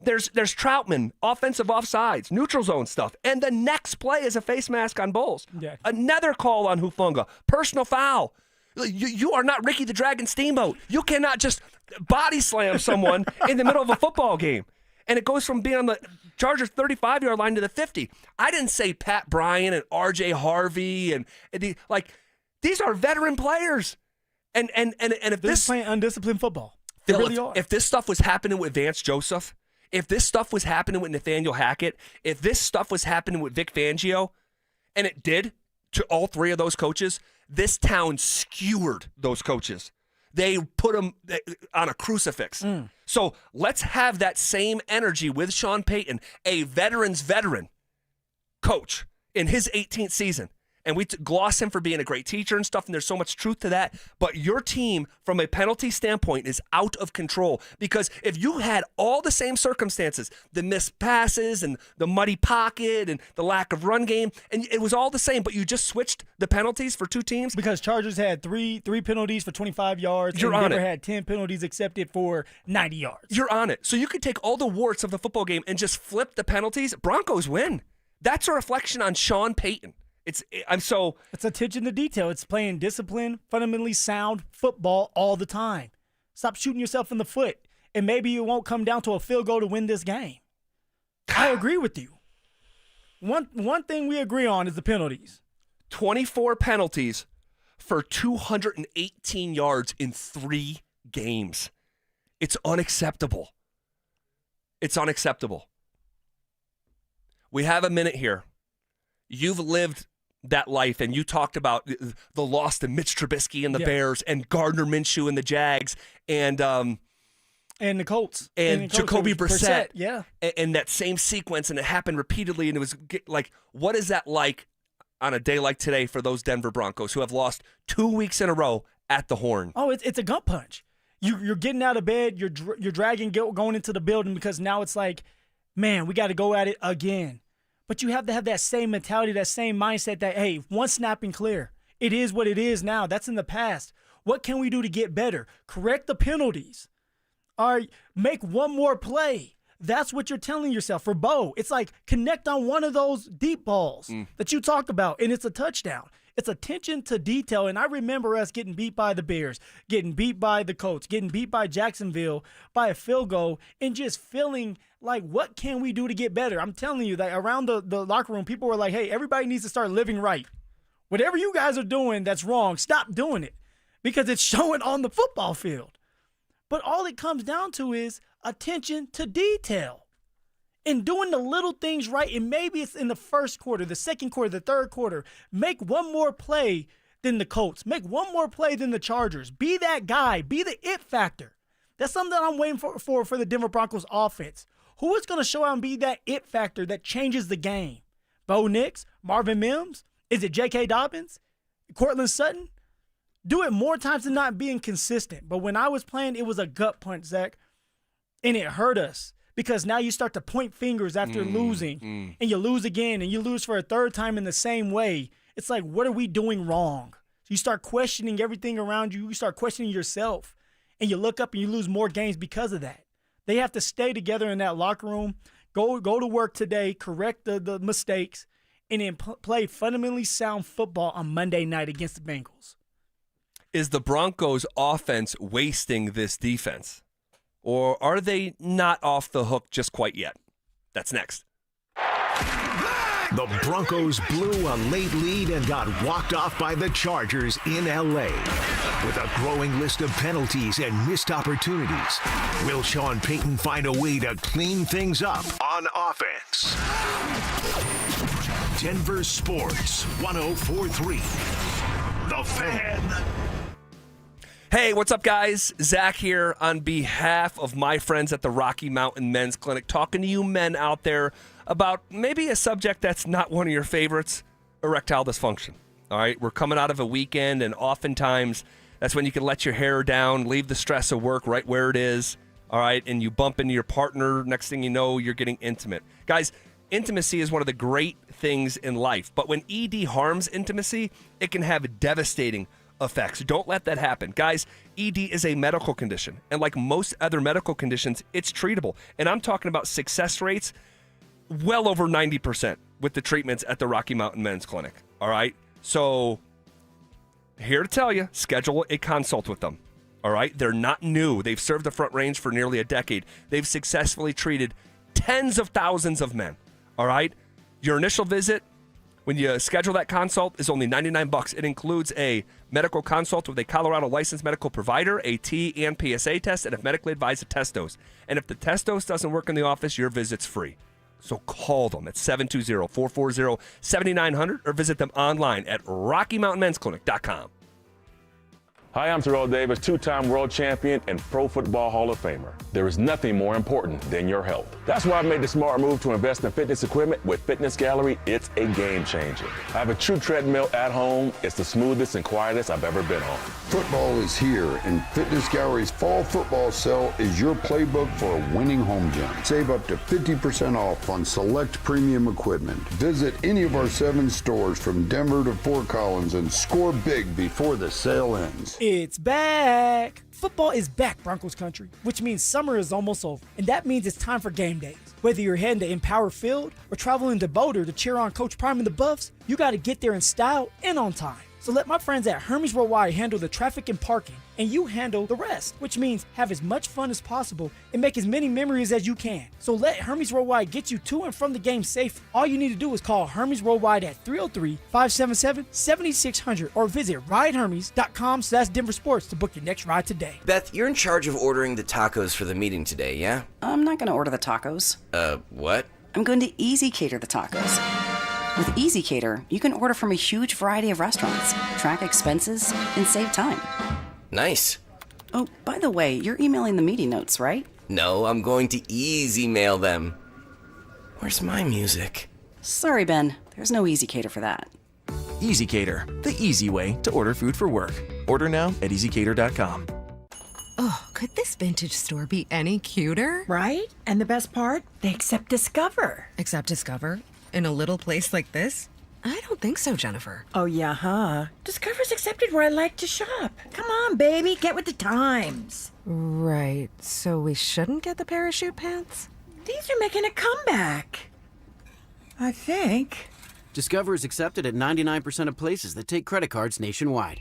[SPEAKER 2] There's Troutman, offensive offsides, neutral zone stuff. And the next play is a face mask on Bowles.
[SPEAKER 1] Yeah.
[SPEAKER 2] Another call on Hufanga. Personal foul. You are not Ricky the Dragon Steamboat. You cannot just body slam someone in the middle of a football game. And it goes from being on the Chargers 35-yard line to the 50. I didn't say Pat Bryant and R.J. Harvey and these are veteran players. And if this
[SPEAKER 1] playing undisciplined football,
[SPEAKER 2] Phil,
[SPEAKER 1] really are.
[SPEAKER 2] If this stuff was happening with Vance Joseph, if this stuff was happening with Nathaniel Hackett, if this stuff was happening with Vic Fangio, and it did to all 3 of those coaches, this town skewered those coaches. They put them on a crucifix. So let's have that same energy with Sean Payton, a veteran's veteran coach in his 18th season. And we gloss him for being a great teacher and stuff, and there's so much truth to that. But your team, from a penalty standpoint, is out of control. Because if you had all the same circumstances, the missed passes and the muddy pocket and the lack of run game, and it was all the same, but you just switched the penalties for 2 teams?
[SPEAKER 1] Because Chargers had three penalties for 25 yards,
[SPEAKER 2] You're
[SPEAKER 1] and
[SPEAKER 2] on
[SPEAKER 1] Denver
[SPEAKER 2] it.
[SPEAKER 1] had 10 penalties accepted for 90 yards.
[SPEAKER 2] You're on it. So you could take all the warts of the football game and just flip the penalties. Broncos win. That's a reflection on Sean Payton. It's
[SPEAKER 1] attention to detail. It's playing disciplined, fundamentally sound football all the time. Stop shooting yourself in the foot, and maybe it won't come down to a field goal to win this game. I agree with you. One thing we agree on is the penalties.
[SPEAKER 2] 24 penalties for 218 yards in 3 games. It's unacceptable. It's unacceptable. We have a minute here. You've lived that life, and you talked about the loss to Mitch Trubisky and the Bears and Gardner Minshew and the Jags. And
[SPEAKER 1] And the Colts.
[SPEAKER 2] And Jacoby Brissett.
[SPEAKER 1] Yeah.
[SPEAKER 2] And that same sequence, and it happened repeatedly, and it was like, what is that like on a day like today for those Denver Broncos who have lost 2 weeks in a row at the Horn?
[SPEAKER 1] Oh, it's a gut punch. You're getting out of bed, you're dragging going into the building because now it's like, man, we got to go at it again. But you have to have that same mentality, that same mindset that, hey, one snap and clear. It is what it is now. That's in the past. What can we do to get better? Correct the penalties. All right, make one more play. That's what you're telling yourself. For Bo, it's like connect on one of those deep balls that you talk about, and it's a touchdown. It's attention to detail, and I remember us getting beat by the Bears, getting beat by the Colts, getting beat by Jacksonville by a field goal, and just feeling like, what can we do to get better? I'm telling you that around the locker room, people were like, hey, everybody needs to start living right. Whatever you guys are doing that's wrong, stop doing it because it's showing on the football field. But all it comes down to is attention to detail and doing the little things right. And maybe it's in the first quarter, the second quarter, the third quarter. Make one more play than the Colts. Make one more play than the Chargers. Be that guy. Be the it factor. That's something that I'm waiting for the Denver Broncos offense. Who is going to show out and be that it factor that changes the game? Bo Nix? Marvin Mims? Is it J.K. Dobbins? Cortland Sutton? Do it more times than not being consistent. But when I was playing, it was a gut punch, Zach. And it hurt us because now you start to point fingers after losing. And you lose again, and you lose for a third time in the same way. It's like, what are we doing wrong? So you start questioning everything around you. You start questioning yourself. And you look up and you lose more games because of that. They have to stay together in that locker room, go to work today, correct the mistakes, and then play fundamentally sound football on Monday night against the Bengals.
[SPEAKER 2] Is the Broncos offense wasting this defense? Or are they not off the hook just quite yet? That's next.
[SPEAKER 4] The Broncos blew a late lead and got walked off by the Chargers in L.A. With a growing list of penalties and missed opportunities, will Sean Payton find a way to clean things up on offense? Denver Sports 104.3. The Fan.
[SPEAKER 2] Hey, what's up, guys? Zach here on behalf of my friends at the Rocky Mountain Men's Clinic, talking to you men out there about maybe a subject that's not one of your favorites, erectile dysfunction. All right, we're coming out of a weekend, and oftentimes that's when you can let your hair down, leave the stress of work right where it is, all right, and you bump into your partner. Next thing you know, you're getting intimate. Guys, intimacy is one of the great things in life, but when ED harms intimacy, it can have devastating effects. Don't let that happen. Guys, ED is a medical condition, and like most other medical conditions, it's treatable. And I'm talking about success rates well over 90% with the treatments at the Rocky Mountain Men's Clinic. All right? So here to tell you, schedule a consult with them. All right? They're not new. They've served the Front Range for nearly a decade. They've successfully treated tens of thousands of men. All right? Your initial visit, when you schedule that consult, is only $99. It includes a medical consult with a Colorado licensed medical provider, a T and PSA test, and if medically advised, a test dose. And if the test dose doesn't work in the office, your visit's free. So call them at 720-440-7900 or visit them online at RockyMountainMen'sClinic.com.
[SPEAKER 10] Hi, I'm Terrell Davis, two-time world champion and Pro Football Hall of Famer. There is nothing more important than your health. That's why I made the smart move to invest in fitness equipment with Fitness Gallery. It's a game changer. I have a true treadmill at home. It's the smoothest and quietest I've ever been on.
[SPEAKER 11] Football is here, and Fitness Gallery's fall football sale is your playbook for a winning home gym. Save up to 50% off on select premium equipment. Visit any of our 7 stores from Denver to Fort Collins and score big before the sale ends.
[SPEAKER 1] It's back. Football is back, Broncos country, which means summer is almost over. And that means it's time for game days. Whether you're heading to Empower Field or traveling to Boulder to cheer on Coach Prime and the Buffs, you got to get there in style and on time. So let my friends at Hermes Worldwide handle the traffic and parking, and you handle the rest, which means have as much fun as possible and make as many memories as you can. So let Hermes Worldwide get you to and from the game safely. All you need to do is call Hermes Worldwide at 303-577-7600 or visit ridehermes.com/DenverSports to book your next ride today.
[SPEAKER 14] Beth, you're in charge of ordering the tacos for the meeting today, yeah?
[SPEAKER 15] I'm not going to order the tacos.
[SPEAKER 14] What?
[SPEAKER 15] I'm going to Easy Cater the tacos. With Easy Cater, you can order from a huge variety of restaurants, track expenses, and save time.
[SPEAKER 14] Nice.
[SPEAKER 15] Oh, by the way, you're emailing the meeting notes, right?
[SPEAKER 14] No, I'm going to easy mail them. Where's my music?
[SPEAKER 15] Sorry, Ben. There's no Easy Cater for that.
[SPEAKER 5] Easy Cater, the easy way to order food for work. Order now at easycater.com.
[SPEAKER 6] Oh, could this vintage store be any cuter?
[SPEAKER 16] Right? And the best part? They accept Discover.
[SPEAKER 6] Accept Discover? In a little place like this? I don't think so, Jennifer.
[SPEAKER 16] Oh, yeah, huh? Discover's accepted where I like to shop. Come on, baby, get with the times.
[SPEAKER 6] Right, so we shouldn't get the parachute pants?
[SPEAKER 16] These are making a comeback. I think.
[SPEAKER 22] Discover is accepted at 99% of places that take credit cards nationwide.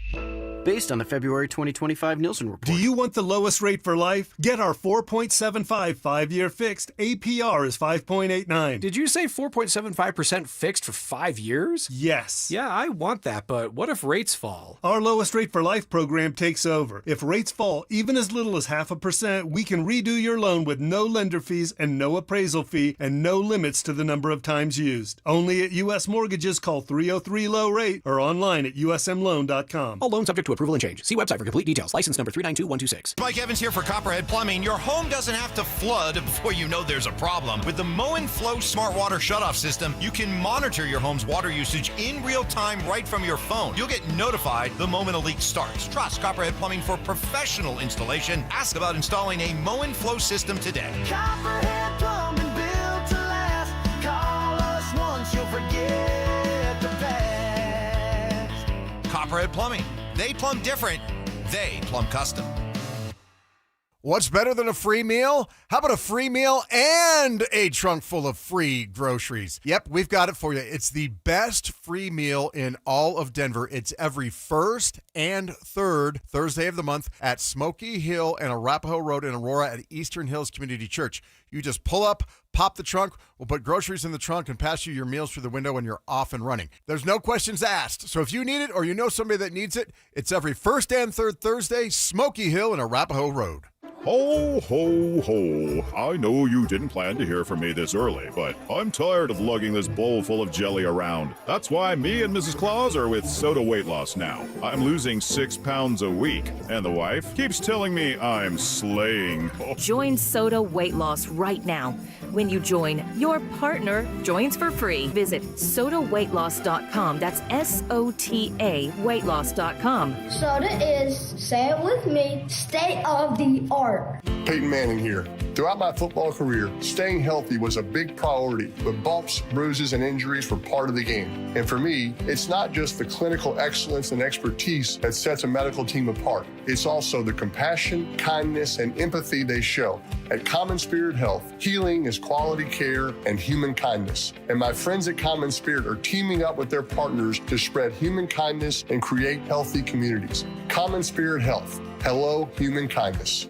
[SPEAKER 22] Based on the February 2025 Nielsen report.
[SPEAKER 17] Do you want the lowest rate for life? Get our 4.75 5-year fixed. APR is 5.89.
[SPEAKER 22] Did you say 4.75% fixed for 5 years?
[SPEAKER 17] Yes.
[SPEAKER 22] Yeah, I want that, but what if rates fall?
[SPEAKER 17] Our lowest rate for life program takes over. If rates fall even as little as 0.5%, we can redo your loan with no lender fees and no appraisal fee and no limits to the number of times used. Only at U.S. Mortgages. Call 303 low rate or online at usmloan.com.
[SPEAKER 22] All loans subject to approval and change. See website for complete details. License number 392126.
[SPEAKER 3] Mike Evans here for Copperhead Plumbing. Your home doesn't have to flood before you know there's a problem. With the Mow and Flow Smart Water Shutoff System, you can monitor your home's water usage in real time right from your phone. You'll get notified the moment a leak starts. Trust Copperhead Plumbing for professional installation. Ask about installing a Mow and Flow system today.
[SPEAKER 18] Copperhead Plumbing, built to last. Call us once, you'll forget the past.
[SPEAKER 3] Copperhead Plumbing. They plumb different. They plumb custom.
[SPEAKER 20] What's better than a free meal? How about a free meal and a trunk full of free groceries? Yep, we've got it for you. It's the best free meal in all of Denver. It's every first and third Thursday of the month at Smoky Hill and Arapahoe Road in Aurora at Eastern Hills Community Church. You just pull up, pop the trunk, we'll put groceries in the trunk and pass you your meals through the window and you're off and running. There's no questions asked. So if you need it or you know somebody that needs it, it's every first and third Thursday, Smoky Hill and Arapahoe Road.
[SPEAKER 9] Ho, ho, ho. I know you didn't plan to hear from me this early, but I'm tired of lugging this bowl full of jelly around. That's why me and Mrs. Claus are with Soda Weight Loss now. I'm losing 6 pounds a week, and the wife keeps telling me I'm slaying.
[SPEAKER 19] Join Soda Weight Loss right now. When you join, your partner joins for free. Visit sodaweightloss.com. That's SOTA weightloss.com.
[SPEAKER 25] Soda is, say it with me, state of the art.
[SPEAKER 21] Payton Manning here. Throughout my football career, staying healthy was a big priority, but bumps, bruises, and injuries were part of the game. And for me, it's not just the clinical excellence and expertise that sets a medical team apart. It's also the compassion, kindness, and empathy they show. At Common Spirit Health, healing is quality care and human kindness. And my friends at Common Spirit are teaming up with their partners to spread human kindness and create healthy communities. Common Spirit Health. Hello, human kindness.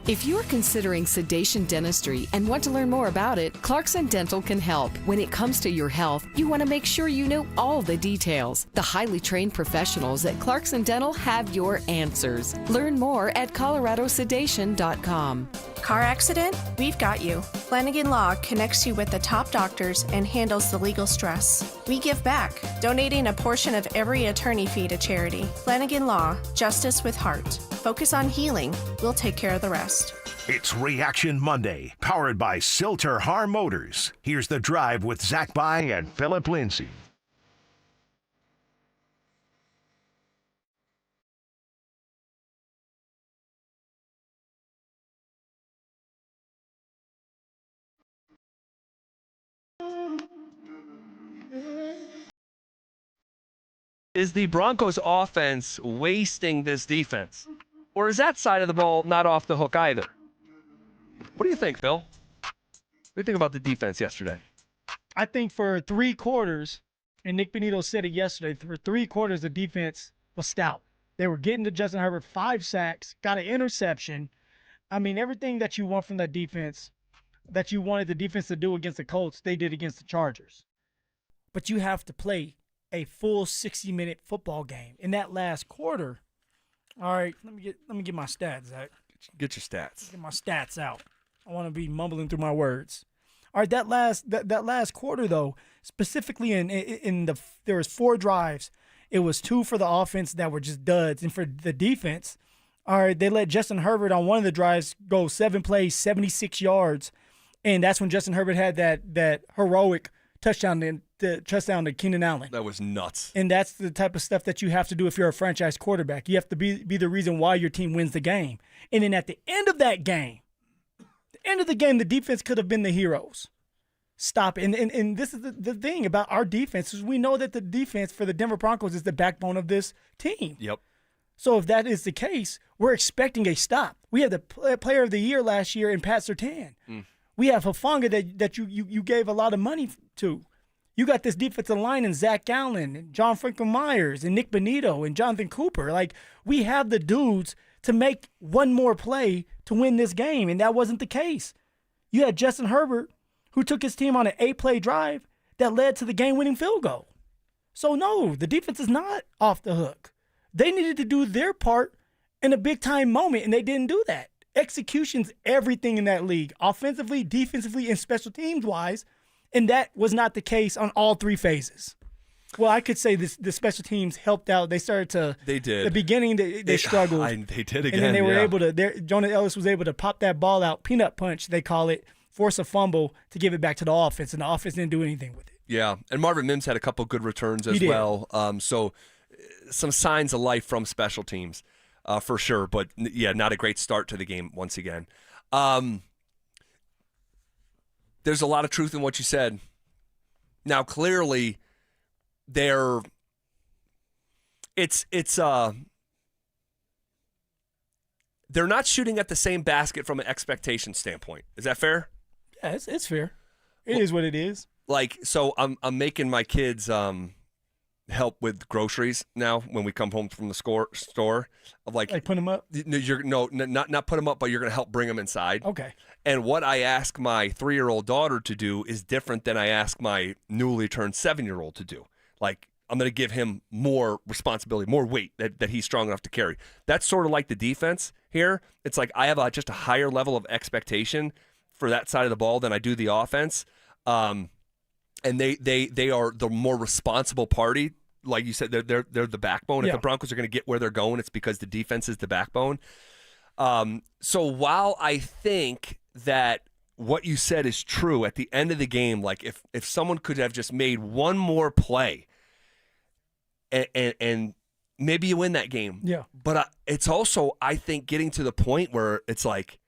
[SPEAKER 23] If you're considering sedation dentistry and want to learn more about it, Clarkson Dental can help. When it comes to your health, you want to make sure you know all the details. The highly trained professionals at Clarkson Dental have your answers. Learn more at coloradosedation.com.
[SPEAKER 28] Car accident? We've got you. Flanagan Law connects you with the top doctors and handles the legal stress. We give back, donating a portion of every attorney fee to charity. Flanagan Law, justice with heart. Focus on healing. We'll take care of the rest.
[SPEAKER 4] It's Reaction Monday, powered by Silter Har Motors. Here's The Drive with Zach By and Phillip Lindsay.
[SPEAKER 12] Is the Broncos offense wasting this defense? Or is that side of the ball not off the hook either? What do you think, Phil? What do you think about the defense yesterday?
[SPEAKER 1] I think for 3 quarters, and Nick Benito said it yesterday, for 3 quarters, the defense was stout. They were getting to Justin Herbert 5 sacks, got an interception. I mean, everything that you want from that defense, that you wanted the defense to do against the Colts, they did against the Chargers. But you have to play a full 60-minute football game. In that last quarter, all right, let me get my stats, Zach.
[SPEAKER 2] Get your stats.
[SPEAKER 1] Get my stats out. I want to be mumbling through my words. All right, that last quarter though, specifically there was 4 drives. It was 2 for the offense that were just duds, and for the defense, All right, they let Justin Herbert on one of the drives go 7 plays, 76 yards, and that's when Justin Herbert had that heroic touchdown to Keenan Allen.
[SPEAKER 2] That was nuts.
[SPEAKER 1] And that's the type of stuff that you have to do if you're a franchise quarterback. You have to be the reason why your team wins the game. And then at the end of that game, the defense could have been the heroes. Stop it. And this is the thing about our defense is we know that the defense for the Denver Broncos is the backbone of this team.
[SPEAKER 2] Yep.
[SPEAKER 1] So if that is the case, we're expecting a stop. We had the player of the year last year in Pat Surtain. We have Hufanga that you gave a lot of money to. You got this defensive line in Zach Allen and John Franklin Myers and Nick Benito and Jonathan Cooper. Like, we have the dudes to make one more play to win this game, and that wasn't the case. You had Justin Herbert, who took his team on an 8-play drive that led to the game-winning field goal. So, no, the defense is not off the hook. They needed to do their part in a big-time moment, and they didn't do that. Execution's everything in that league, offensively, defensively, and special teams-wise, and that was not the case on all three phases. Well, I could say the special teams helped out. They started to –
[SPEAKER 2] They did.
[SPEAKER 1] The beginning, they struggled.
[SPEAKER 2] They did again,
[SPEAKER 1] and then they were able to – Jonah Ellis was able to pop that ball out, peanut punch, they call it, force a fumble to give it back to the offense, and the offense didn't do anything with it.
[SPEAKER 2] Yeah, and Marvin Mims had a couple good returns as well. So some signs of life from special teams for sure. But, yeah, not a great start to the game once again. There's a lot of truth in what you said. Now, clearly, they're not shooting at the same basket from an expectation standpoint. Is that fair?
[SPEAKER 1] Yeah, it's fair. It is what it is.
[SPEAKER 2] Like, so I'm making my kids help with groceries now when we come home from the store. Like
[SPEAKER 1] put them up?
[SPEAKER 2] Not put them up, but you're going to help bring them inside.
[SPEAKER 1] Okay.
[SPEAKER 2] And what I ask my 3-year-old daughter to do is different than I ask my newly turned 7-year-old to do. Like, I'm going to give him more responsibility, more weight that he's strong enough to carry. That's sort of like the defense here. It's like I have just a higher level of expectation for that side of the ball than I do the offense. And they are the more responsible party. Like you said, they're the backbone. If the Broncos are going to get where they're going, it's because the defense is the backbone. So while I think that what you said is true at the end of the game, like if someone could have just made one more play and maybe you win that game.
[SPEAKER 1] Yeah.
[SPEAKER 2] But it's also, I think, getting to the point where it's like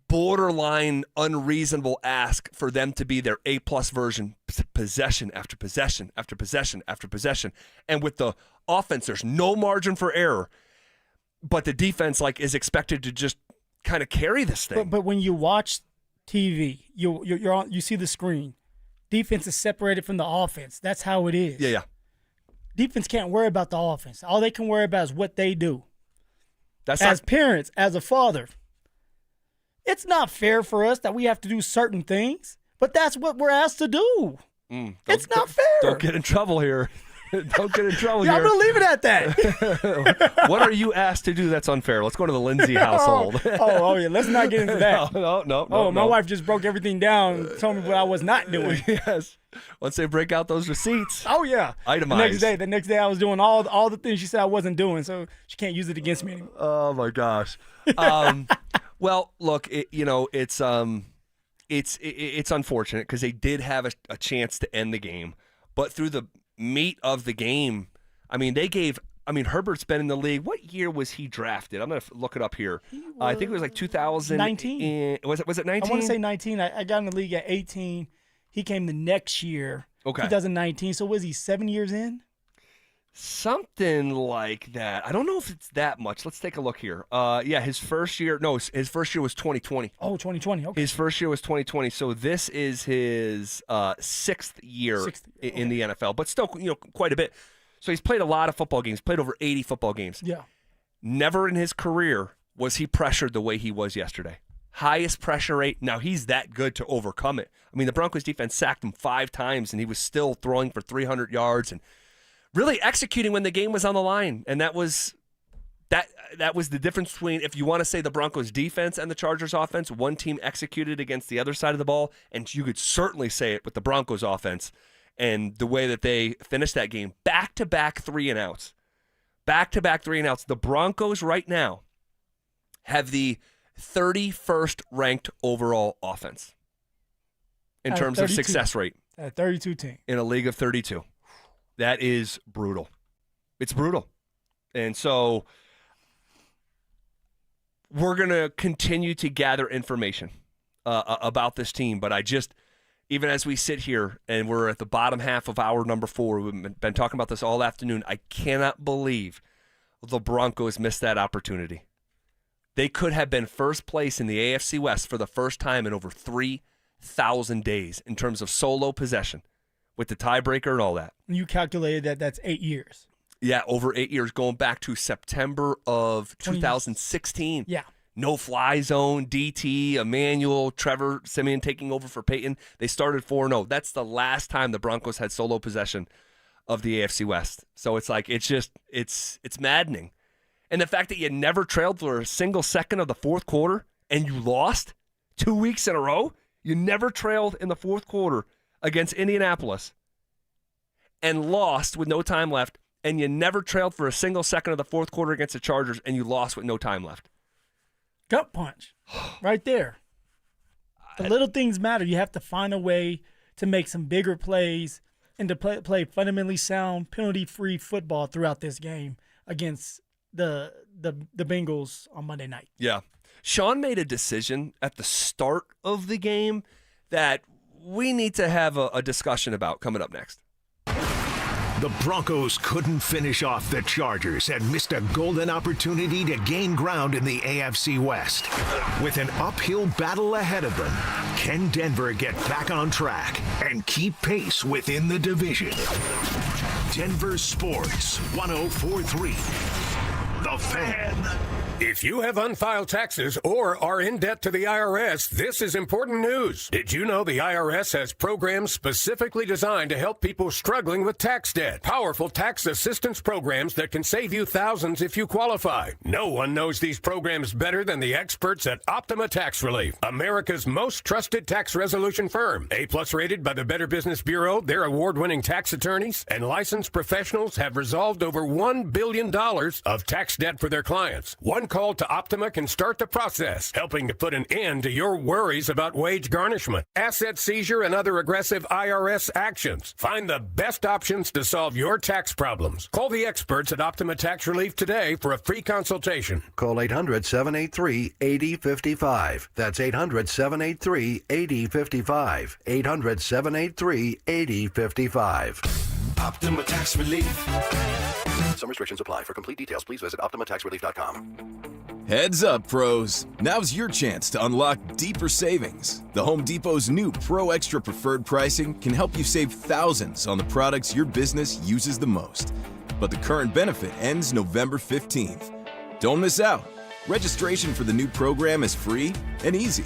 [SPEAKER 2] borderline unreasonable ask for them to be their A-plus version, possession after possession after possession after possession. And with the offense, there's no margin for error, but the defense is expected to just kind of carry this thing.
[SPEAKER 1] But when you watch TV, you see the screen. Defense is separated from the offense. That's how it is.
[SPEAKER 2] Yeah.
[SPEAKER 1] Defense can't worry about the offense. All they can worry about is what they do.
[SPEAKER 2] As
[SPEAKER 1] parents, as a father, it's not fair for us that we have to do certain things, but that's what we're asked to do. It's not fair.
[SPEAKER 2] Don't get in trouble here. Don't get in trouble
[SPEAKER 1] yeah,
[SPEAKER 2] here.
[SPEAKER 1] I'm going to leave it at that.
[SPEAKER 2] What are you asked to do that's unfair? Let's go to the Lindsay household.
[SPEAKER 1] Yeah. Let's not get into that.
[SPEAKER 2] No.
[SPEAKER 1] My wife just broke everything down, told me what I was not doing.
[SPEAKER 2] Yes. Once they break out those receipts.
[SPEAKER 1] Oh, yeah.
[SPEAKER 2] Itemized.
[SPEAKER 1] The next day I was doing all the things she said I wasn't doing, so she can't use it against me anymore.
[SPEAKER 2] Oh, my gosh. Well, look, it's unfortunate because they did have a chance to end the game, but through the meat of the game, Herbert's been in the league. What year was he drafted? I'm going to look it up here. I think it was like 2019. Was it 19?
[SPEAKER 1] I want to say 19. I got in the league at 18. He came the next year, 2019. So was he 7 years in?
[SPEAKER 2] Something like that. I don't know if it's that much. Let's take a look here. His first year was 2020.
[SPEAKER 1] Oh, 2020. Okay.
[SPEAKER 2] His first year was 2020. So this is his sixth year in the NFL, but still, quite a bit. So he's played a lot of football games, played over 80 football games.
[SPEAKER 1] Yeah.
[SPEAKER 2] Never in his career was he pressured the way he was yesterday. Highest pressure rate. Now, he's that good to overcome it. The Broncos defense sacked him 5 times, and he was still throwing for 300 yards and really executing when the game was on the line. And that was the difference between, if you want to say the Broncos defense and the Chargers offense, one team executed against the other side of the ball, and you could certainly say it with the Broncos offense and the way that they finished that game. Back-to-back 3-and-outs. Back-to-back 3-and-outs. The Broncos right now have the 31st ranked overall offense in terms of success rate.
[SPEAKER 1] At 32 team.
[SPEAKER 2] In a league of 32. That is brutal. It's brutal. And so we're going to continue to gather information about this team. But even as we sit here and we're at the bottom half of hour number 4, we've been talking about this all afternoon, I cannot believe the Broncos missed that opportunity. They could have been first place in the AFC West for the first time in over 3,000 days in terms of solo possession with the tiebreaker and all that.
[SPEAKER 1] You calculated that's 8 years.
[SPEAKER 2] Yeah, over 8 years, going back to September of 2016.
[SPEAKER 1] Yeah.
[SPEAKER 2] No-fly zone, DT, Emmanuel, Trevor Siemian taking over for Payton. They started 4-0. That's the last time the Broncos had solo possession of the AFC West. So it's like, it's maddening. And the fact that you never trailed for a single second of the fourth quarter and you lost 2 weeks in a row, you never trailed in the fourth quarter against Indianapolis and lost with no time left, and you never trailed for a single second of the fourth quarter against the Chargers and you lost with no time left.
[SPEAKER 1] Gut punch right there. The little things matter. You have to find a way to make some bigger plays and to play fundamentally sound, penalty-free football throughout this game against the Bengals on Monday night.
[SPEAKER 2] Yeah. Sean made a decision at the start of the game that we need to have a discussion about coming up next.
[SPEAKER 4] The Broncos couldn't finish off the Chargers and missed a golden opportunity to gain ground in the AFC West. With an uphill battle ahead of them, can Denver get back on track and keep pace within the division? Denver Sports 104.3. The Fan.
[SPEAKER 7] If you have unfiled taxes or are in debt to the IRS, this is important news. Did you know the IRS has programs specifically designed to help people struggling with tax debt? Powerful tax assistance programs that can save you thousands if you qualify. No one knows these programs better than the experts at Optima Tax Relief, America's most trusted tax resolution firm. A-plus rated by the Better Business Bureau, their award-winning tax attorneys and licensed professionals have resolved over $1 billion of tax debt for their clients. One call to Optima can start the process, helping to put an end to your worries about wage garnishment, asset seizure, and other aggressive IRS actions. Find the best options to solve your tax problems. Call the experts at Optima Tax Relief today for a free consultation.
[SPEAKER 8] Call 800-783-8055. That's 800-783-8055. 800-783-8055.
[SPEAKER 18] Optima Tax Relief.
[SPEAKER 8] Some restrictions apply. For complete details, please visit OptimaTaxRelief.com.
[SPEAKER 5] Heads up, pros. Now's your chance to unlock deeper savings. The Home Depot's new Pro Extra Preferred pricing can help you save thousands on the products your business uses the most. But the current benefit ends November 15th. Don't miss out. Registration for the new program is free and easy.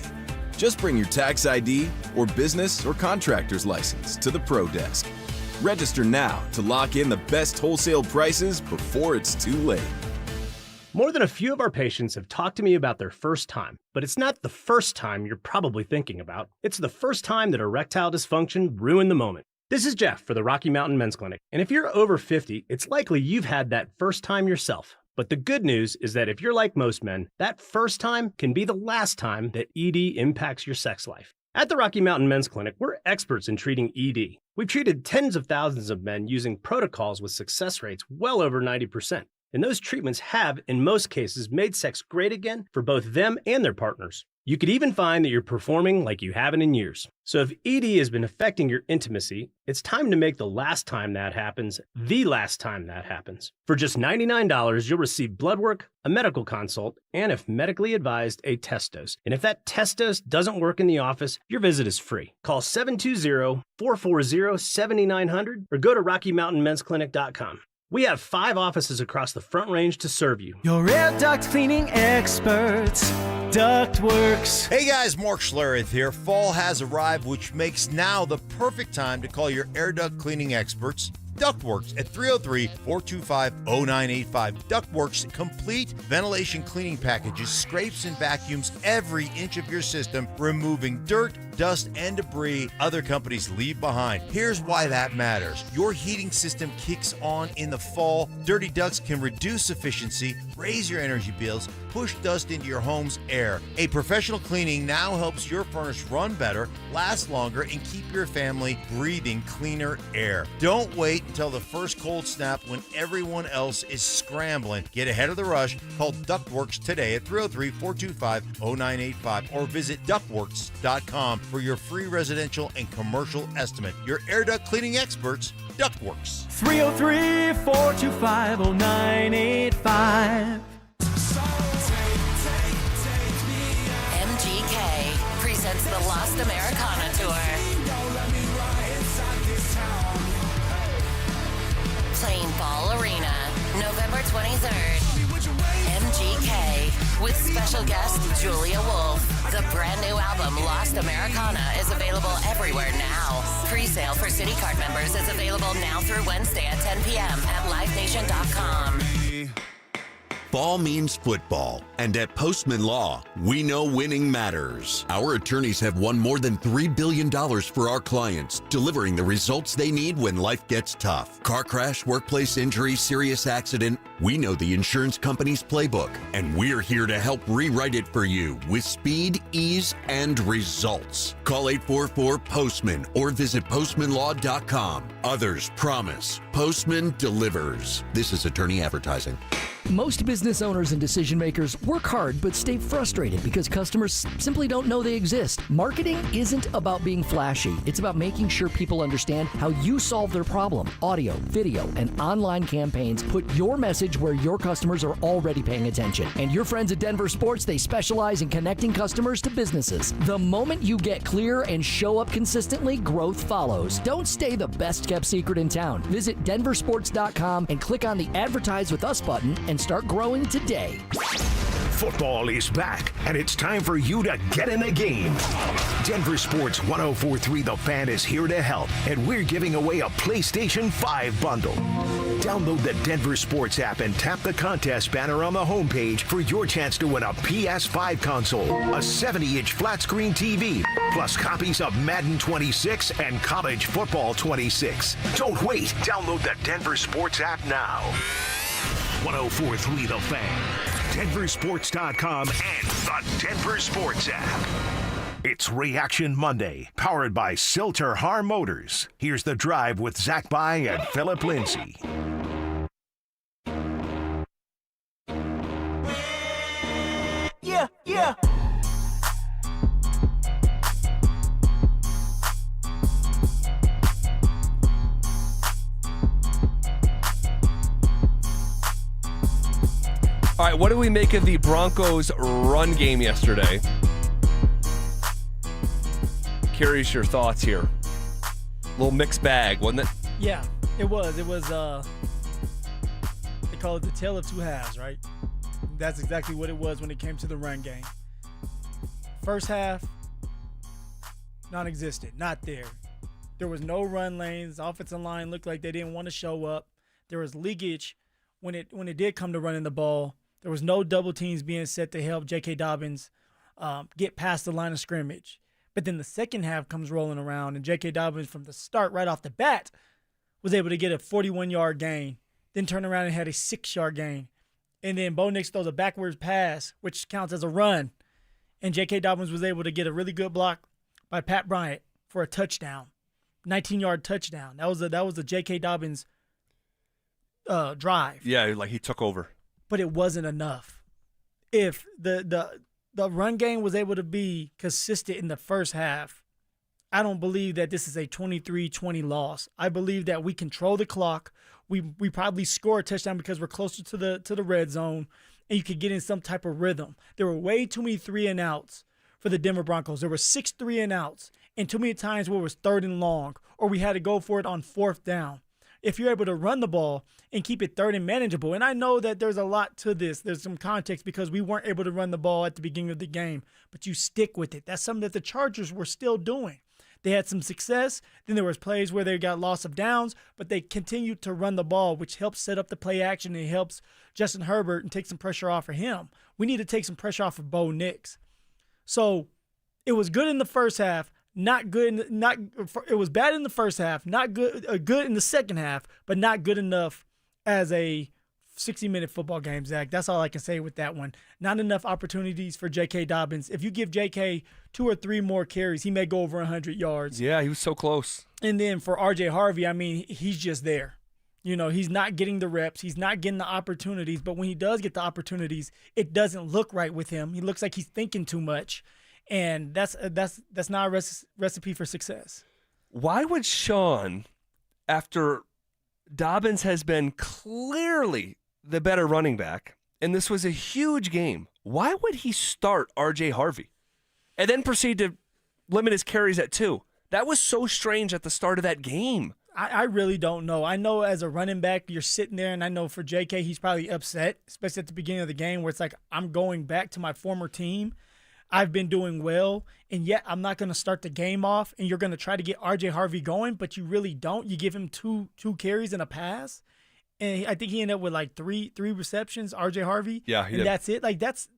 [SPEAKER 5] Just bring your tax ID or business or contractor's license to the Pro Desk. Register now to lock in the best wholesale prices before it's too late.
[SPEAKER 10] More than a few of our patients have talked to me about their first time, but it's not the first time you're probably thinking about. It's the first time that erectile dysfunction ruined the moment. This is Jeff for the Rocky Mountain Men's Clinic, and if you're over 50, it's likely you've had that first time yourself. But the good news is that if you're like most men, that first time can be the last time that ED impacts your sex life. At the Rocky Mountain Men's Clinic, we're experts in treating ED. We've treated tens of thousands of men using protocols with success rates well over 90%. And those treatments have, in most cases, made sex great again for both them and their partners. You could even find that you're performing like you haven't in years. So if ED has been affecting your intimacy, it's time to make the last time that happens the last time that happens. For just $99, you'll receive blood work, a medical consult, and if medically advised, a test dose. And if that test dose doesn't work in the office, your visit is free. Call 720-440-7900 or go to RockyMountainMen'sClinic.com. We have 5 offices across the Front Range to serve you.
[SPEAKER 18] Your air duct cleaning experts, Ductworks.
[SPEAKER 3] Hey guys, Mark Schlereth here. Fall has arrived, which makes now the perfect time to call your air duct cleaning experts, Ductworks, at 303-425-0985. Ductworks complete ventilation cleaning packages, scrapes and vacuums every inch of your system, removing dirt,
[SPEAKER 6] dust and debris other companies leave behind. Here's why that matters. Your heating system kicks on in the fall. Dirty ducts can reduce efficiency, raise your energy bills, push dust into your home's air. A professional cleaning now helps your furnace run better, last longer, and keep your family breathing cleaner air. Don't wait until the first cold snap when everyone else is scrambling. Get ahead of the rush. Call Ductworks today at 303-425-0985 or visit ductworks.com for your free residential and commercial estimate. Your air duct cleaning experts, Ductworks.
[SPEAKER 18] 303-425-0985.
[SPEAKER 11] MGK presents the Lost Americana Tour. Playing Ball Arena, November 23rd. MGK with special guest Julia Wolf. The brand new album Lost Americana is available everywhere now. Pre-sale for City Card members is available now through Wednesday at 10 p.m. at livenation.com.
[SPEAKER 13] Ball means football, and at Postman Law, we know winning matters. Our attorneys have won more than $3 billion for our clients, delivering the results they need when life gets tough. Car crash, workplace injury, serious accident. We know the insurance company's playbook, and we're here to help rewrite it for you with speed, ease, and results. Call 844-POSTMAN or visit postmanlaw.com. Others promise. Postman delivers. This is attorney advertising.
[SPEAKER 14] Most business owners and decision makers work hard but stay frustrated because customers simply don't know they exist. Marketing isn't about being flashy. It's about making sure people understand how you solve their problem. Audio, video, and online campaigns put your message where your customers are already paying attention. And your friends at Denver Sports, they specialize in connecting customers to businesses. The moment you get clear and show up consistently, growth follows. Don't stay the best kept secret in town. Visit DenverSports.com and click on the Advertise with Us button and start growing today.
[SPEAKER 4] Football is back, and it's time for you to get in the game. Denver Sports 104.3 The Fan is here to help, and we're giving away a PlayStation 5 bundle. Download the Denver Sports app and tap the contest banner on the homepage for your chance to win a PS5 console, a 70-inch flat-screen TV, plus copies of Madden 26 and College Football 26. Don't wait. Download the Denver Sports app now. 104.3 The Fan, DenverSports.com, and the Denver Sports app. It's Reaction Monday, powered by Silter Har Motors. Here's The Drive with Zach By and Phillip Lindsay.
[SPEAKER 18] Yeah.
[SPEAKER 2] All right, what do we make of the Broncos' run game yesterday? Curious your thoughts here. Little mixed bag, wasn't it?
[SPEAKER 1] Yeah, it was. It was, they call it the tale of two halves, right? That's exactly what it was when it came to the run game. First half, non-existent, not there. There was no run lanes. The offensive line looked like they didn't want to show up. There was leakage when it did come to running the ball. There was no double teams being set to help J.K. Dobbins get past the line of scrimmage. But then the second half comes rolling around, and J.K. Dobbins from the start, right off the bat, was able to get a 41-yard gain, then turn around and had a 6-yard gain. And then Bo Nix throws a backwards pass, which counts as a run. And J.K. Dobbins was able to get a really good block by Pat Bryant for a touchdown, 19-yard touchdown. That was a J.K. Dobbins drive.
[SPEAKER 2] Yeah, like he took over.
[SPEAKER 1] But it wasn't enough. If the run game was able to be consistent in the first half, I don't believe that this is a 23-20 loss. I believe that we control the clock. We probably score a touchdown because we're closer to the red zone, and you could get in some type of rhythm. There were way too many 3-and-outs for the Denver Broncos. There were 6 3-and-outs, and too many times where it was 3rd and long, or we had to go for it on 4th down. If you're able to run the ball and keep it 3rd and manageable, and I know that there's a lot to this. There's some context because we weren't able to run the ball at the beginning of the game, but you stick with it. That's something that the Chargers were still doing. They had some success. Then there was plays where they got loss of downs, but they continued to run the ball, which helps set up the play action and helps Justin Herbert and take some pressure off of him. We need to take some pressure off of Bo Nix. So it was good in the first half, Not good. It was bad in the first half. Not good. Good in the second half, but not good enough as a 60-minute football game, Zach. That's all I can say with that one. Not enough opportunities for J.K. Dobbins. If you give J.K. 2 or 3 more carries, he may go over 100 yards.
[SPEAKER 2] Yeah, he was so close.
[SPEAKER 1] And then for R.J. Harvey, I mean, he's just there. You know, he's not getting the reps. He's not getting the opportunities. But when he does get the opportunities, it doesn't look right with him. He looks like he's thinking too much. And that's not a recipe for success.
[SPEAKER 2] Why would Sean, after Dobbins has been clearly the better running back, and this was a huge game, why would he start R.J. Harvey and then proceed to limit his carries at 2? That was so strange at the start of that game.
[SPEAKER 1] I really don't know. I know as a running back, you're sitting there, and I know for J.K., he's probably upset, especially at the beginning of the game where it's like, I'm going back to my former team. I've been doing well, and yet I'm not going to start the game off, and you're going to try to get R.J. Harvey going, but you really don't. You give him two carries and a pass, and I think he ended up with like three receptions, R.J. Harvey.
[SPEAKER 2] Yeah, he
[SPEAKER 1] and
[SPEAKER 2] did.
[SPEAKER 1] That's it. Like that's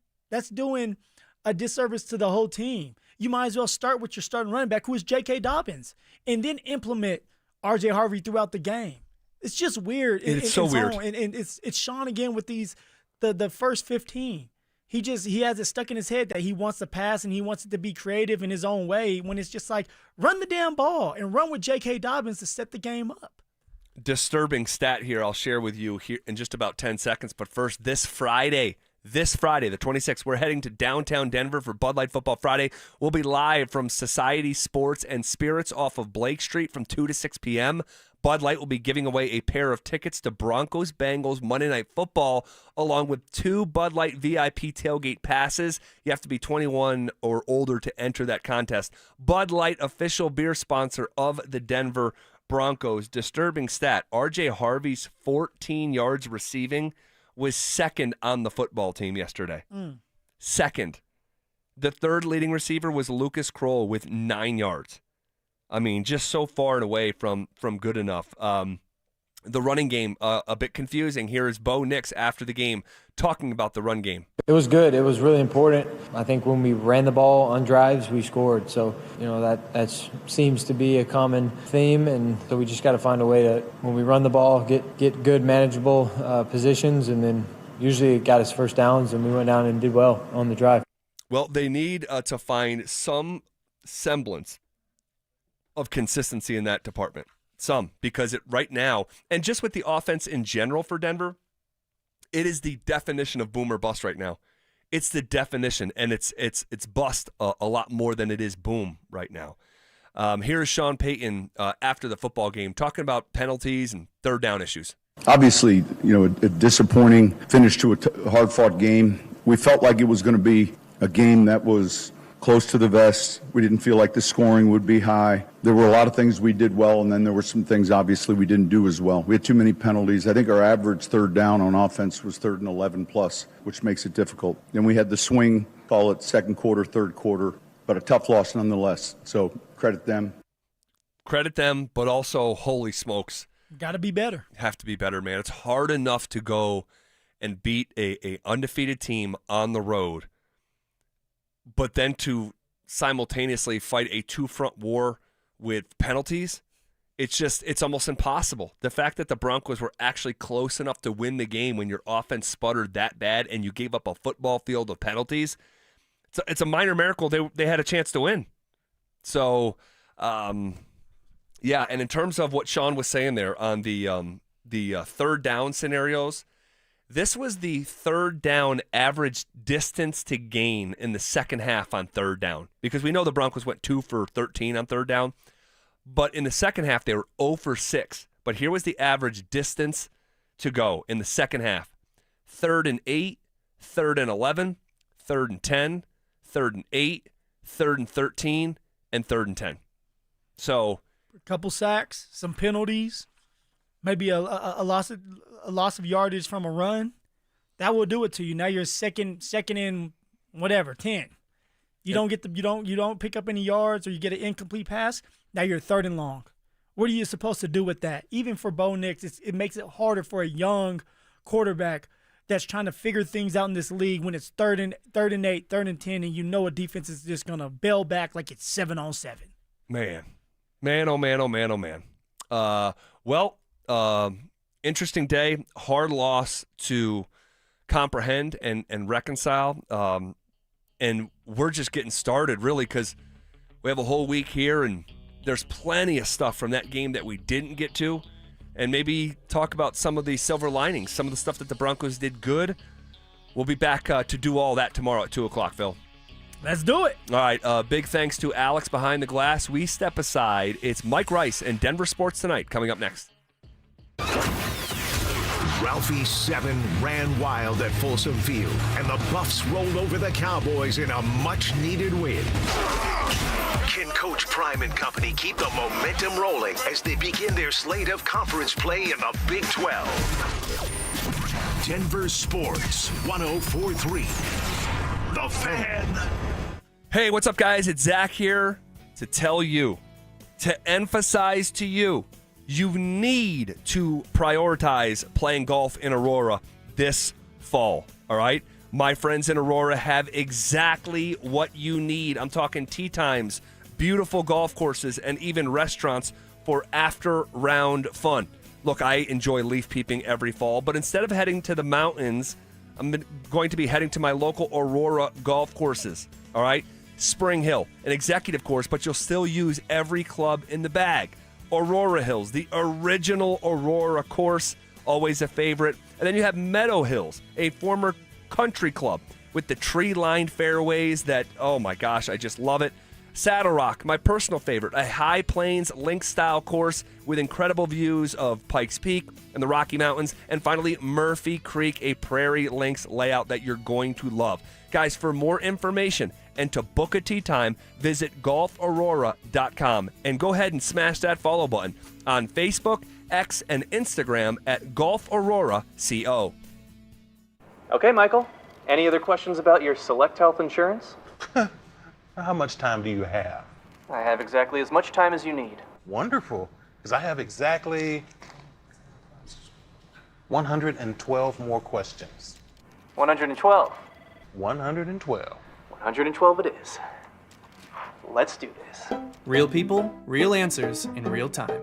[SPEAKER 1] doing a disservice to the whole team. You might as well start with your starting running back, who is J.K. Dobbins, and then implement R.J. Harvey throughout the game. It's just weird.
[SPEAKER 2] It's so weird.
[SPEAKER 1] And it's Sean again with the first 15. He has it stuck in his head that he wants to pass and he wants it to be creative in his own way when it's just like, run the damn ball and run with J.K. Dobbins to set the game up.
[SPEAKER 2] Disturbing stat here I'll share with you here in just about 10 seconds. But first, this Friday, the 26th, we're heading to downtown Denver for Bud Light Football Friday. We'll be live from Society Sports and Spirits off of Blake Street from 2 to 6 p.m. Bud Light will be giving away a pair of tickets to Broncos-Bengals Monday Night Football, along with 2 Bud Light VIP tailgate passes. You have to be 21 or older to enter that contest. Bud Light, official beer sponsor of the Denver Broncos. Disturbing stat, R.J. Harvey's 14 yards receiving was second on the football team yesterday. Second. The third leading receiver was Lucas Kroll with 9 yards. I mean, just so far and away from good enough. The running game, a bit confusing. Here is Bo Nix after the game talking about the run game.
[SPEAKER 15] It was good. It was really important. I think when we ran the ball on drives, we scored. So, that seems to be a common theme. And so we just got to find a way to, when we run the ball, get good, manageable positions. And then usually it got us first downs, and we went down and did well on the drive.
[SPEAKER 2] Well, they need to find some semblance of consistency in that department. Because right now, and just with the offense in general for Denver, it is the definition of boom or bust right now. It's the definition, and it's bust a lot more than it is boom right now. Here's Sean Payton after the football game talking about penalties and third down issues.
[SPEAKER 16] Obviously, a disappointing finish to a hard-fought game. We felt like it was going to be a game that was close to the vest. We didn't feel like the scoring would be high. There were a lot of things we did well, and then there were some things, obviously, we didn't do as well. We had too many penalties. I think our average third down on offense was 3rd and 11 plus, which makes it difficult. Then we had the swing, call it second quarter, third quarter, but a tough loss nonetheless. So credit them.
[SPEAKER 2] Credit them, but also, holy smokes.
[SPEAKER 1] Got to be better.
[SPEAKER 2] Have to be better, man. It's hard enough to go and beat a undefeated team on the road, but then to simultaneously fight a two-front war with penalties, it's almost impossible. The fact that the Broncos were actually close enough to win the game when your offense sputtered that bad and you gave up a football field of penalties, it's a minor miracle they had a chance to win. So, yeah, and in terms of what Sean was saying there on the third down scenarios, this was the third down average distance to gain in the second half on third down, because we know the Broncos went 2 for 13 on third down, but in the second half they were 0 for 6. But here was the average distance to go in the second half: 3rd and 8, 3rd and 11, 3rd and 10, 3rd and 8, 3rd and 13, and 3rd and 10. So
[SPEAKER 1] a couple sacks, some penalties, maybe a loss of yardage from a run. That will do it to you. Now you're second in whatever, 10. You don't pick up any yards, or you get an incomplete pass. Now you're 3rd and long. What are you supposed to do with that? Even for Bo Nix, it makes it harder for a young quarterback that's trying to figure things out in this league when it's 3rd and 8, 3rd and 10, and a defense is just gonna bail back like it's 7-on-7.
[SPEAKER 2] Man, oh man. Interesting day. Hard loss to comprehend and reconcile. And we're just getting started, really, because we have a whole week here, and there's plenty of stuff from that game that we didn't get to. And maybe talk about some of the silver linings, some of the stuff that the Broncos did good. We'll be back to do all that tomorrow at 2 o'clock, Phil.
[SPEAKER 1] Let's do it.
[SPEAKER 2] All right, big thanks to Alex behind the glass. We step aside. It's Mike Rice and Denver Sports Tonight coming up next.
[SPEAKER 4] Ralphie 7 ran wild at Folsom Field, and the Buffs rolled over the Cowboys in a much-needed win. Can Coach Prime and company keep the momentum rolling as they begin their slate of conference play in the Big 12? Denver Sports 104.3. The Fan.
[SPEAKER 2] Hey, what's up, guys? It's Zach here to tell you, to emphasize to you, you need to prioritize playing golf in Aurora this fall, all right? My friends in Aurora have exactly what you need. I'm talking tee times, beautiful golf courses, and even restaurants for after-round fun. Look, I enjoy leaf peeping every fall, but instead of heading to the mountains, I'm going to be heading to my local Aurora golf courses, all right? Spring Hill, an executive course, but you'll still use every club in the bag. Aurora Hills, the original Aurora course, always a favorite. And then you have Meadow Hills, a former country club with the tree-lined fairways that, oh my gosh, I just love it. Saddle Rock, my personal favorite, a High Plains link-style course with incredible views of Pikes Peak and the Rocky Mountains. And finally, Murphy Creek, a prairie links layout that you're going to love. Guys, for more information and to book a tee time, visit golfaurora.com and go ahead and smash that follow button on Facebook, X, and Instagram at golfaurora.co.
[SPEAKER 9] Okay, Michael. Any other questions about your Select Health insurance?
[SPEAKER 17] How much time do you have?
[SPEAKER 9] I have exactly as much time as you need.
[SPEAKER 17] Wonderful, because I have exactly 112 more questions.
[SPEAKER 9] 112.
[SPEAKER 17] 112.
[SPEAKER 9] 112 it is. Let's do this.
[SPEAKER 19] Real people, real answers in real time.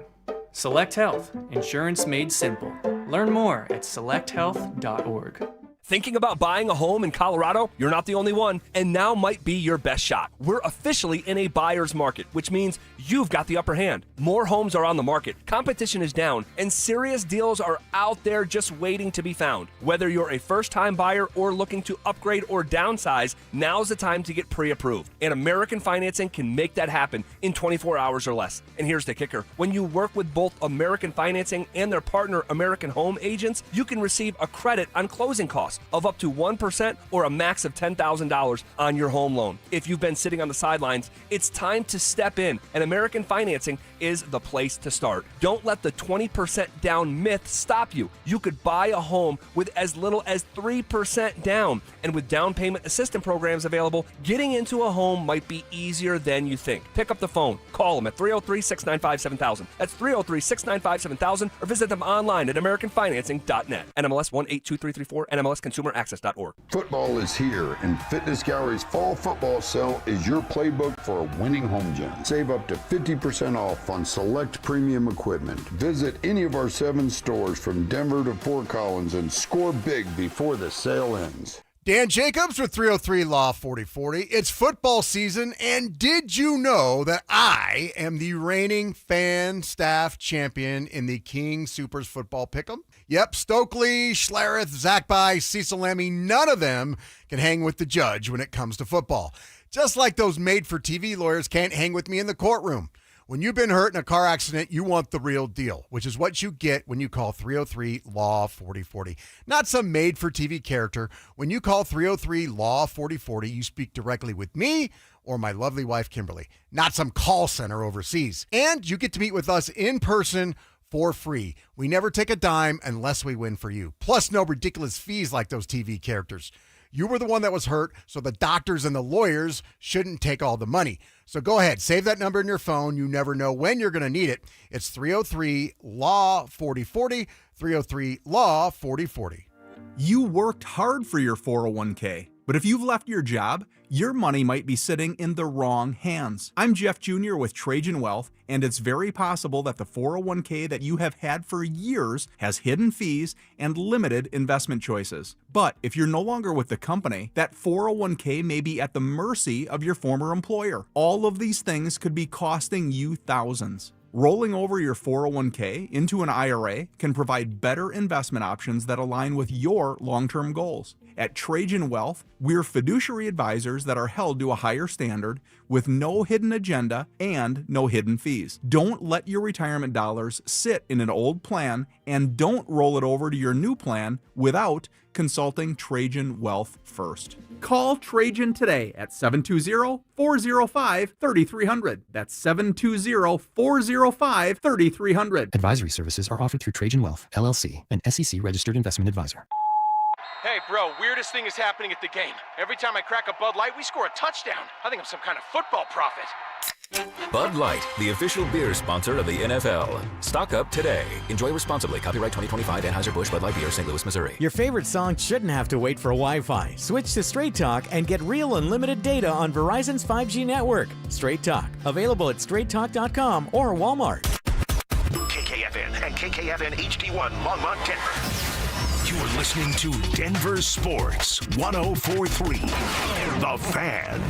[SPEAKER 19] Select Health, insurance made simple. Learn more at selecthealth.org.
[SPEAKER 2] Thinking about buying a home in Colorado? You're not the only one, and now might be your best shot. We're officially in a buyer's market, which means you've got the upper hand. More homes are on the market, competition is down, and serious deals are out there just waiting to be found. Whether you're a first-time buyer or looking to upgrade or downsize, now's the time to get pre-approved. And American Financing can make that happen in 24 hours or less. And here's the kicker. When you work with both American Financing and their partner American Home Agents, you can receive a credit on closing costs of up to 1% or a max of $10,000 on your home loan. If you've been sitting on the sidelines, it's time to step in, and American Financing is the place to start. Don't let the 20% down myth stop you. You could buy a home with as little as 3% down, and with down payment assistance programs available, getting into a home might be easier than you think. Pick up the phone, call them at 303-695-7000. That's 303-695-7000, or visit them online at americanfinancing.net. NMLS 182334, NMLSconsumeraccess.org.
[SPEAKER 20] Football is here, and Fitness Gallery's fall football sale is your playbook for a winning home gym. Save up to 50% off on select premium equipment. Visit any of our 7 stores from Denver to Fort Collins and score big before the sale ends.
[SPEAKER 22] Dan Jacobs with 303 Law 4040. It's football season, and did you know that I am the reigning fan staff champion in the King Supers Football Pick'em? Yep, Stokely, Schlereth, Zachby, Cecil Lemmy, none of them can hang with the judge when it comes to football. Just like those made-for-TV lawyers can't hang with me in the courtroom. When you've been hurt in a car accident, you want the real deal, which is what you get when you call 303 Law 4040. Not some made-for-TV character. When you call 303 Law 4040, you speak directly with me or my lovely wife, Kimberly, not some call center overseas. And you get to meet with us in person for free. We never take a dime unless we win for you. Plus, no ridiculous fees like those TV characters. You were the one that was hurt, so the doctors and the lawyers shouldn't take all the money. So go ahead, save that number in your phone. You never know when you're going to need it. It's 303 Law 4040, 303 Law 4040.
[SPEAKER 24] You worked hard for your 401k,
[SPEAKER 12] But if you've left your job, your money might be sitting in the wrong hands. I'm Jeff Jr. with Trajan Wealth, and it's very possible that the 401k that you have had for years has hidden fees and limited investment choices. But if you're no longer with the company, that 401k may be at the mercy of your former employer. All of these things could be costing you thousands. Rolling over your 401k into an IRA can provide better investment options that align with your long-term goals. At Trajan Wealth, we're fiduciary advisors that are held to a higher standard with no hidden agenda and no hidden fees. Don't let your retirement dollars sit in an old plan, and don't roll it over to your new plan without consulting Trajan Wealth first. Call Trajan today at 720-405-3300. That's 720-405-3300.
[SPEAKER 21] Advisory services are offered through Trajan Wealth, LLC, an SEC-registered investment advisor.
[SPEAKER 23] Hey, bro, weirdest thing is happening at the game. Every time I crack a Bud Light, we score a touchdown. I think I'm some kind of football prophet.
[SPEAKER 24] Bud Light, the official beer sponsor of the NFL. Stock up today. Enjoy responsibly. Copyright 2025 Anheuser-Busch Bud Light Beer, St. Louis, Missouri.
[SPEAKER 25] Your favorite song shouldn't have to wait for Wi-Fi. Switch to Straight Talk and get real unlimited data on Verizon's 5G network. Straight Talk, available at straighttalk.com or Walmart.
[SPEAKER 4] KKFN and KKFN HD1 Longmont, Denver. You're listening to Denver Sports 104.3. The Fan.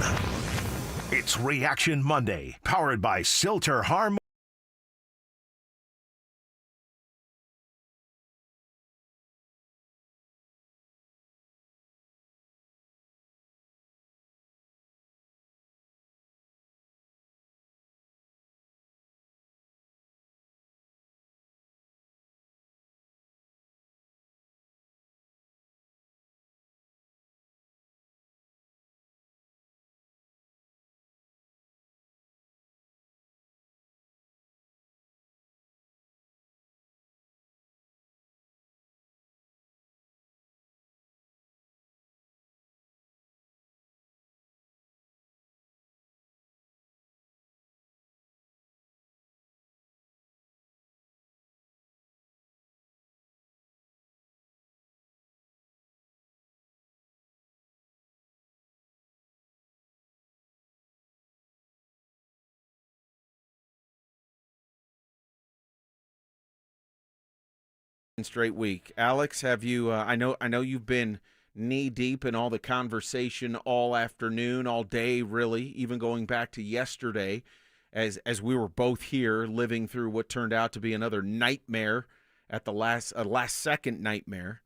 [SPEAKER 4] It's Reaction Monday, powered by Silter Harm.
[SPEAKER 26] Straight week. Alex, have you I know you've been knee deep in all the conversation all afternoon, all day really, even going back to yesterday as we were both here living through what turned out to be another nightmare at the last second nightmare.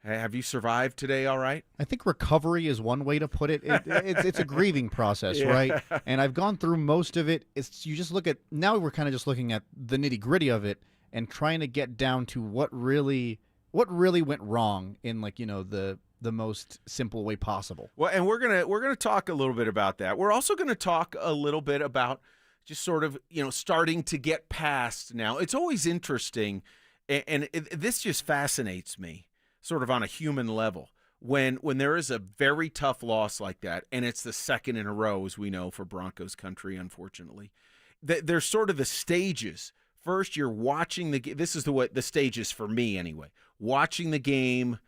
[SPEAKER 26] Have you survived today all right?
[SPEAKER 27] I think recovery is one way to put it. It's a grieving process,
[SPEAKER 26] Yeah.
[SPEAKER 27] right? And I've gone through most of it. You just look at, now we're kind of just looking at the nitty-gritty of it and trying to get down to what really went wrong in, like, you know, the most simple way possible.
[SPEAKER 26] Well, and we're gonna talk a little bit about that. We're also gonna talk a little bit about just sort of, you know, starting to get past now. It's always interesting, and this just fascinates me, sort of on a human level, when there is a very tough loss like that, and it's the second in a row, as we know, for Broncos country, unfortunately. There's sort of the stages. First, you're watching the game. This is the stages for me anyway. Watching the game,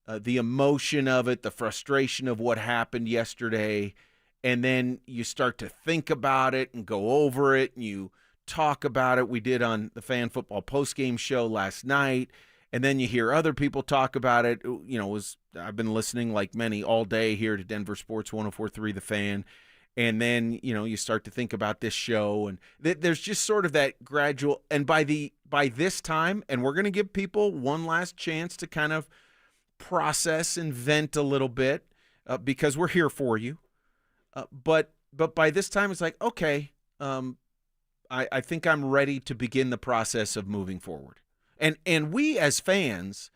[SPEAKER 26] the emotion of it, the frustration of what happened yesterday, and then you start to think about it and go over it, and you talk about it. We did on the Fan Football postgame show last night, and then you hear other people talk about it. You know, I've been listening like many all day here to Denver Sports 104.3 The Fan. And then, you know, you start to think about this show, and there's just sort of that gradual. And by this time, and we're going to give people one last chance to kind of process and vent a little bit, because we're here for you. But by this time, it's like, okay, I think I'm ready to begin the process of moving forward. And we as fans,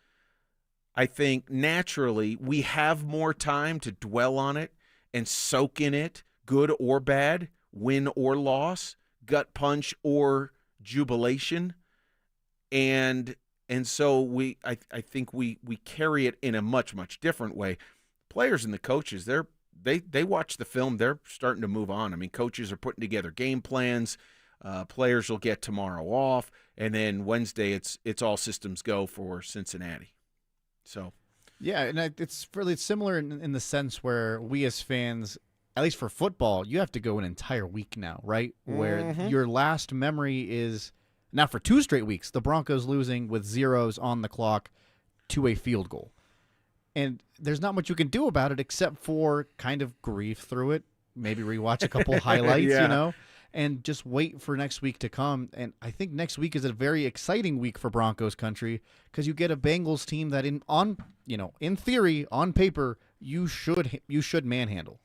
[SPEAKER 26] I think naturally we have more time to dwell on it and soak in it. Good or bad, win or loss, gut punch or jubilation, and so I think we carry it in a much different way. Players and the coaches, they watch the film, they're starting to move on. I mean, coaches are putting together game plans. Players will get tomorrow off, and then Wednesday it's all systems go for Cincinnati. So
[SPEAKER 27] Yeah, and it's really similar in the sense where we as fans, at least for football, you have to go an entire week now, right? Where your last memory is now for 2 straight weeks, the Broncos losing with zeros on the clock to a field goal. And there's not much you can do about it except for kind of grieve through it, maybe rewatch a couple highlights, you know, and just wait for next week to come. And I think next week is a very exciting week for Broncos country because you get a Bengals team that in theory, on paper, you should manhandle.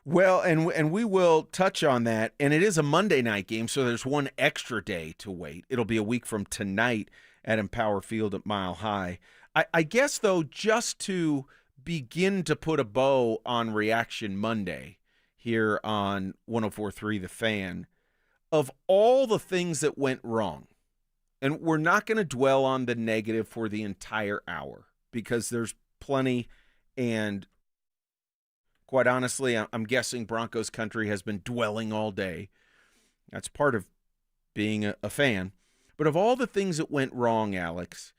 [SPEAKER 26] Well, and we will touch on that, and it is a Monday night game, so there's one extra day to wait. It'll be a week from tonight at Empower Field at Mile High. I guess, though, just to begin to put a bow on Reaction Monday here on 104.3 The Fan, of all the things that went wrong, and we're not going to dwell on the negative for the entire hour because there's plenty, and quite honestly, I'm guessing Broncos country has been dwelling all day. That's part of being a fan. But of all the things that went wrong, Alex,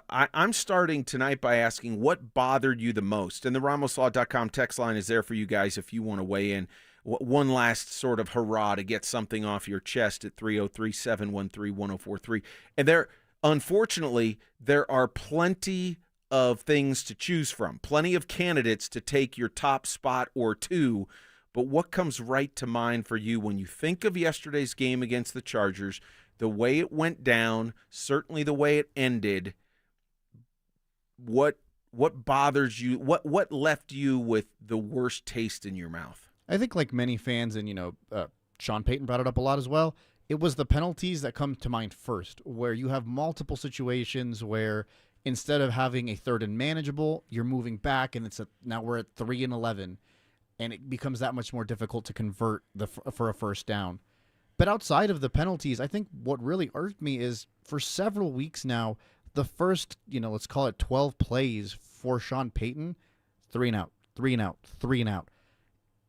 [SPEAKER 26] I'm starting tonight by asking what bothered you the most. And the RamosLaw.com text line is there for you guys if you want to weigh in. One last sort of hurrah to get something off your chest at 303-713-1043. And unfortunately, there are plenty of things to choose from, plenty of candidates to take your top spot or two. But what comes right to mind for you when you think of yesterday's game against the Chargers, the way it went down, certainly the way it ended? What bothers you? What left you with the worst taste in your mouth?
[SPEAKER 27] I think like many fans, and Sean Payton brought it up a lot as well, it was the penalties that come to mind first, where you have multiple situations where instead of having a 3rd and manageable, you're moving back, and now we're at 3 and 11, and it becomes that much more difficult to convert for a first down. But outside of the penalties, I think what really irked me is for several weeks now, the first, let's call it 12 plays for Sean Payton, 3 and out, 3 and out, 3 and out.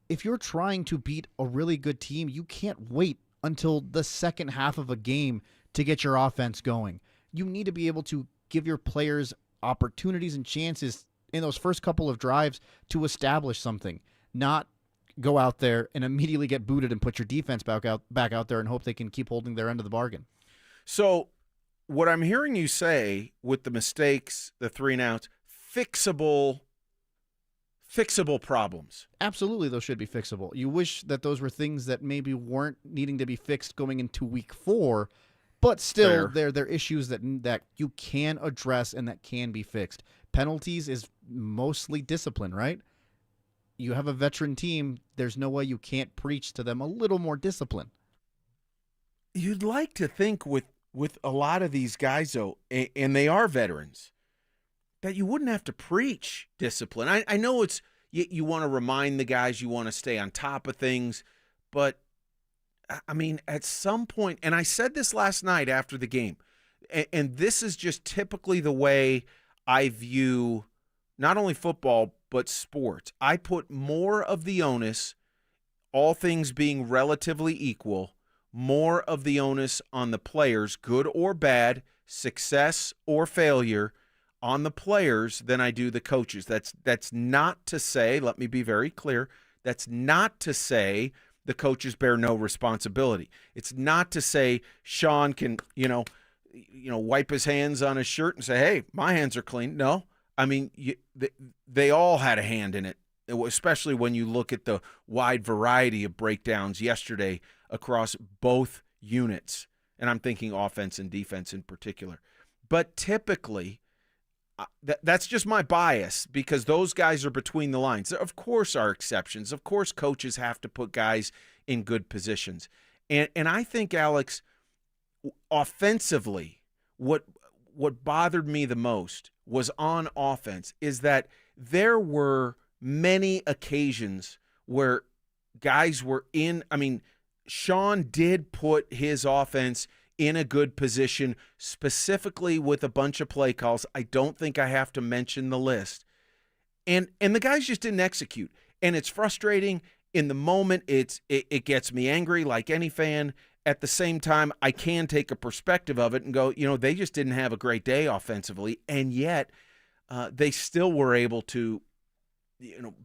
[SPEAKER 27] If you're trying to beat a really good team, you can't wait until the second half of a game to get your offense going. You need to be able to give your players opportunities and chances in those first couple of drives to establish something, not go out there and immediately get booted and put your defense back out there and hope they can keep holding their end of the bargain.
[SPEAKER 26] So what I'm hearing you say with the mistakes, the 3 and outs, fixable problems.
[SPEAKER 27] Absolutely, those should be fixable. You wish that those were things that maybe weren't needing to be fixed going into week 4, but still they're issues that you can address and that can be fixed. Penalties is mostly discipline, right? You have a veteran team, there's no way you can't preach to them a little more discipline.
[SPEAKER 26] You'd like to think with a lot of these guys, though, and they are veterans, that you wouldn't have to preach discipline. I know you want to remind the guys, you want to stay on top of things, but, I mean, at some point, and I said this last night after the game, and this is just typically the way I view not only football, but sports. I put more of the onus, all things being relatively equal, more of the onus on the players, good or bad, success or failure, on the players than I do the coaches. That's not to say, let me be very clear, that's not to say the coaches bear no responsibility. It's not to say Sean can, wipe his hands on his shirt and say, hey, my hands are clean. No, I mean, they all had a hand in it, especially when you look at the wide variety of breakdowns yesterday across both units. And I'm thinking offense and defense in particular. But typically, that's just my bias because those guys are between the lines. There, of course, are exceptions. Of course, coaches have to put guys in good positions. And I think, Alex, offensively, what bothered me the most was on offense is that there were many occasions where guys were in, Sean did put his offense in a good position, specifically with a bunch of play calls. I don't think I have to mention the list. And the guys just didn't execute. And it's frustrating. In the moment, it gets me angry like any fan. At the same time, I can take a perspective of it and go, they just didn't have a great day offensively. And yet, they still were able to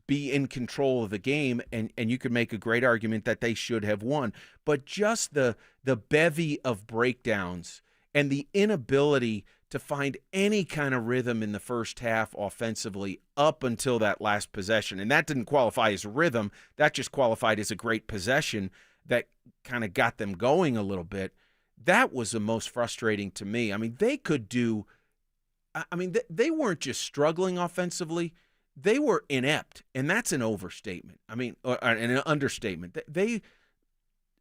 [SPEAKER 26] be in control of the game, and you could make a great argument that they should have won. But just the bevy of breakdowns and the inability to find any kind of rhythm in the first half offensively up until that last possession. And that didn't qualify as rhythm. That just qualified as a great possession that kind of got them going a little bit. That was the most frustrating to me. I mean, they weren't just struggling offensively. They were inept, and that's an overstatement. I mean, an understatement.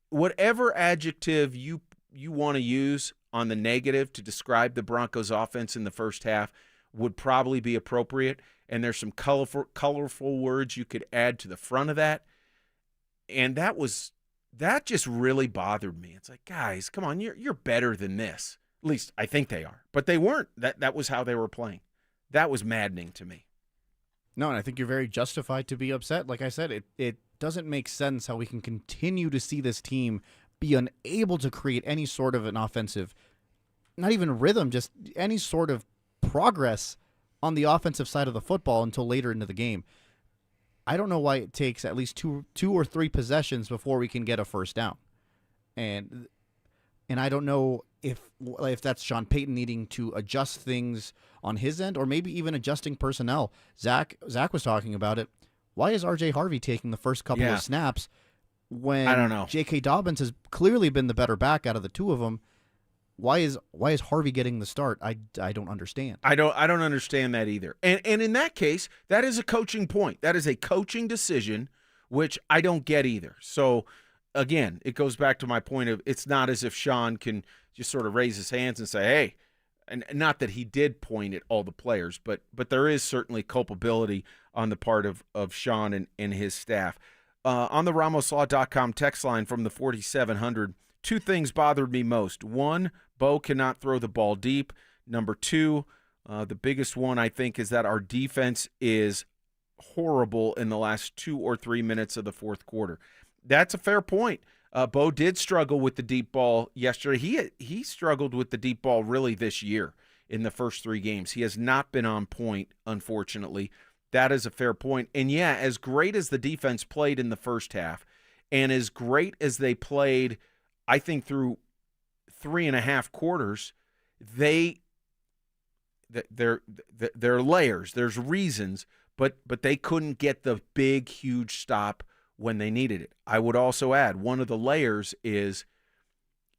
[SPEAKER 26] Whatever adjective you want to use on the negative to describe the Broncos offense in the first half would probably be appropriate, and there's some colorful words you could add to the front of that. And that just really bothered me. It's like, guys, come on, you're better than this. At least I think they are. But they weren't. That was how they were playing. That was maddening to me.
[SPEAKER 27] No, and I think you're very justified to be upset. Like I said, it doesn't make sense how we can continue to see this team be unable to create any sort of an offensive, not even rhythm, just any sort of progress on the offensive side of the football until later into the game. I don't know why it takes at least two or three possessions before we can get a first down. And I don't know if that's Sean Payton needing to adjust things on his end, or maybe even adjusting personnel. Zach was talking about it. Why is R.J. Harvey taking the first couple of snaps when
[SPEAKER 26] I don't know.
[SPEAKER 27] J.K. Dobbins has clearly been the better back out of the two of them? Why is Harvey getting the start? I don't understand.
[SPEAKER 26] I don't understand that either. And in that case, that is a coaching point. That is a coaching decision, which I don't get either. So again, it goes back to my point of it's not as if Sean can just sort of raise his hands and say, hey, and not that he did point at all the players, but there is certainly culpability on the part of Sean and his staff. On the RamosLaw.com text line from the 4700, two things bothered me most. One, Bo cannot throw the ball deep. Number two, the biggest one I think is that our defense is horrible in the last 2 or 3 minutes of the fourth quarter. That's a fair point. Bo did struggle with the deep ball yesterday. He struggled with the deep ball really this year in the first 3 games. He has not been on point, unfortunately. That is a fair point. And yeah, as great as the defense played in the first half, and as great as they played, I think through 3.5 quarters, they're layers. There's reasons, but they couldn't get the big, huge stop when they needed it. I would also add one of the layers is,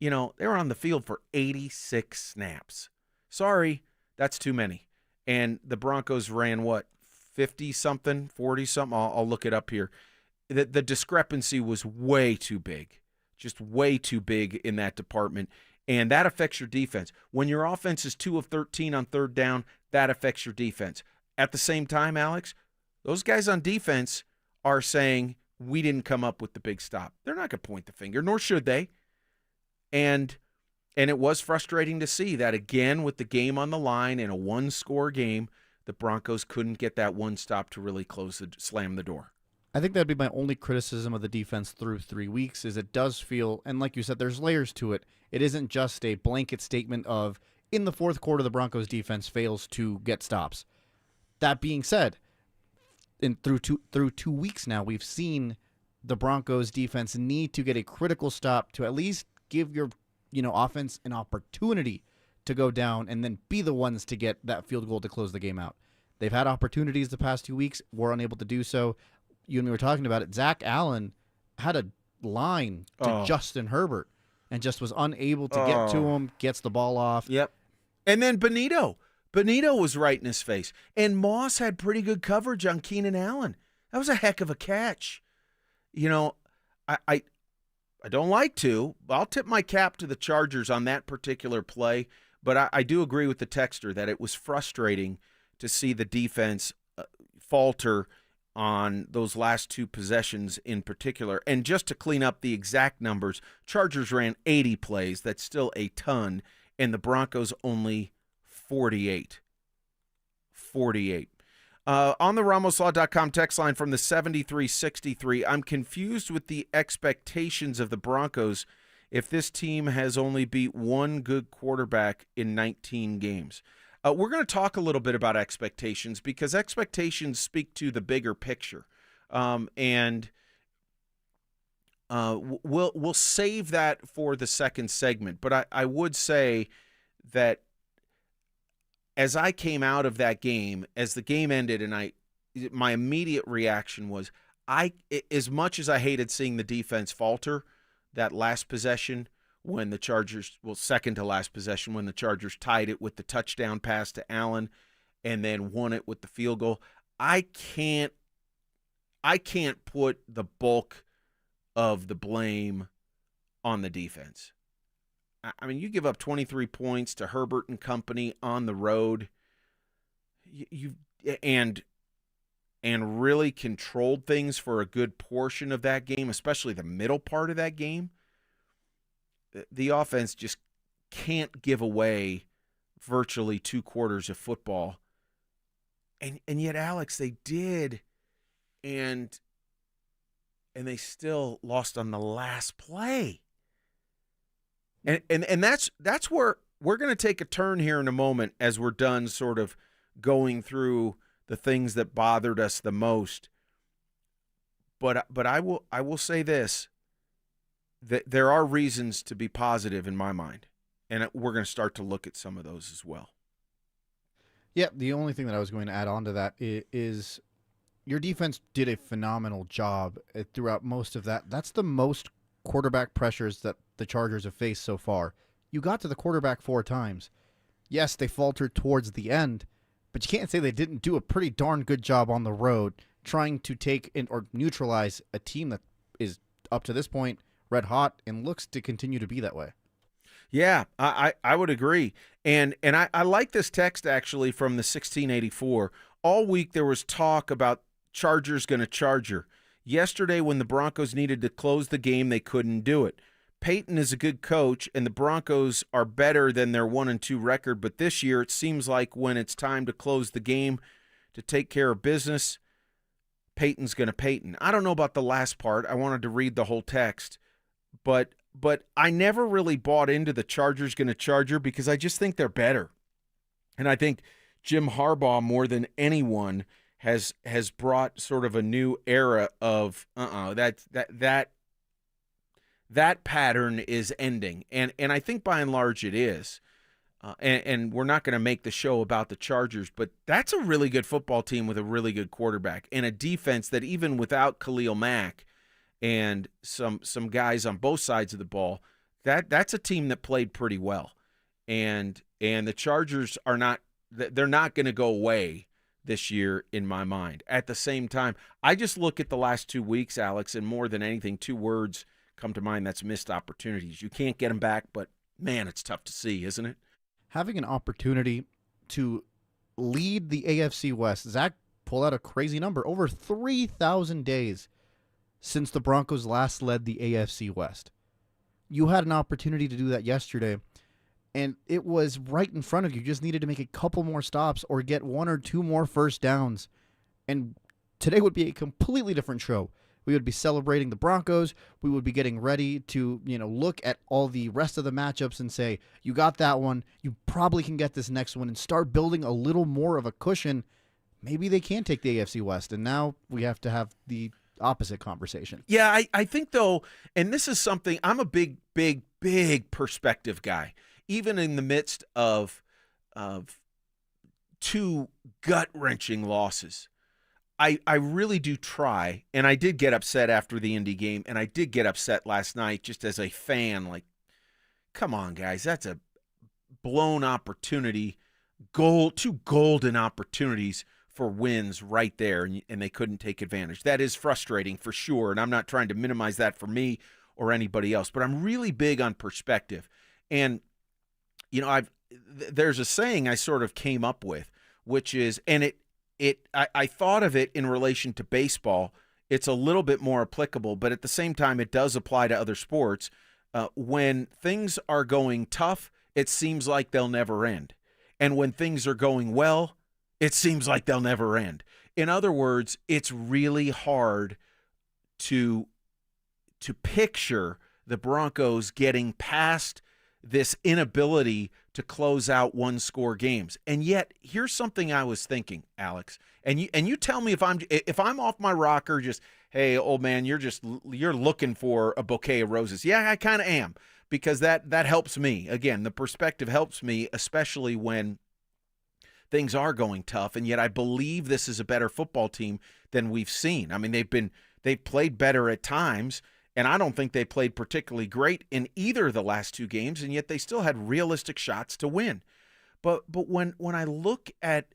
[SPEAKER 26] they were on the field for 86 snaps. Sorry, that's too many. And the Broncos ran 50-something, 40-something? I'll look it up here. The discrepancy was way too big, just way too big in that department. And that affects your defense. When your offense is 2 of 13 on third down, that affects your defense. At the same time, Alex, those guys on defense are saying, we didn't come up with the big stop. They're not going to point the finger, nor should they. And it was frustrating to see that, again, with the game on the line in a one-score game, the Broncos couldn't get that one stop to really slam the door.
[SPEAKER 27] I think that'd be my only criticism of the defense through 3 weeks is it does feel, and like you said, there's layers to it. It isn't just a blanket statement of, in the fourth quarter, the Broncos defense fails to get stops. That being said, through 2 weeks now, we've seen the Broncos defense need to get a critical stop to at least give your offense an opportunity to go down and then be the ones to get that field goal to close the game out. They've had opportunities the past 2 weeks, were unable to do so. You and me were talking about it. Zach Allen had a line to Justin Herbert and just was unable to get to him, gets the ball off.
[SPEAKER 26] Yep. And then Benito was right in his face. And Moss had pretty good coverage on Keenan Allen. That was a heck of a catch. I don't like to. I'll tip my cap to the Chargers on that particular play, but I do agree with the texter that it was frustrating to see the defense falter on those last 2 possessions in particular. And just to clean up the exact numbers, Chargers ran 80 plays. That's still a ton. And the Broncos only 48. 48. On the RamosLaw.com text line from the 7363, I'm confused with the expectations of the Broncos if this team has only beat one good quarterback in 19 games. We're going to talk a little bit about expectations because expectations speak to the bigger picture. And we'll save that for the second segment. But I would say that as I came out of that game, as the game ended, and my immediate reaction was, as much as I hated seeing the defense falter, that last possession when the Chargers, second to last possession when the Chargers tied it with the touchdown pass to Allen and then won it with the field goal, I can't put the bulk of the blame on the defense. I mean, you give up 23 points to Herbert and company on the road, and really controlled things for a good portion of that game, especially the middle part of that game. The offense just can't give away virtually 2 quarters of football. And yet, Alex, they did. And they still lost on the last play. And that's where we're going to take a turn here in a moment as we're done sort of going through the things that bothered us the most. But I will say this, that there are reasons to be positive in my mind, and we're going to start to look at some of those as well.
[SPEAKER 27] Yeah, the only thing that I was going to add on to that is your defense did a phenomenal job throughout most of that. That's the most quarterback pressures that the Chargers have faced so far. You got to the quarterback 4 times. Yes, they faltered towards the end, but you can't say they didn't do a pretty darn good job on the road trying to take or neutralize a team that is, up to this point, red hot and looks to continue to be that way.
[SPEAKER 26] Yeah, I would agree. And I like this text, actually, from the 1684. All week there was talk about Chargers going to Charger. Yesterday, when the Broncos needed to close the game, they couldn't do it. Payton is a good coach, and the Broncos are better than their 1-2 record, but this year it seems like when it's time to close the game, to take care of business, Payton's going to Payton. I don't know about the last part. I wanted to read the whole text, but I never really bought into the Chargers going to Charger because I just think they're better. And I think Jim Harbaugh, more than anyone, has brought sort of a new era of that pattern is ending, and I think by and large it is. And we're not going to make the show about the Chargers, but that's a really good football team with a really good quarterback and a defense that even without Khalil Mack and some guys on both sides of the ball, that's a team that played pretty well. And the Chargers they're not going to go away this year in my mind. At the same time, I just look at the last 2 weeks, Alex, and more than anything, 2 words come to mind. That's missed opportunities. You can't get them back, but man, it's tough to see, isn't it?
[SPEAKER 27] Having an opportunity to lead the AFC West, Zach pulled out a crazy number, over 3,000 days since the Broncos last led the AFC West. You had an opportunity to do that yesterday, and it was right in front of you. You just needed to make a couple more stops or get 1 or 2 more first downs, and today would be a completely different show. We would be celebrating the Broncos. We would be getting ready to, look at all the rest of the matchups and say, you got that one. You probably can get this next one and start building a little more of a cushion. Maybe they can take the AFC West. And now we have to have the opposite conversation.
[SPEAKER 26] Yeah, I think, though, and this is something, I'm a big, big, big perspective guy. Even in the midst of 2 gut-wrenching losses, I really do try, and I did get upset after the Indy game, and I did get upset last night just as a fan. Like, come on, guys, that's a blown opportunity, 2 golden opportunities for wins right there, and they couldn't take advantage. That is frustrating for sure, and I'm not trying to minimize that for me or anybody else, but I'm really big on perspective. And, there's a saying I sort of came up with, which is, and I thought of it in relation to baseball. It's a little bit more applicable, but at the same time, it does apply to other sports. When things are going tough, it seems like they'll never end. And when things are going well, it seems like they'll never end. In other words, it's really hard to picture the Broncos getting past this inability to close out one-score games. And yet, here's something I was thinking, Alex. And you tell me if I'm off my rocker, just, hey, old man, you're looking for a bouquet of roses. Yeah, I kind of am, because that helps me. Again, the perspective helps me, especially when things are going tough. And yet, I believe this is a better football team than we've seen. I mean, they've played better at times. And I don't think they played particularly great in either of the last two games, and yet they still had realistic shots to win. But when I look at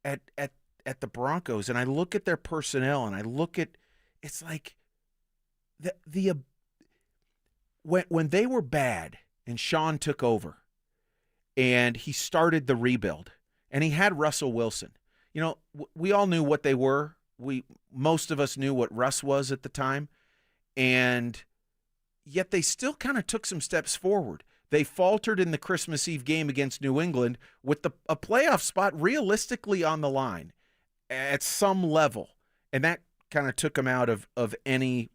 [SPEAKER 26] the Broncos and I look at their personnel and I look at, it's like when they were bad and Sean took over and he started the rebuild and he had Russell Wilson. You know, we all knew what they were. Most of us knew what Russ was at the time. And yet they still kind of took some steps forward. They faltered in the Christmas Eve game against New England with a playoff spot realistically on the line at some level. And that kind of took them out of any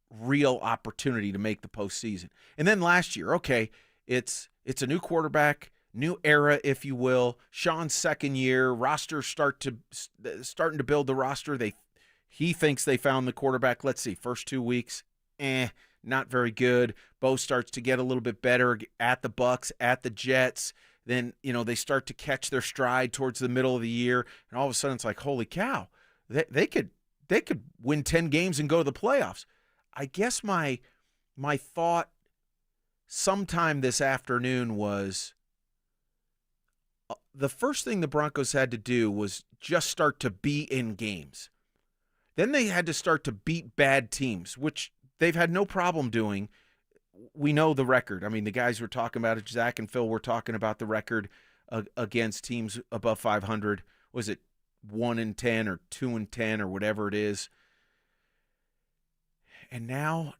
[SPEAKER 26] real opportunity to make the postseason. And then last year, okay, it's a new quarterback, new era, if you will. Sean's second year, roster starting to build the roster. He thinks they found the quarterback. Let's see, first 2 weeks, not very good. Bo starts to get a little bit better at the Bucs, at the Jets. Then, they start to catch their stride towards the middle of the year, and all of a sudden it's like, holy cow, they could win 10 games and go to the playoffs. I guess my thought sometime this afternoon was the first thing the Broncos had to do was just start to be in games. Then they had to start to beat bad teams, which they've had no problem doing. We know the record. I mean, the guys we're talking about, Zach and Phil, were talking about the record against teams above 500. Was it 1-10 or 2-10 or whatever it is? And now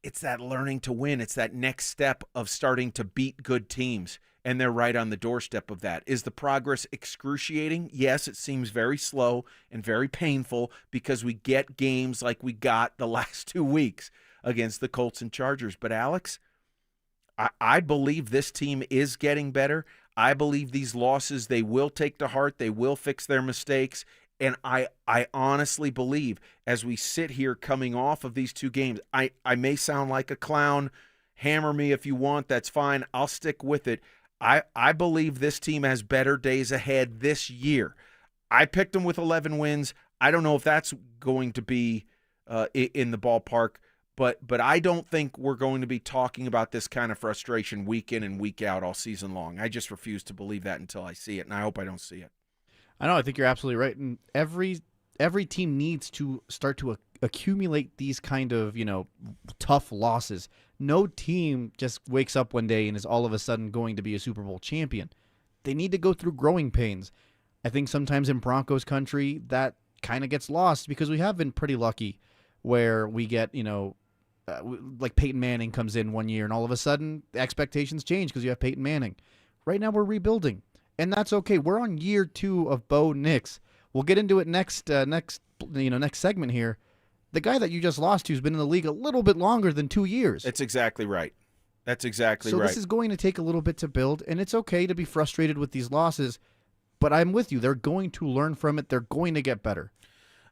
[SPEAKER 26] it's that learning to win. It's that next step of starting to beat good teams. And they're right on the doorstep of that. Is the progress excruciating? Yes, it seems very slow and very painful because we get games like we got the last 2 weeks against the Colts and Chargers. But, Alex, I believe this team is getting better. I believe these losses they will take to heart. They will fix their mistakes. And I honestly believe as we sit here coming off of these two games, I may sound like a clown. Hammer me if you want. That's fine. I'll stick with it. I believe this team has better days ahead this year. I picked them with 11 wins. I don't know if that's going to be in the ballpark, but I don't think we're going to be talking about this kind of frustration week in and week out all season long. I just refuse to believe that until I see it, and I hope I don't see it.
[SPEAKER 27] I know. I think you're absolutely right. And every team needs to start to accumulate these kind of, tough losses. No team just wakes up one day and is all of a sudden going to be a Super Bowl champion. They need to go through growing pains. I think sometimes in Broncos country that kind of gets lost because we have been pretty lucky where we get, like Peyton Manning comes in one year and all of a sudden the expectations change because you have Peyton Manning. Right now we're rebuilding, and that's okay. We're on year 2 of Bo Nix. We'll get into it next segment here. The guy that you just lost to has been in the league a little bit longer than 2 years.
[SPEAKER 26] That's exactly right. So
[SPEAKER 27] this is going to take a little bit to build, and it's okay to be frustrated with these losses, but I'm with you. They're going to learn from it. They're going to get better.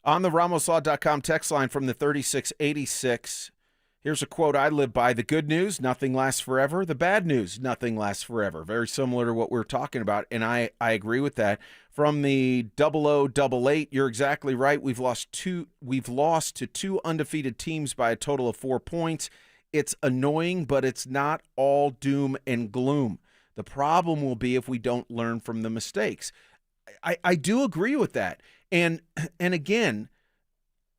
[SPEAKER 26] On the RamosLaw.com text line from the 3686, here's a quote I live by. The good news, nothing lasts forever. The bad news, nothing lasts forever. Very similar to what we're talking about, and I agree with that. From the 0088, you're exactly right. We've lost to 2 undefeated teams by a total of 4 points. It's annoying, but it's not all doom and gloom. The problem will be if we don't learn from the mistakes. I do agree with that. And again,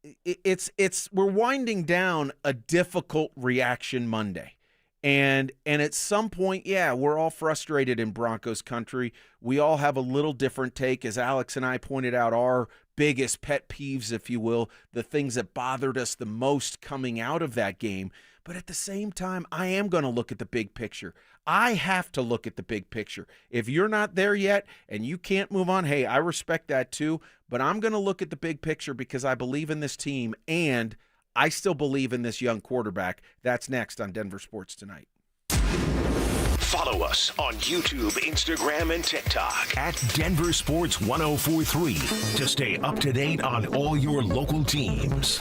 [SPEAKER 26] we're winding down a difficult reaction Monday. And at some point, yeah, we're all frustrated in Broncos country. We all have a little different take, as Alex and I pointed out, our biggest pet peeves, if you will, the things that bothered us the most coming out of that game. But at the same time, I am going to look at the big picture. I have to look at the big picture. If you're not there yet and you can't move on, hey, I respect that too. But I'm going to look at the big picture because I believe in this team and I still believe in this young quarterback. That's next on Denver Sports Tonight.
[SPEAKER 4] Follow us on YouTube, Instagram, and TikTok at Denver Sports 1043 to stay up to date on all your local teams.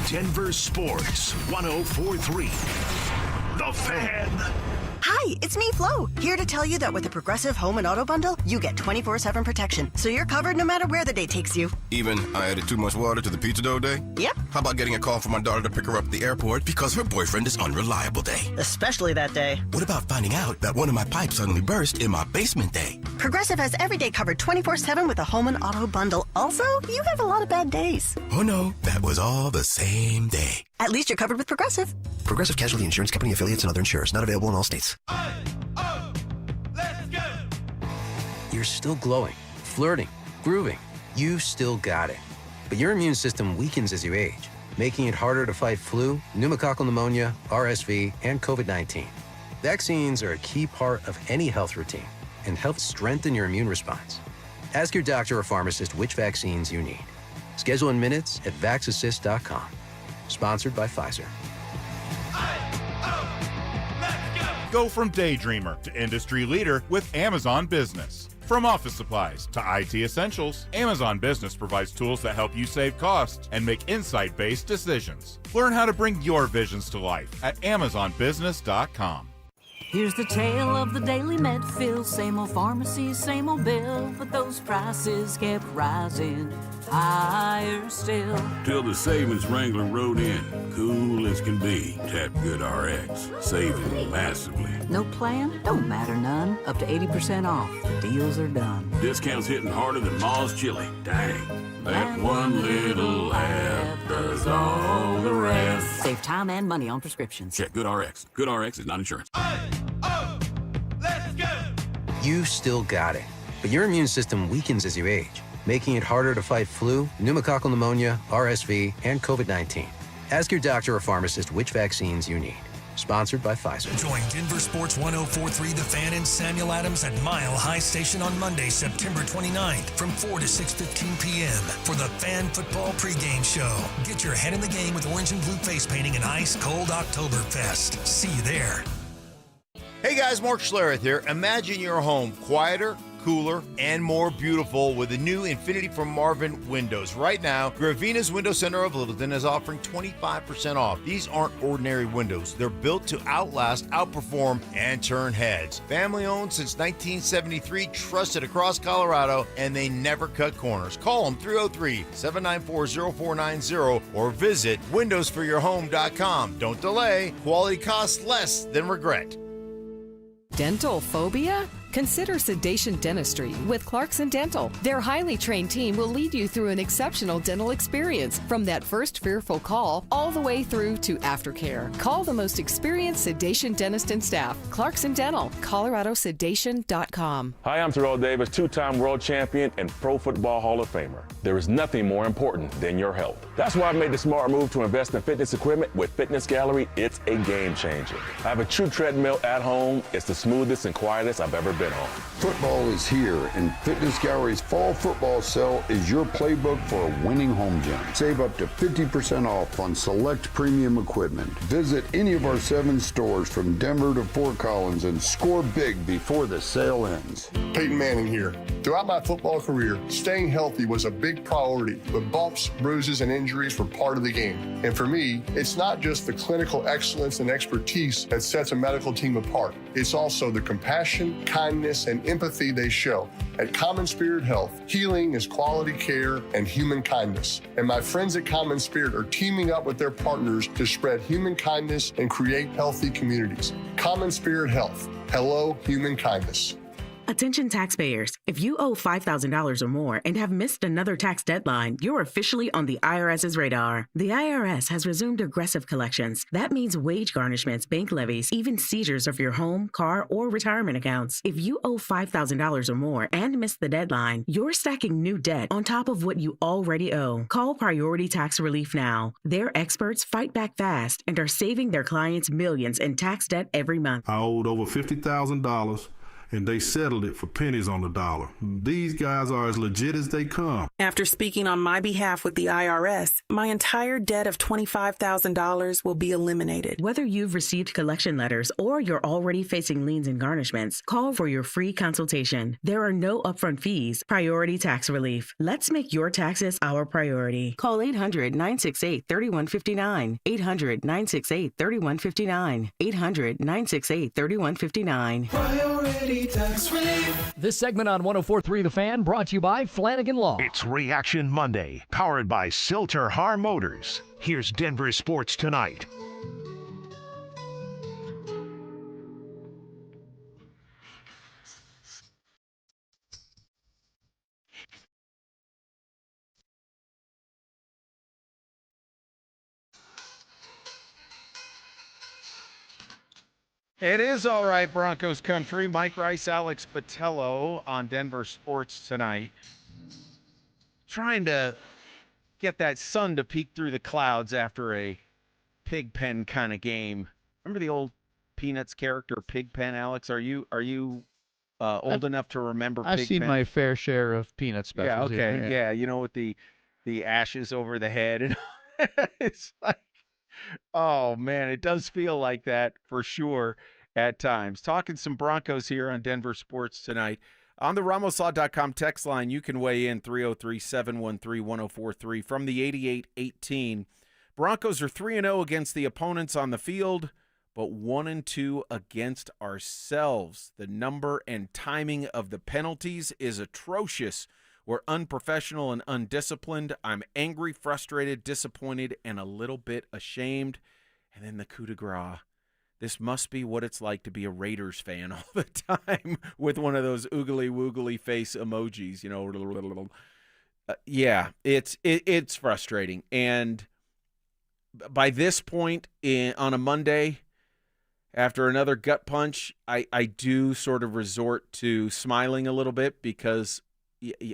[SPEAKER 4] Denver Sports 1043. The Fan.
[SPEAKER 3] Hi, it's me, Flo, here to tell you that with the Progressive Home and Auto Bundle, you get 24/7 protection, so you're covered no matter where the day takes you.
[SPEAKER 5] Even I added too much water to the pizza dough day?
[SPEAKER 3] Yep.
[SPEAKER 5] How about getting a call from my daughter to pick her up at the airport because her boyfriend is unreliable day?
[SPEAKER 3] Especially that day.
[SPEAKER 5] What about finding out that one of my pipes suddenly burst in my basement day?
[SPEAKER 3] Progressive has every day covered 24/7 with a Home and Auto Bundle. Also, you have a lot of bad days.
[SPEAKER 5] Oh no, that was all the same day.
[SPEAKER 3] At least you're covered with Progressive.
[SPEAKER 21] Progressive Casualty Insurance Company affiliates and other insurers. Not available in all states.
[SPEAKER 6] You're still glowing, flirting, grooving. You still got it. But your immune system weakens as you age, making it harder to fight flu, pneumococcal pneumonia, RSV, and COVID-19. Vaccines are a key part of any health routine and help strengthen your immune response. Ask your doctor or pharmacist which vaccines you need. Schedule in minutes at vaxassist.com. Sponsored by Pfizer.
[SPEAKER 7] Go from daydreamer to industry leader with Amazon Business. From office supplies to IT essentials, Amazon Business provides tools that help you save costs and make insight-based decisions. Learn how to bring your visions to life at AmazonBusiness.com.
[SPEAKER 8] Here's the tale of the daily med fill. Same old pharmacy, same old bill, but those prices kept rising higher still.
[SPEAKER 10] Till the savings wrangler rode in, cool as can be. Tap Good RX, saving massively.
[SPEAKER 8] No plan? Don't matter none. Up to 80% off. The deals are done.
[SPEAKER 10] Discounts hitting harder than Ma's chili. Dang. That one little app does all the rest.
[SPEAKER 8] Save time and money on prescriptions.
[SPEAKER 10] Check Good RX. Good RX is not insurance.
[SPEAKER 6] You still got it. But your immune system weakens as you age, making it harder to fight flu, pneumococcal pneumonia, RSV, and COVID-19. Ask your doctor or pharmacist which vaccines you need. Sponsored by Pfizer.
[SPEAKER 11] Join Denver Sports 1043 The Fan and Samuel Adams at Mile High Station on Monday, September 29th from 4 to 6:15 p.m. for the Fan Football pregame show. Get your head in the game with orange and blue face painting and ice cold Oktoberfest. See you there.
[SPEAKER 28] Hey guys, Mark Schlereth here. Imagine your home quieter, cooler, and more beautiful with the new Infinity from Marvin windows. Right now, Gravina's Window Center of Littleton is offering 25% off. These aren't ordinary windows. They're built to outlast, outperform, and turn heads. Family owned since 1973, trusted across Colorado, and they never cut corners. Call them 303-794-0490 or visit windowsforyourhome.com. Don't delay. Quality costs less than regret.
[SPEAKER 29] Dental phobia? Consider Sedation Dentistry with Clarkson Dental. Their highly trained team will lead you through an exceptional dental experience from that first fearful call all the way through to aftercare. Call the most experienced sedation dentist and staff. Clarkson Dental, coloradosedation.com.
[SPEAKER 30] Hi, I'm Terrell Davis, two-time world champion and Pro Football Hall of Famer. There is nothing more important than your health. That's why I made the smart move to invest in fitness equipment with Fitness Gallery. It's a game changer. I have a true treadmill at home. It's the smoothest and quietest I've ever been on.
[SPEAKER 20] Football is here, and Fitness Gallery's fall football sale is your playbook for a winning home gym. Save up to 50% off on select premium equipment. Visit any of our 7 stores from Denver to Fort Collins and score big before the sale ends.
[SPEAKER 31] Payton Manning here. Throughout my football career, staying healthy was a big priority, but bumps, bruises, and injuries were part of the game. And for me, it's not just the clinical excellence and expertise that sets a medical team apart. It's also the compassion, kindness, and empathy they show. At Common Spirit Health, healing is quality care and human kindness. And my friends at Common Spirit are teaming up with their partners to spread human kindness and create healthy communities. Common Spirit Health. Hello, human kindness.
[SPEAKER 32] Attention taxpayers, if you owe $5,000 or more and have missed another tax deadline, you're officially on the IRS's radar. The IRS has resumed aggressive collections. That means wage garnishments, bank levies, even seizures of your home, car, or retirement accounts. If you owe $5,000 or more and missed the deadline, you're stacking new debt on top of what you already owe. Call Priority Tax Relief now. Their experts fight back fast and are saving their clients millions in tax debt every month.
[SPEAKER 33] I owed over $50,000. And they settled it for pennies on the dollar. These guys are as legit as they come.
[SPEAKER 1] After speaking on my behalf with the IRS, my entire debt of $25,000 will be eliminated.
[SPEAKER 32] Whether you've received collection letters or you're already facing liens and garnishments, call for your free consultation. There are no upfront fees. Priority tax relief. Let's make your taxes our priority. Call 800-968-3159. 800-968-3159. 800-968-3159.
[SPEAKER 2] Priority tax relief. This segment on 104.3 The Fan brought to you by Flanagan Law.
[SPEAKER 4] It's Reaction Monday, powered by Silter Har Motors. Here's Denver Sports Tonight.
[SPEAKER 26] It is all right, Broncos country. Mike Rice, Alex Botello on Denver Sports Tonight. Trying to get that sun to peek through the clouds after a Pigpen kind of game. Remember the old Peanuts character Pigpen, Alex? Are you old enough to remember Pigpen?
[SPEAKER 27] I've seen my fair share of Peanut specials.
[SPEAKER 26] Yeah, okay. Yeah, you know, with the ashes over the head. And it's like, oh, man, it does feel like that for sure at times. Talking some Broncos here on Denver Sports Tonight. On the RamosLaw.com text line, you can weigh in 303-713-1043 from the 88-18. Broncos are 3-0 against the opponents on the field, but 1-2 against ourselves. The number and timing of the penalties is atrocious. We're unprofessional and undisciplined. I'm angry, frustrated, disappointed, and a little bit ashamed. And then the coup de grace. This must be what it's like to be a Raiders fan all the time with one of those oogly woogly face emojis, you know. Yeah, it's frustrating. And by this point on a Monday, after another gut punch, I do sort of resort to smiling a little bit because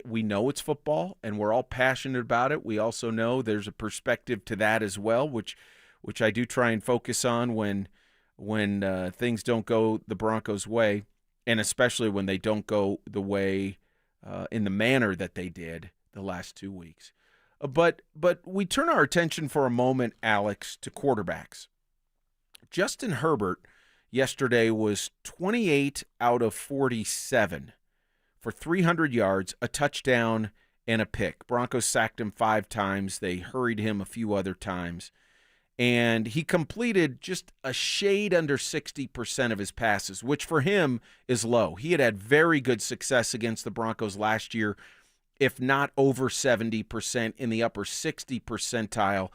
[SPEAKER 26] we know it's football and we're all passionate about it. We also know there's a perspective to that as well, which I do try and focus on when things don't go the Broncos' way, and especially when they don't go the way in the manner that they did the last 2 weeks. But we turn our attention for a moment, Alex, to quarterbacks. Justin Herbert yesterday was 28 out of 47 for 300 yards, a touchdown, and a pick. Broncos sacked him 5 times. They hurried him a few other times. And he completed just a shade under 60% of his passes, which for him is low. He had very good success against the Broncos last year, if not over 70%, in the upper 60 percentile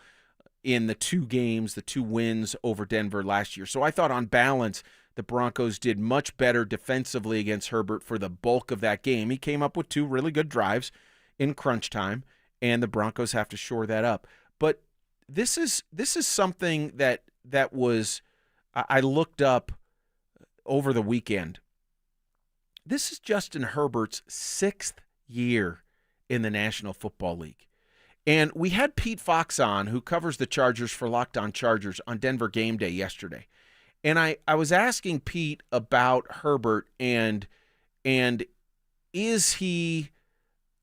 [SPEAKER 26] in the 2 games, the 2 wins over Denver last year. So I thought on balance, the Broncos did much better defensively against Herbert for the bulk of that game. He came up with 2 really good drives in crunch time, and the Broncos have to shore that up. But this is something that was I looked up over the weekend. This is Justin Herbert's 6th year in the National Football League. And we had Pete Fox on, who covers the Chargers for Locked On Chargers, on Denver Game Day yesterday. And I was asking Pete about Herbert and is he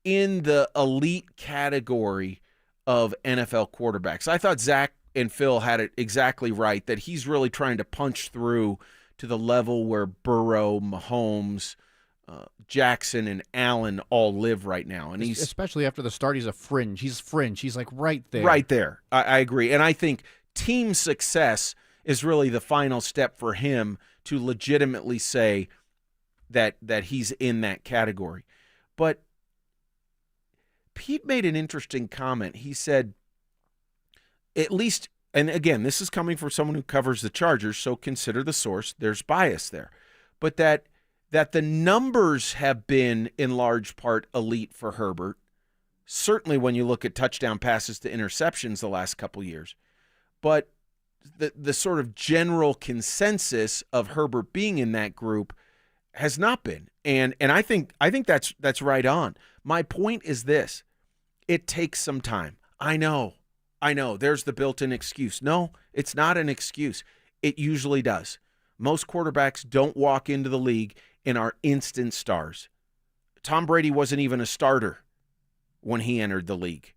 [SPEAKER 26] in the elite category of NFL quarterbacks? I thought Zach and Phil had it exactly right, that he's really trying to punch through to the level where Burrow, Mahomes, Jackson, and Allen all live right now. And he's
[SPEAKER 27] especially after the start, he's a fringe. He's fringe. He's like right there.
[SPEAKER 26] Right there. I agree. And I think team success is really the final step for him to legitimately say that he's in that category. But Pete made an interesting comment. He said, at least, and again, this is coming from someone who covers the Chargers, so consider the source. There's bias there. But that the numbers have been, in large part, elite for Herbert, certainly when you look at touchdown passes to interceptions the last couple years. But the sort of general consensus of Herbert being in that group has not been. And I think that's right on. My point is this. It takes some time. I know. There's the built-in excuse. No, it's not an excuse. It usually does. Most quarterbacks don't walk into the league and are instant stars. Tom Brady wasn't even a starter when he entered the league.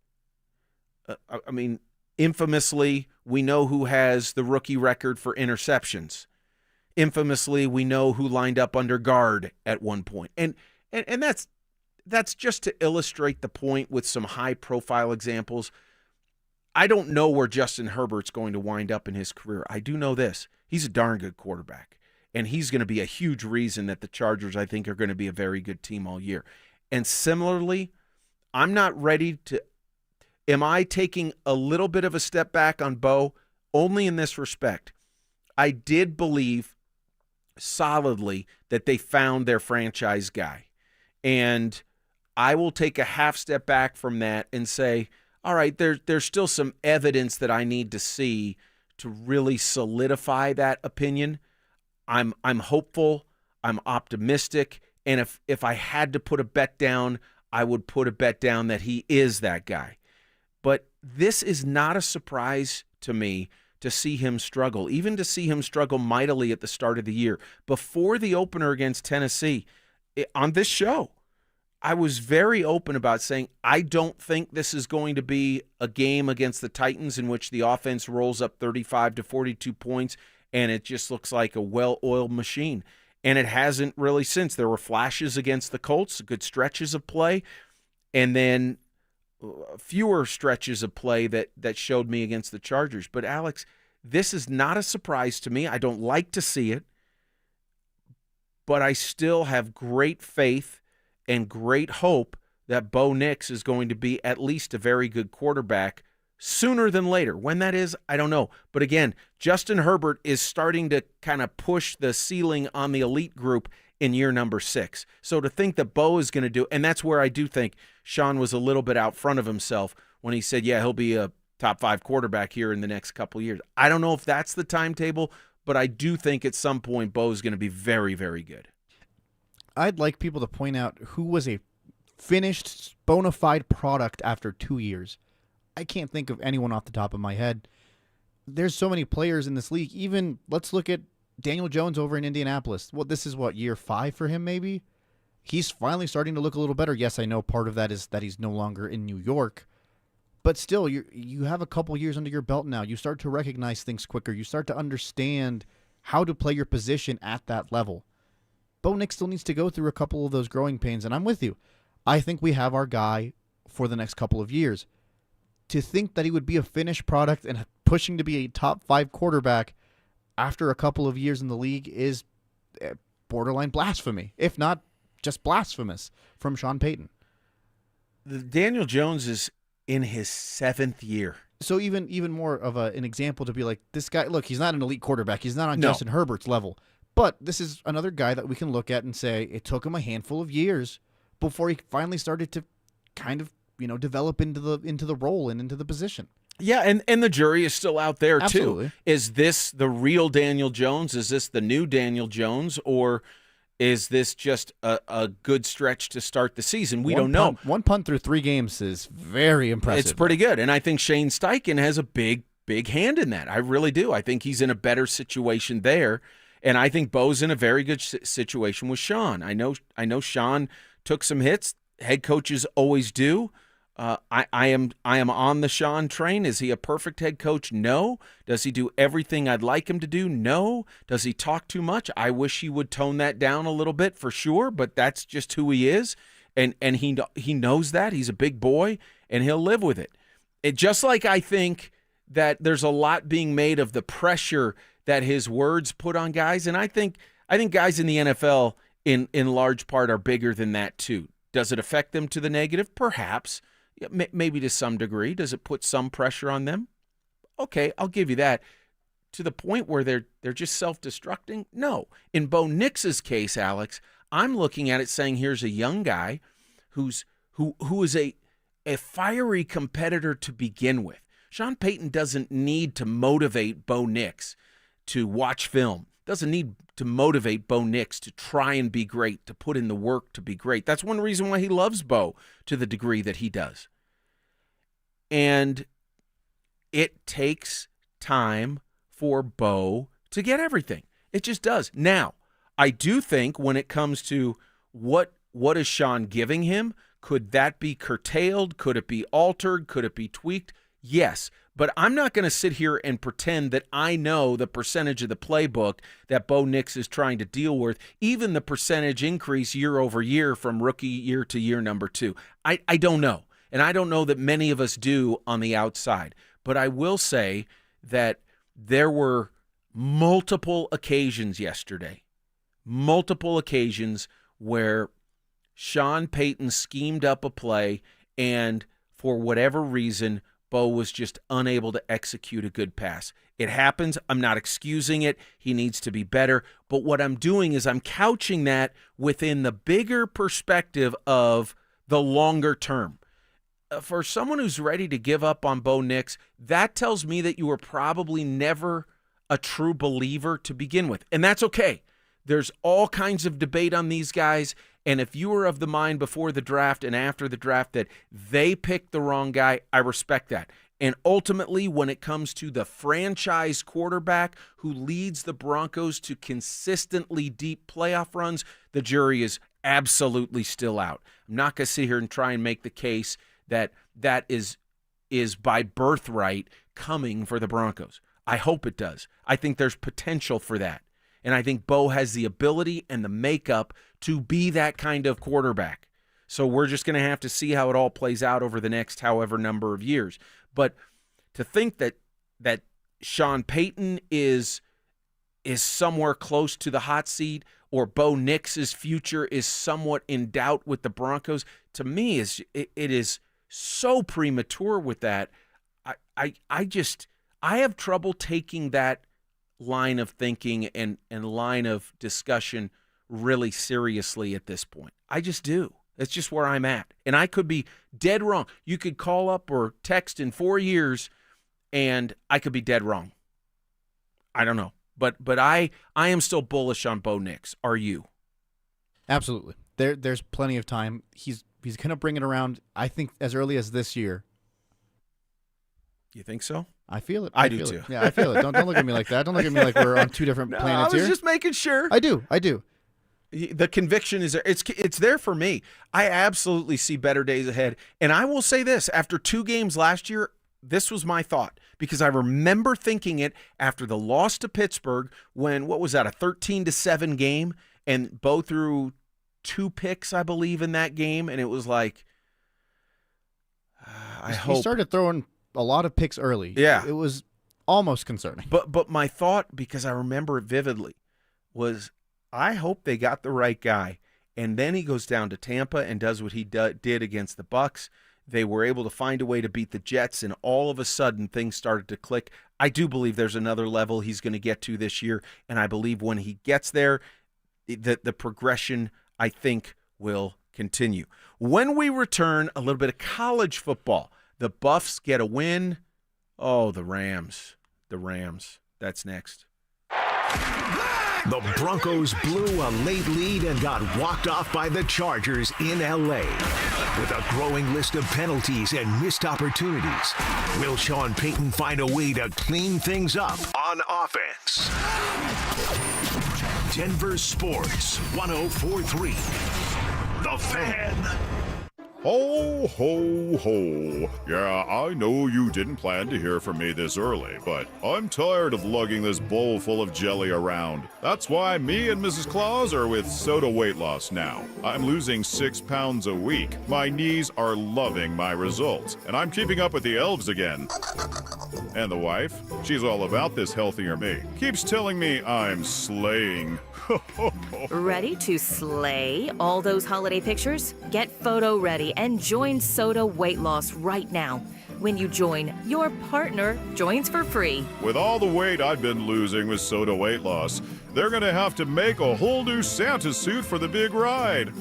[SPEAKER 26] I mean, infamously, we know who has the rookie record for interceptions. Infamously, we know who lined up under guard at one point. And that's just to illustrate the point with some high-profile examples. I don't know where Justin Herbert's going to wind up in his career. I do know this. He's a darn good quarterback, and he's going to be a huge reason that the Chargers, I think, are going to be a very good team all year. And similarly, I'm not ready to – am I taking a little bit of a step back on Bo? Only in this respect. I did believe solidly that they found their franchise guy. And I will take a half step back from that and say, all right, there's still some evidence that I need to see to really solidify that opinion. I'm hopeful, I'm optimistic, and if I had to put a bet down, I would put a bet down that he is that guy. But this is not a surprise to me to see him struggle, even to see him struggle mightily at the start of the year. Before the opener against Tennessee, on this show, I was very open about saying I don't think this is going to be a game against the Titans in which the offense rolls up 35 to 42 points and it just looks like a well-oiled machine. And it hasn't really since. There were flashes against the Colts, good stretches of play, and then fewer stretches of play that showed me against the Chargers. But, Alex, this is not a surprise to me. I don't like to see it, but I still have great faith and great hope that Bo Nix is going to be at least a very good quarterback sooner than later. When that is, I don't know. But again, Justin Herbert is starting to kind of push the ceiling on the elite group in year number 6. So to think that Bo is going to do, and that's where I do think Sean was a little bit out front of himself when he said, yeah, he'll be a top 5 quarterback here in the next couple of years. I don't know if that's the timetable, but I do think at some point Bo is going to be very, very good.
[SPEAKER 27] I'd like people to point out who was a finished, bona fide product after 2 years. I can't think of anyone off the top of my head. There's so many players in this league. Even, let's look at Daniel Jones over in Indianapolis. Well, this is what, year 5 for him maybe? He's finally starting to look a little better. Yes, I know part of that is that he's no longer in New York. But still, you have a couple years under your belt now. You start to recognize things quicker. You start to understand how to play your position at that level. Bo Nix still needs to go through a couple of those growing pains, and I'm with you. I think we have our guy for the next couple of years. To think that he would be a finished product and pushing to be a top 5 quarterback after a couple of years in the league is borderline blasphemy, if not just blasphemous, from Sean Payton.
[SPEAKER 26] Daniel Jones is in his 7th year.
[SPEAKER 27] So even more of an example to be like, this guy, look, he's not an elite quarterback. He's not on Justin Herbert's level. But this is another guy that we can look at and say it took him a handful of years before he finally started to kind of, develop into the role and into the position.
[SPEAKER 26] Yeah, and the jury is still out there
[SPEAKER 27] Absolutely.
[SPEAKER 26] too. Is this the real Daniel Jones? Is this the new Daniel Jones? Or is this just a good stretch to start the season? We don't know.
[SPEAKER 27] One punt through 3 games is very impressive.
[SPEAKER 26] It's pretty good. And I think Shane Steichen has a big hand in that. I really do. I think he's in a better situation there. And I think Bo's in a very good situation with Sean. I know Sean took some hits. Head coaches always do. I am on the Sean train. Is he a perfect head coach? No. Does he do everything I'd like him to do? No. Does he talk too much? I wish he would tone that down a little bit for sure, but that's just who he is. And he knows that. He's a big boy, and he'll live with it. Just like I think that there's a lot being made of the pressure that his words put on guys, and I think guys in the NFL in large part are bigger than that too. Does it affect them to the negative? Perhaps, maybe to some degree. Does it put some pressure on them? Okay, I'll give you that. To the point where they're just self-destructing? No. In Bo Nix's case, Alex, I'm looking at it saying here's a young guy who is a fiery competitor to begin with. Sean Payton doesn't need to motivate Bo Nix to watch film, doesn't need to motivate Bo Nix to try and be great, to put in the work to be great. That's one reason why he loves Bo to the degree that he does. And it takes time for Bo to get everything. It just does. Now, I do think when it comes to what is Sean giving him, Could that be curtailed? Could it be altered? Could it be tweaked? Yes. But I'm not going to sit here and pretend that I know the percentage of the playbook that Bo Nix is trying to deal with, even the percentage increase year over year from rookie year to year number 2. I don't know. And I don't know that many of us do on the outside. But I will say that there were multiple occasions yesterday, multiple occasions where Sean Payton schemed up a play and for whatever reason, Bo was just unable to execute a good pass. It happens. I'm not excusing it. He needs to be better. But what I'm doing is I'm couching that within the bigger perspective of the longer term. For someone who's ready to give up on Bo Nix, that tells me that you were probably never a true believer to begin with. And that's okay. There's all kinds of debate on these guys. And if you were of the mind before the draft and after the draft that they picked the wrong guy, I respect that. And ultimately, when it comes to the franchise quarterback who leads the Broncos to consistently deep playoff runs, the jury is absolutely still out. I'm not going to sit here and try and make the case that that is by birthright coming for the Broncos. I hope it does. I think there's potential for that. And I think Bo has the ability and the makeup to be that kind of quarterback. So we're just going to have to see how it all plays out over the next however number of years. But to think that Sean Payton is somewhere close to the hot seat or Bo Nix's future is somewhat in doubt with the Broncos, to me it is so premature with that. I have trouble taking that line of thinking and line of discussion really seriously at this point. I just do. That's just where I'm at. And I could be dead wrong. You could call up or text in 4 years and I could be dead wrong. I don't know. But I am still bullish on Bo Nix. Are you?
[SPEAKER 27] Absolutely. There's plenty of time. He's going to bring it around, I think, as early as this year.
[SPEAKER 26] You think so?
[SPEAKER 27] I feel it.
[SPEAKER 26] I do
[SPEAKER 27] feel
[SPEAKER 26] too.
[SPEAKER 27] It. Yeah, I feel it. Don't look at me like that. Don't look at me like we're on two different planets here.
[SPEAKER 26] I was just making sure.
[SPEAKER 27] I do.
[SPEAKER 26] The conviction is there. It's there for me. I absolutely see better days ahead. And I will say this, after 2 games last year, this was my thought because I remember thinking it after the loss to Pittsburgh when, what was that, a 13-7 game, and Bo threw 2 picks, I believe, in that game, and it was like,
[SPEAKER 27] He started throwing a lot of picks early.
[SPEAKER 26] Yeah.
[SPEAKER 27] It was almost concerning.
[SPEAKER 26] But my thought, because I remember it vividly, was I hope they got the right guy. And then he goes down to Tampa and does what he did against the Bucs. They were able to find a way to beat the Jets, and all of a sudden things started to click. I do believe there's another level he's going to get to this year, and I believe when he gets there, the progression, I think, will continue. When we return, a little bit of college football. The Buffs get a win. Oh, the Rams. The Rams. That's next.
[SPEAKER 4] The Broncos blew a late lead and got walked off by the Chargers in L.A. With a growing list of penalties and missed opportunities, will Sean Payton find a way to clean things up on offense? Denver Sports 104.3. The Fan.
[SPEAKER 9] Ho, ho, ho. Yeah, I know you didn't plan to hear from me this early, but I'm tired of lugging this bowl full of jelly around. That's why me and Mrs. Claus are with Soda Weight Loss now. I'm losing 6 pounds a week. My knees are loving my results, and I'm keeping up with the elves again. And the wife, she's all about this healthier me. Keeps telling me I'm slaying.
[SPEAKER 12] Ready to slay all those holiday pictures? Get photo ready and join Soda Weight Loss right now. When you join, your partner joins for free.
[SPEAKER 9] With all the weight I've been losing with Soda Weight Loss, they're gonna have to make a whole new Santa suit for the big ride.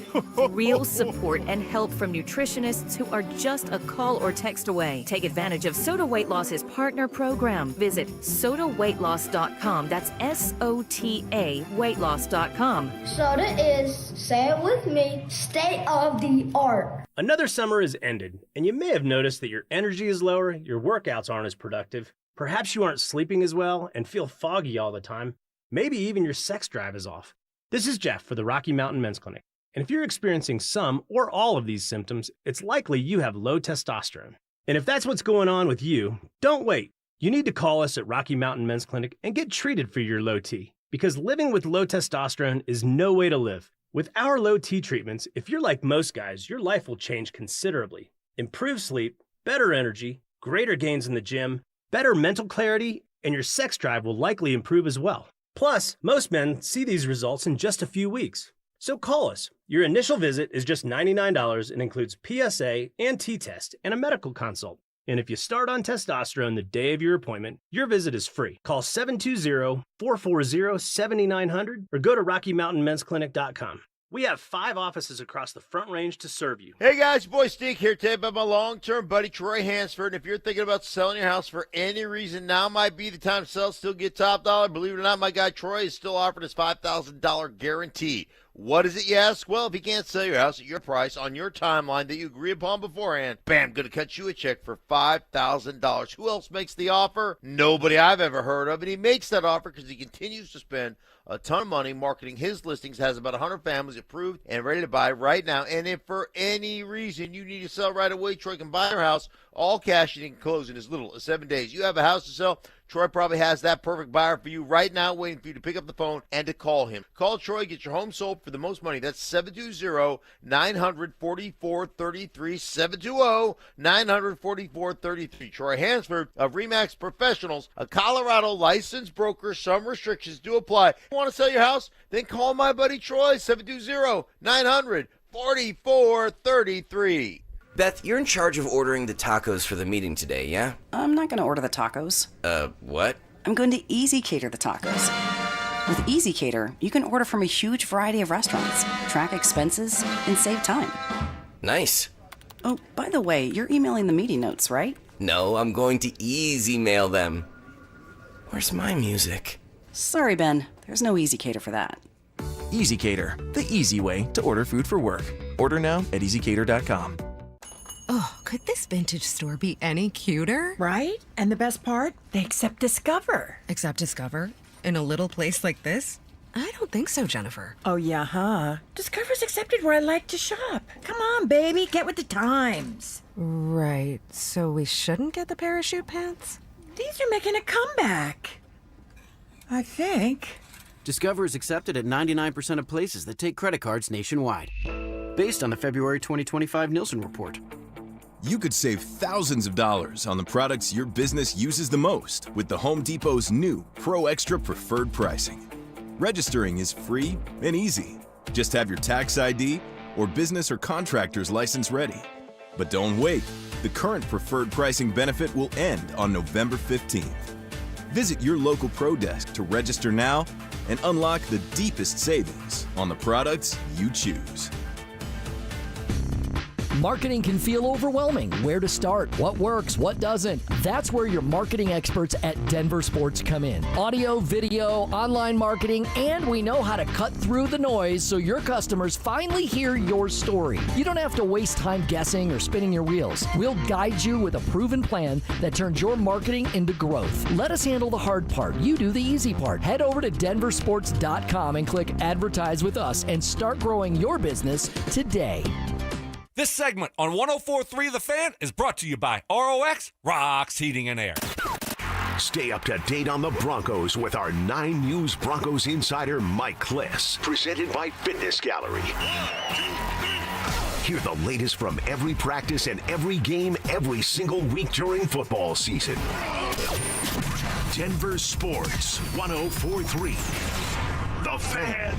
[SPEAKER 12] Real support and help from nutritionists who are just a call or text away. Take advantage of Soda Weight Loss's partner program. Visit sodaweightloss.com. That's SOTA weightloss.com.
[SPEAKER 13] Soda is, say it with me, state of the art.
[SPEAKER 14] Another summer has ended, and you may have noticed that your energy is lower, your workouts aren't as productive, perhaps you aren't sleeping as well and feel foggy all the time. Maybe even your sex drive is off. This is Jeff for the Rocky Mountain Men's Clinic. And if you're experiencing some or all of these symptoms, it's likely you have low testosterone. And if that's what's going on with you, don't wait. You need to call us at Rocky Mountain Men's Clinic and get treated for your low T. Because living with low testosterone is no way to live. With our low T treatments, if you're like most guys, your life will change considerably. Improved sleep, better energy, greater gains in the gym, better mental clarity, and your sex drive will likely improve as well. Plus, most men see these results in just a few weeks. So call us. Your initial visit is just $99 and includes PSA and T-test and a medical consult. And if you start on testosterone the day of your appointment, your visit is free. Call 720-440-7900 or go to RockyMountainMen'sClinic.com. We have 5 offices across the Front Range to serve you.
[SPEAKER 28] Hey guys, boy Steve here today about my long-term buddy Troy Hansford. And if you're thinking about selling your house for any reason, now might be the time to sell, still get top dollar. Believe it or not, my guy Troy is still offering his $5,000 guarantee. What is it, you ask? Well, if he can't sell your house at your price on your timeline that you agree upon beforehand, bam, going to cut you a check for $5,000. Who else makes the offer? Nobody I've ever heard of. And he makes that offer because he continues to spend a ton of money marketing his listings, has about 100 families approved and ready to buy right now. And if for any reason you need to sell right away, Troy can buy your house all cash and he can close in as little as 7 days. You have a house to sell, Troy probably has that perfect buyer for you right now, waiting for you to pick up the phone and to call him. Call Troy, get your home sold for the most money. That's 720-900-4433, 720-900-4433. Troy Hansford of RE/MAX Professionals, a Colorado licensed broker. Some restrictions do apply. Want to sell your house? Then call my buddy Troy, 720-900-4433.
[SPEAKER 3] Beth, you're in charge of ordering the tacos for the meeting today, yeah?
[SPEAKER 5] I'm not going to order the tacos.
[SPEAKER 3] What?
[SPEAKER 5] I'm going to Easy Cater the tacos. With Easy Cater, you can order from a huge variety of restaurants, track expenses, and save time.
[SPEAKER 3] Nice.
[SPEAKER 5] Oh, by the way, you're emailing the meeting notes, right?
[SPEAKER 3] No, I'm going to easy mail them. Where's my music?
[SPEAKER 5] Sorry, Ben. There's no Easy Cater for that.
[SPEAKER 15] Easy Cater, the easy way to order food for work. Order now at easycater.com.
[SPEAKER 16] Oh, could this vintage store be any cuter?
[SPEAKER 17] Right? And the best part? They accept Discover.
[SPEAKER 16] Accept Discover? In a little place like this? I don't think so, Jennifer.
[SPEAKER 17] Oh, yeah, huh? Discover's accepted where I like to shop. Come on, baby, get with the times.
[SPEAKER 16] Right, so we shouldn't get the parachute pants?
[SPEAKER 17] These are making a comeback. I think.
[SPEAKER 18] Discover is accepted at 99% of places that take credit cards nationwide. Based on the February 2025 Nielsen report.
[SPEAKER 19] You could save thousands of dollars on the products your business uses the most with the Home Depot's new Pro Extra Preferred Pricing. Registering is free and easy. Just have your tax ID or business or contractor's license ready. But don't wait. The current preferred pricing benefit will end on November 15th. Visit your local Pro Desk to register now and unlock the deepest savings on the products you choose.
[SPEAKER 2] Marketing can feel overwhelming. Where to start? What works? What doesn't? That's where your marketing experts at Denver Sports come in. Audio, video, online marketing, and we know how to cut through the noise so your customers finally hear your story. You don't have to waste time guessing or spinning your wheels. We'll guide you with a proven plan that turns your marketing into growth. Let us handle the hard part. You do the easy part. Head over to DenverSports.com and click Advertise with Us and start growing your business today.
[SPEAKER 21] This segment on 104.3 The Fan is brought to you by ROX Rocks Heating and Air.
[SPEAKER 4] Stay up to date on the Broncos with our 9 News Broncos insider Mike Kliss. Presented by Fitness Gallery. Hear the latest from every practice and every game every single week during football season. Denver Sports 104.3 The Fan.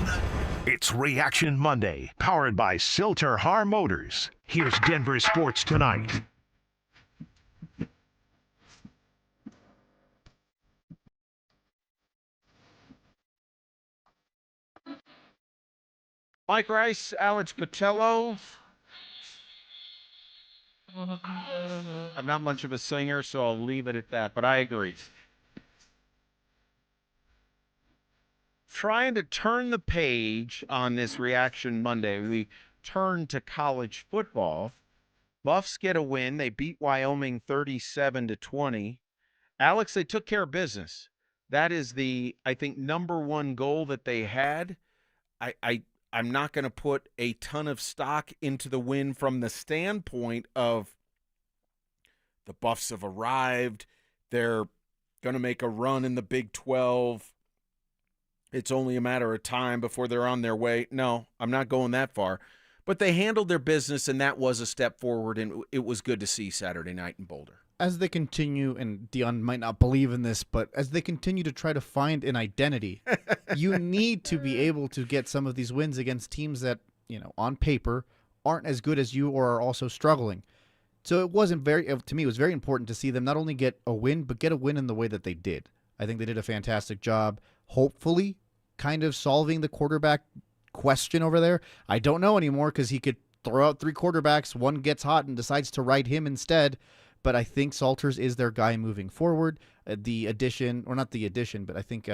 [SPEAKER 4] It's Reaction Monday, powered by Silter Har Motors. Here's Denver Sports Tonight.
[SPEAKER 26] Mike Rice, Alex Patello. I'm not much of a singer, so I'll leave it at that, but I agree. Trying to turn the page on this Reaction Monday. We turn to college football. Buffs get a win. They beat Wyoming 37-20. Alex, they took care of business. That is the, I think, number one goal that they had. I I'm not going to put a ton of stock into the win from the standpoint of the Buffs have arrived. They're going to make a run in the Big 12. It's only a matter of time before they're on their way. No, I'm not going that far. But they handled their business, and that was a step forward, and it was good to see Saturday night in Boulder.
[SPEAKER 27] As they continue, and Dion might not believe in this, but as they continue to try to find an identity, you need to be able to get some of these wins against teams that, on paper, aren't as good as you or are also struggling. So to me, it was very important to see them not only get a win, but get a win in the way that they did. I think they did a fantastic job, hopefully, kind of solving the quarterback question over there. I don't know anymore because he could throw out 3 quarterbacks, one gets hot and decides to ride him instead. But I think Salters is their guy moving forward. The addition, or not the addition, but I think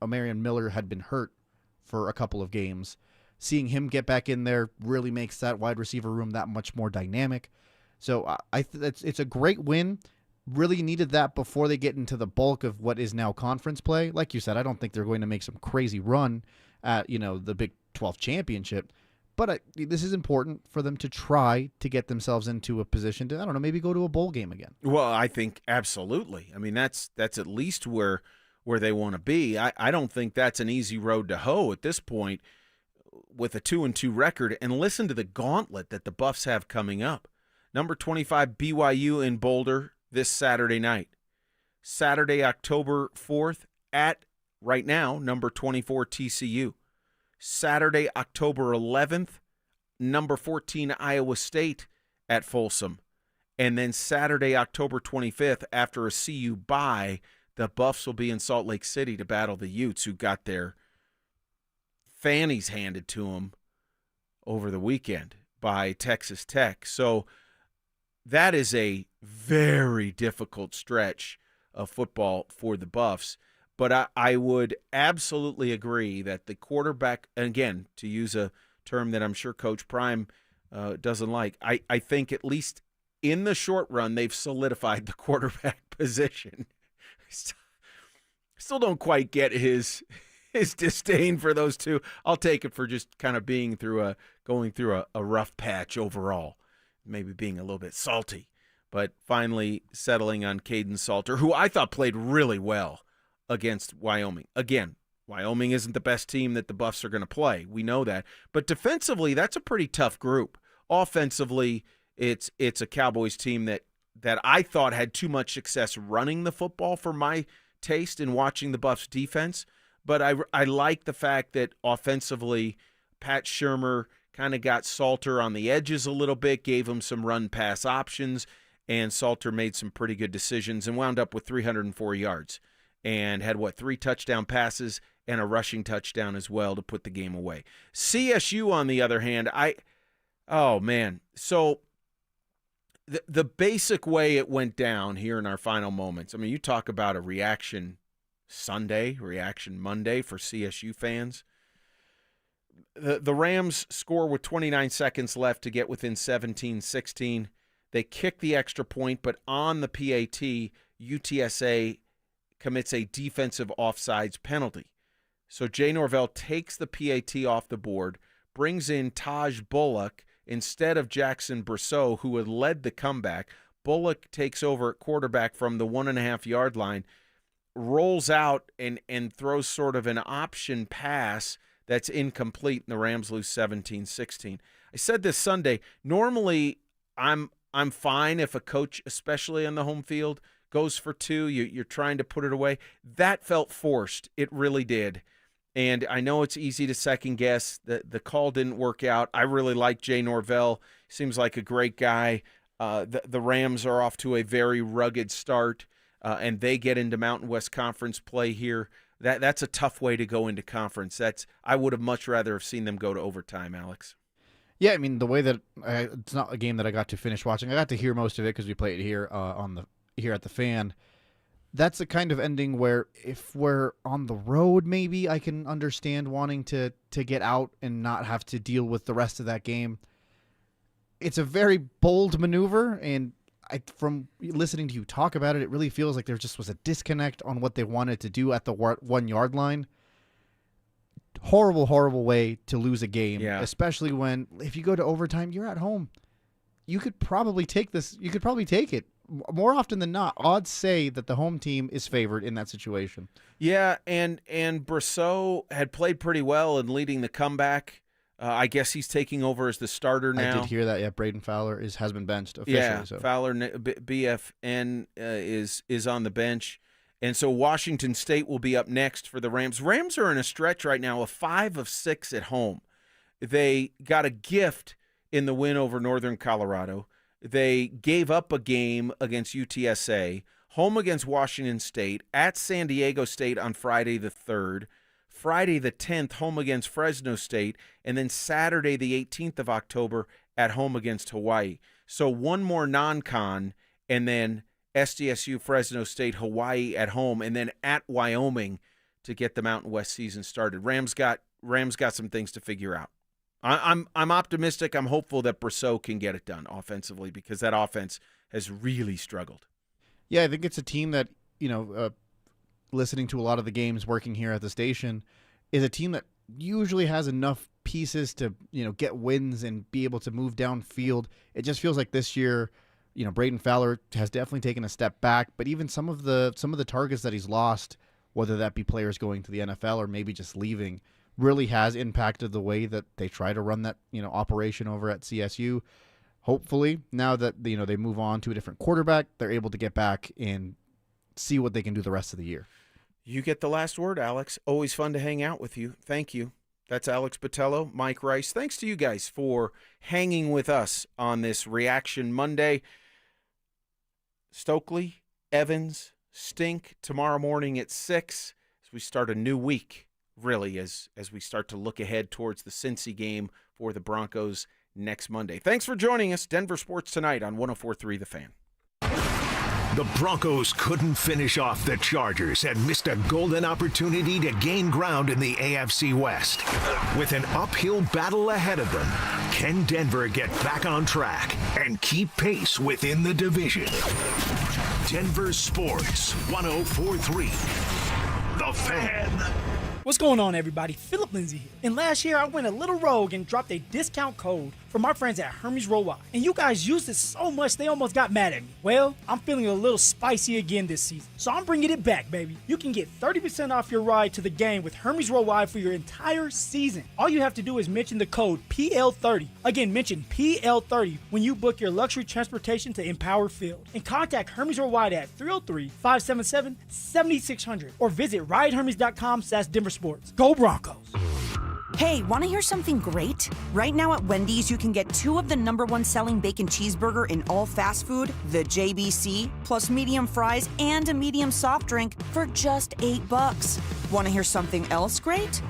[SPEAKER 27] Omarion Miller had been hurt for a couple of games. Seeing him get back in there really makes that wide receiver room that much more dynamic. So it's a great win. Really needed that before they get into the bulk of what is now conference play. Like you said, I don't think they're going to make some crazy run at the Big 12 championship. But this is important for them to try to get themselves into a position to, maybe go to a bowl game again.
[SPEAKER 26] Well, I think absolutely. I mean, that's at least where they want to be. I don't think that's an easy road to hoe at this point with a 2-2 record. And listen to the gauntlet that the Buffs have coming up. Number 25 BYU in Boulder this Saturday night. Saturday, October 4th at, right now, number 24 TCU. Saturday, October 11th, number 14 Iowa State at Folsom. And then Saturday, October 25th, after a CU bye, the Buffs will be in Salt Lake City to battle the Utes, who got their fannies handed to them over the weekend by Texas Tech. So that is a very difficult stretch of football for the Buffs. But I would absolutely agree that the quarterback, and again, to use a term that I'm sure Coach Prime doesn't like, I think at least in the short run, they've solidified the quarterback position. Still don't quite get his disdain for those two. I'll take it for just kind of going through a rough patch overall, maybe being a little bit salty, but finally settling on Caden Salter, who I thought played really well against Wyoming. Again, Wyoming isn't the best team that the Buffs are going to play. We know that. But defensively, that's a pretty tough group. Offensively, it's a Cowboys team that I thought had too much success running the football for my taste in watching the Buffs defense. But I like the fact that offensively, Pat Shurmur kind of got Salter on the edges a little bit, gave him some run-pass options, and Salter made some pretty good decisions and wound up with 304 yards. And had, 3 touchdown passes and a rushing touchdown as well to put the game away. CSU, on the other hand, so the basic way it went down here in our final moments, I mean, you talk about a reaction Sunday, reaction Monday for CSU fans. The Rams score with 29 seconds left to get within 17-16. They kick the extra point, but on the PAT, UTSA commits a defensive offsides penalty. So Jay Norvell takes the PAT off the board, brings in Taj Bullock instead of Jackson Brousseau, who had led the comeback. Bullock takes over at quarterback from the 1.5-yard line, rolls out and throws sort of an option pass that's incomplete, and the Rams lose 17-16. I said this Sunday, normally I'm fine if a coach, especially on the home field, goes for 2, you're trying to put it away. That felt forced. It really did. And I know it's easy to second guess. The call didn't work out. I really like Jay Norvell. Seems like a great guy. The Rams are off to a very rugged start, and they get into Mountain West Conference play here. That's a tough way to go into conference. I would have much rather have seen them go to overtime, Alex.
[SPEAKER 27] Yeah, I mean, the way that it's not a game that I got to finish watching. I got to hear most of it because we played it here here at the Fan. That's the kind of ending where if we're on the road, maybe I can understand wanting to get out and not have to deal with the rest of that game. It's a very bold maneuver, and from listening to you talk about it, it really feels like there just was a disconnect on what they wanted to do at the 1-yard line. horrible, horrible way to lose a game,
[SPEAKER 26] Yeah.
[SPEAKER 27] especially when if you go to overtime, you're at home. You could probably take this. You could probably take it. More often than not, odds say that the home team is favored in that situation.
[SPEAKER 26] Yeah, and Brosseau had played pretty well in leading the comeback. I guess he's taking over as the starter now.
[SPEAKER 27] I did hear that. Yeah, Braden Fowler has been benched officially.
[SPEAKER 26] Yeah,
[SPEAKER 27] so.
[SPEAKER 26] Fowler, BFN is on the bench. And so Washington State will be up next for the Rams. Rams are in a stretch right now of 5 of 6 at home. They got a gift in the win over Northern Colorado. They gave up a game against UTSA, home against Washington State, at San Diego State on Friday the 3rd, Friday the 10th, home against Fresno State, and then Saturday the 18th of October at home against Hawaii. So one more non-con, and then SDSU, Fresno State, Hawaii at home, and then at Wyoming to get the Mountain West season started. Rams got some things to figure out. I'm optimistic. I'm hopeful that Brosseau can get it done offensively because that offense has really struggled.
[SPEAKER 27] Yeah, I think it's a team that, listening to a lot of the games working here at the station, is a team that usually has enough pieces to, get wins and be able to move downfield. It just feels like this year, Braden Fowler has definitely taken a step back, but even some of the targets that he's lost, whether that be players going to the NFL or maybe just leaving, really has impacted the way that they try to run that, operation over at CSU. Hopefully, now that they move on to a different quarterback, they're able to get back and see what they can do the rest of the year.
[SPEAKER 26] You get the last word, Alex. Always fun to hang out with you. Thank you. That's Alex Botello, Mike Rice. Thanks to you guys for hanging with us on this Reaction Monday. Stokely, Evans, Stink tomorrow morning at 6 as we start a new week. Really, as we start to look ahead towards the Cincy game for the Broncos next Monday. Thanks for joining us. Denver Sports Tonight on 104.3 The Fan.
[SPEAKER 4] The Broncos couldn't finish off the Chargers and missed a golden opportunity to gain ground in the AFC West. With an uphill battle ahead of them, can Denver get back on track and keep pace within the division? Denver Sports 104.3 The Fan.
[SPEAKER 6] What's going on, everybody? Phillip Lindsay here. And last year, I went a little rogue and dropped a discount code from our friends at Hermes Worldwide. And you guys used it so much, they almost got mad at me. Well, I'm feeling a little spicy again this season. So I'm bringing it back, baby. You can get 30% off your ride to the game with Hermes Worldwide for your entire season. All you have to do is mention the code PL30. Again, mention PL30 when you book your luxury transportation to Empower Field. And contact Hermes Worldwide at 303-577-7600 or visit ridehermes.com/DenverSports. Go Broncos!
[SPEAKER 7] Hey, want to hear something great? Right now at Wendy's, you can get 2 of the #1 selling bacon cheeseburger in all fast food, the JBC, plus medium fries and a medium soft drink for just $8. Want to hear something else great?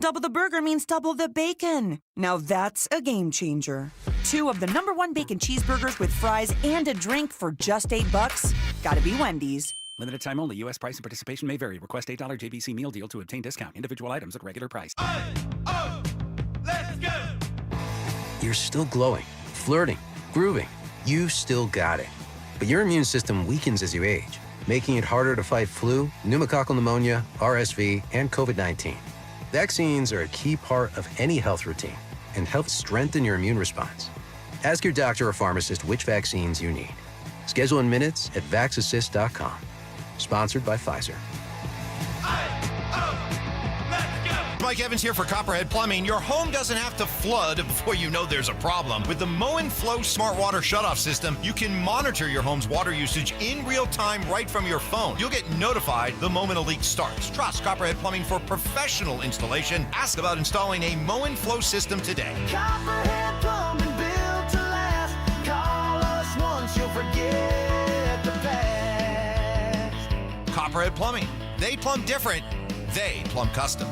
[SPEAKER 7] Double the burger means double the bacon. Now that's a game changer. 2 of the #1 bacon cheeseburgers with fries and a drink for just $8. Gotta be Wendy's.
[SPEAKER 8] Limited time only. U.S. price and participation may vary. Request $8 JBC meal deal to obtain discount. Individual items at regular price.
[SPEAKER 10] Let's go! You're still glowing, flirting, grooving. You still got it. But your immune system weakens as you age, making it harder to fight flu, pneumococcal pneumonia, RSV, and COVID-19. Vaccines are a key part of any health routine and help strengthen your immune response. Ask your doctor or pharmacist which vaccines you need. Schedule in minutes at vaxassist.com. Sponsored by Pfizer.
[SPEAKER 28] Mike Evans here for Copperhead Plumbing. Your home doesn't have to flood before you know there's a problem. With the Mow and Flow Smart Water Shutoff System, you can monitor your home's water usage in real time right from your phone. You'll get notified the moment a leak starts. Trust Copperhead Plumbing for professional installation. Ask about installing a Mow and Flow system today.
[SPEAKER 10] Copperhead Plumbing, built to last. Call us once, you'll forget the past.
[SPEAKER 28] Copperhead Plumbing. They plumb different. They plumb custom.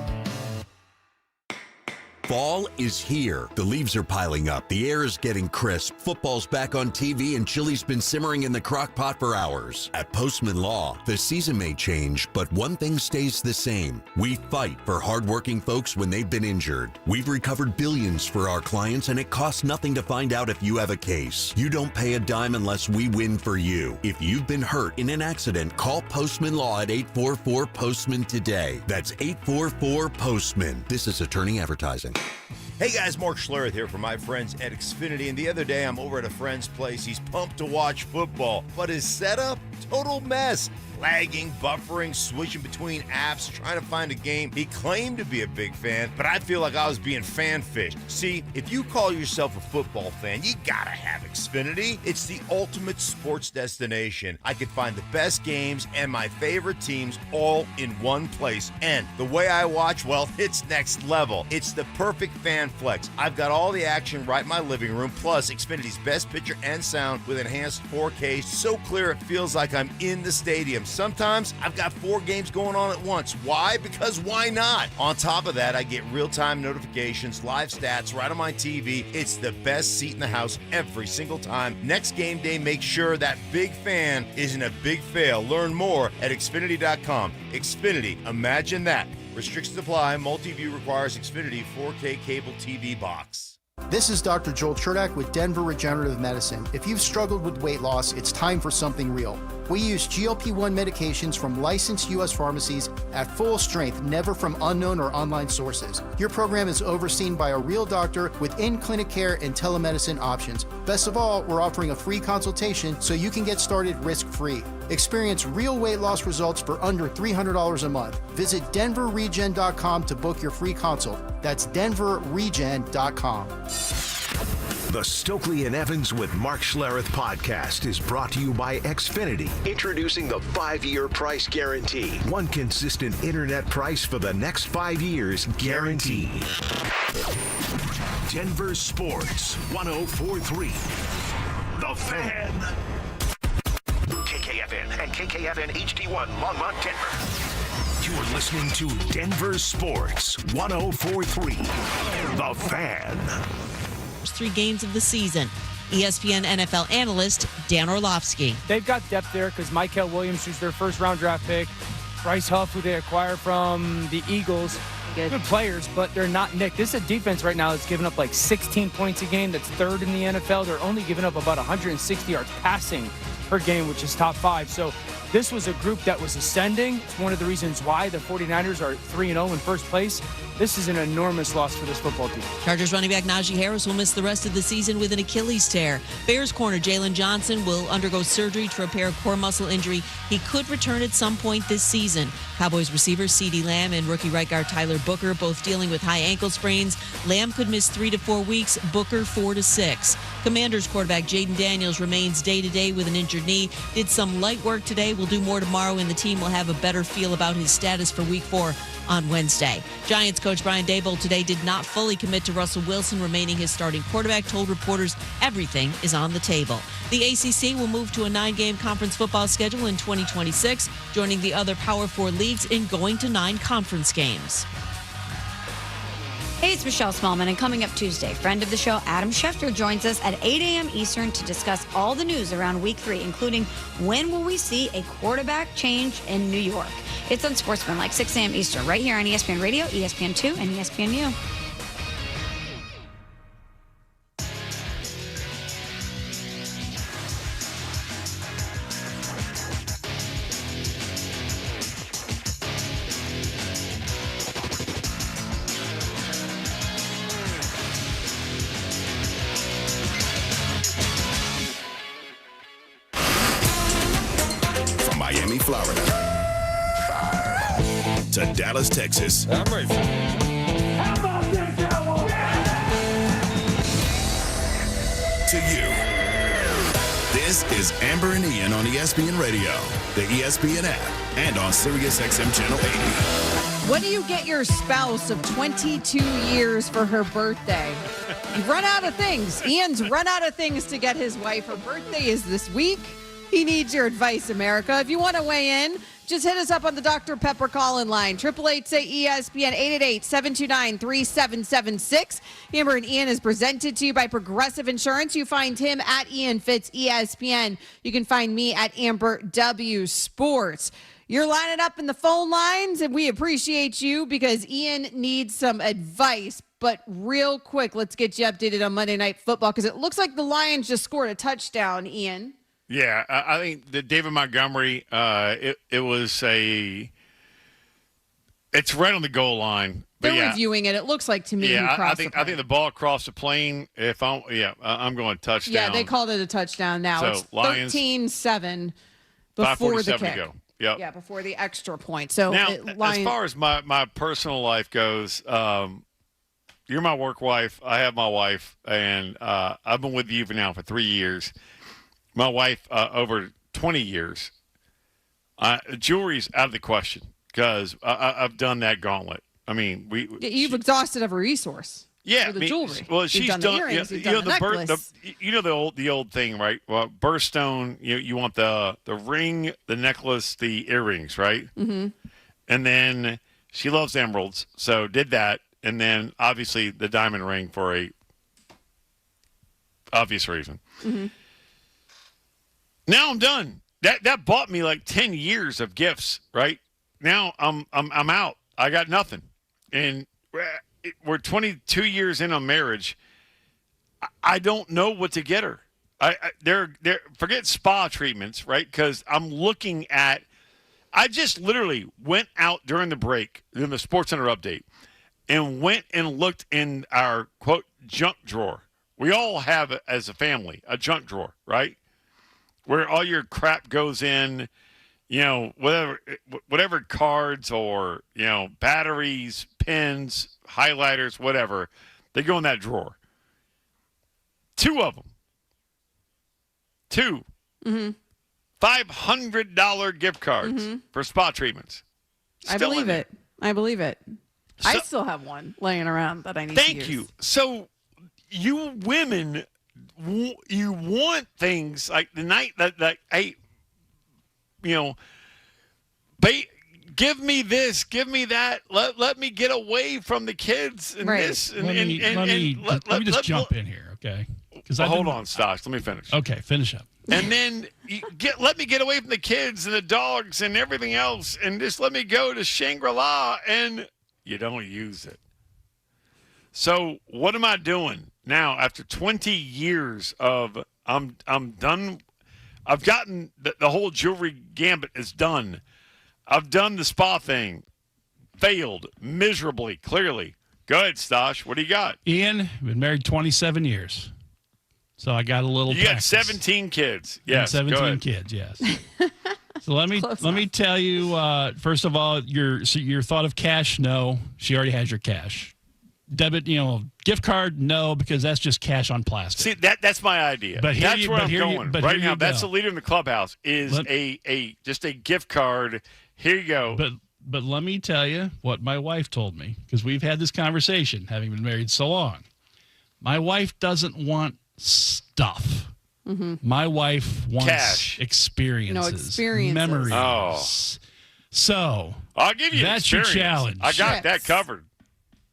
[SPEAKER 1] Fall is here. The leaves are piling up. The air is getting crisp. Football's back on TV and chili's been simmering in the crock pot for hours. At Postman Law, the season may change, but one thing stays the same. We fight for hardworking folks when they've been injured. We've recovered billions for our clients, and it costs nothing to find out if you have a case. You don't pay a dime unless we win for you. If you've been hurt in an accident, call Postman Law at 844-POSTMAN today. That's 844-POSTMAN. This is attorney advertising.
[SPEAKER 28] Hey guys, Mark Schlereth here from my friends at Xfinity, and the other day I'm over at a friend's place. He's pumped to watch football, but his setup, total mess. Lagging, buffering, switching between apps, trying to find a game. He claimed to be a big fan, but I feel like I was being fan-fished. See, if you call yourself a football fan, you gotta have Xfinity. It's the ultimate sports destination. I could find the best games and my favorite teams all in one place. And the way I watch, well, it's next level. It's the perfect fan flex. I've got all the action right in my living room, plus Xfinity's best picture and sound with enhanced 4K, so clear it feels like I'm in the stadium. Sometimes I've got 4 games going on at once. Why? Because why not? On top of that, I get real-time notifications, live stats right on my TV. It's the best seat in the house every single time. Next game day, make sure that big fan isn't a big fail. Learn more at Xfinity.com. Xfinity, imagine that. Restrictions apply. Multi-view requires Xfinity 4K cable TV box.
[SPEAKER 9] This is Dr. Joel Cherdak with Denver Regenerative Medicine. If you've struggled with weight loss, it's time for something real. We use GLP-1 medications from licensed U.S. pharmacies at full strength, never from unknown or online sources. Your program is overseen by a real doctor with in-clinic care and telemedicine options. Best of all, we're offering a free consultation so you can get started risk-free. Experience real weight loss results for under $300 a month. Visit DenverRegen.com to book your free consult. That's DenverRegen.com.
[SPEAKER 4] The Stokely and Evans with Mark Schlereth podcast is brought to you by Xfinity. Introducing the 5-year price guarantee. One consistent internet price for the next 5 years guaranteed. Denver Sports 104.3. The Fan. KKFN and KKFN HD1 Longmont, Denver. You're listening to Denver Sports 104.3. The Fan.
[SPEAKER 11] 3 games of the season. ESPN NFL analyst Dan Orlovsky.
[SPEAKER 20] They've got depth there because Michael Williams, who's their first-round draft pick, Bryce Huff, who they acquired from the Eagles. Good players, but they're not Nick. This is a defense right now that's giving up like 16 points a game. That's 3rd in the NFL. They're only giving up about 160 yards passing per game, which is top 5. So this was a group that was ascending. It's one of the reasons why the 49ers are 3-0 in first place. This is an enormous loss for this football team.
[SPEAKER 11] Chargers running back Najee Harris will miss the rest of the season with an Achilles tear. Bears corner Jalen Johnson will undergo surgery to repair a core muscle injury. He could return at some point this season. Cowboys receiver CeeDee Lamb and rookie right guard Tyler Booker both dealing with high ankle sprains. Lamb could miss 3 to 4 weeks, Booker 4 to 6. Commanders quarterback Jaden Daniels remains day-to-day with an injured knee. Did some light work today, will do more tomorrow, and the team will have a better feel about his status for week 4 on Wednesday. Giants coach Brian Daboll today did not fully commit to Russell Wilson remaining his starting quarterback, told reporters everything is on the table. The ACC will move to a 9-game conference football schedule in 2026, joining the other Power 4 leagues in going to 9 conference games.
[SPEAKER 22] Hey, it's Michelle Smallman, and coming up Tuesday, friend of the show Adam Schefter joins us at 8 a.m. Eastern to discuss all the news around Week 3, including when will we see a quarterback change in New York. It's on Sportsmanlike, 6 a.m. Eastern, right here on ESPN Radio, ESPN2, and ESPNU.
[SPEAKER 23] Florida to Dallas, Texas.
[SPEAKER 21] I'm ready. How about that, Cowboys?
[SPEAKER 23] To you. This is Amber and Ian on ESPN Radio, the ESPN app, and on SiriusXM Channel 80.
[SPEAKER 24] What do you get your spouse of 22 years for her birthday? You've run out of things. Ian's run out of things to get his wife. Her birthday is this week. He needs your advice, America. If you want to weigh in, just hit us up on the Dr. Pepper call-in line. 888-SAY-ESPN, 888-729-3776. Amber and Ian is presented to you by Progressive Insurance. You find him at Ian Fitz ESPN. You can find me at Amber W Sports. You're lining up in the phone lines, and we appreciate you because Ian needs some advice. But real quick, let's get you updated on Monday Night Football because it looks like the Lions just scored a touchdown, Ian.
[SPEAKER 3] Yeah, I think the David Montgomery, it's right on the goal line.
[SPEAKER 24] They're reviewing it. It looks like to me.
[SPEAKER 3] Yeah, I think the ball across the plane. I'm going touchdown.
[SPEAKER 24] Yeah, they called it a touchdown. Now
[SPEAKER 3] So,
[SPEAKER 24] it's
[SPEAKER 3] Lions,
[SPEAKER 24] 13-7 before the kick.
[SPEAKER 3] to go. Yep.
[SPEAKER 24] Yeah, before the extra point. So
[SPEAKER 3] now,
[SPEAKER 24] Lions,
[SPEAKER 3] as far as my personal life goes, you're my work wife. I have my wife, and I've been with you now for 3 years. My wife over 20 years. Jewelry's out of the question because I've done that gauntlet. I mean,
[SPEAKER 24] you've exhausted every resource.
[SPEAKER 3] Yeah,
[SPEAKER 24] for the jewelry.
[SPEAKER 3] Well,
[SPEAKER 24] You've
[SPEAKER 3] she's
[SPEAKER 24] done the earrings, you've done the necklace.
[SPEAKER 3] the old thing, right? Well, birthstone. You want the ring, the necklace, the earrings, right?
[SPEAKER 24] Mm-hmm.
[SPEAKER 3] And then she loves emeralds, so did that, and then obviously the diamond ring for a obvious reason.
[SPEAKER 24] Mm-hmm.
[SPEAKER 3] Now I'm done. That bought me like 10 years of gifts, right? Now I'm out. I got nothing, and we're 22 years in on marriage. I don't know what to get her. They're forget spa treatments, right? Because I'm looking at. I just literally went out during the break in the SportsCenter update, and went and looked in our quote junk drawer. We all have as a family a junk drawer, right? Where all your crap goes in. Whatever cards or, batteries, pens, highlighters, whatever, they go in that drawer. 2 of them. 2.
[SPEAKER 24] Mm-hmm.
[SPEAKER 3] $500 gift cards for spa treatments.
[SPEAKER 24] I believe it. I still have one laying around that I need to use.
[SPEAKER 3] Thank you. So you women, you want things like the night that hey, give me this, give me that. Let me get away from the kids and
[SPEAKER 24] right.
[SPEAKER 3] this.
[SPEAKER 5] Let me just jump in here, okay?
[SPEAKER 3] Hold on, Stosh. Let me finish.
[SPEAKER 5] Okay, finish up.
[SPEAKER 3] And then let me get away from the kids and the dogs and everything else, and just let me go to Shangri-La, and you don't use it. So what am I doing now after 20 years of I'm done? I've gotten the whole jewelry gambit is done. I've done the spa thing. Failed miserably, clearly. Go ahead, Stosh. What do you got?
[SPEAKER 5] Ian, been married 27 years. So I got a little
[SPEAKER 3] You got 17 kids. Yes.
[SPEAKER 5] 17 kids, yes. So let me tell you, first of all, your thought of cash, no. She already has your cash. Debit, gift card, no, because that's just cash on plastic.
[SPEAKER 3] See, that's my idea.
[SPEAKER 5] But
[SPEAKER 3] that's where I'm going. Right now, that's the leader in the clubhouse is just a gift card. Here you go.
[SPEAKER 5] But let me tell you what my wife told me, because we've had this conversation, having been married so long. My wife doesn't want stuff.
[SPEAKER 24] Mm-hmm.
[SPEAKER 5] My wife wants
[SPEAKER 3] cash.
[SPEAKER 5] experiences. Memories.
[SPEAKER 3] Oh.
[SPEAKER 5] So
[SPEAKER 3] I'll give you
[SPEAKER 5] that's your challenge.
[SPEAKER 3] I got that covered.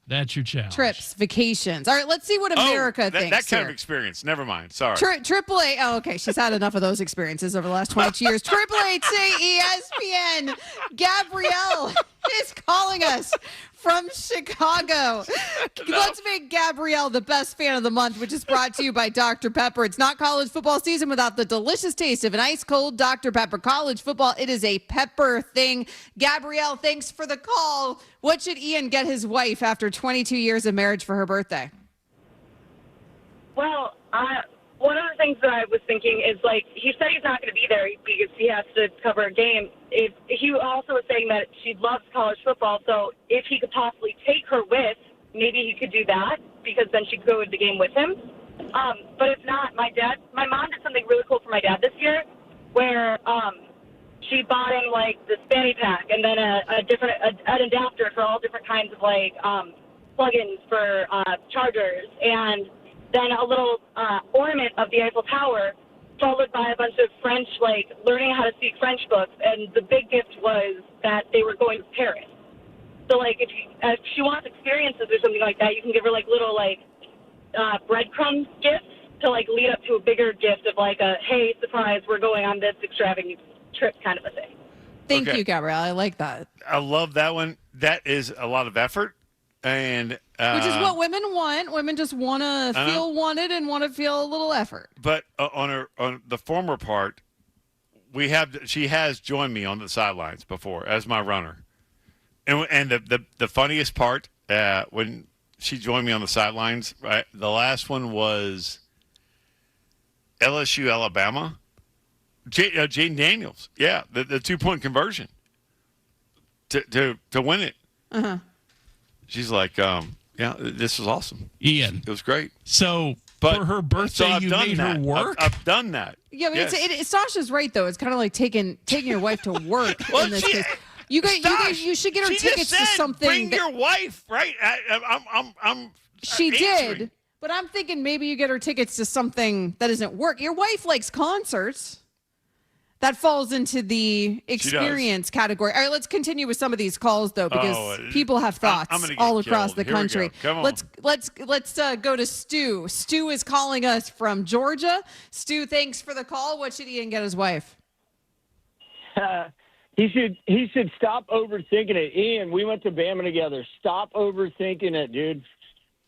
[SPEAKER 5] That's your challenge.
[SPEAKER 24] Trips, vacations. All right, let's see what America thinks.
[SPEAKER 3] That kind
[SPEAKER 24] here.
[SPEAKER 9] of
[SPEAKER 3] experience. Never mind. Sorry.
[SPEAKER 24] AAA. Oh, okay. She's had enough of those experiences over the last 22 years. AAA ESPN. Gabrielle is calling us from Chicago. Let's make Gabrielle the best fan of the month, which is brought to you by Dr. Pepper. It's not college football season without the delicious taste of an ice-cold Dr. Pepper. College football, it is a pepper thing. Gabrielle, thanks for the call. What should Ian get his wife after 22 years of marriage for her birthday?
[SPEAKER 12] Well, one of the things that I was thinking is, he said he's not going to be there because he has to cover a game. He also was saying that she loves college football, so if he could possibly take her with, maybe he could do that because then she could go to the game with him. But if not, my mom did something really cool for my dad this year where she bought him, this fanny pack and then an adapter for all different kinds of, plugins for chargers and then a little ornament of the Eiffel Tower followed by a bunch of French, like learning how to speak French books. And the big gift was that they were going to Paris. So, like, if she wants experiences or something like that, you can give her, like, little, like, breadcrumb gifts to, like, lead up to a bigger gift of, like, a, hey, surprise, we're going on this extravagant trip kind of a thing.
[SPEAKER 24] Thank you, Gabrielle. I like that.
[SPEAKER 3] I love that one. That is a lot of effort. And
[SPEAKER 24] which is what women want. Women just want to feel wanted and want to feel a little effort.
[SPEAKER 3] But on the former part, she has joined me on the sidelines before as my runner. And the funniest part, when she joined me on the sidelines, right? The last one was LSU, Alabama. Jaden Daniels, yeah, the 2-point conversion to win it.
[SPEAKER 24] Uh-huh.
[SPEAKER 3] She's like, yeah, this was awesome.
[SPEAKER 5] Ian,
[SPEAKER 3] it was great.
[SPEAKER 5] So for her birthday, you made her work.
[SPEAKER 3] I've done that.
[SPEAKER 24] Yeah, but
[SPEAKER 3] yes.
[SPEAKER 24] Sasha's right though. It's kind of like taking your wife to work in this case. You should get her tickets to something.
[SPEAKER 3] Bring your wife, right?
[SPEAKER 24] She did, but I'm thinking maybe you get her tickets to something that isn't work. Your wife likes concerts. That falls into the experience category. All right, let's continue with some of these calls though, because people have thoughts all across the country.
[SPEAKER 3] Come on.
[SPEAKER 24] Let's go to Stu. Stu is calling us from Georgia. Stu, thanks for the call. What should Ian get his wife?
[SPEAKER 13] He should stop overthinking it. Ian, we went to Bama together. Stop overthinking it, dude.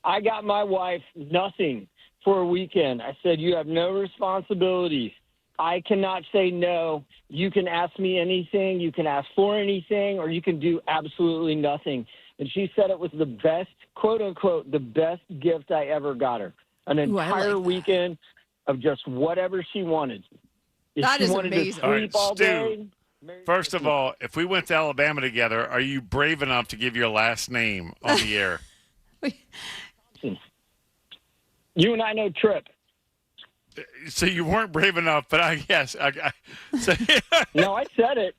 [SPEAKER 13] I got my wife nothing for a weekend. I said, you have no responsibilities. I cannot say no. You can ask me anything. You can ask for anything, or you can do absolutely nothing. And she said it was the best, quote unquote, the best gift I ever got her. An entire weekend of just whatever she wanted. If
[SPEAKER 24] that
[SPEAKER 13] she
[SPEAKER 24] is
[SPEAKER 13] wanted
[SPEAKER 24] amazing.
[SPEAKER 13] to sleep all day.
[SPEAKER 3] First of all, if we went to Alabama together, are you brave enough to give your last name on the air?
[SPEAKER 13] You and I know Trip.
[SPEAKER 3] So you weren't brave enough, but I guess.
[SPEAKER 13] No, I said it.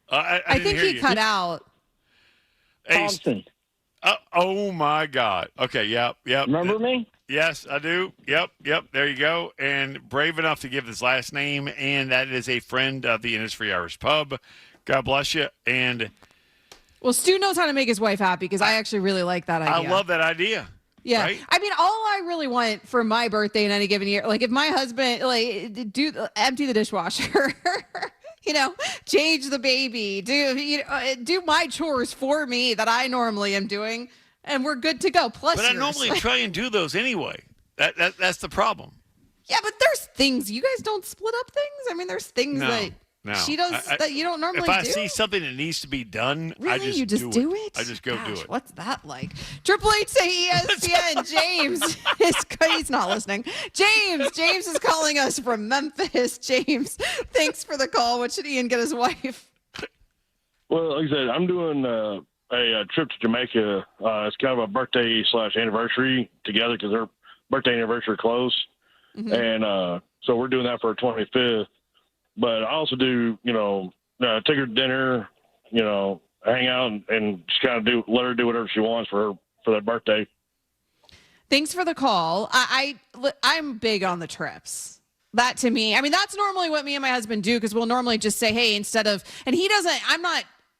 [SPEAKER 3] I
[SPEAKER 24] think he cut out.
[SPEAKER 13] Thompson.
[SPEAKER 3] Oh, my God. Okay, yep.
[SPEAKER 13] Remember me?
[SPEAKER 3] Yes, I do. Yep. There you go. And brave enough to give his last name, and that is a friend of the Innisfree Irish Pub. God bless you. And
[SPEAKER 24] well, Stu knows how to make his wife happy because I actually really like that idea.
[SPEAKER 3] I love that idea.
[SPEAKER 24] Yeah.
[SPEAKER 3] Right?
[SPEAKER 24] I mean, all I really want for my birthday in any given year, like if my husband, empty the dishwasher, change the baby, do my chores for me that I normally am doing, and we're good to go. Plus,
[SPEAKER 3] but I normally try and do those anyway. That's the problem.
[SPEAKER 24] Yeah, but there's things you guys don't split up things. I mean, there's things that she does that you don't normally do.
[SPEAKER 3] If I see something that needs to be done,
[SPEAKER 24] really?
[SPEAKER 3] I just
[SPEAKER 24] you just do it.
[SPEAKER 3] I just go do it.
[SPEAKER 24] What's that like? 888 say ESPN. James he's not listening. James is calling us from Memphis. James, thanks for the call. What should Ian get his wife?
[SPEAKER 14] Well, like I said, I'm doing a trip to Jamaica. It's kind of a birthday / anniversary together because their birthday anniversary are close. Mm-hmm. And so we're doing that for our 25th. But I also do, take her to dinner, hang out and just kind of let her do whatever she wants for that birthday.
[SPEAKER 24] Thanks for the call. I'm big on the trips. That to me, I mean, that's normally what me and my husband do because we'll normally just say, hey, instead of, and he doesn't,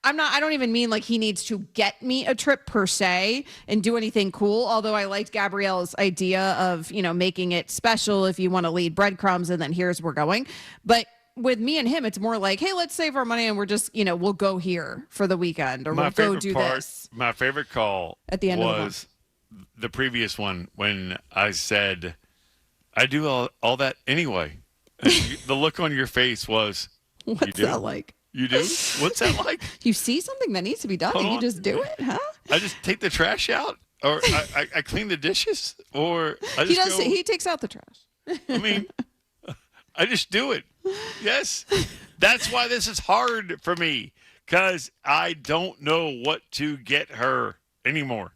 [SPEAKER 24] I don't even mean like he needs to get me a trip per se and do anything cool. Although I liked Gabrielle's idea of, making it special if you want to lead breadcrumbs and then here's where we're going. But with me and him, it's more like, hey, let's save our money and we're just, we'll go here for the weekend or we'll go do this.
[SPEAKER 3] My favorite call
[SPEAKER 24] at the end
[SPEAKER 3] was the previous one when I said, I do all that anyway. The look on your face was,
[SPEAKER 24] what's that like?
[SPEAKER 3] You do? What's that like?
[SPEAKER 24] You see something that needs to be done and you just do it, huh?
[SPEAKER 3] I just take the trash out or I clean the dishes or I just
[SPEAKER 24] he takes out the trash.
[SPEAKER 3] I mean, I just do it. Yes. That's why this is hard for me because I don't know what to get her anymore.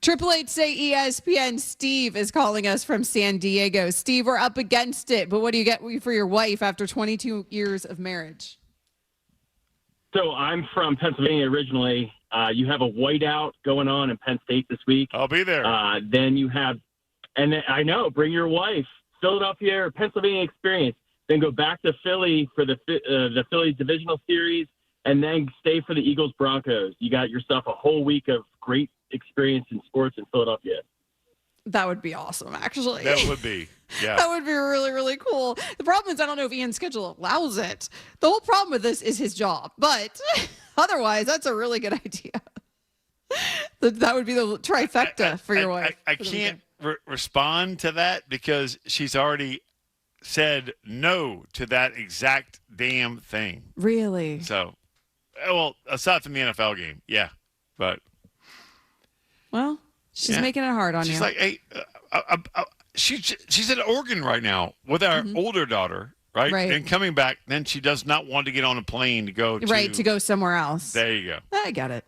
[SPEAKER 24] 888 say ESPN. Steve is calling us from San Diego. Steve, we're up against it, but what do you get for your wife after 22 years of marriage?
[SPEAKER 15] So I'm from Pennsylvania originally. You have a whiteout going on in Penn State this week.
[SPEAKER 3] I'll be there.
[SPEAKER 15] Then you have, and I know, bring your wife. Philadelphia or Pennsylvania experience. then go back to Philly for the Phillies divisional series, and then stay for the Eagles Broncos. You got yourself a whole week of great experience in sports in Philadelphia.
[SPEAKER 24] That would be awesome, actually.
[SPEAKER 3] That would be, yeah.
[SPEAKER 24] That would be really, really cool. The problem is I don't know if Ian's schedule allows it. The whole problem with this is his job. But otherwise, that's a really good idea. That would be the trifecta for your wife.
[SPEAKER 3] I can't respond to that because she's already said no to that exact damn thing.
[SPEAKER 24] Really?
[SPEAKER 3] So, well, aside from the NFL game, yeah. But.
[SPEAKER 24] Well. She's making it hard on you.
[SPEAKER 3] She's like, hey, she's at Oregon right now with our older daughter, right? And coming back, then she does not want to get on a plane to go
[SPEAKER 24] to go somewhere else.
[SPEAKER 3] There you go.
[SPEAKER 24] I get it.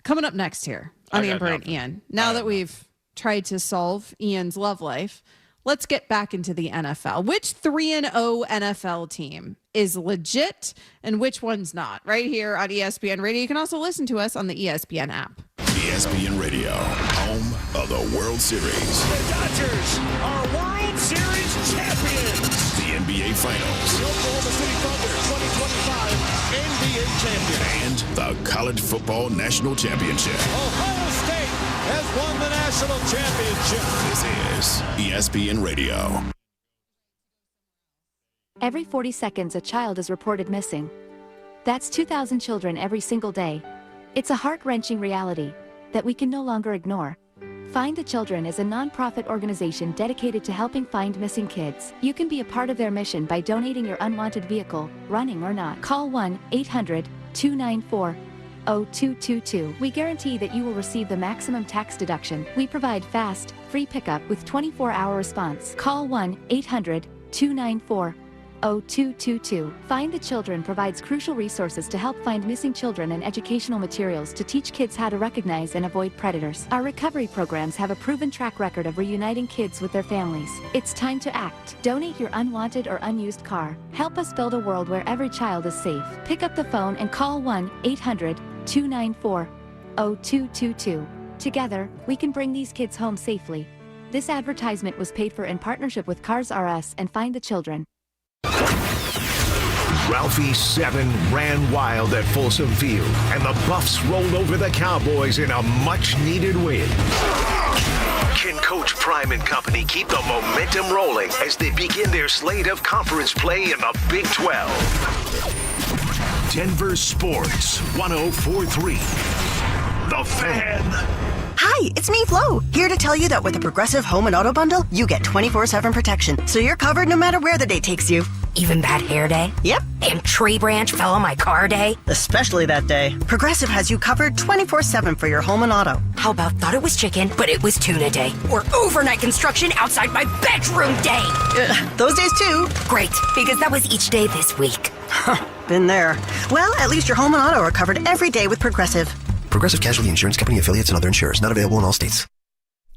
[SPEAKER 24] Coming up next here on Amber and Ian. Now that we've tried to solve Ian's love life, let's get back into the NFL. Which 3-0 NFL team is legit and which one's not? Right here on ESPN Radio. You can also listen to us on the ESPN app.
[SPEAKER 23] ESPN Radio, home of the World Series.
[SPEAKER 4] The Dodgers are World Series champions.
[SPEAKER 23] The NBA Finals.
[SPEAKER 4] The Oklahoma City Thunder 2025 NBA champion.
[SPEAKER 23] And the College Football National Championship.
[SPEAKER 4] Ohio State has won the national championship.
[SPEAKER 23] This is ESPN Radio.
[SPEAKER 2] Every 40 seconds, a child is reported missing. That's 2,000 children every single day. It's a heart-wrenching reality that we can no longer ignore. Find the Children is a non-profit organization dedicated to helping find missing kids. You can be a part of their mission by donating your unwanted vehicle, running or not. Call 1-800-294-0222. We guarantee that you will receive the maximum tax deduction. We provide fast, free pickup with 24-hour response. Call 1-800-294-0222. Find the Children provides crucial resources to help find missing children and educational materials to teach kids how to recognize and avoid predators. Our recovery programs have a proven track record of reuniting kids with their families. It's time to act. Donate your unwanted or unused car. Help us build a world where every child is safe. Pick up the phone and call 1-800-294-0222. Together, we can bring these kids home safely. This advertisement was paid for in partnership with Cars R Us and Find the Children.
[SPEAKER 4] Ralphie 7 ran wild at Folsom Field, and the Buffs rolled over the Cowboys in a much-needed win. Can Coach Prime and company keep the momentum rolling as they begin their slate of conference play in the Big 12? Denver Sports 104.3. The Fan.
[SPEAKER 16] Hi, it's me, Flo, here to tell you that with a Progressive Home and Auto Bundle, you get 24/7 protection, so you're covered no matter where the day takes you.
[SPEAKER 17] Even bad hair day?
[SPEAKER 16] Yep.
[SPEAKER 17] And tree branch fell on my car day?
[SPEAKER 16] Especially that day. Progressive has you covered 24/7 for your home and auto.
[SPEAKER 17] How about thought it was chicken, but it was tuna day? Or overnight construction outside my bedroom day?
[SPEAKER 16] Those days too.
[SPEAKER 17] Great, because that was each day this week.
[SPEAKER 16] Been there. Well, at least your home and auto are covered every day with Progressive.
[SPEAKER 18] Progressive Casualty Insurance Company affiliates and other insurers. Not available in all states.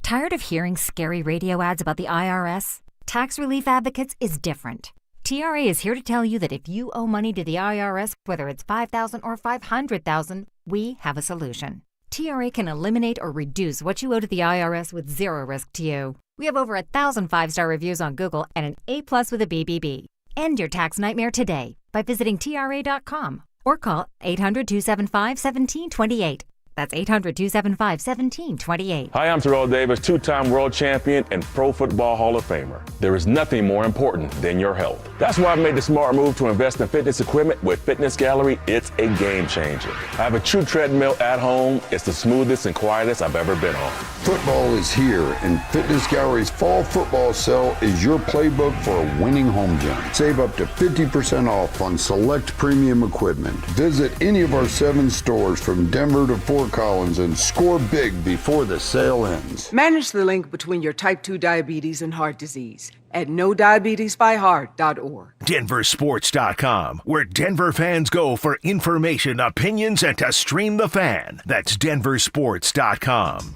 [SPEAKER 19] Tired of hearing scary radio ads about the IRS? Tax Relief Advocates is different. TRA is here to tell you that if you owe money to the IRS, whether it's $5,000 or $500,000, we have a solution. TRA can eliminate or reduce what you owe to the IRS with zero risk to you. We have over 1,000 5-star reviews on Google and an A+ with a BBB. End your tax nightmare today by visiting TRA.com or call 800-275-1728. That's 800-275-1728.
[SPEAKER 25] Hi, I'm Terrell Davis, two-time world champion and Pro Football Hall of Famer. There is nothing more important than your health. That's why I've made the smart move to invest in fitness equipment with Fitness Gallery. It's a game changer. I have a true treadmill at home. It's the smoothest and quietest I've ever been on.
[SPEAKER 26] Football is here, and Fitness Gallery's fall football sale is your playbook for a winning home gym. Save up to 50% off on select premium equipment. Visit any of our 7 stores from Denver to Fort Collins and score big before the sale ends.
[SPEAKER 27] Manage the link between your type 2 diabetes and heart disease at NoDiabetesByHeart.org.
[SPEAKER 4] DenverSports.com, where Denver fans go for information, opinions, and to stream the fan. That's DenverSports.com.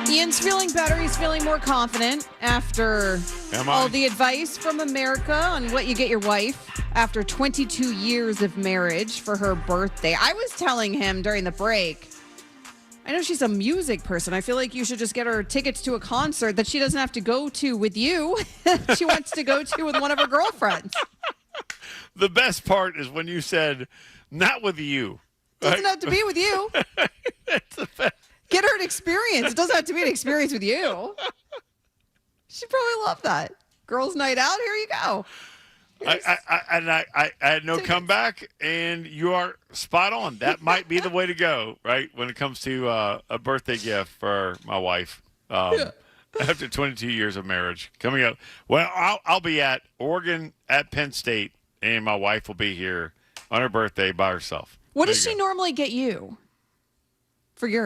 [SPEAKER 24] Ian's feeling better. He's feeling more confident after all the advice from America on what you get your wife after 22 years of marriage for her birthday. I was telling him during the break, I know she's a music person. I feel like you should just get her tickets to a concert that she doesn't have to go to with you. She wants to go to with one of her girlfriends.
[SPEAKER 3] The best part is when you said, not with you.
[SPEAKER 24] Doesn't have to be with you.
[SPEAKER 3] That's the best.
[SPEAKER 24] Get her an experience. It doesn't have to be an experience with you. She'd probably love that. Girls' night out, here you go.
[SPEAKER 3] I had no comeback, and you are spot on. That might be the way to go, right, when it comes to a birthday gift for my wife after 22 years of marriage. Coming up, well, I'll be at Oregon at Penn State, and my wife will be here on her birthday by herself.
[SPEAKER 24] What does she normally get you for yours?